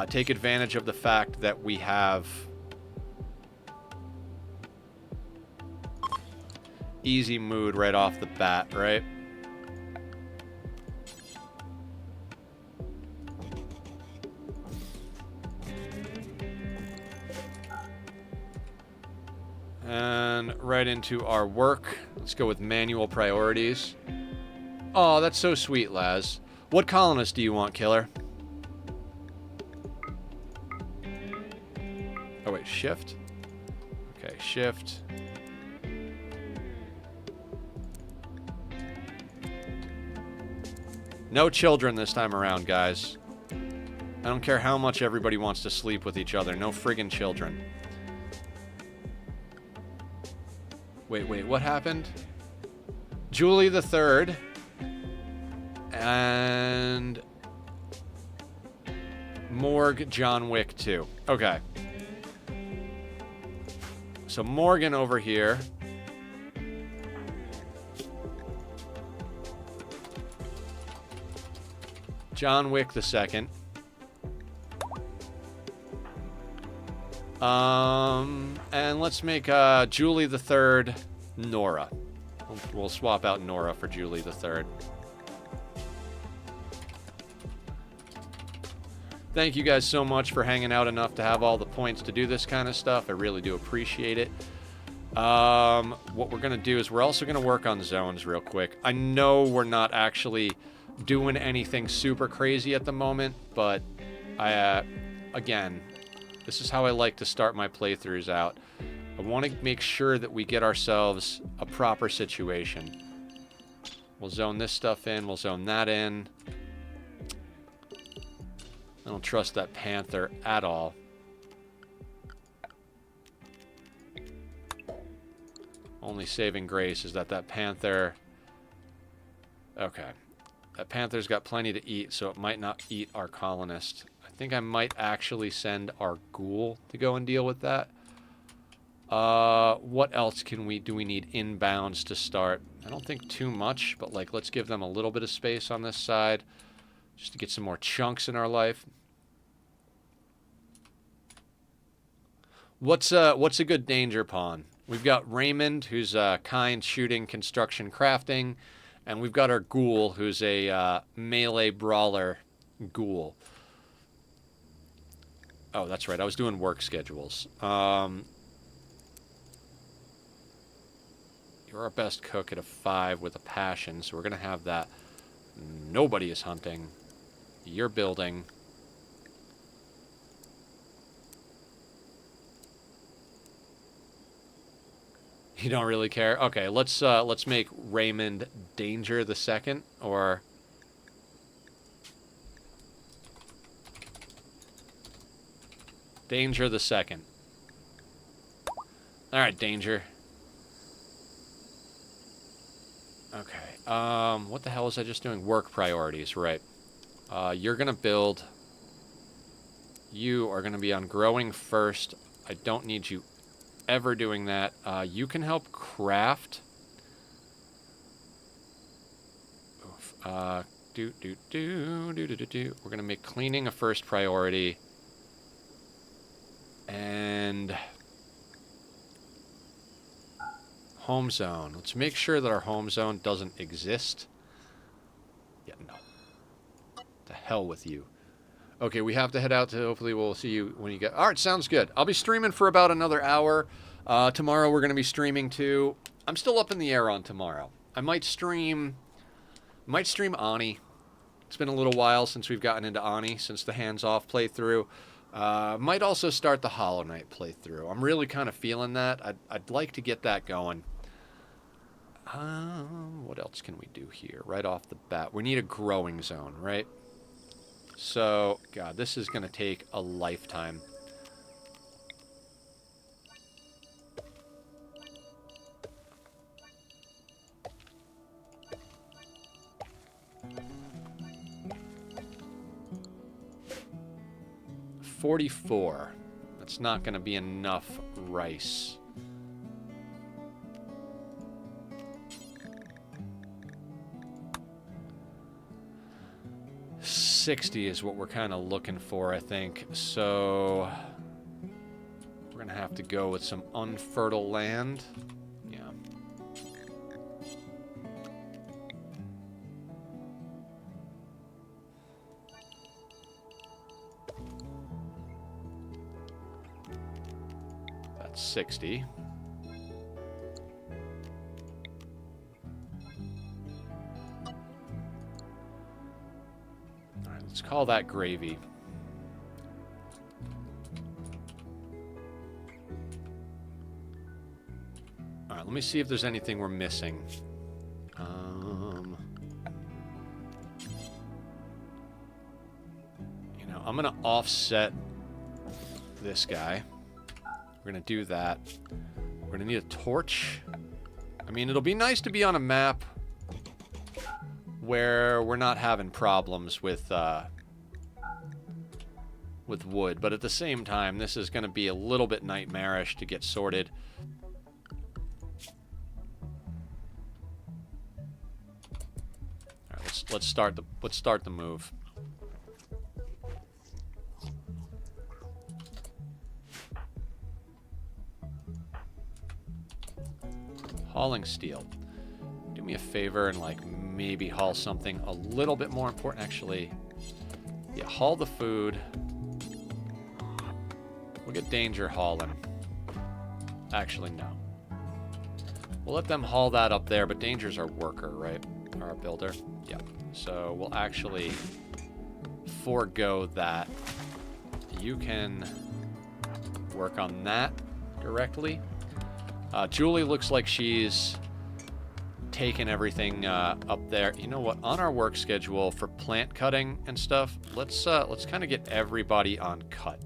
Take advantage of the fact that we have easy mood right off the bat, right? And right into our work. Let's go with manual priorities. Oh, that's so sweet, Laz. What colonist do you want, Killer? Oh, wait, shift? Okay, shift. No children this time around, guys. I don't care how much everybody wants to sleep with each other. No friggin' children. Wait, what happened? Julie the Third. And... Morgue John Wick 2. Okay. So Morgan over here. John Wick the Second. And let's make Julie the Third Nora. We'll swap out Nora for Julie the Third. Thank you guys so much for hanging out enough to have all the points to do this kind of stuff. I really do appreciate it. What we're going to do is we're also going to work on zones real quick. I know we're not actually doing anything super crazy at the moment, but again, this is how I like to start my playthroughs out. I want to make sure that we get ourselves a proper situation. We'll zone this stuff in. We'll zone that in. I don't trust that panther at all. Only saving grace is that panther... Okay. That panther's got plenty to eat, so it might not eat our colonist. I think I might actually send our ghoul to go and deal with that. What else do we need inbounds to start? I don't think too much, but like let's give them a little bit of space on this side just to get some more chunks in our life. What's a good danger pawn? We've got Raymond, who's kind, shooting, construction, crafting, and we've got our ghoul, who's a melee brawler ghoul. Oh, that's right. I was doing work schedules. You're our best cook at a 5 with a passion, so we're going to have that. Nobody is hunting. You're building. You don't really care? Okay, let's make Raymond Danger the Second, or... Danger the second. All right, Danger. Okay. What the hell was I just doing? Work priorities, right. You're going to build. You are going to be on growing first. I don't need you ever doing that. You can help craft. Oof. We're going to make cleaning a first priority. And home zone. Let's make sure that our home zone doesn't exist. Yeah, no. The hell with you. Okay, we have to head out to, hopefully we'll see you when you get... All right, sounds good. I'll be streaming for about another hour. Tomorrow we're going to be streaming too. I'm still up in the air on tomorrow. I might stream Ani. It's been a little while since we've gotten into Ani, since the hands-off playthrough. Might also start the Hollow Knight playthrough. I'm really kind of feeling that. I'd like to get that going. What else can we do here right off the bat? We need a growing zone, right? So, God, this is going to take a lifetime. $44. That's not going to be enough rice. $60 is what we're kind of looking for, I think. So we're going to have to go with some unfertile land. Yeah. That's 60. Let's call that gravy. All right, let me see if there's anything we're missing. You know, I'm gonna offset this guy. We're gonna do that. We're gonna need a torch. I mean, it'll be nice to be on a map where we're not having problems with wood, but at the same time, this is going to be a little bit nightmarish to get sorted. All right, let's start the move. Hauling steel. Do me a favor and like maybe haul something a little bit more important. Actually, yeah, haul the food. We'll get Danger hauling. Actually, no. We'll let them haul that up there, but Danger's our worker, right? Or our builder. Yeah. So we'll actually forego that. You can work on that directly. Julie looks like she's taken everything up there. You know what? On our work schedule for plant cutting and stuff, let's kind of get everybody on cut.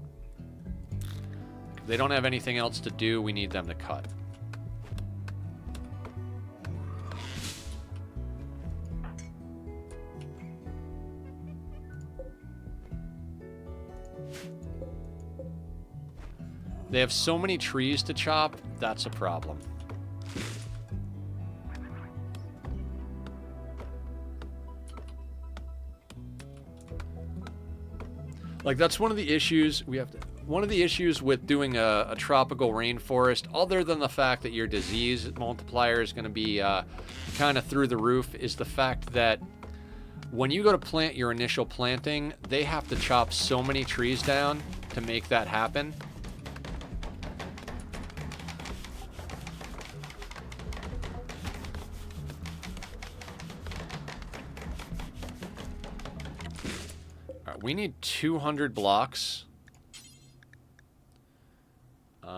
If they don't have anything else to do, we need them to cut. They have so many trees to chop, that's a problem. Like, that's one of the issues one of the issues with doing a tropical rainforest, other than the fact that your disease multiplier is going to be kind of through the roof, is the fact that when you go to plant your initial planting, they have to chop so many trees down to make that happen. We need 200 blocks.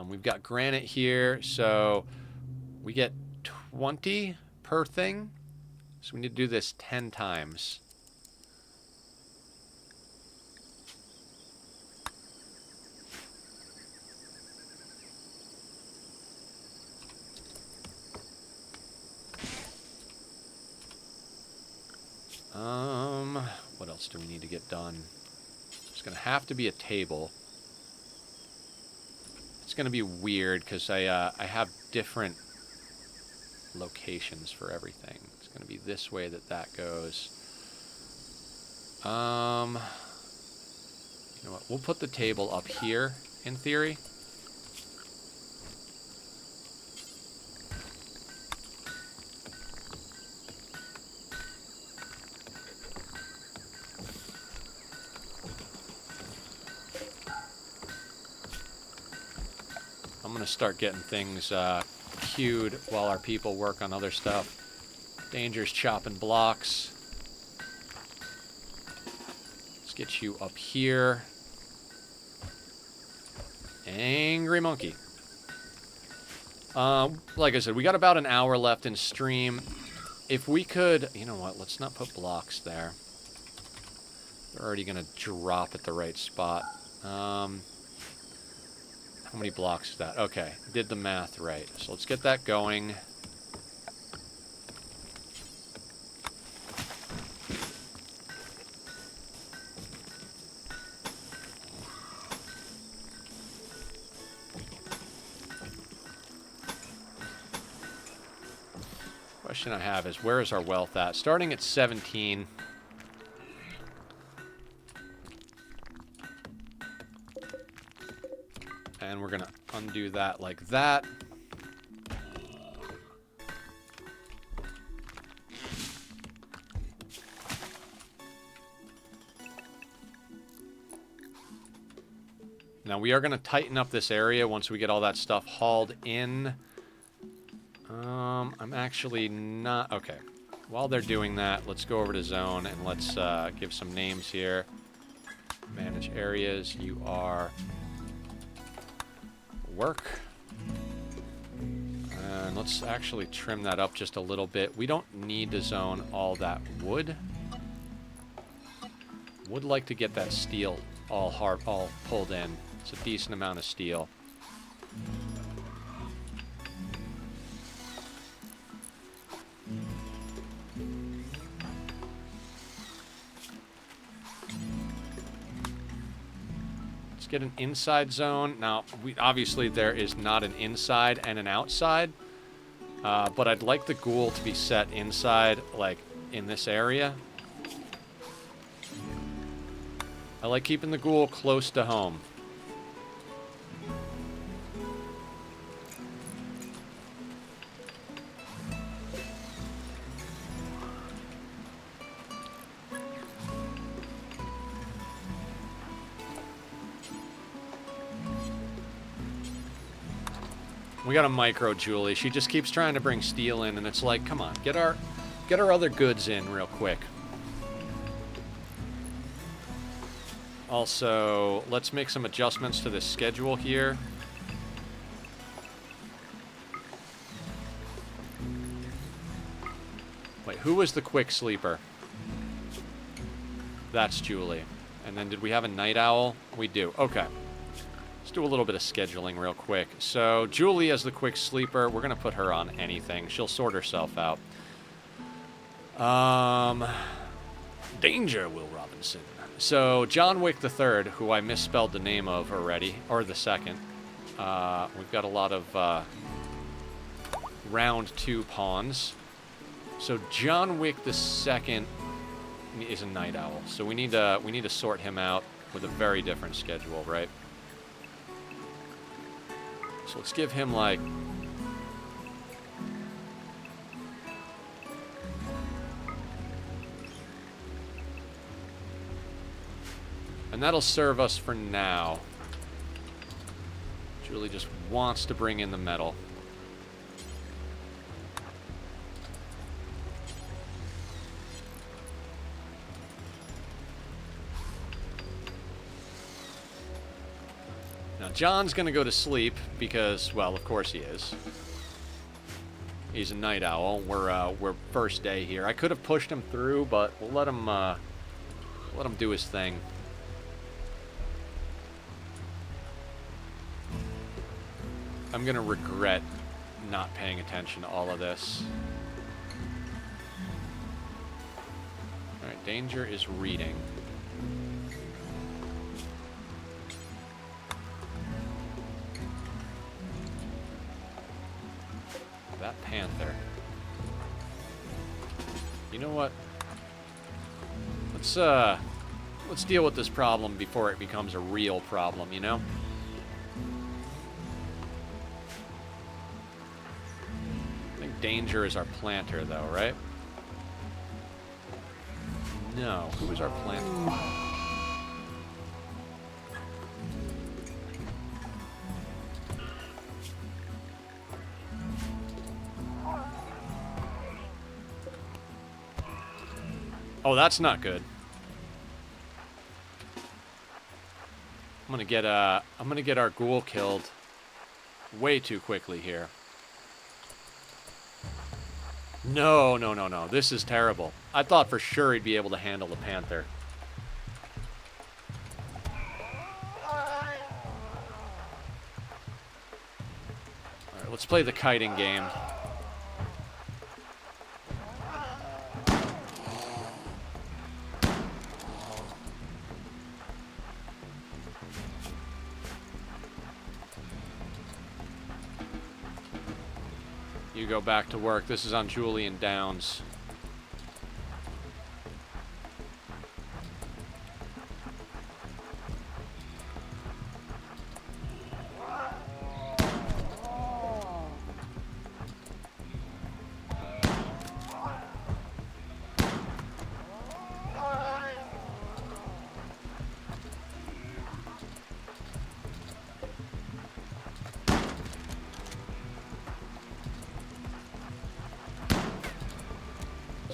We've got granite here, so we get 20 per thing. So we need to do this 10 times. What else do we need to get done? It's going to have to be a table. It's going to be weird because I have different locations for everything. It's going to be this way that goes. You know what? We'll put the table up here, in theory. I'm going to start getting things queued while our people work on other stuff. Danger's chopping blocks. Let's get you up here. Angry monkey. Like I said, we got about an hour left in stream. If we could... You know what? Let's not put blocks there. They're already going to drop at the right spot. How many blocks is that? Okay, did the math right. So let's get that going. Question I have is, where is our wealth at? Starting at 17. And we're going to undo that like that. Now we are going to tighten up this area once we get all that stuff hauled in. I'm actually not... Okay. While they're doing that, let's go over to zone and let's give some names here. Manage areas. You are... work. And let's actually trim that up just a little bit. We don't need to zone all that wood. Would like to get that steel all pulled in. It's a decent amount of steel. Get an inside zone. Now, obviously there is not an inside and an outside, but I'd like the ghoul to be set inside, like in this area. I like keeping the ghoul close to home. We got a micro Julie. She just keeps trying to bring steel in, and it's like, come on, get our other goods in real quick. Also, let's make some adjustments to this schedule here. Wait, who was the quick sleeper? That's Julie. And then did we have a night owl? We do. Okay. Let's do a little bit of scheduling real quick. So, Julie as the quick sleeper, we're going to put her on anything. She'll sort herself out. Danger, Will Robinson. So, John Wick III, who I misspelled the name of already, or the second. We've got a lot of round 2 pawns. So, John Wick II is a night owl. So, we need to sort him out with a very different schedule, right? So let's give him, like... And that'll serve us for now. Julie just wants to bring in the metal. Now, John's going to go to sleep because, well, of course he is. He's a night owl. We're first day here. I could have pushed him through, but we'll let him do his thing. I'm going to regret not paying attention to all of this. Alright, danger is reading. That panther. You know what? Let's deal with this problem before it becomes a real problem, you know? I think danger is our planter, though, right? No. Who is our planter? Oh, that's not good. I'm gonna get our ghoul killed way too quickly here. No, no, no, no. This is terrible. I thought for sure he'd be able to handle the panther. Alright, let's play the kiting game. You go back to work. This is on Julian Downs.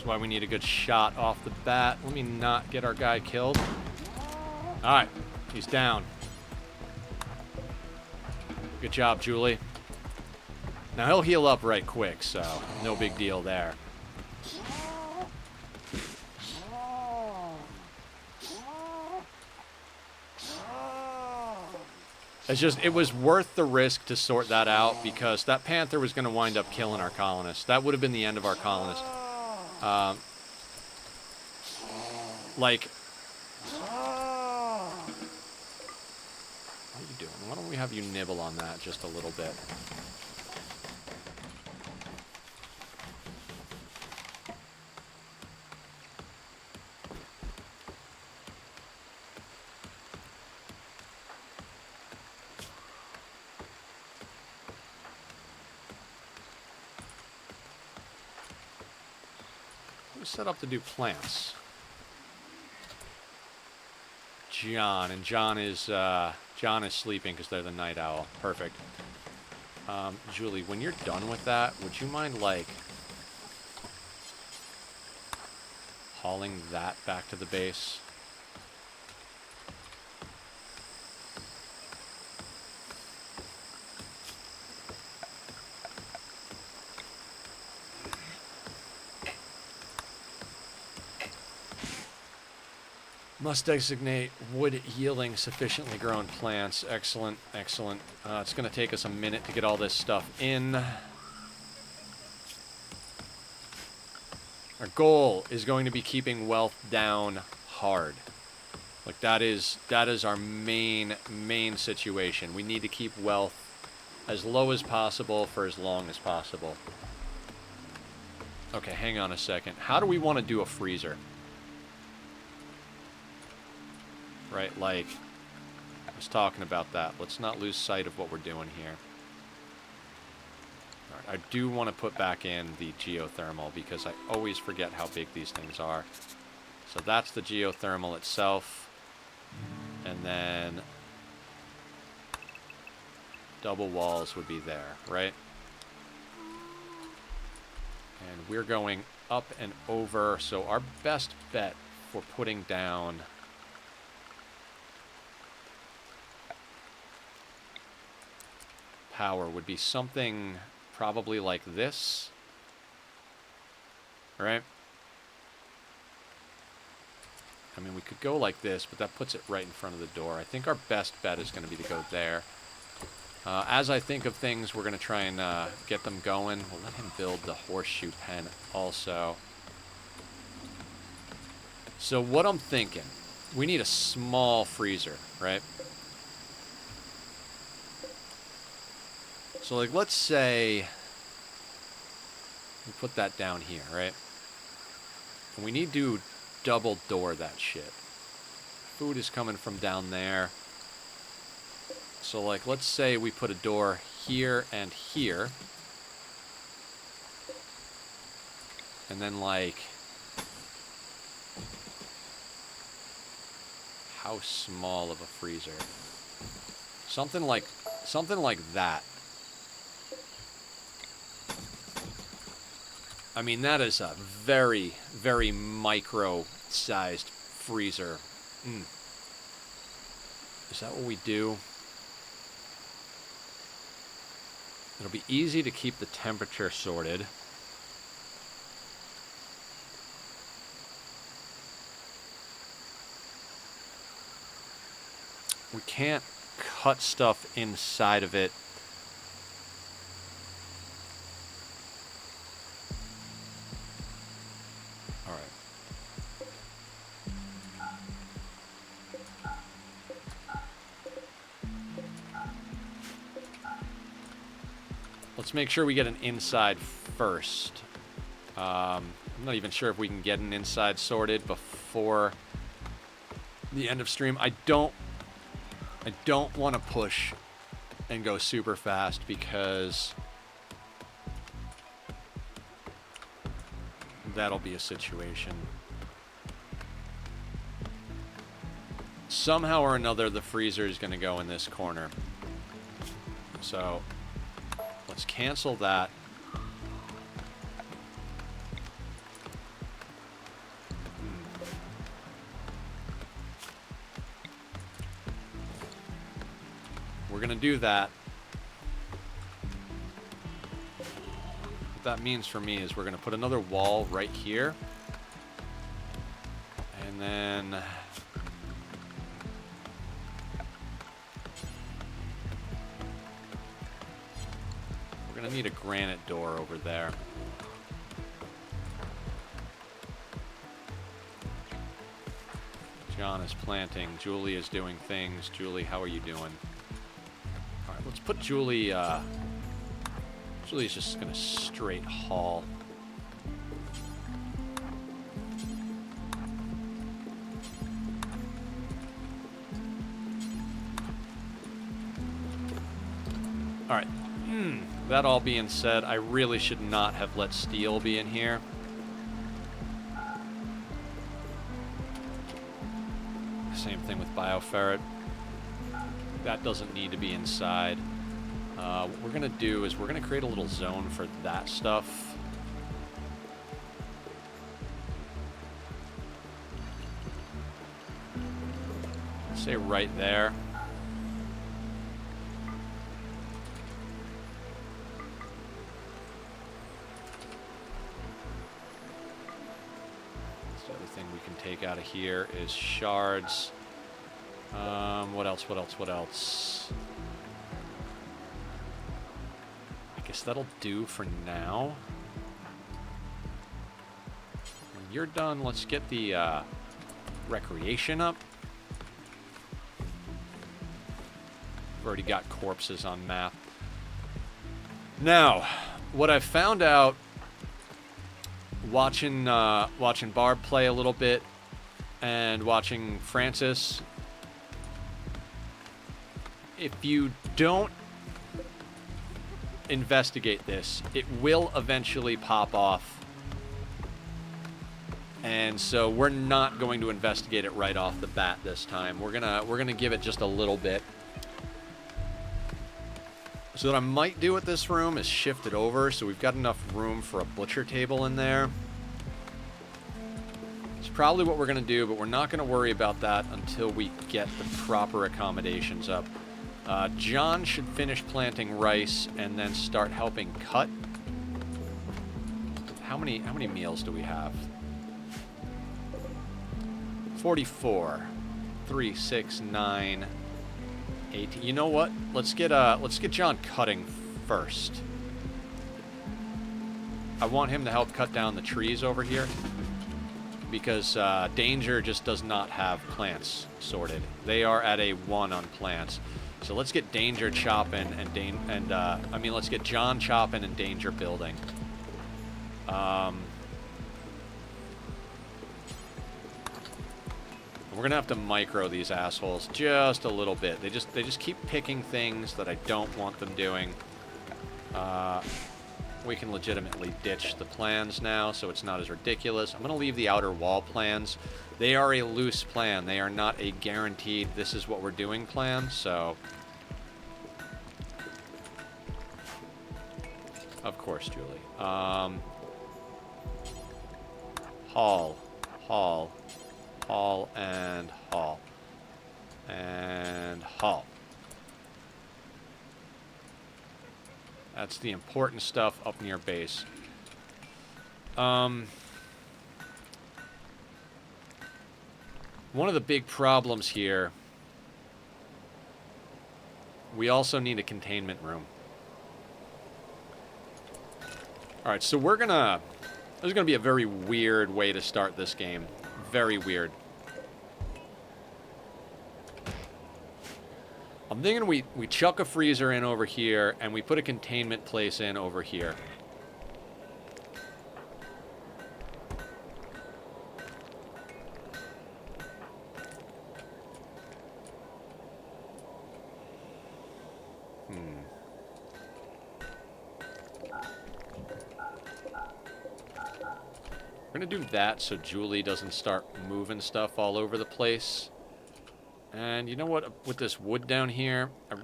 Why we need a good shot off the bat. Let me not get our guy killed. Alright, he's down. Good job, Julie. Now he'll heal up right quick, so no big deal there. It's just, it was worth the risk to sort that out because that panther was going to wind up killing our colonist. That would have been the end of our colonist. Like, what are you doing? Why don't we have you nibble on that just a little bit? Set up to do plants. John, and John is sleeping because they're the night owl. Perfect. Julie, when you're done with that, would you mind like hauling that back to the base? Must designate wood yielding sufficiently grown plants. Excellent, excellent. It's going to take us a minute to get all this stuff in. Our goal is going to be keeping wealth down hard. Like that is our main situation. We need to keep wealth as low as possible for as long as possible. Okay, hang on a second. How do we want to do a freezer? Right, like, I was talking about that. Let's not lose sight of what we're doing here. All right, I do want to put back in the geothermal because I always forget how big these things are. So that's the geothermal itself. And then double walls would be there, right? And we're going up and over. So our best bet for putting down power would be something probably like this, right? I mean, we could go like this, but that puts it right in front of the door. I think our best bet is going to be to go there. As I think of things, we're going to try and get them going. We'll let him build the horseshoe pen also. So what I'm thinking, we need a small freezer, right? So like, let's say we put that down here, right? And we need to double door that shit. Food is coming from down there. So like, let's say we put a door here and here. And then like, how small of a freezer? Something like that. I mean, that is a very, very micro-sized freezer. Is that what we do? It'll be easy to keep the temperature sorted. We can't cut stuff inside of it. All right. Let's make sure we get an inside first. I'm not even sure if we can get an inside sorted before the end of stream. I don't want to push and go super fast because that'll be a situation. Somehow or another, the freezer is going to go in this corner. So let's cancel that. We're going to do that. What that means for me is we're going to put another wall right here. And then we're going to need a granite door over there. John is planting. Julie is doing things. Julie, how are you doing? Let's put Julie, Julie's just gonna straight haul. Alright, that all being said, I really should not have let steel be in here. Same thing with bioferret. That doesn't need to be inside. What we're going to do is we're going to create a little zone for that stuff. Say right there. The other thing we can take out of here is shards. What else? I guess that'll do for now. When you're done, let's get the recreation up. We've already got corpses on map. Now, what I found out watching Barb play a little bit and watching Francis, if you don't investigate this, it will eventually pop off. And so we're not going to investigate it right off the bat this time. We're gonna give it just a little bit. So what I might do with this room is shift it over so we've got enough room for a butcher table in there. It's probably what we're gonna do, but we're not gonna worry about that until we get the proper accommodations up. John should finish planting rice and then start helping cut. How many meals do we have? 44. 3, 6, 9, 18. You know what? Let's get John cutting first. I want him to help cut down the trees over here. because Danger just does not have plants sorted. They are at a 1 on plants. So let's get Danger chopping and I mean, let's get John chopping and Danger building. We're gonna have to micro these assholes just a little bit. They just keep picking things that I don't want them doing. We can legitimately ditch the plans now, so it's not as ridiculous. I'm gonna leave the outer wall plans. They are a loose plan. They are not a guaranteed this is what we're doing plan, so... Of course, Julie. Haul, and haul. And haul. That's the important stuff up near base. One of the big problems here, we also need a containment room. Alright, so we're gonna... This is gonna be a very weird way to start this game. Very weird. I'm thinking we chuck a freezer in over here, and we put a containment place in over here. We're gonna do that so Julie doesn't start moving stuff all over the place. And you know what? With this wood down here, I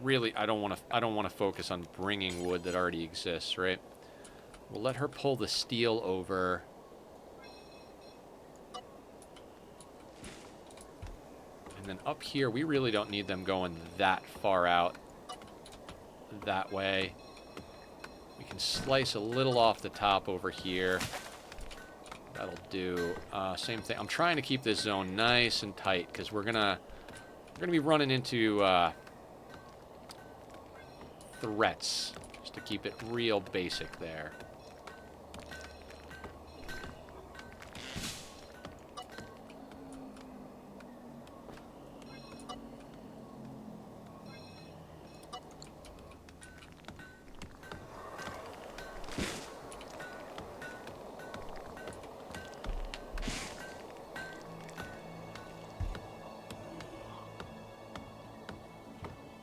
don't want to focus on bringing wood that already exists, right? We'll let her pull the steel over. And then up here, we really don't need them going that far out that way. We can slice a little off the top over here. That'll do. Same thing. I'm trying to keep this zone nice and tight because we're gonna be running into threats, just to keep it real basic there.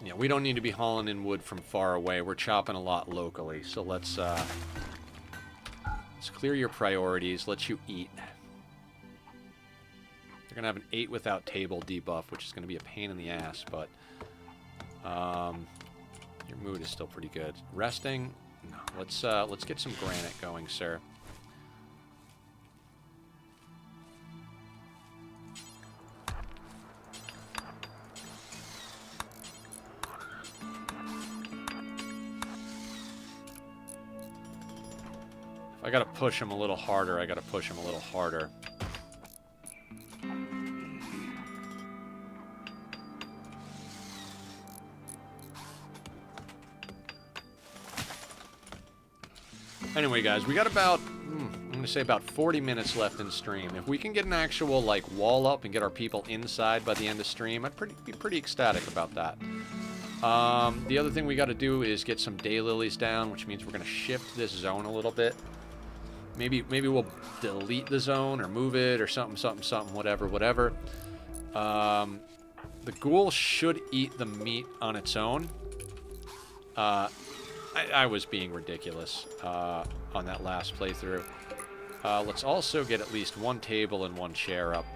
Yeah, we don't need to be hauling in wood from far away. We're chopping a lot locally, so let's clear your priorities. Let you eat. You're gonna have an 8 without table debuff, which is gonna be a pain in the ass, but your mood is still pretty good. Resting? No. Let's get some granite going, sir. I gotta push him a little harder. Anyway, guys, we got about, I'm gonna say about 40 minutes left in stream. If we can get an actual, like, wall up and get our people inside by the end of stream, I'd be pretty ecstatic about that. The other thing we gotta do is get some daylilies down, which means we're gonna shift this zone a little bit. Maybe we'll delete the zone or move it or something, whatever. The ghoul should eat the meat on its own. I was being ridiculous on that last playthrough. Let's also get at least one table and one chair up.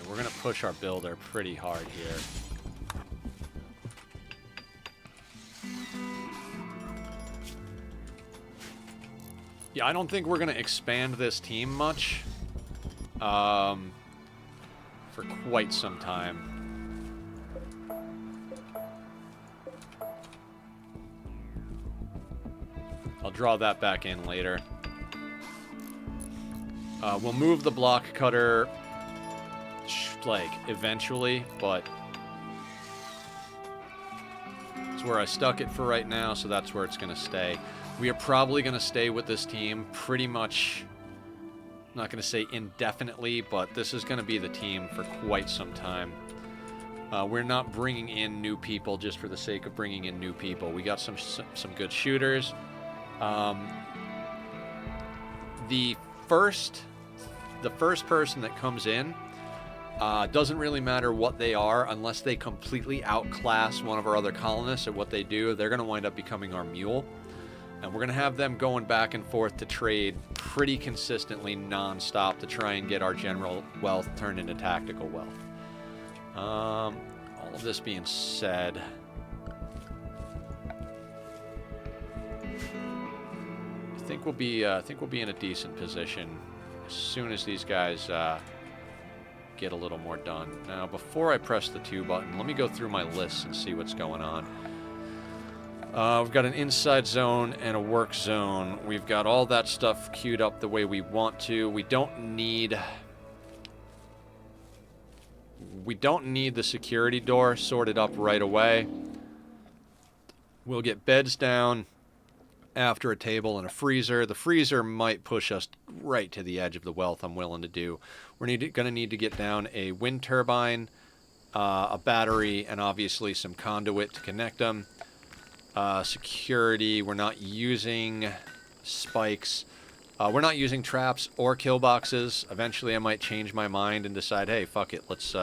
We're going to push our builder pretty hard here. Yeah, I don't think we're going to expand this team much for quite some time. I'll draw that back in later. We'll move the block cutter, like, eventually, but it's where I stuck it for right now, so that's where it's going to stay. We are probably going to stay with this team pretty much, I'm not going to say indefinitely, but this is going to be the team for quite some time. We're not bringing in new people just for the sake of bringing in new people. We got some good shooters. The first person that comes in, doesn't really matter what they are, unless they completely outclass one of our other colonists at what they do. They're going to wind up becoming our mule, and we're going to have them going back and forth to trade pretty consistently, non-stop, to try and get our general wealth turned into tactical wealth. All of this being said, I think we'll be in a decent position as soon as these guys get a little more done. Now, before I press the 2 button, let me go through my lists and see what's going on. We've got an inside zone and a work zone. We've got all that stuff queued up the way we want to. We don't need the security door sorted up right away. We'll get beds down after a table and a freezer. The freezer might push us right to the edge of the wealth I'm willing to do. We're going to need to get down a wind turbine, a battery, and obviously some conduit to connect them. Security, we're not using spikes. We're not using traps or kill boxes. Eventually I might change my mind and decide, hey, fuck it, let's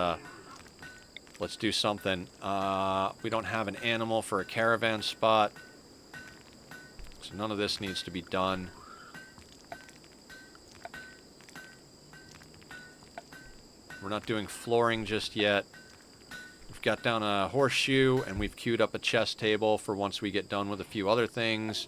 do something. We don't have an animal for a caravan spot, so none of this needs to be done. We're not doing flooring just yet. We've got down a horseshoe, and we've queued up a chest table for once we get done with a few other things.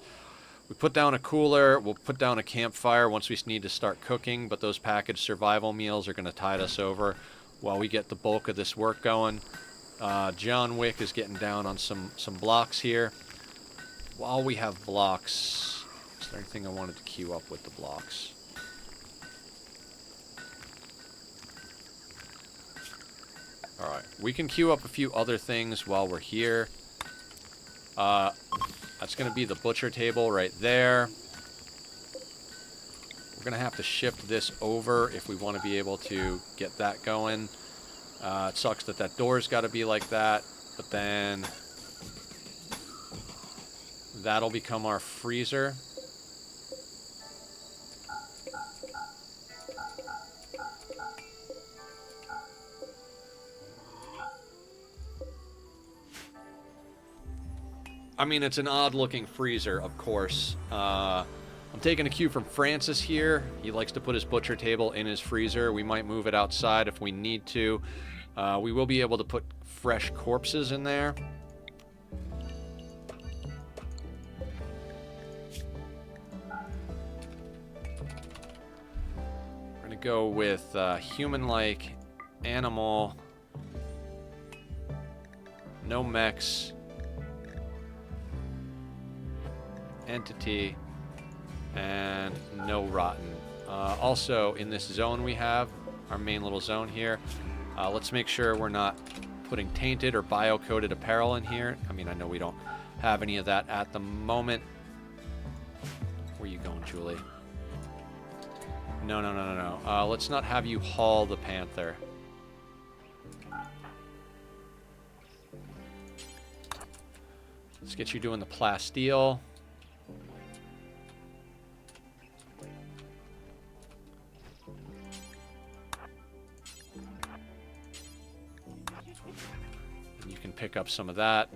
We put down a cooler. We'll put down a campfire once we need to start cooking, but those packaged survival meals are going to tide us over while we get the bulk of this work going. John Wick is getting down on some blocks here. While we have blocks, is there anything I wanted to queue up with the blocks? Alright, we can queue up a few other things while we're here. That's going to be the butcher table right there. We're going to have to shift this over if we want to be able to get that going. It sucks that that door's got to be like that, but then that'll become our freezer. I mean, it's an odd-looking freezer, of course. I'm taking a cue from Francis here. He likes to put his butcher table in his freezer. We might move it outside if we need to. We will be able to put fresh corpses in there. We're going to go with human-like, animal, no mechs, entity, and no rotten. Also, in this zone we have, our main little zone here, let's make sure we're not putting tainted or bio-coded apparel in here. I mean, I know we don't have any of that at the moment. Where you going, Julie? No. Let's not have you haul the panther. Let's get you doing the plasteel. You can pick up some of that.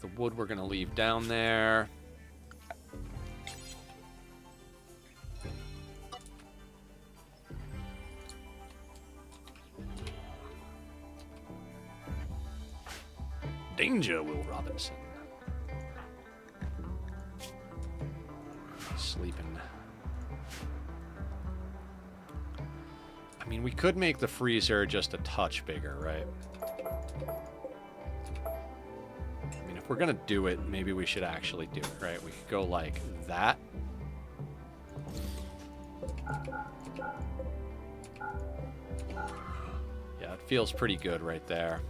The wood we're going to leave down there. Danger, Will Robinson. sleeping. I mean, we could make the freezer just a touch bigger, right? I mean, if we're gonna do it, maybe we should actually do it, right? We could go like that. Yeah, it feels pretty good right there.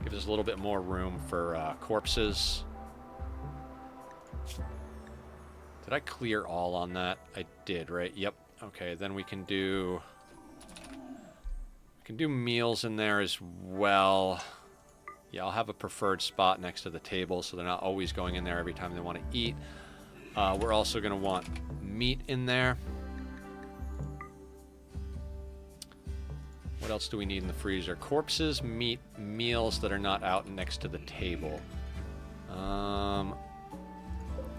Gives us a little bit more room for corpses. Did I clear all on that? I did, right? Yep. Okay, then we can do meals in there as well. Yeah, I'll have a preferred spot next to the table so they're not always going in there every time they want to eat. We're also going to want meat in there. What else do we need in the freezer? Corpses, meat, meals that are not out next to the table.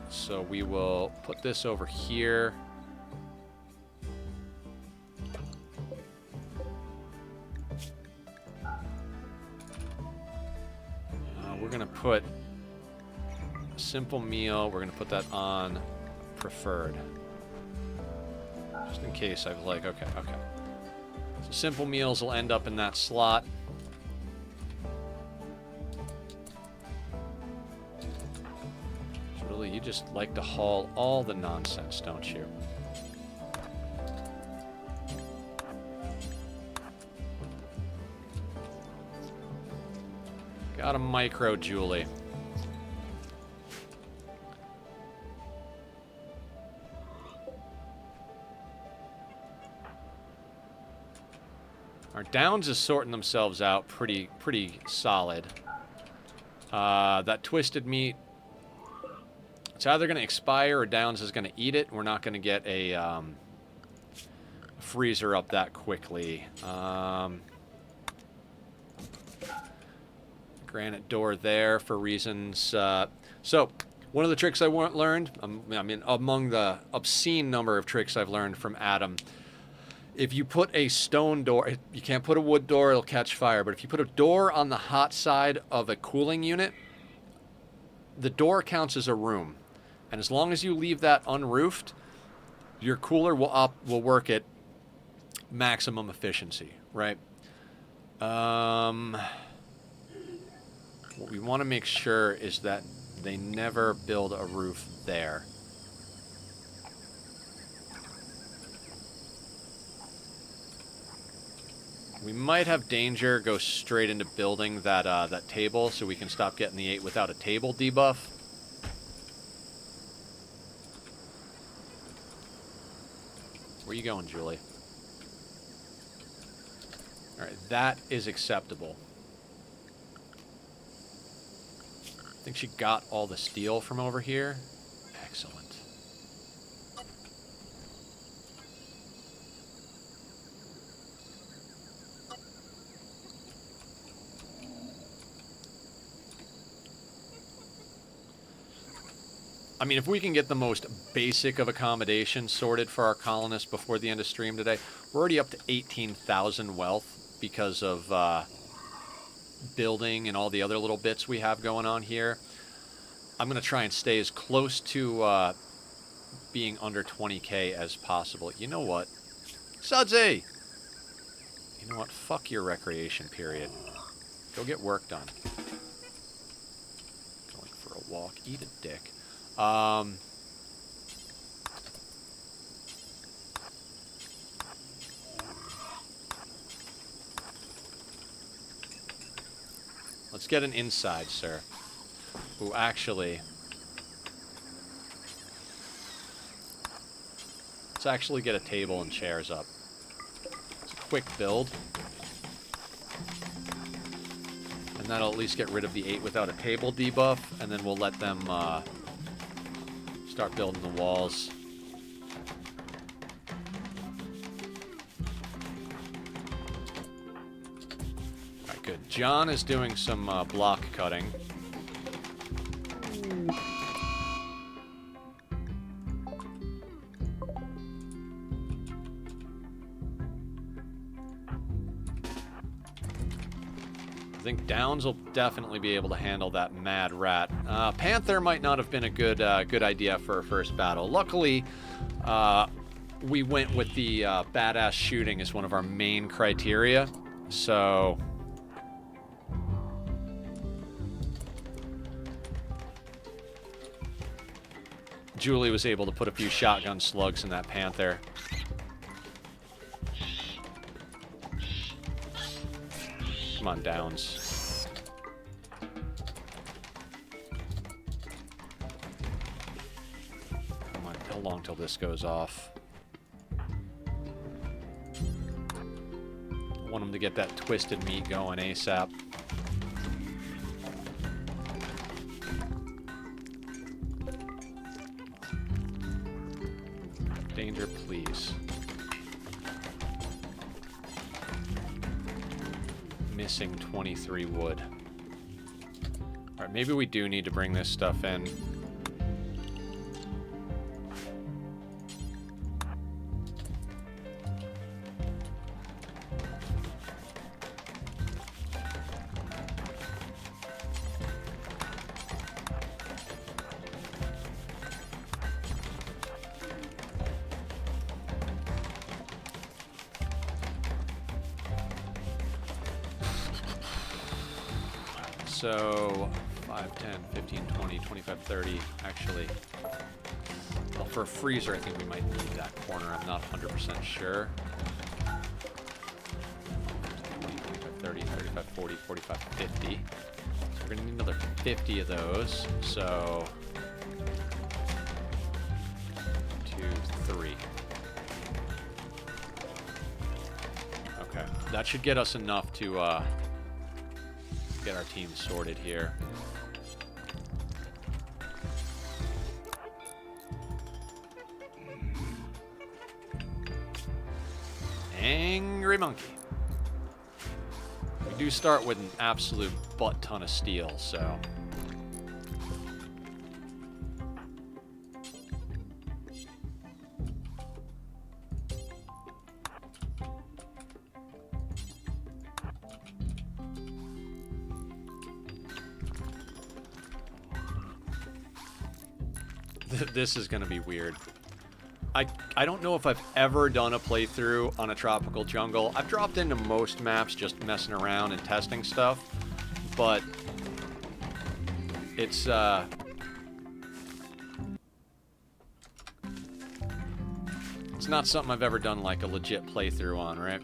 So we will put this over here. We're going to put a simple meal. We're going to put that on preferred. Just in case I was like, okay. So simple meals will end up in that slot. So really, you just like to haul all the nonsense, don't you? Got a micro Julie. Our downs is sorting themselves out pretty solid. That twisted meat, it's either going to expire or Downs is going to eat it. We're not going to get a freezer up that quickly. Granite door there for reasons. So, one of the tricks I learned, I mean, among the obscene number of tricks I've learned from Adam, if you put a stone door, you can't put a wood door, it'll catch fire, but if you put a door on the hot side of a cooling unit, the door counts as a room. And as long as you leave that unroofed, your cooler will work at maximum efficiency, right? What we want to make sure is that they never build a roof there. We might have danger go straight into building that that table so we can stop getting the 8 without a table debuff. Where you going, Julie? Alright, that is acceptable. I think she got all the steel from over here. Excellent. I mean, if we can get the most basic of accommodations sorted for our colonists before the end of stream today, we're already up to 18,000 wealth because of building and all the other little bits we have going on here. I'm going to try and stay as close to being under 20k as possible. You know what? Sudsy! You know what? Fuck your recreation period. Go get work done. Going for a walk. Eat a dick. Let's get an inside, sir. Ooh, actually... let's actually get a table and chairs up. It's a quick build. And that'll at least get rid of the 8 without a table debuff, and then we'll let them, start building the walls. Alright, good. John is doing some block cutting. think Downs will definitely be able to handle that mad rat. Panther might not have been a good idea for a first battle. Luckily, we went with the badass shooting as one of our main criteria. So Julie was able to put a few shotgun slugs in that Panther. Come on, Downs. Come on, how long till this goes off? I want him to get that twisted meat going ASAP. Danger, please. Missing 23 wood. Alright, maybe we do need to bring this stuff in. So 5, 10, 15, 20, 25, 30. Actually, well, for a freezer, I think we might need that corner. I'm not 100% sure. 20, 25, 30, 35, 40, 45, 50. So we're going to need another 50 of those. So 2, 3. Okay, that should get us enough to get our team sorted here. Angry monkey. We do start with an absolute butt ton of steel, so this is going to be weird. I don't know if I've ever done a playthrough on a tropical jungle. I've dropped into most maps just messing around and testing stuff, but it's not something I've ever done like a legit playthrough on, right?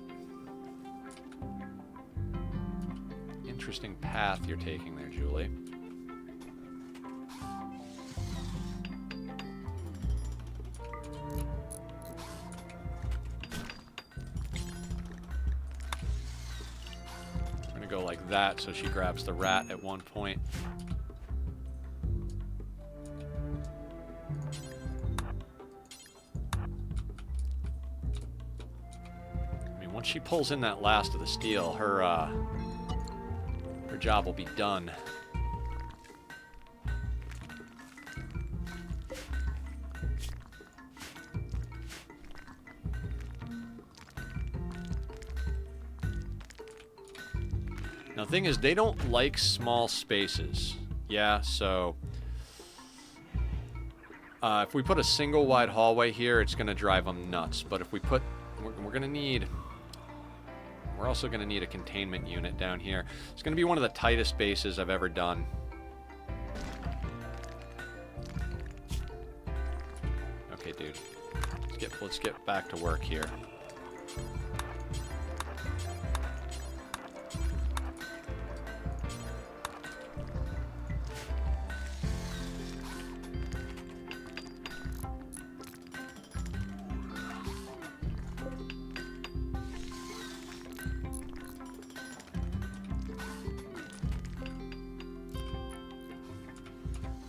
Interesting path you're taking there, Julie. Go like that so she grabs the rat at one point. I mean, once she pulls in that last of the steel, her job will be done. Now, the thing is, they don't like small spaces. Yeah, so if we put a single wide hallway here, it's going to drive them nuts. But if we put, we're also going to need a containment unit down here. It's going to be one of the tightest spaces I've ever done. Okay, dude. Let's get back to work here.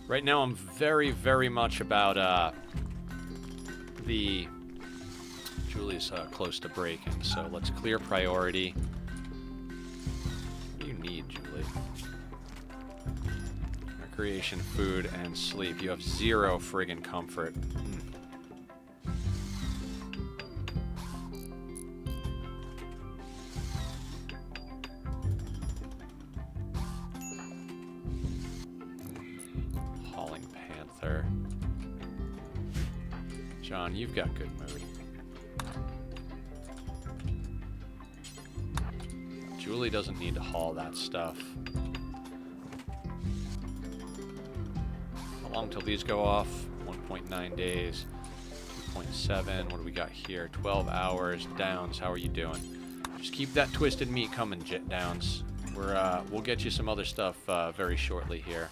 Right now, I'm very, very much about Julie's close to breaking, so let's clear priority. What do you need, Julie? Recreation, food, and sleep. You have 0 friggin' comfort. John, you've got good mood. Julie doesn't need to haul that stuff. How long till these go off? 1.9 days. 2.7. What do we got here? 12 hours. Downs, how are you doing? Just keep that twisted meat coming, Downs. We'll get you some other stuff very shortly here.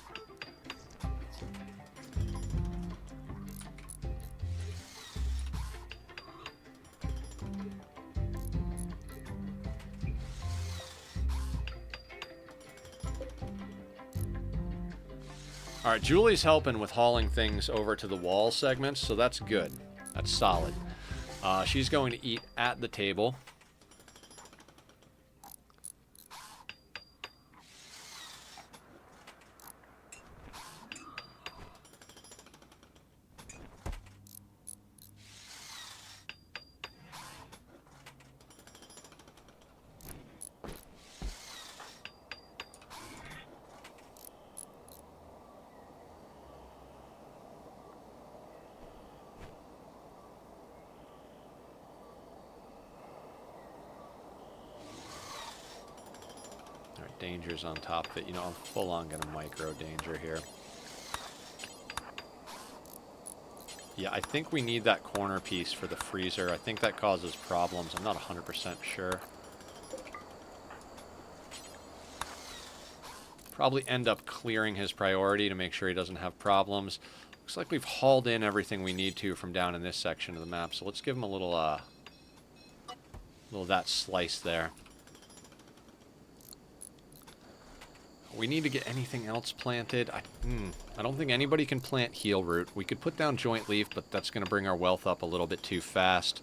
All right, Julie's helping with hauling things over to the wall segments, so that's good. That's solid. She's going to eat at the table. Danger's on top of it. You know, I'm full on gonna micro danger here. Yeah, I think we need that corner piece for the freezer. I think that causes problems. I'm not 100% sure. Probably end up clearing his priority to make sure he doesn't have problems. Looks like we've hauled in everything we need to from down in this section of the map. So let's give him a little of that slice there. We need to get anything else planted. I don't think anybody can plant heel root. We could put down joint leaf, but that's going to bring our wealth up a little bit too fast.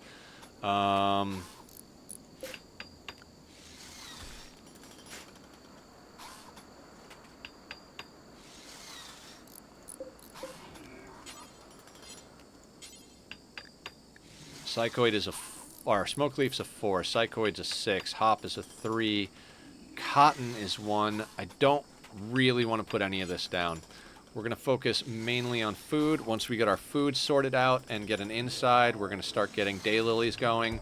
Psychoid is or smoke leaf's a 4. Psychoid's a 6. Hop is a 3. Cotton is 1. I don't really want to put any of this down. We're going to focus mainly on food. Once we get our food sorted out and get an inside, we're going to start getting daylilies going.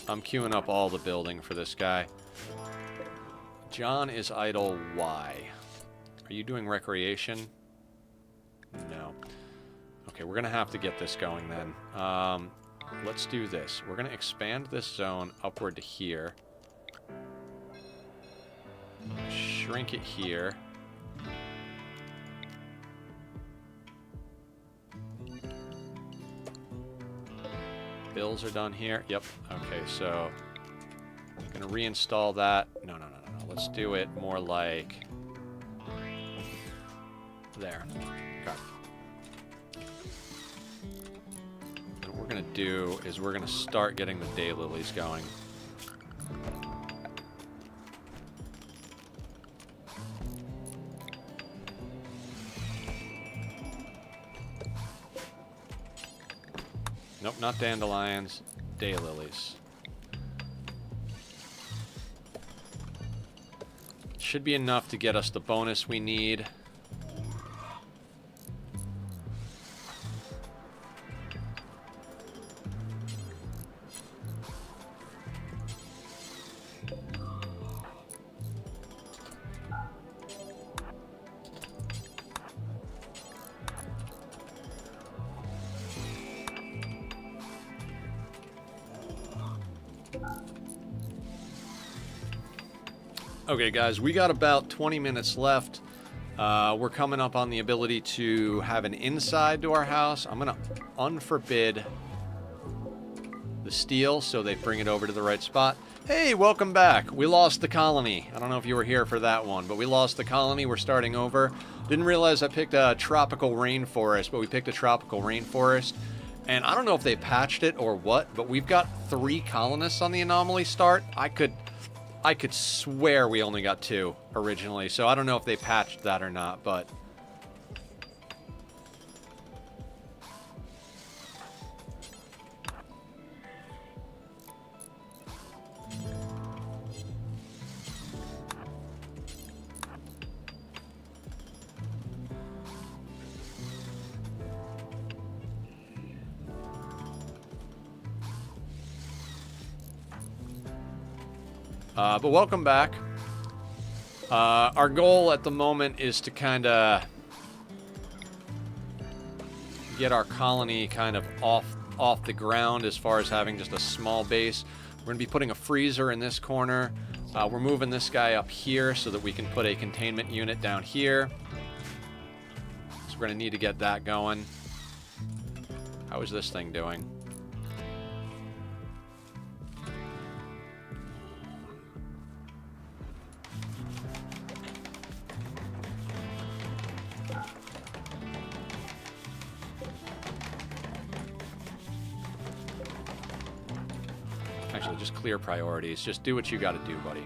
I'm queuing up all the building for this guy. John is idle. Why? Are you doing recreation? No. Okay, we're going to have to get this going then. Let's do this. We're going to expand this zone upward to here. Shrink it here. Bills are done here. Yep. Okay, so I'm going to reinstall that. No. Let's do it more like... there. Okay. What we're going to do is we're going to start getting the daylilies going. Nope, not dandelions. Daylilies. Should be enough to get us the bonus we need. Okay, guys, we got about 20 minutes left. We're coming up on the ability to have an inside to our house. I'm going to unforbid the steel so they bring it over to the right spot. Hey, welcome back. We lost the colony. I don't know if you were here for that one, but we lost the colony. We're starting over. Didn't realize I picked a tropical rainforest, but we picked a tropical rainforest. And I don't know if they patched it or what, but we've got 3 colonists on the Anomaly Start. I could swear we only got 2 originally, so I don't know if they patched that or not, but... But welcome back. Our goal at the moment is to kind of get our colony kind of off the ground as far as having just a small base. We're going to be putting a freezer in this corner. We're moving this guy up here so that we can put a containment unit down here. So we're going to need to get that going. How is this thing doing? Actually, just clear priorities. Just do what you got to do, buddy.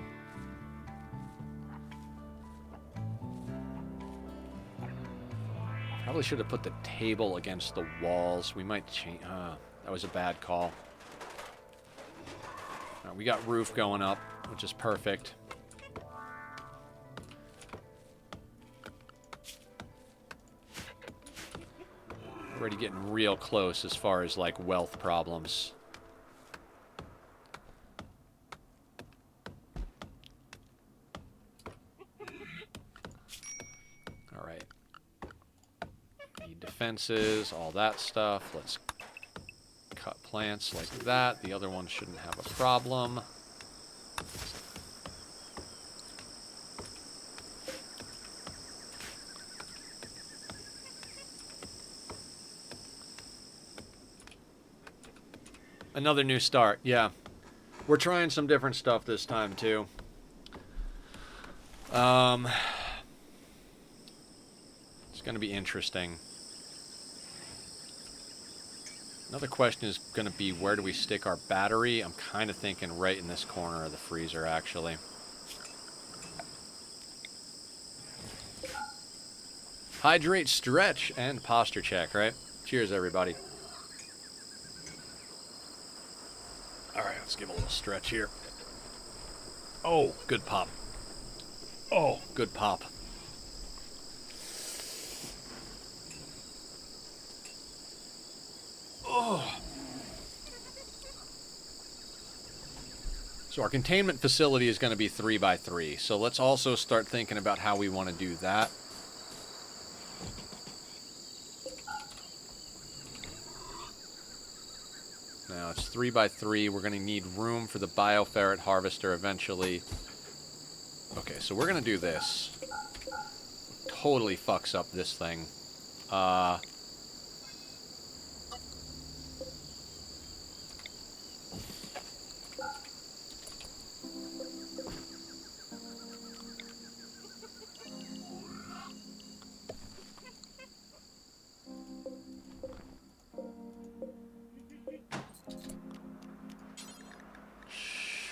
Probably should have put the table against the walls. We might change... that was a bad call. We got roof going up, which is perfect. Already getting real close as far as, like, wealth problems. Alright. Need defenses, all that stuff. Let's cut plants like that. The other one shouldn't have a problem. Another new start, yeah. We're trying some different stuff this time, too. It's going to be interesting. Another question is going to be, where do we stick our battery? I'm kind of thinking right in this corner of the freezer, actually. Hydrate, stretch, and posture check, right? Cheers, everybody. Alright, let's give a little stretch here. Oh, good pop. Oh, good pop. Oh. So our containment facility is going to be 3x3. So let's also start thinking about how we want to do that. Now it's 3x3. We're going to need room for the bioferret harvester eventually. Okay, so we're going to do this. Totally fucks up this thing.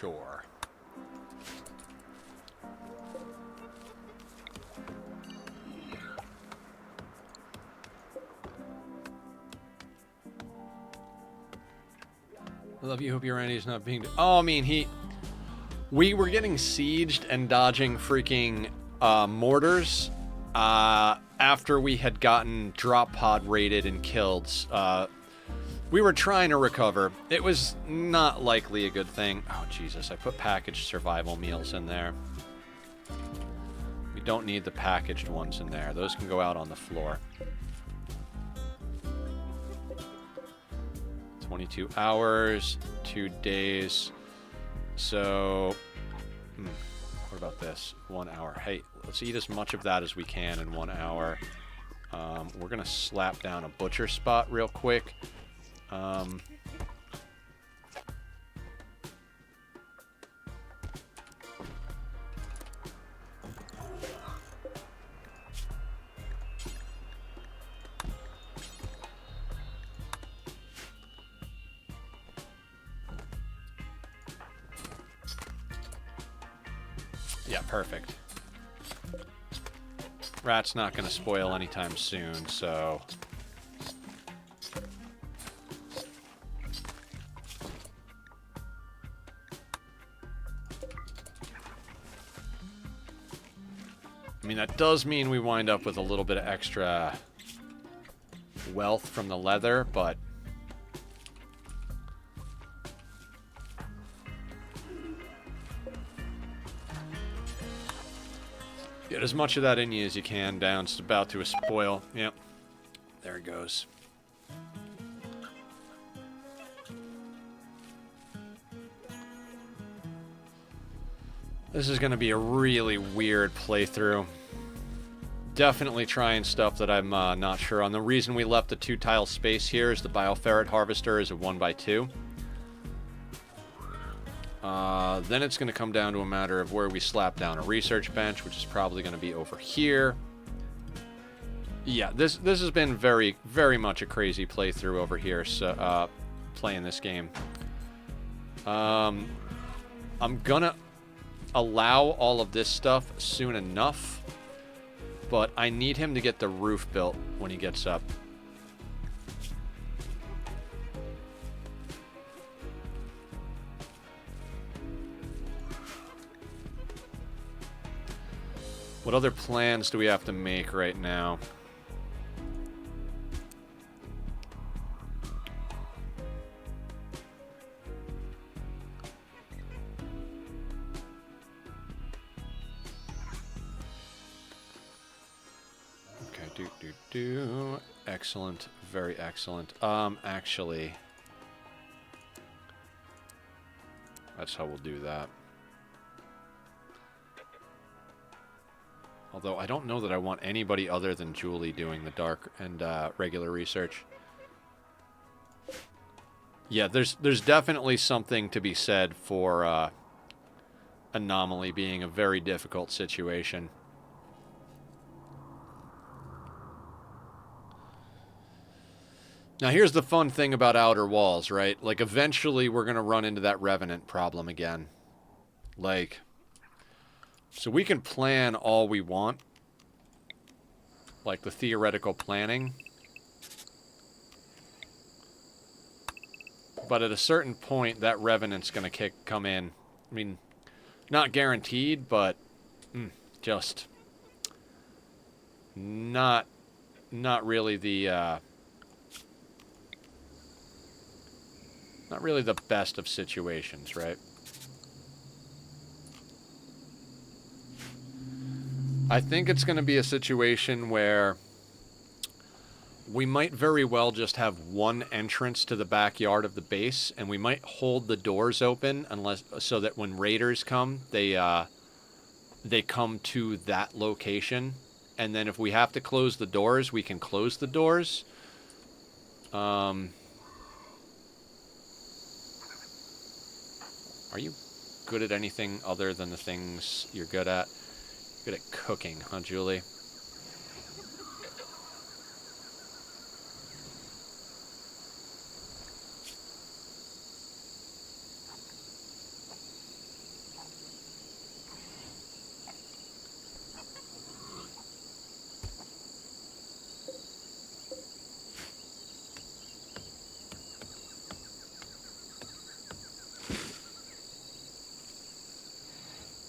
Sure. I love you. Hope your Randy's not being... Oh, I mean, we were getting sieged and dodging freaking mortars after we had gotten drop pod raided and killed. We were trying to recover. It was not likely a good thing. Oh, Jesus. I put packaged survival meals in there. We don't need the packaged ones in there. Those can go out on the floor. 22 hours, 2 days. So, what about this? 1 hour. Hey, let's eat as much of that as we can in 1 hour. We're going to slap down a butcher spot real quick. Yeah, perfect. Rat's not going to spoil anytime soon, so... I mean, that does mean we wind up with a little bit of extra wealth from the leather, but... Get as much of that in you as you can down. It's about to spoil. Yep. There it goes. This is going to be a really weird playthrough. Definitely trying stuff that I'm not sure on. The reason we left the 2-tile space here is the Bioferret Harvester is a 1x2. Then it's going to come down to a matter of where we slap down a research bench, which is probably going to be over here. Yeah, this has been very, very much a crazy playthrough over here, so playing this game. I'm going to allow all of this stuff soon enough, but I need him to get the roof built when he gets up. What other plans do we have to make right now? Excellent, very excellent. Actually, that's how we'll do that. Although I don't know that I want anybody other than Julie doing the dark and regular research. Yeah, there's definitely something to be said for Anomaly being a very difficult situation. Now, here's the fun thing about Outer Walls, right? Like, eventually we're going to run into that Revenant problem again. Like, so we can plan all we want. Like, the theoretical planning. But at a certain point, that Revenant's going to come in. I mean, not guaranteed, but just not really the... not really the best of situations, right? I think it's going to be a situation where we might very well just have one entrance to the backyard of the base, and we might hold the doors open so that when raiders come, they come to that location. And then if we have to close the doors, we can close the doors. Are you good at anything other than the things you're good at? You're good at cooking, huh, Julie?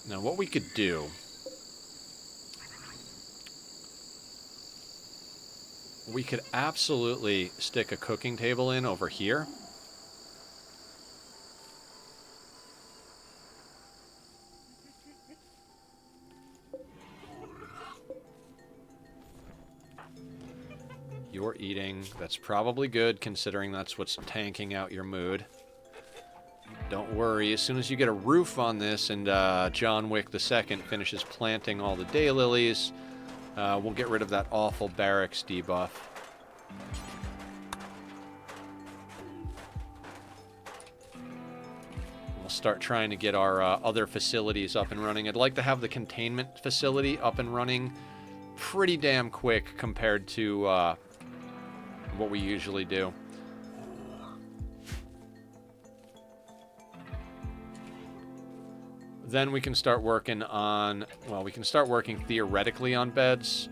Now, what we could do... we could absolutely stick a cooking table in over here. You're eating. That's probably good, considering that's what's tanking out your mood. Don't worry, as soon as you get a roof on this and John Wick II finishes planting all the daylilies, we'll get rid of that awful barracks debuff. We'll start trying to get our other facilities up and running. I'd like to have the containment facility up and running pretty damn quick compared to what we usually do. Then we can start working on, well, we can start working theoretically on beds.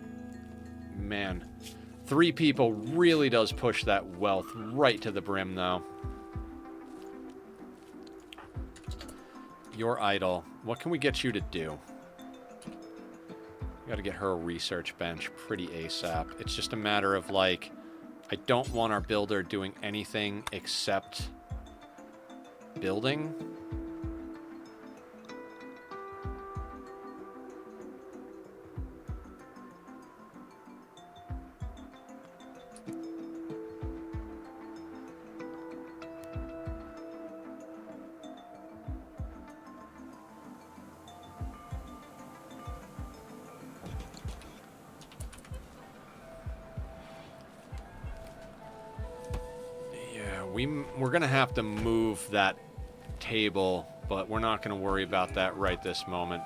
Man, 3 people really does push that wealth right to the brim, though. You're idle. What can we get you to do? We gotta get her a research bench pretty ASAP. It's just a matter of, like, I don't want our builder doing anything except building. we're going to have to move that table, but we're not going to worry about that right this moment.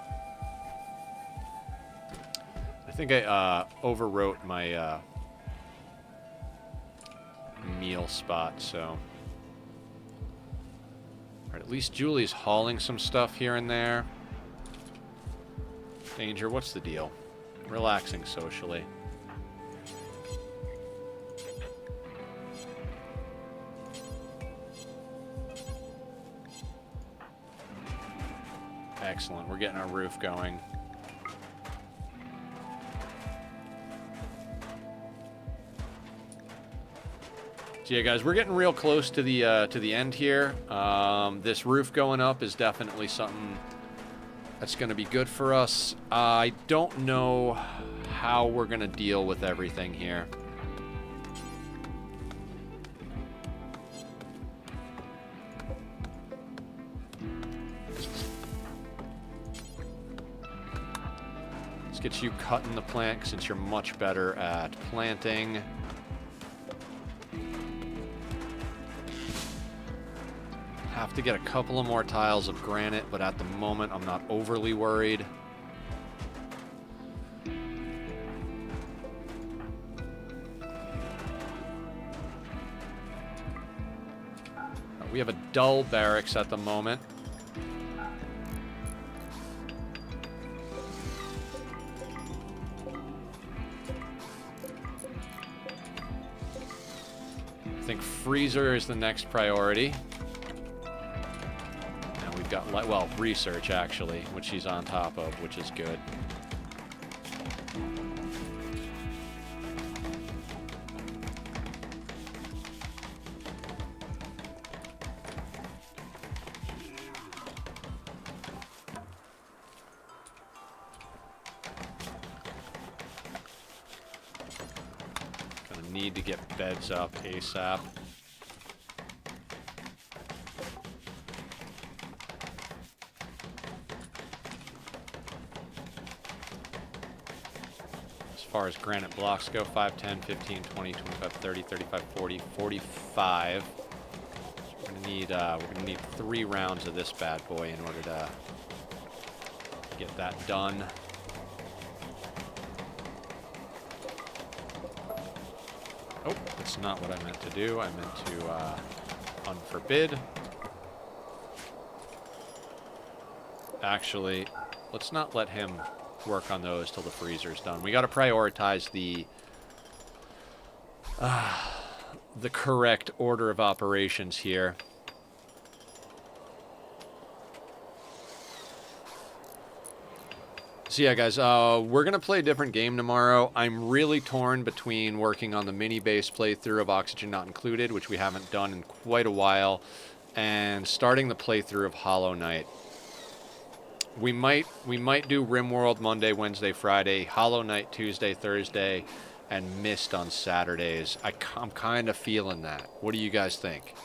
I think I overwrote my meal spot, so... All right, at least Julie's hauling some stuff here and there. Danger, what's the deal? Relaxing socially. Excellent, we're getting our roof going. So yeah, guys, we're getting real close to the end here. This roof going up is definitely something that's going to be good for us. I don't know how we're going to deal with everything here. Let's get you cutting the plant since you're much better at planting. Have to get a couple of more tiles of granite, but at the moment I'm not overly worried. We have a dull barracks at the moment. I think freezer is the next priority. Got, well, research actually, which she's on top of, which is good. Gonna need to get beds up ASAP. As far as granite blocks go, 5, 10, 15, 20, 25, 30, 35, 40, 45. We're gonna need 3 rounds of this bad boy in order to get that done. Oh, that's not what I meant to do. I meant to unforbid. Actually, let's not let him work on those till the freezer's done. We got to prioritize the correct order of operations here. So yeah, guys, we're gonna play a different game tomorrow. I'm really torn between working on the mini base playthrough of Oxygen Not Included, which we haven't done in quite a while, and starting the playthrough of Hollow Knight. We might do Rimworld Monday, Wednesday, Friday, Hollow Knight Tuesday, Thursday, and Myst on Saturdays. I'm kind of feeling that. What do you guys think?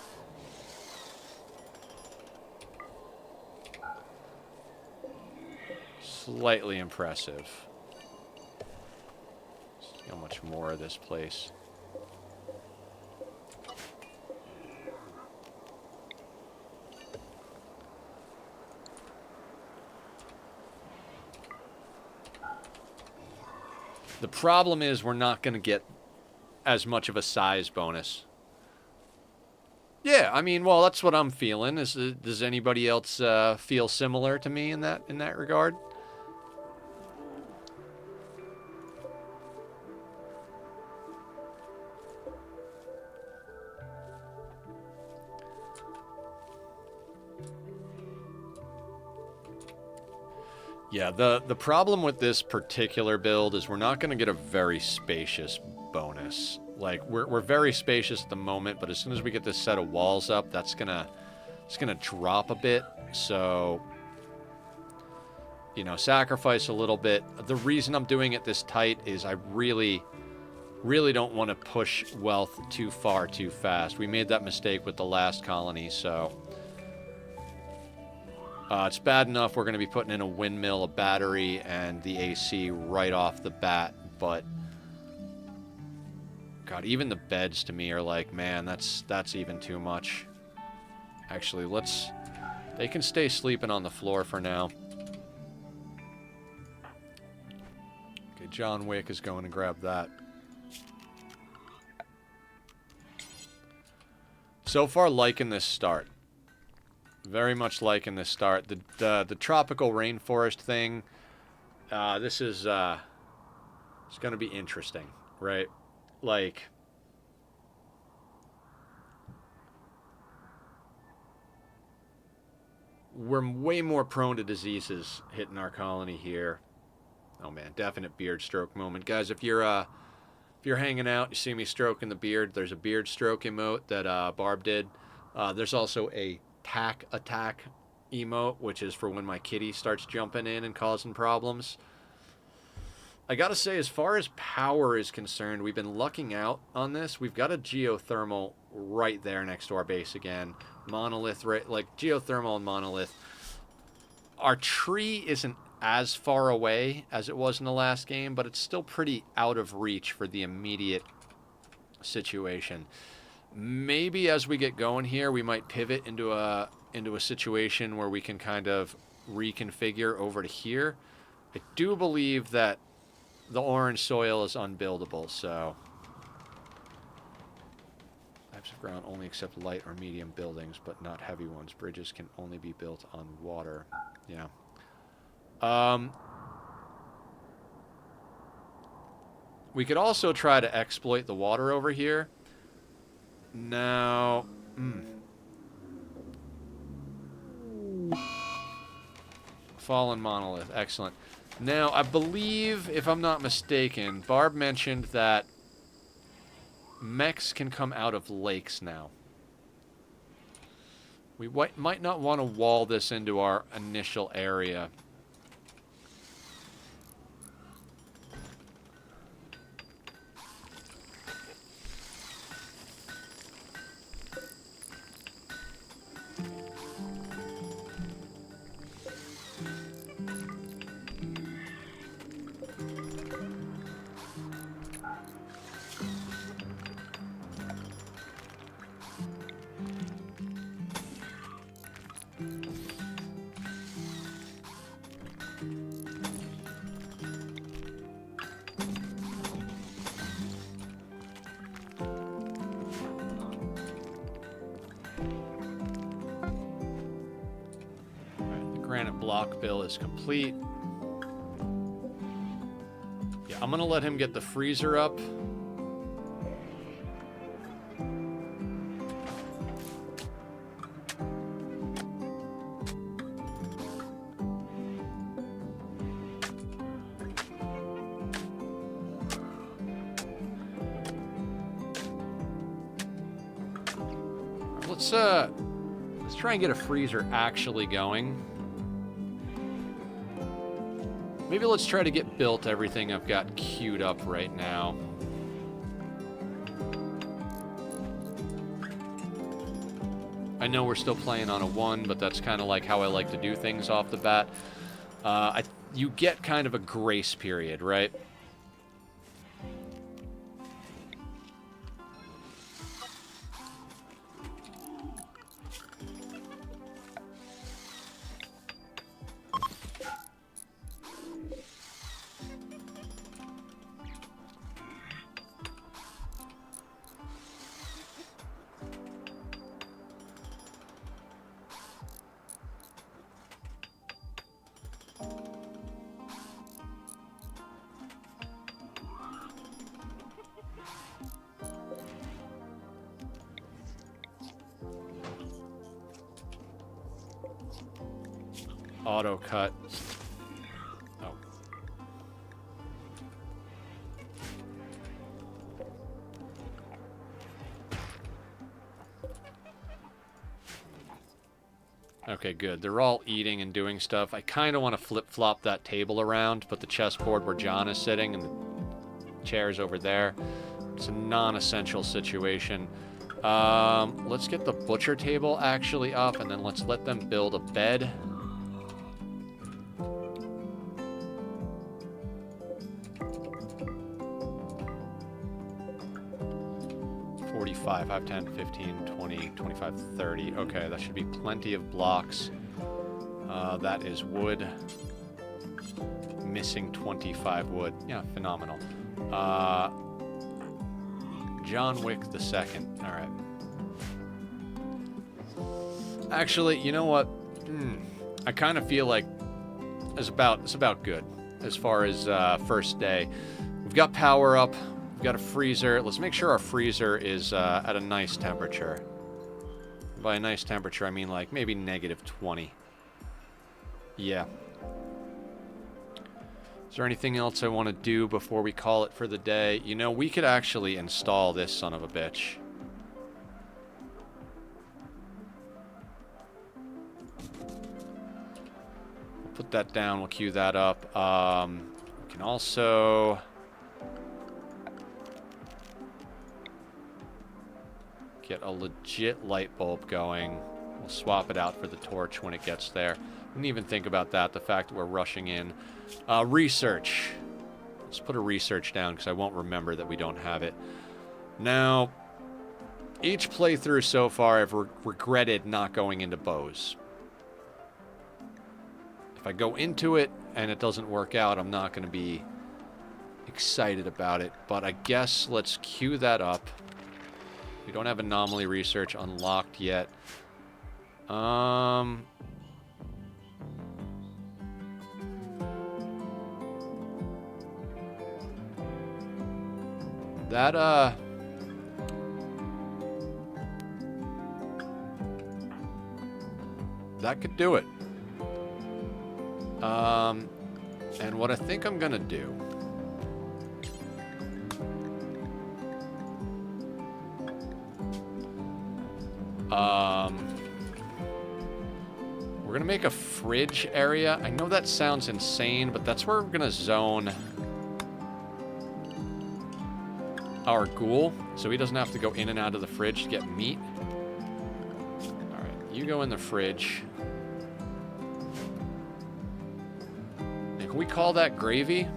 Slightly impressive. See how much more of this place. The problem is we're not going to get as much of a size bonus. Yeah, I mean, well, that's what I'm feeling. Does anybody else feel similar to me in that regard? Yeah, the problem with this particular build is we're not going to get a very spacious bonus. Like, we're very spacious at the moment, but as soon as we get this set of walls up, it's gonna drop a bit. So, you know, sacrifice a little bit. The reason I'm doing it this tight is I really don't want to push wealth too far too fast. We made that mistake with the last colony, so... it's bad enough we're going to be putting in a windmill, a battery, and the AC right off the bat, but God, even the beds to me are like, man, that's even too much. Actually, let's... They can stay sleeping on the floor for now. Okay, John Wick is going to grab that. So far, liking this start. Very much liking this start. The tropical rainforest thing, this is, it's going to be interesting, right? Like... We're way more prone to diseases hitting our colony here. Oh man, definite beard stroke moment. Guys, if you're hanging out, you see me stroking the beard, there's a beard stroke emote that Barb did. There's also a tack attack emote, which is for when my kitty starts jumping in and causing problems. I gotta say, as far as power is concerned, we've been lucking out on this. We've got a geothermal right there next to our base again. Monolith, right, like geothermal and monolith. Our tree isn't as far away as it was in the last game, but it's still pretty out of reach for the immediate situation. Maybe as we get going here, we might pivot into a situation where we can kind of reconfigure over to here. I do believe that the orange soil is unbuildable, so... Types of ground only accept light or medium buildings, but not heavy ones. Bridges can only be built on water. Yeah. We could also try to exploit the water over here. Now... Fallen monolith. Excellent. Now, I believe, if I'm not mistaken, Barb mentioned that mechs can come out of lakes now. We might not want to wall this into our initial area. Granite block bill is complete. Yeah, I'm gonna let him get the freezer up. Let's try and get a freezer actually going. Maybe let's try to get built everything I've got queued up right now. I know we're still playing on a 1, but that's kind of like how I like to do things off the bat. You get kind of a grace period, right? Auto cut. Oh. Okay, good. They're all eating and doing stuff. I kind of want to flip-flop that table around, put the chessboard where John is sitting and the chairs over there. It's a non-essential situation. Let's get the butcher table actually up, and then let's let them build a bed. 45, 5, 10, 15, 20, 25, 30. Okay, that should be plenty of blocks. That is wood. Missing 25 wood. Yeah, phenomenal. John Wick the Second. All right. Actually, you know what? I kind of feel like it's about good as far as first day. We've got power up. We've got a freezer. Let's make sure our freezer is at a nice temperature. By a nice temperature, I mean like maybe -20. Yeah. Is there anything else I want to do before we call it for the day? You know, we could actually install this son of a bitch. We'll put that down. We'll queue that up. We can also... get a legit light bulb going. We'll swap it out for the torch when it gets there. Didn't even think about that, the fact that we're rushing in. Research. Let's put a research down because I won't remember that we don't have it. Now, each playthrough so far I've regretted not going into bows. If I go into it and it doesn't work out, I'm not going to be excited about it. But I guess let's queue that up. We don't have anomaly research unlocked yet. That could do it. And what I think I'm gonna do we're gonna make a fridge area. I know that sounds insane, but that's where we're gonna zone our ghoul, so he doesn't have to go in and out of the fridge to get meat. Alright, you go in the fridge. And can we call that gravy?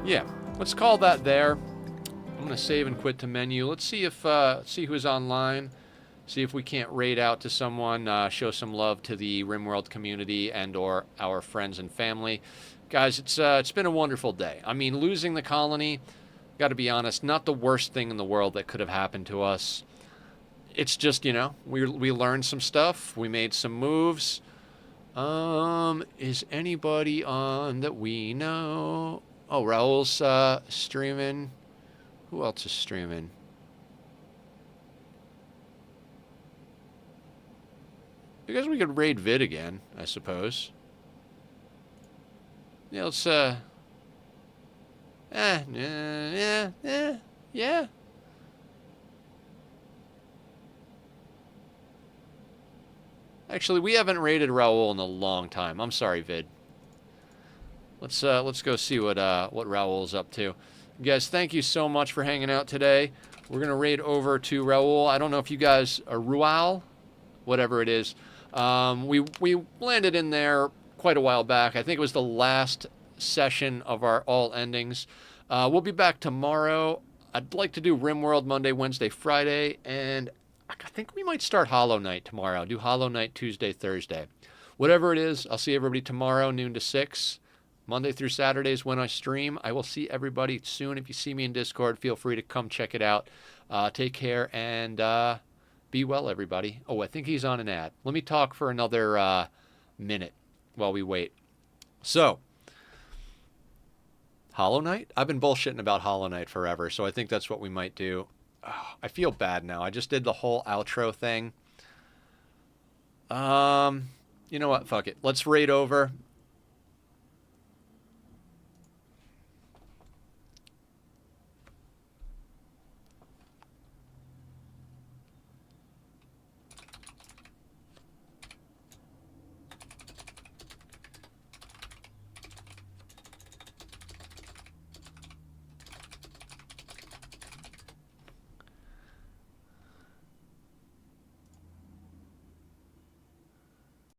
Yeah, let's call that there. I'm gonna save and quit to menu. Let's see if see who's online. See if we can't raid out to someone, show some love to the Rimworld community and or our friends and family. Guys, it's been a wonderful day. I mean, losing the colony, got to be honest, not the worst thing in the world that could have happened to us. It's just, you know, we learned some stuff. We made some moves. Is anybody on that we know? Oh, Raul's streaming. Who else is streaming? I guess we could raid Vid again, I suppose. Yeah, let's, yeah. Actually, we haven't raided Raul in a long time. I'm sorry, Vid. Let's go see what Raul's up to. Guys, thank you so much for hanging out today. We're gonna raid over to Raul. I don't know if you guys are Rual, whatever it is. We landed in there quite a while back. I think it was the last session of our all endings. We'll be back tomorrow. I'd like to do Rimworld Monday, Wednesday, Friday, and I think we might start Hollow Knight tomorrow. Do Hollow Knight Tuesday, Thursday. Whatever it is, I'll see everybody tomorrow, noon to 6. Monday through Saturdays when I stream. I will see everybody soon. If you see me in Discord, feel free to come check it out. Take care and be well, everybody. Oh, I think he's on an ad. Let me talk for another minute while we wait. So, Hollow Knight? I've been bullshitting about Hollow Knight forever, so I think that's what we might do. Oh, I feel bad now. I just did the whole outro thing. You know what? Fuck it. Let's raid over.